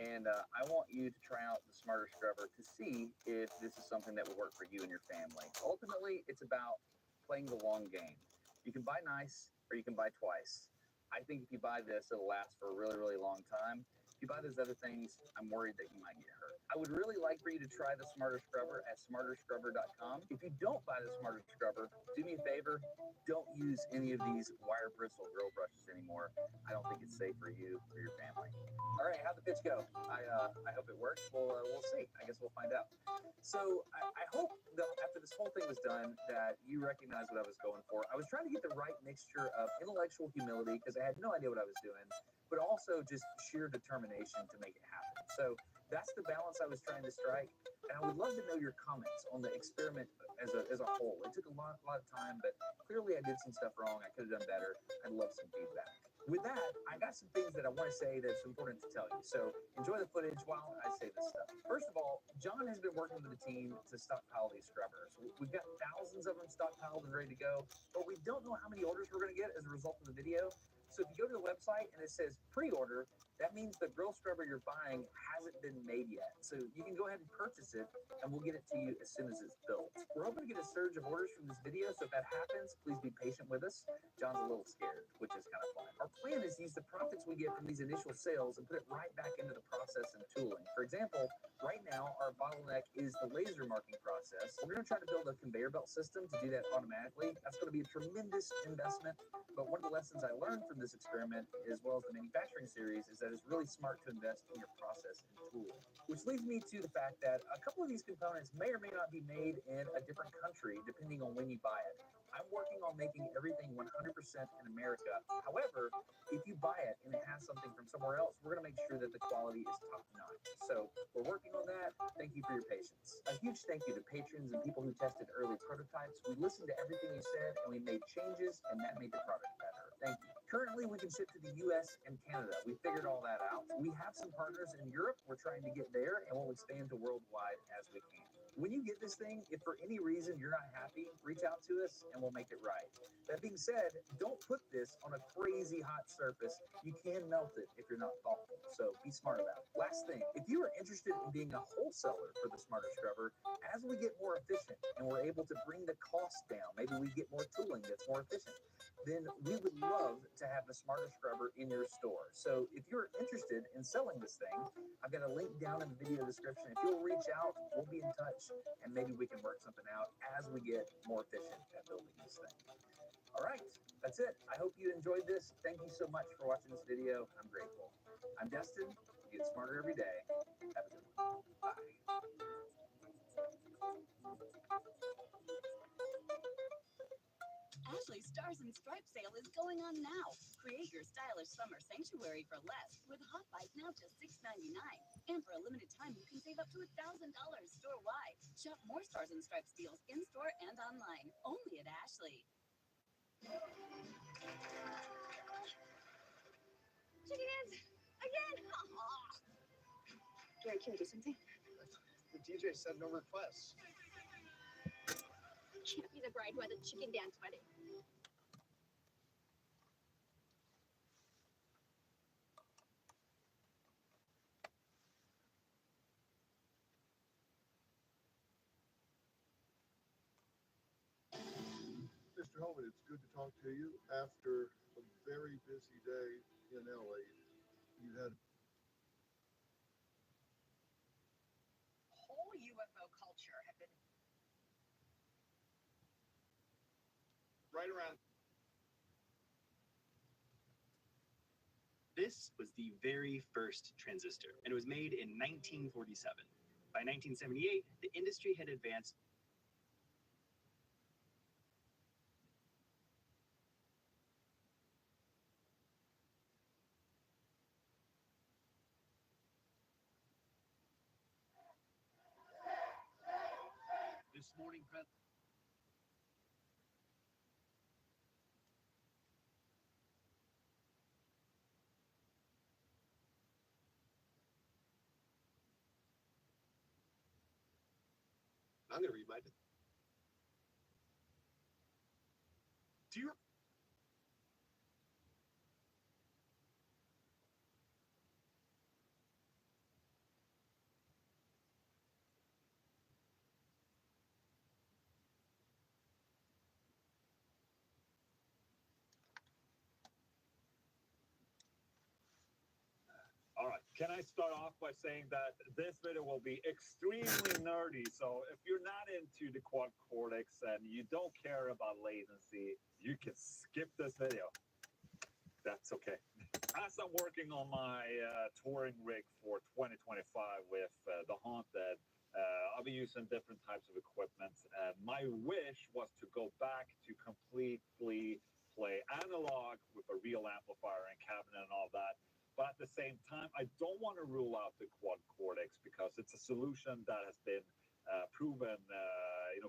And I want you to try out the smarter scrubber to see if this is something that will work for you and your family. Ultimately, it's about playing the long game. You can buy nice or you can buy twice. I think if you buy this, it'll last for a really, really long time. If you buy those other things, I'm worried that you might get hurt. I would really like for you to try the Smarter Scrubber at smarterscrubber.com. If you don't buy the Smarter Scrubber, do me a favor, don't use any of these wire bristle grill brushes anymore. I don't think it's safe for you or your family. All right, how'd the pitch go? I hope it worked. We'll see. I guess we'll find out. So I hope that after this whole thing was done, that you recognize what I was going for. I was trying to get the right mixture of intellectual humility because I had no idea what I was doing, but also just sheer determination to make it happen. So that's the balance I was trying to strike. And I would love to know your comments on the experiment as a whole. It took a lot of time, but clearly I did some stuff wrong. I could have done better. I'd love some feedback. With that, I got some things that I want to say that's important to tell you. So enjoy the footage while I say this stuff. First of all, John has been working with the team to stockpile these scrubbers. We've got thousands of them stockpiled and ready to go, but we don't know how many orders we're going to get as a result of the video. So if you go to the website and it says pre-order, that means the grill scrubber you're buying hasn't been made yet. So you can go ahead and purchase it and we'll get it to you as soon as it's built. We're hoping to get a surge of orders from this video, so if that happens, please be patient with us. John's a little scared, which is kind of fun. Our plan is to use the profits we get from these initial sales and put it right back into the process and tooling. For example, right now, our bottleneck is the laser marking process. We're going to try to build a conveyor belt system to do that automatically. That's going to be a tremendous investment, but one of the lessons I learned from this experiment, as well as the manufacturing series, is that it's really smart to invest in your process and tooling. Which leads me to the fact that a couple of these components may or may not be made in a different country, depending on when you buy it. I'm working on making everything 100% in America. However, if you buy it and it has something from somewhere else, we're going to make sure that the quality is top notch. So we're working on that. Thank you for your patience. A huge thank you to patrons and people who tested early prototypes. We listened to everything you said and we made changes, and that made the product better. Thank you. Currently, we can ship to the US and Canada. We figured all that out. We have some partners in Europe. We're trying to get there, and we'll expand to worldwide as we can. When you get this thing, if for any reason you're not happy, reach out to us and we'll make it right. That being said, don't put this on a crazy hot surface. You can melt it if you're not thoughtful, so be smart about it. Last thing, if you are interested in being a wholesaler for the Smarter Scrubber, as we get more efficient and we're able to bring the cost down, maybe we get more tooling that's more efficient, then we would love to have the Smarter Scrubber in your store. So if you're interested in selling this thing, I've got a link down in the video description. If you'll reach out, we'll be in touch and maybe we can work something out as we get more efficient at building this thing. All right, that's it. I hope you enjoyed this. Thank you so much for watching this video. I'm grateful. I'm Destin. You get smarter every day. Have a good one. Bye. Ashley's Stars and Stripes sale is going on now. Create your stylish summer sanctuary for less with Hot Bite now just $6.99. And for a limited time, you can save up to $1,000 store-wide. Shop more Stars and Stripes deals in-store and online, only at Ashley. Chickens! Again! Gary, can we do something? The DJ said no requests. Can't be the bride who had the chicken dance wedding. Mr. Holman, it's good to talk to you after a very busy day in LA. You had Whole UFO culture have been right around. This was the very first transistor, and it was made in 1947. By 1978, the industry had advanced. This morning, I'm going to read my. Do you? Can I start off by saying that this video will be extremely nerdy? So if you're not into the quad cortex and you don't care about latency, you can skip this video. That's okay. As I'm working on my touring rig for 2025 with the Haunted, I'll be using different types of equipment. My wish was to go back to completely play analog with a real amplifier and cabinet and all that. But at the same time, I don't want to rule out the quad cortex because it's a solution that has been proven,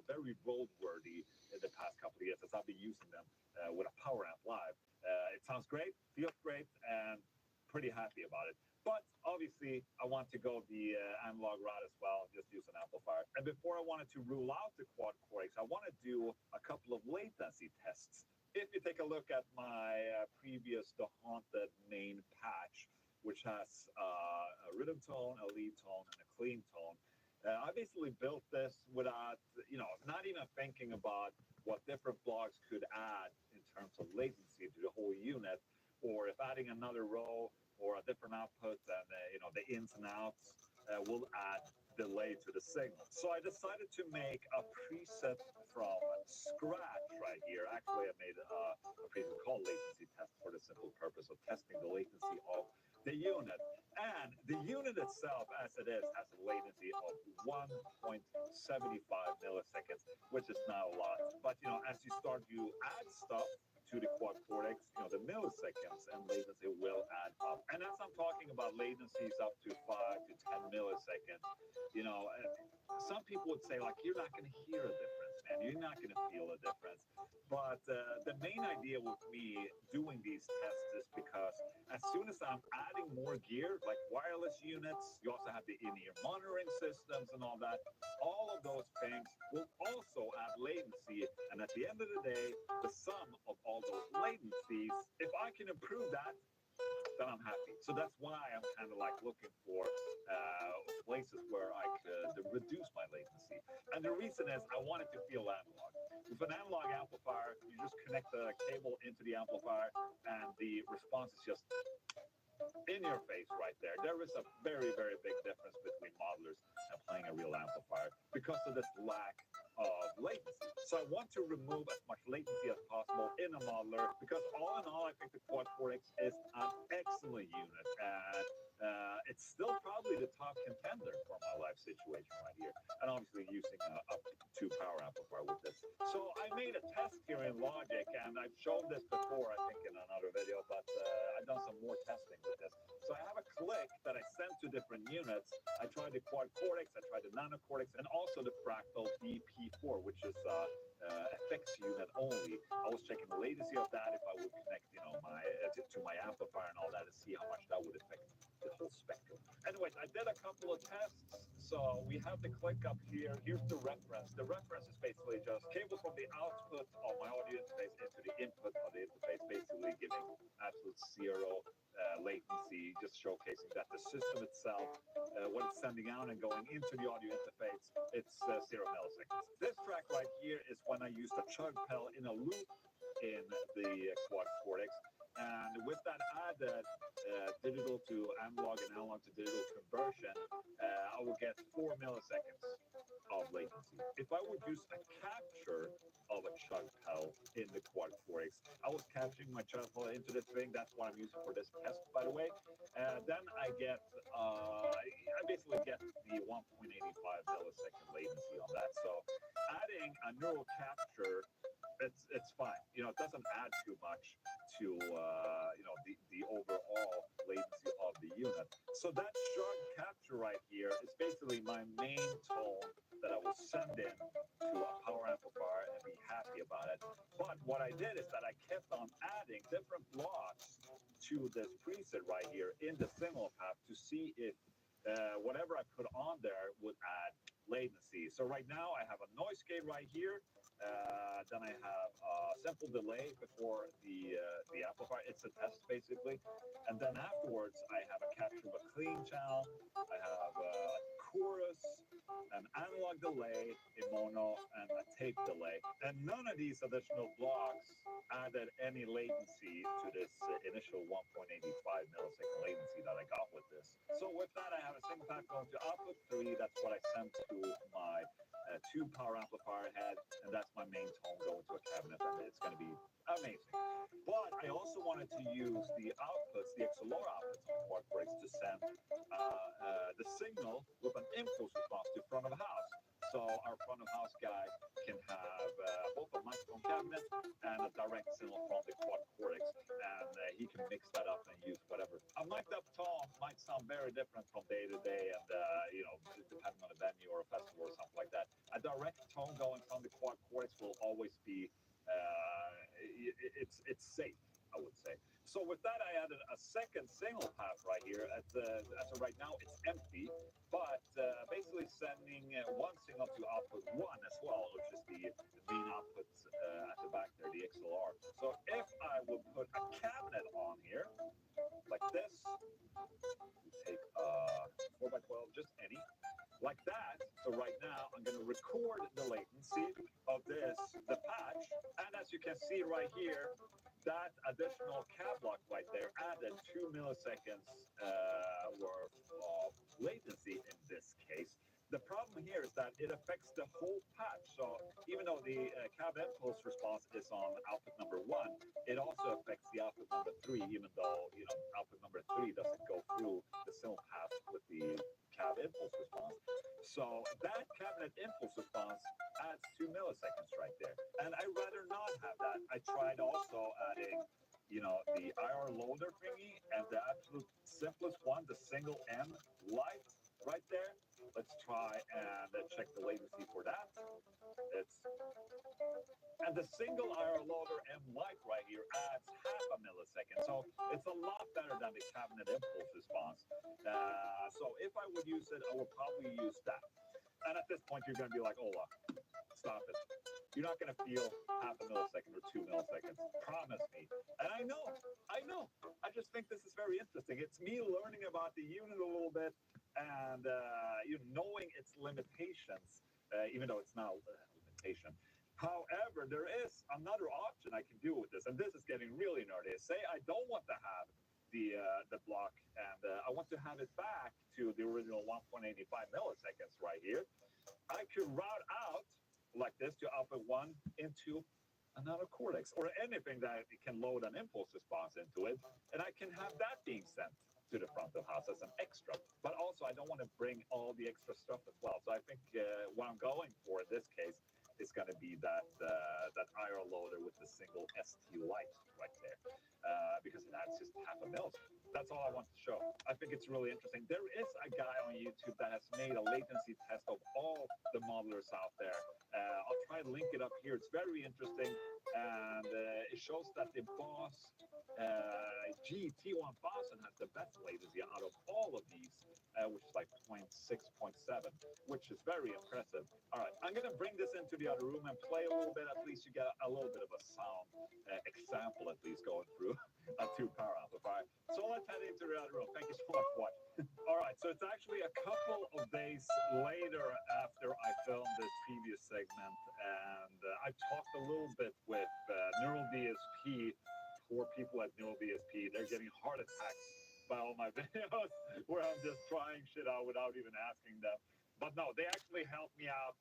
very roadworthy in the past couple of years as I've been using them with a power amp live. It sounds great, feels great, and pretty happy about it. But obviously, I want to go the analog route as well, just use an amplifier. And before I wanted to rule out the quad cortex, I want to do a couple of latency tests. If you take a look at my previous The Haunted main patch, which has a rhythm tone, a lead tone, and a clean tone, I basically built this without, not even thinking about what different blocks could add in terms of latency to the whole unit, or if adding another row or a different output and, the ins and outs will add delay to the signal. So I decided to make a preset from scratch right here. Actually, I made a preset called latency test for the simple purpose of testing the latency of the unit. And the unit itself, as it is, has a latency of 1.75 milliseconds, which is not a lot. But, as you start to add stuff to the quad cortex, the milliseconds and latency will add up. And as I'm talking about latencies up to 5 to 10 milliseconds, some people would say, like, you're not going to hear a difference, man. You're not going to feel a difference. But the main idea with me doing these tests is because as soon as I'm adding more gear, like wireless units, you also have the in-ear monitoring systems and all that, all of those things will also add latency. And at the end of the day, the sum of all those latencies, if I can improve that, then I'm happy. So that's why I'm kind of like looking for places where I could reduce my latency. And the reason is I want it to feel analog. With an analog amplifier, you just connect the cable into the amplifier and the response is just in your face right there. There is a very, very big difference between modelers and playing a real amplifier because of this lack of latency. So I want to remove as much latency as possible in a modeler because all in all, I think the quad cortex is an excellent unit. And it's still probably the top contender for my live situation right here. And obviously using a 2 power amplifier with this. So I made a test here in Logic, and I've shown this before, I think, in another video, but I've done some more testing with this. So I have a click that I sent to different units. I tried the quad cortex, I tried the nano cortex, and also the Fractal DP4, which is FX unit only. I was checking the latency of that if I would connect, to my amplifier and all that, and see how much that would affect the whole spectrum. Anyways, I did a couple of tests. So we have the click up here. Here's the reference. The reference is basically just cable from the output of my audio interface into the input of the interface, basically giving absolute zero latency, just showcasing that the system itself, when it's sending out and going into the audio interface, it's 0 milliseconds. This track right here is when I used a chug pedal in a loop in the quad cortex. And with that added digital to analog and analog to digital conversion, I will get 4 milliseconds of latency. If I would use a capture of a chug pedal in the quad cortex, I was capturing my chug pedal into this thing. That's what I'm using for this test, by the way. Then I get, I basically get the 1.85 millisecond latency on that. So adding a neural capture, it's fine. It doesn't add too much to the overall latency of the unit. So that chug capture right here is basically my main tone that I will send in to a power amplifier and be happy about it. But what I did is that I kept on adding different blocks to this preset right here in the signal path to see if whatever I put on there would add latency. So right now I have a noise gate right here. Then I have a simple delay before the amplifier. It's a test basically. And then afterwards I have a capture of a clean channel. I have a chorus, an analog delay, a mono, and a tape delay. And none of these additional blocks added any latency to this initial 1.85 millisecond latency that I got with this. So with that, I have a single path going to output 3. That's what I sent to my 2 power amplifier head, and that's my main tone going to a cabinet, and it's going to be amazing. But I also wanted to use the outputs, the XLR outputs on quad breaks to send the signal with an impulse response to front of house. So our front of house guy can have both a microphone cabinet and a direct signal from the quad cortex, and he can mix that up and use whatever. A mic'd up tone might sound very different from day to day, and depending on a venue or a festival or something like that. A direct tone going from the quad cortex will always be it's safe, I would say. So with that, I added a second signal path right here. As of right now, it's empty, but basically sending one signal to output 1 as well, which is the main output at the back there, the XLR. So if I would put a cabinet on here, like this, take a 4x12, just any, like that. So right now, I'm going to record the latency of this, the patch, and as you can see right here, that additional cab block right there added 2 milliseconds worth of latency in this case. The problem here is that it affects the whole patch. So even though the cab impulse response is on output number 1, it also affects the output number 3, even though output number 3 doesn't go through the signal path with the cab impulse response. So that cabinet impulse response adds 2 milliseconds right there. And I'd rather not have that. I tried also adding, the IR loader thingy, and the absolute simplest one, the single M light right there. Let's try and check the latency for that. And the single IR loader M light right here adds half a millisecond. So it's a lot better than the cabinet impulse response. So if I would use it, I would probably use that. And at this point, you're going to be like, Ola, stop it. You're not going to feel half a millisecond or 2 milliseconds. Promise me. And I know. I just think this is very interesting. It's me learning about the unit a little bit and knowing its limitations, even though it's not a limitation. However, there is another option I can do with this, and this is getting really nerdy. Say I don't want to have the block, and I want to have it back to the original 1.85 milliseconds right here. I could route out like this to output 1 into another cortex or anything that can load an impulse response into it, and I can have that being sent to the front of house as an extra. But also, I don't want to bring all the extra stuff as well. So I think what I'm going for in this case is going to be that IR loader with the single ST light right there, because it adds just half a millisecond. That's all I want to show. I think it's really interesting. There is a guy on YouTube that has made a latency test of all the modelers out there. I'll try to link it up here. It's very interesting, and it shows that the Boss GT1000 has the best latency out of all of these, which is like 0.6, 0.7, which is very impressive. All right, I'm going to bring this into the other room and play a little bit. At least you get a little bit of a sound example, at least going through a 2 power amplifier. So let's head into the other room. Thank you so much for watching. All right, so it's actually a couple of days later after I filmed this previous segment, and I talked a little bit with Neural DSP. Poor people at Neural DSP, they're getting heart attacks by all my videos where I'm just trying shit out without even asking them. But no, they actually helped me out.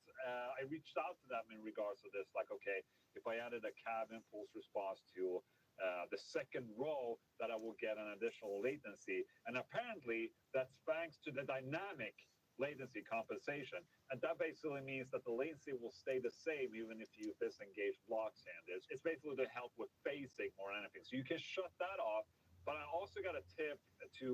I reached out to them in regards to this, like, okay, if I added a cab impulse response to the second row, that I will get an additional latency. And apparently that's thanks to the dynamic latency compensation. And that basically means that the latency will stay the same even if you disengage blocks. And it's basically to help with phasing or anything. So you can shut that off. But I also got a tip to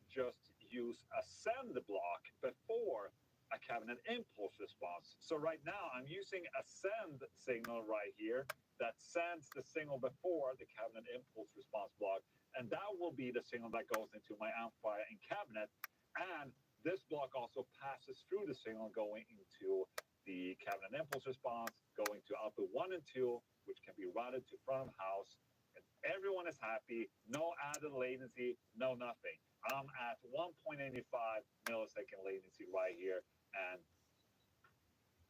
just use a send block before a cabinet impulse response. So right now I'm using a send signal right here that sends the signal before the cabinet impulse response block. And that will be the signal that goes into my amplifier and cabinet. And this block also passes through the signal going into the cabinet impulse response, going to output 1 and 2, which can be routed to front of house. And everyone is happy. No added latency, no nothing. I'm at 1.85 millisecond latencycyy right here, and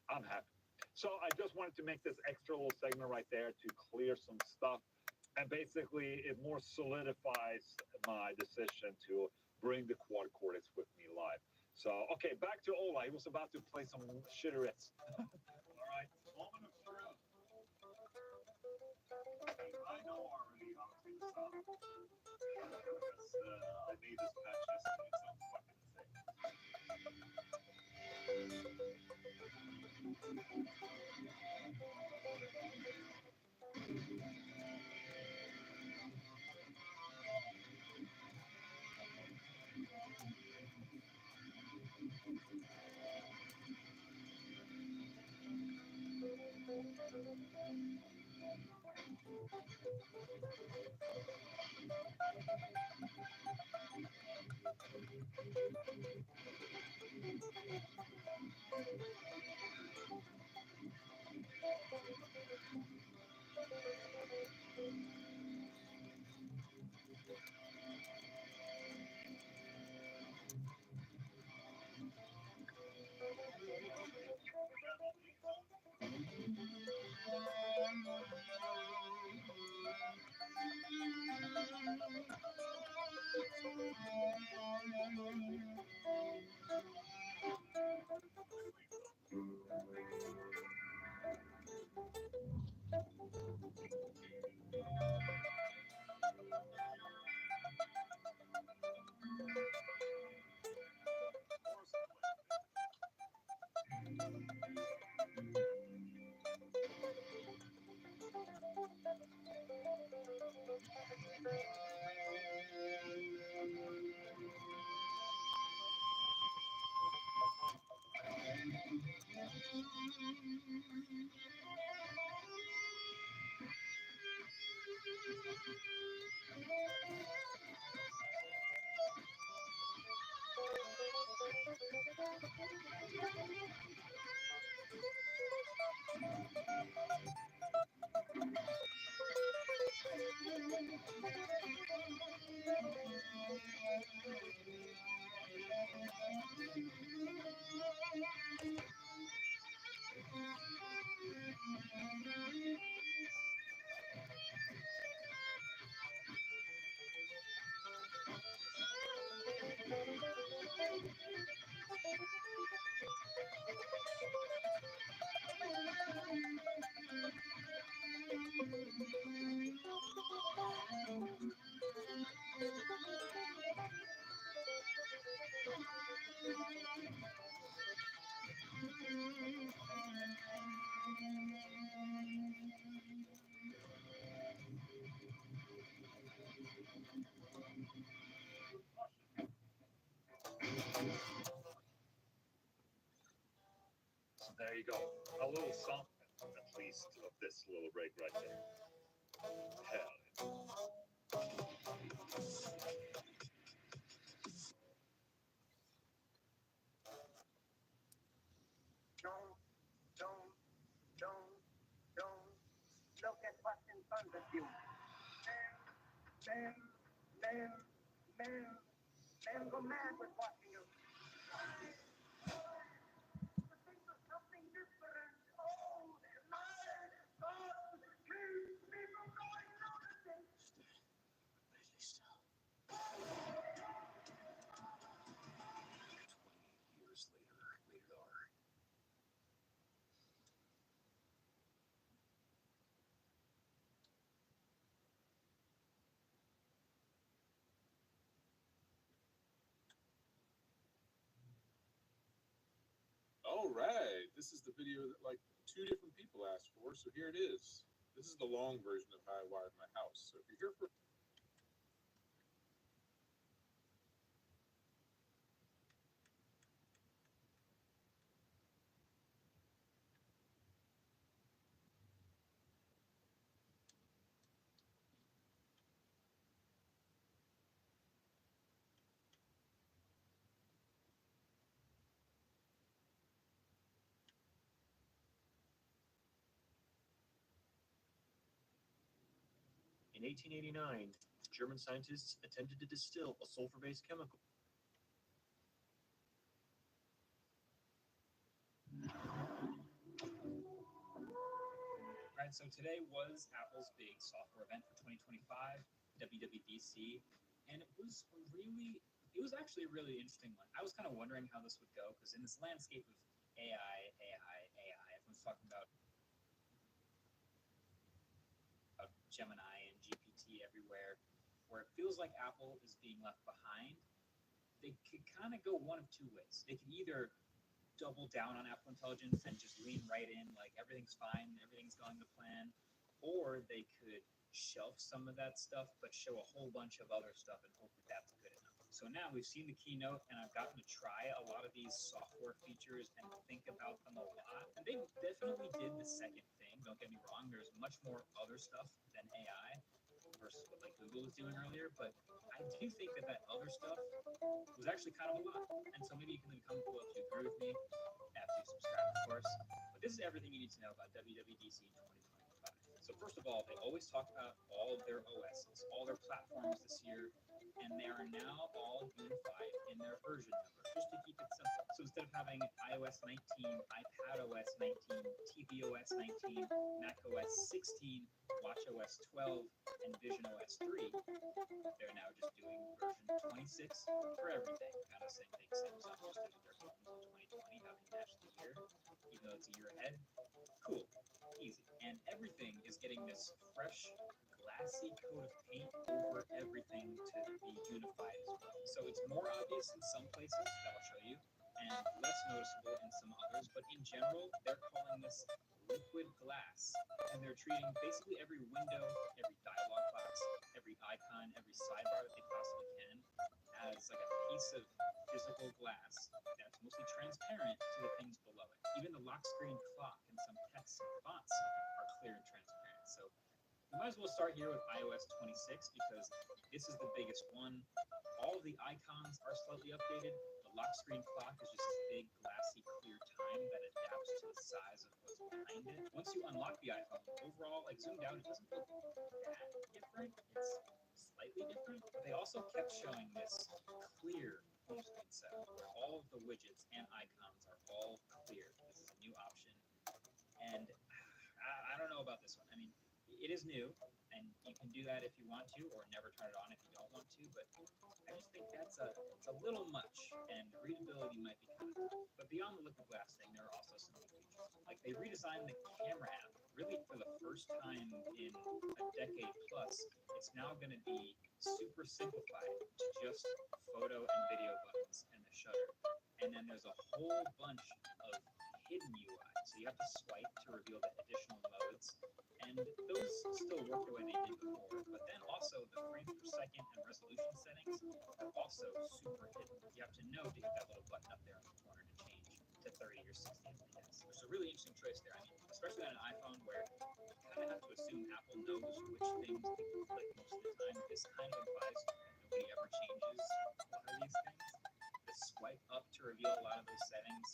I'm happy. So I just wanted to make this extra little segment right there to clear some stuff. And basically, it more solidifies my decision to bring the quad cortex with me live. So, okay, back to Ola. He was about to play some shitterets. All right, moment of truth. I know already how it's going to sound. Because I made this patch yesterday. It sounds fucking insane. So there you go. A little something, at least, of this little break right there. Hell yeah. Look at what's in front of you. Men go mad with watching you. Something different. Oh, my God, keep me from going noticing. Years later, rated R. All right, this is the video that like 2 different people asked for, so here it is. This is the long version of how I wired my house. So if you're here for In 1889, German scientists attempted to distill a sulfur-based chemical. Right, so today was Apple's big software event for 2025, WWDC, and it was actually a really interesting one. I was kind of wondering how this would go, because in this landscape of AI, everyone's talking about Gemini and GPT everywhere, where it feels like Apple is being left behind. They could kind of go one of two ways. They could either double down on Apple Intelligence and just lean right in, like everything's fine, everything's going to plan, or they could shelf some of that stuff but show a whole bunch of other stuff and hope that that's good enough. So now we've seen the keynote, and I've gotten to try a lot of these software features and think about them a lot. And they definitely did the second thing. Don't get me wrong, there's much more other stuff than AI versus what like Google was doing earlier, but I do think that that other stuff was actually kind of a lot. And so maybe you can leave a comment below if you agree with me, after you subscribe, of course. But this is everything you need to know about WWDC 2025. So first of all, they always talk about all of their OSs, all their platforms this year, and they are now all unified in their version number, just to keep it simple. So instead of having iOS 19, iPadOS 19, tvOS 19, macOS 16, watchOS 12, and visionOS 3, they're now just doing version 26 for everything. Kind of same thing Samsung just did with their phones in 2020, having matched the year, even though it's a year ahead. Cool, easy. And everything is getting this fresh, glassy coat of paint over everything to be unified as well. So it's more obvious in some places, that I'll show you, and less noticeable in some others, but in general, they're calling this liquid glass, and they're treating basically every window, every dialog box, every icon, every sidebar that they possibly can as like a piece of physical glass that's mostly transparent to the things below it. Even the lock screen clock and some text and fonts are clear and transparent. So we might as well start here with iOS 26 because this is the biggest one. All of the icons are slightly updated. The lock screen clock is just this big, glassy, clear time that adapts to the size of what's behind it. Once you unlock the iPhone, overall, like zoomed out, it doesn't look that different. It's slightly different, but they also kept showing this clear home screen setup where all of the widgets and icons are all clear. This is a new option, and I don't know about this one. I mean, it is new, and you can do that if you want to, or never turn it on if you don't want to, but I just think that's it's a little much, and readability might be kind of tough. But beyond the liquid glass thing, there are also some new features. Like, they redesigned the camera app, really for the first time in a decade plus. It's now going to be super simplified to just photo and video buttons and the shutter. And then there's a whole bunch of hidden UI. So you have to swipe to reveal the additional modes. And those still work the way they did before. But then also the frames per second and resolution settings are also super hidden. You have to know to hit that little button up there in the corner to change to 30 or 60 FPS. Which is a really interesting choice there. I mean, especially on an iPhone where you kind of have to assume Apple knows which things people click most of the time. This kind of implies that nobody ever changes a lot of these things. The swipe up to reveal a lot of those settings,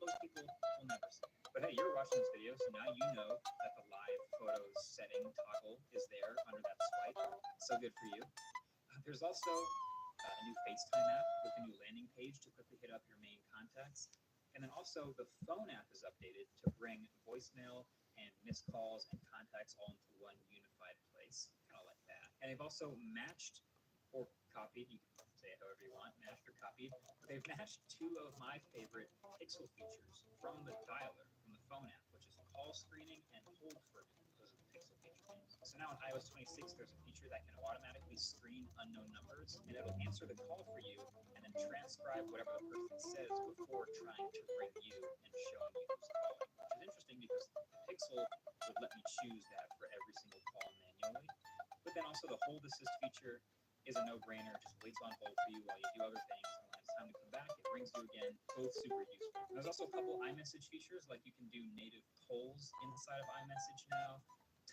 most people will never see. But hey, you're watching this video, so now you know that the live photos setting toggle is there under that swipe. So good for you. There's also a new FaceTime app with a new landing page to quickly hit up your main contacts. And then also the phone app is updated to bring voicemail and missed calls and contacts all into one unified place, kind of like that. And they've also matched or copied, you can say it however you want, matched or copied. They've matched two of my favorite Pixel features from the dialer, from the phone app, which is call screening and hold for me. Those are the Pixel feature names. So now in iOS 26, there's a feature that can automatically screen unknown numbers, and it'll answer the call for you and then transcribe whatever the person says before trying to ring you and showing you who's calling. Which is interesting because the Pixel would let me choose that for every single call manually. But then also the hold assist feature is a no-brainer. Just waits on hold for you while you do other things. And when it's time to come back, it rings you again. Both super useful. There's also a couple iMessage features, like you can do native polls inside of iMessage now.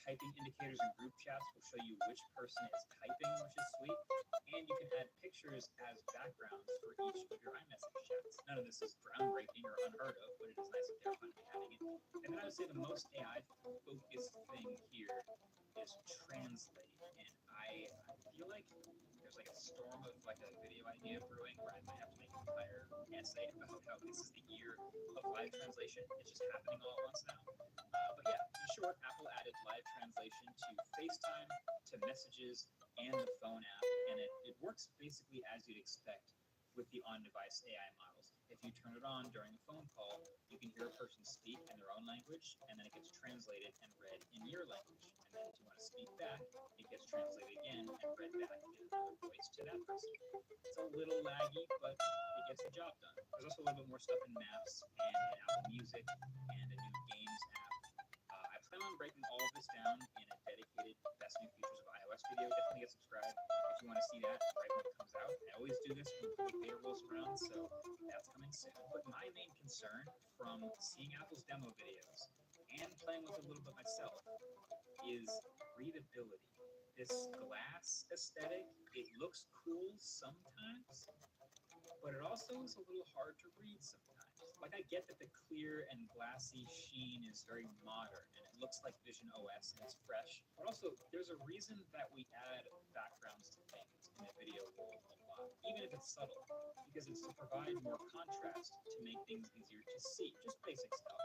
Typing indicators in group chats will show you which person is typing, which is sweet. And you can add pictures as backgrounds for each of your iMessage chats. None of this is groundbreaking or unheard of, but it is nice that they're finally adding it. And then I would say the most AI-focused thing here is translate. And I feel like storm of like a video idea brewing where I might have to make an entire essay about how this is the year of live translation. It's just happening all at once now. But yeah, in short, Apple added live translation to FaceTime, to Messages, and the phone app, and it works basically as you'd expect with the on-device AI models. If you turn it on during a phone call, you can hear a person speak in their own language, and then it gets translated and read in your language. And then if you want to speak back, it gets translated again and read back in another voice to that person. It's a little laggy, but it gets the job done. There's also a little bit more stuff in Maps and in Apple Music and a new Games app. I plan on breaking all of this down in a dedicated Best New Features of iOS video. Definitely get subscribed if you want to see that right when it comes out. I always do this when the beta rolls around, so that's coming soon. But my main concern from seeing Apple's demo videos and playing with it a little bit myself is readability. This glass aesthetic, it looks cool sometimes, but it also is a little hard to read sometimes. Like, I get that the clear and glassy sheen is very modern and it looks like Vision OS and it's fresh, but also there's a reason that we add backgrounds to things in the video world a lot, even if it's subtle, because it's to provide more contrast to make things easier to see, just basic stuff.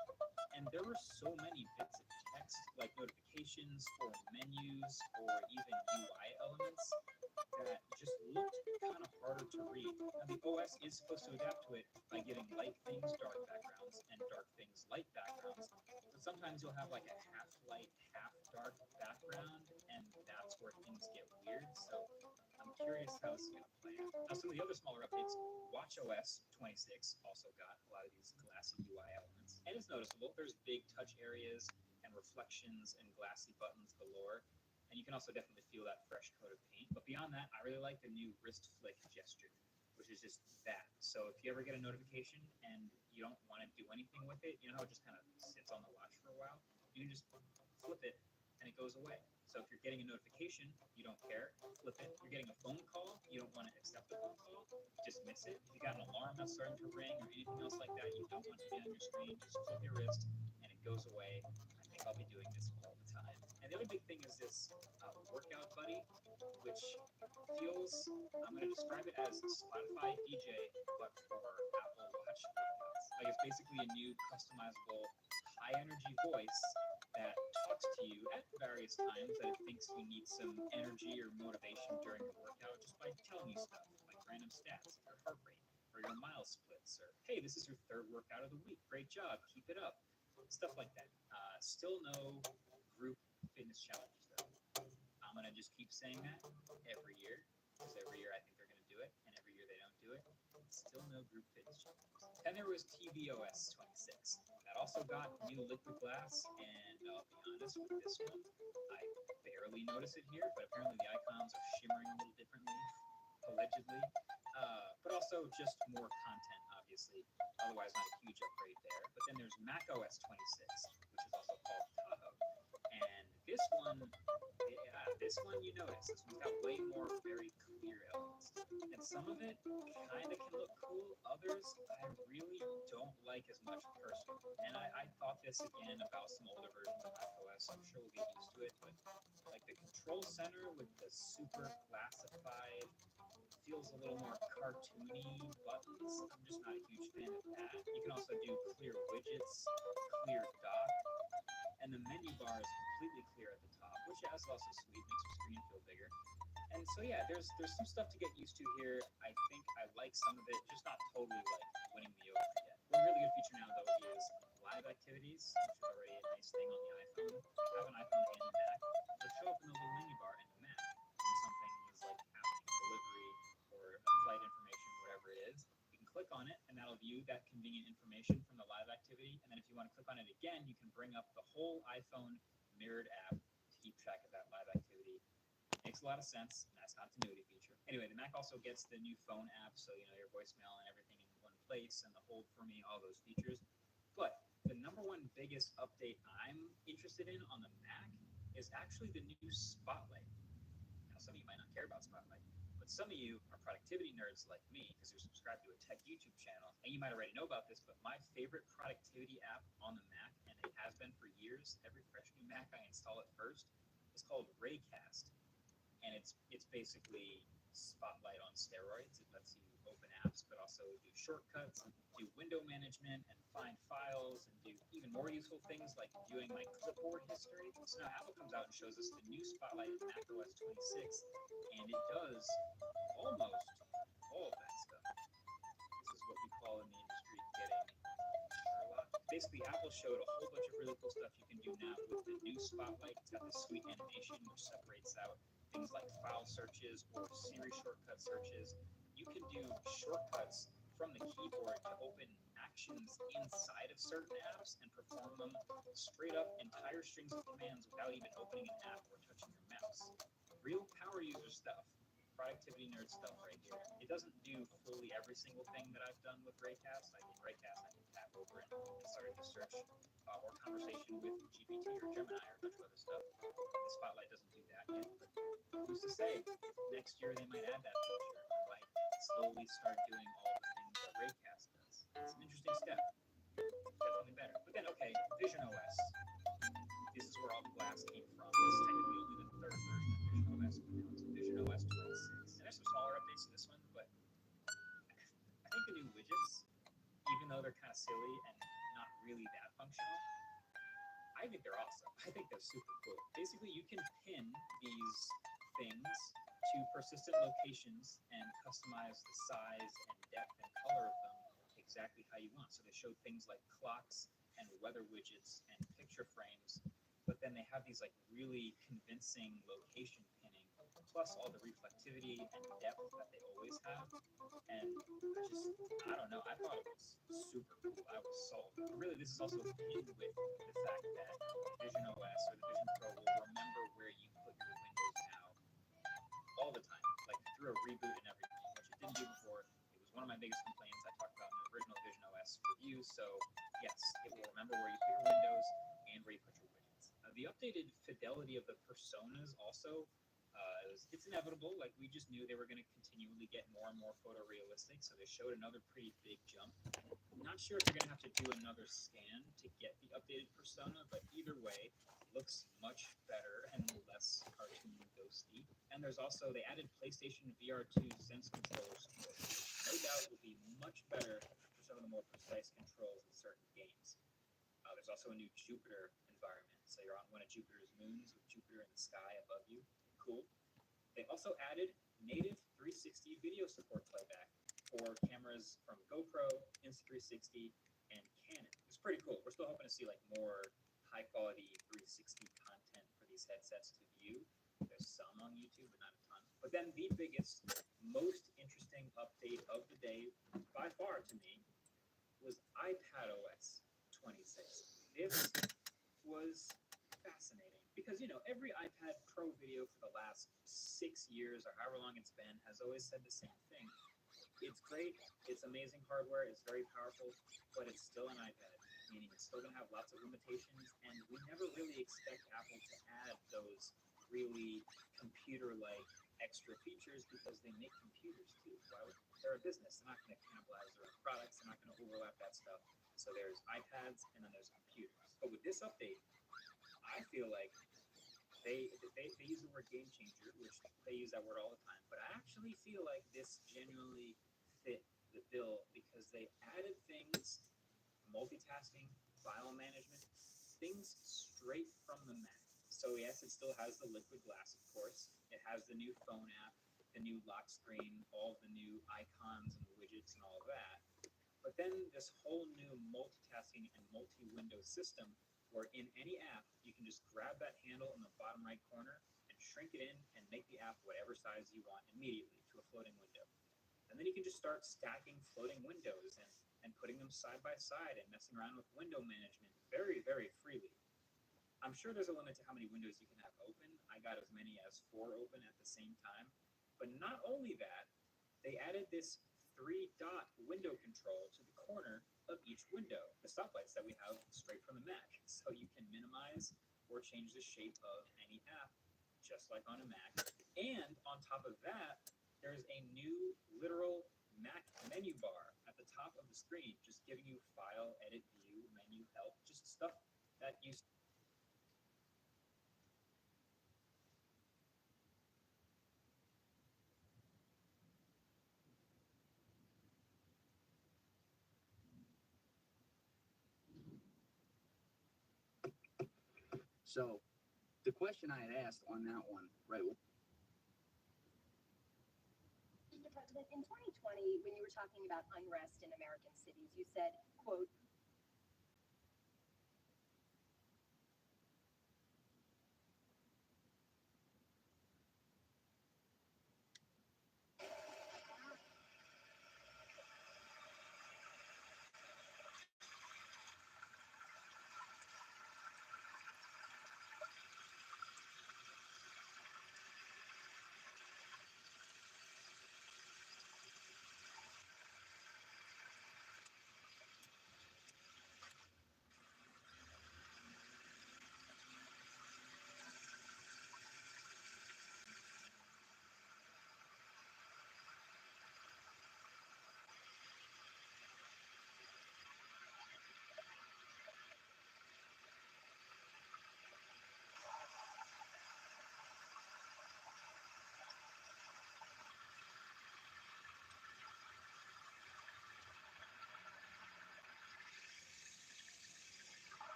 And there were so many bits of text, like notifications or menus or even UI elements, that just looked kind of harder to read. Now, the OS is supposed to adapt to it by giving light things dark backgrounds and dark things light backgrounds, but sometimes you'll have like a half light, half dark background, and that's where things get weird. So I'm curious how this is going to play out. Now, some of the other smaller updates, watchOS 26 also got a lot of these glassy UI elements, and it's noticeable. There's big touch areas and reflections and glassy buttons galore. And you can also definitely feel that fresh coat of paint. But beyond that, I really like the new wrist flick gesture, which is just that. So if you ever get a notification and you don't want to do anything with it, you know how it just kind of sits on the watch for a while? You can just flip it and it goes away. So if you're getting a notification, you don't care, flip it. You're getting a phone call, you don't want to accept the phone call, dismiss it. If you got an alarm that's starting to ring or anything else like that, you don't want to be on your screen, just flip your wrist and it goes away. I think I'll be doing this all the time. And the other big thing is this Workout Buddy, which feels, I'm going to describe it as Spotify DJ, but for Apple Watch workouts. Like, it's basically a new customizable high energy voice that talks to you at various times that it thinks you need some energy or motivation during the workout just by telling you stuff like random stats, your heart rate, or your mile splits, or hey, this is your third workout of the week. Great job, keep it up. Stuff like that. Still no group fitness challenges though. I'm gonna just keep saying that every year, because every year I think they're gonna do it, and every year they don't do it. Still no group fitness challenges. Then there was tvOS 26. That also got new liquid glass, and I'll be honest with this one, I barely notice it here, but apparently the icons are shimmering a little differently, allegedly. But also just more content, obviously. Otherwise, not a huge upgrade there. But then there's macOS 26, which is also called Tahoe. And this one you notice. This one's got way more very clear elements. And some of it kind of can look cool. Others, I really don't like as much personally. And I thought this again about some older versions of macOS. I'm sure we'll get used to it. But like the control center with the super classified, feels a little more cartoony buttons. I'm just not a huge fan of that. You can also do clear widgets, clear dock, and the menu bar is completely clear at the top, which is also sweet, makes your screen feel bigger. And so yeah, there's some stuff to get used to here. I think I like some of it, just not totally like winning me over yet. One really good feature now though is live activities, which is already a nice thing on the iPhone. If you have an iPhone and a Mac, it'll show up in the little menu bar in the Mac when something is like happening, delivery or flight information, whatever it is. You can click on it and that'll view that convenient information from the live activity. And then if you want to click on it again, you can bring up the whole iPhone mirrored app to keep track of that live activity. Makes a lot of sense. And that's a continuity feature. Anyway, the Mac also gets the new phone app, so you know your voicemail and everything in one place, and the Hold for Me, all those features. But the number one biggest update I'm interested in on the Mac is actually the new Spotlight. Now, some of you might not care about Spotlight, but some of you are productivity nerds like me because you're subscribed to a tech YouTube channel, and you might already know about this, but my favorite productivity app on the Mac, and it has been for years, every fresh new Mac I install it first, is called Raycast. And it's basically Spotlight on steroids. It lets you open apps, but also do shortcuts, do window management, and find files, and do even more useful things like viewing my clipboard history. So now Apple comes out and shows us the new Spotlight in macOS 26, and it does almost all of that stuff. This is what we call in the industry getting Sherlock. Basically, Apple showed a whole bunch of really cool stuff you can do now with the new Spotlight. It's got this sweet animation which separates out things like file searches or Siri shortcut searches. You can do shortcuts from the keyboard to open actions inside of certain apps and perform them straight up entire strings of commands without even opening an app or touching your mouse. Real power user stuff. Productivity nerd stuff right here. It doesn't do fully every single thing that I've done with Raycast. I can tap over and start to search or conversation with GPT or Gemini or a bunch of other stuff. The Spotlight doesn't do that yet, but who's to say? Next year they might add that feature. It might slowly start doing all the things that Raycast does. It's an interesting step. Definitely better. But then, okay, Vision OS. This is where all the glass came from. This is technically only the third version of Vision OS. It's Vision OS 26. And there's some smaller updates to this one, but I think the new widgets, even though they're kind of silly and not really that functional, I think they're awesome. I think they're super cool. Basically, you can pin these things to persistent locations and customize the size and depth and color of them exactly how you want. So they show things like clocks and weather widgets and picture frames, but then they have these like really convincing location pinning, plus all the reflectivity and depth that they always have. And I don't know, I thought it was super cool. I was sold. But really, this is also pinned with the fact that Vision OS or the Vision Pro will remember where you put your windows now all the time, like through a reboot and everything, which it didn't do before. It was one of my biggest complaints I talked about in the original Vision OS review. So yes, it will remember where you put your windows and where you put your widgets. The updated fidelity of the personas also, it's inevitable. Like we just knew they were going to continually get more and more photorealistic. So they showed another pretty big jump. I'm not sure if you're going to have to do another scan to get the updated persona, but either way, it looks much better and less cartoon ghosty. And there's also, they added PlayStation VR2 Sense controllers, which no doubt will be much better for some of the more precise controls in certain games. There's also a new Jupiter environment. So you're on one of Jupiter's moons with Jupiter in the sky above you. Cool. They also added native 360 video support playback for cameras from GoPro, Insta360, and Canon. It's pretty cool. We're still hoping to see like more high quality 360 content for these headsets to view. There's some on YouTube, but not a ton. But then the biggest, most interesting update of the day, by far to me, was iPadOS 26. This was fascinating because, you know, every iPad Pro video for the last 6 years or however long it's been has always said the same thing. It's great, it's amazing hardware, it's very powerful, but it's still an iPad, meaning it's still going to have lots of limitations, and we never really expect Apple to add those really computer-like extra features because they make computers too. They're a business, they're not going to cannibalize their own products, they're not going to overlap that stuff. So there's iPads and then there's computers. But with this update, I feel like they use the word game changer, which they use that word all the time, but I actually feel like this genuinely fit the bill because they added things, multitasking, file management, things straight from the Mac. So yes, it still has the Liquid Glass, of course. It has the new phone app, the new lock screen, all the new icons and widgets and all of that. But then this whole new multitasking and multi-window system where in any app, you can just grab that handle in the bottom right corner and shrink it in and make the app whatever size you want immediately to a floating window. And then you can just start stacking floating windows and putting them side by side and messing around with window management very, very freely. I'm sure there's a limit to how many windows you can have open. I got as many as 4 open at the same time. But not only that, they added this 3-dot window control to the corner of each window, the stoplights that we have straight from the Mac. So you can minimize or change the shape of any app, just like on a Mac. And on top of that, there's a new literal Mac menu bar at the top of the screen, just giving you file, edit, view, menu, help, just stuff that you So the question I had asked on that one, right? Mr. President, in 2020, when you were talking about unrest in American cities, you said, quote,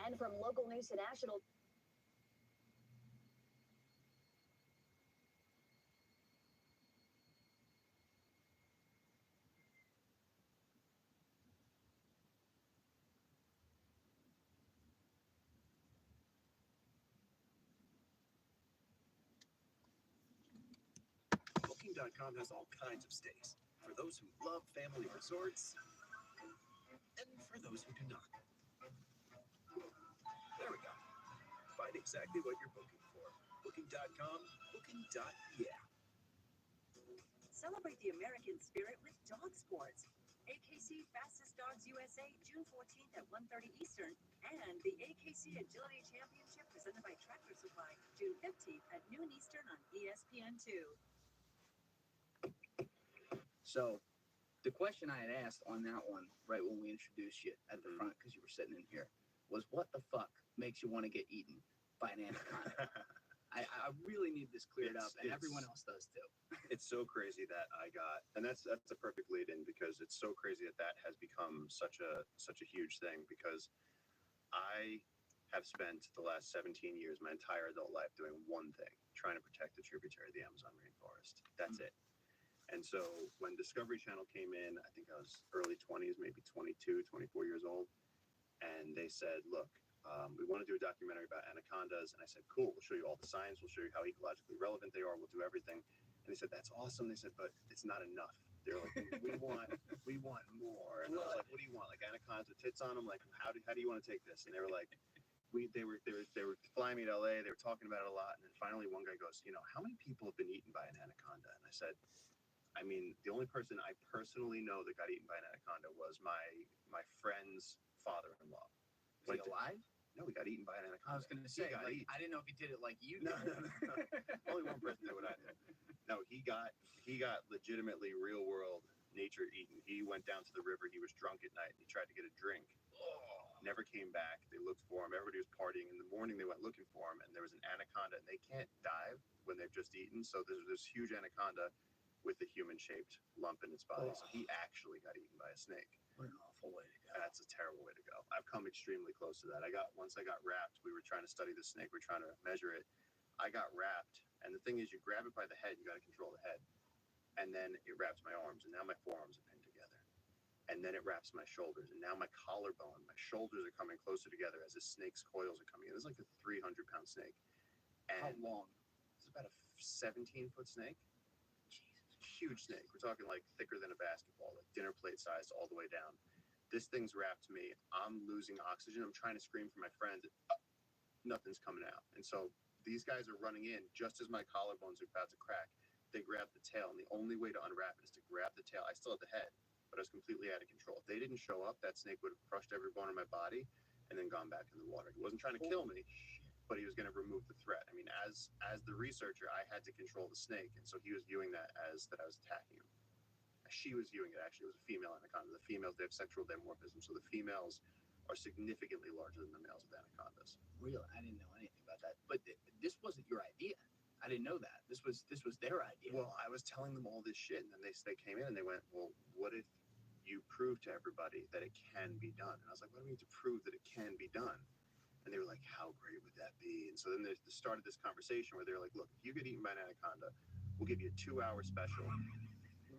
and from local news to national. Booking.com has all kinds of stays for those who love family resorts and for those who do not. There we go. Find exactly what you're booking for. Booking.com, booking.yeah. Celebrate the American spirit with dog sports. AKC Fastest Dogs USA, June 14th at 1:30 Eastern, and the AKC Agility Championship presented by Tractor Supply, June 15th at noon Eastern on ESPN2. So the question I had asked on that one, right when we introduced you at the front, because you were sitting in here, was what the fuck makes you want to get eaten by an anaconda? I really need this cleared up, and everyone else does too. It's so crazy that I got, and that's a perfect lead in, because it's so crazy that has become such a huge thing, because I have spent the last 17 years, my entire adult life, doing one thing: trying to protect the tributary of the Amazon rainforest. That's it. And so when Discovery Channel came in, I think I was early 20s, maybe 22, 24 years old, and they said, look, we want to do a documentary about anacondas. And I said, cool, we'll show you all the science, we'll show you how ecologically relevant they are, we'll do everything. And they said, that's awesome. They said, but it's not enough. They're like, we want more. And I was like, what do you want? Like anacondas with tits on them? Like, how do you want to take this? And they were like, they were flying me to LA, they were talking about it a lot. And then finally one guy goes, how many people have been eaten by an anaconda? And I said, I mean, the only person I personally know that got eaten by an anaconda was my friend's father-in-law. Was he alive? No, he got eaten by an anaconda. I was going to say, I didn't know if he did it like you did. No. Only one person did what I did. No, he got legitimately real world nature eaten. He went down to the river. He was drunk at night. He tried to get a drink. Never came back. They looked for him. Everybody was partying. In the morning, they went looking for him, and there was an anaconda. And they can't dive when they've just eaten. So there's this huge anaconda with a human-shaped lump in its body. So he actually got eaten by a snake. What an awful way to go. That's a terrible way to go. I've come extremely close to that. Once I got wrapped, we were trying to study the snake. We're trying to measure it. I got wrapped, and the thing is, you grab it by the head, you got to control the head, and then it wraps my arms, and now my forearms are pinned together, and then it wraps my shoulders, and now my collarbone, my shoulders are coming closer together as the snake's coils are coming in. It's like a 300-pound snake. And how long? It's about a 17-foot snake. Huge snake. We're talking like thicker than a basketball, like dinner plate sized all the way down. This thing's wrapped me. I'm losing oxygen. I'm trying to scream for my friends. Nothing's coming out. And so these guys are running in just as my collarbones are about to crack. They grab the tail, and the only way to unwrap it is to grab the tail. I still had the head, but I was completely out of control. If they didn't show up, that snake would have crushed every bone in my body and then gone back in the water. He wasn't trying to kill me, but he was going to remove the threat. I mean, as the researcher, I had to control the snake, and so he was viewing that as that I was attacking him. She was viewing it actually it was a female anaconda. The females, they have sexual dimorphism, so the females are significantly larger than the males of anacondas. Really, I didn't know anything about that. But this wasn't your idea. I didn't know that. This was their idea. Well, I was telling them all this shit, and then they came in and they went, well, what if you prove to everybody that it can be done? And I was like, what do we need to prove that it can be done? And they were like, how great would that be? And so then they started this conversation where they're like, look, if you get eaten by an anaconda, we'll give you a 2-hour special,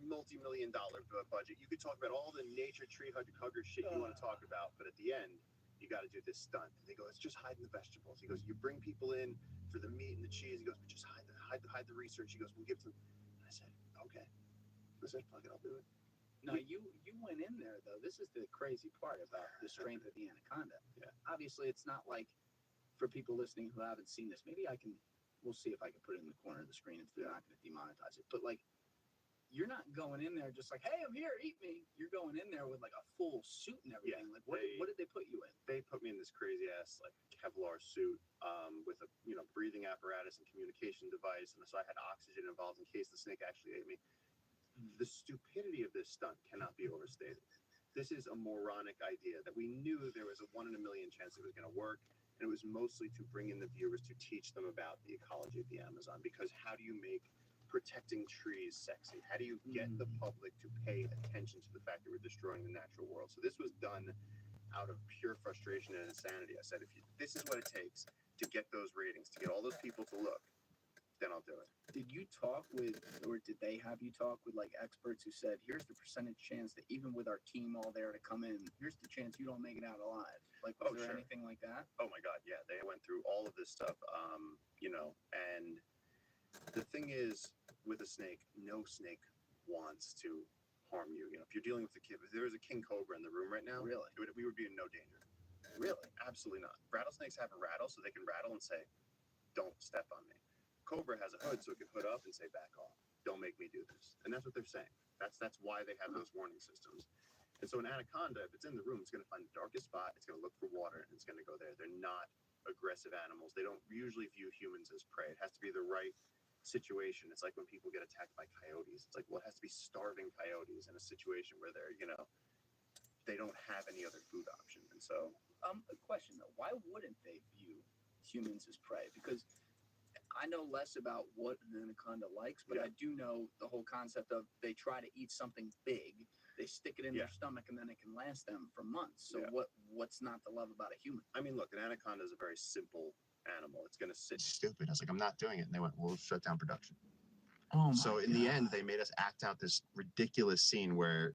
multi-million-dollar budget. You could talk about all the nature tree hugger shit you want to talk about, but at the end, you got to do this stunt. And they go, it's just hiding the vegetables. He goes, you bring people in for the meat and the cheese. He goes, but just hide the research. He goes, we'll give them. And I said, okay. I said, fuck it, I'll do it. No, you went in there though. This is the crazy part about the strength of the anaconda. Yeah. Obviously, it's not like for people listening who haven't seen this. Maybe we'll see if I can put it in the corner of the screen if they're not going to demonetize it. But like, you're not going in there just like, hey, I'm here, eat me. You're going in there with like a full suit and everything. Yeah, like, what did they put you in? They put me in this crazy ass like Kevlar suit with a breathing apparatus and communication device, and so I had oxygen involved in case the snake actually ate me. The stupidity of this stunt cannot be overstated. This is a moronic idea that we knew there was a 1 in a million chance it was going to work, and it was mostly to bring in the viewers to teach them about the ecology of the Amazon. Because how do you make protecting trees sexy? How do you get the public to pay attention to the fact that we're destroying the natural world? So this was done out of pure frustration and insanity. I said, if this is what it takes to get those ratings, to get all those people to look, then I'll do it. Did you talk with, or did they have you talk with like experts who said, here's the percentage chance that even with our team all there to come in, here's the chance you don't make it out alive? Like, was there anything like that? Oh my God, yeah. They went through all of this stuff, and the thing is, with a snake, no snake wants to harm you. If you're dealing with if there was a king cobra in the room right now, really, we would be in no danger. Really? Absolutely not. Rattlesnakes have a rattle, so they can rattle and say, don't step on me. Cobra has a hood, so it can hood up and say, back off. Don't make me do this. And that's what they're saying. That's why they have those warning systems. And so an anaconda, if it's in the room, it's going to find the darkest spot, it's going to look for water, and it's going to go there. They're not aggressive animals. They don't usually view humans as prey. It has to be the right situation. It's like when people get attacked by coyotes. It's like, well, it has to be starving coyotes in a situation where they're, they don't have any other food option. And so, a question though, why wouldn't they view humans as prey? Because I know less about what an anaconda likes, but I do know the whole concept of they try to eat something big, they stick it in their stomach, and then it can last them for months. So what's not to love about a human? I mean, look, an anaconda is a very simple animal. It's going to sit stupid. I was like, I'm not doing it. And they went, we'll shut down production. Oh my so in the end, they made us act out this ridiculous scene where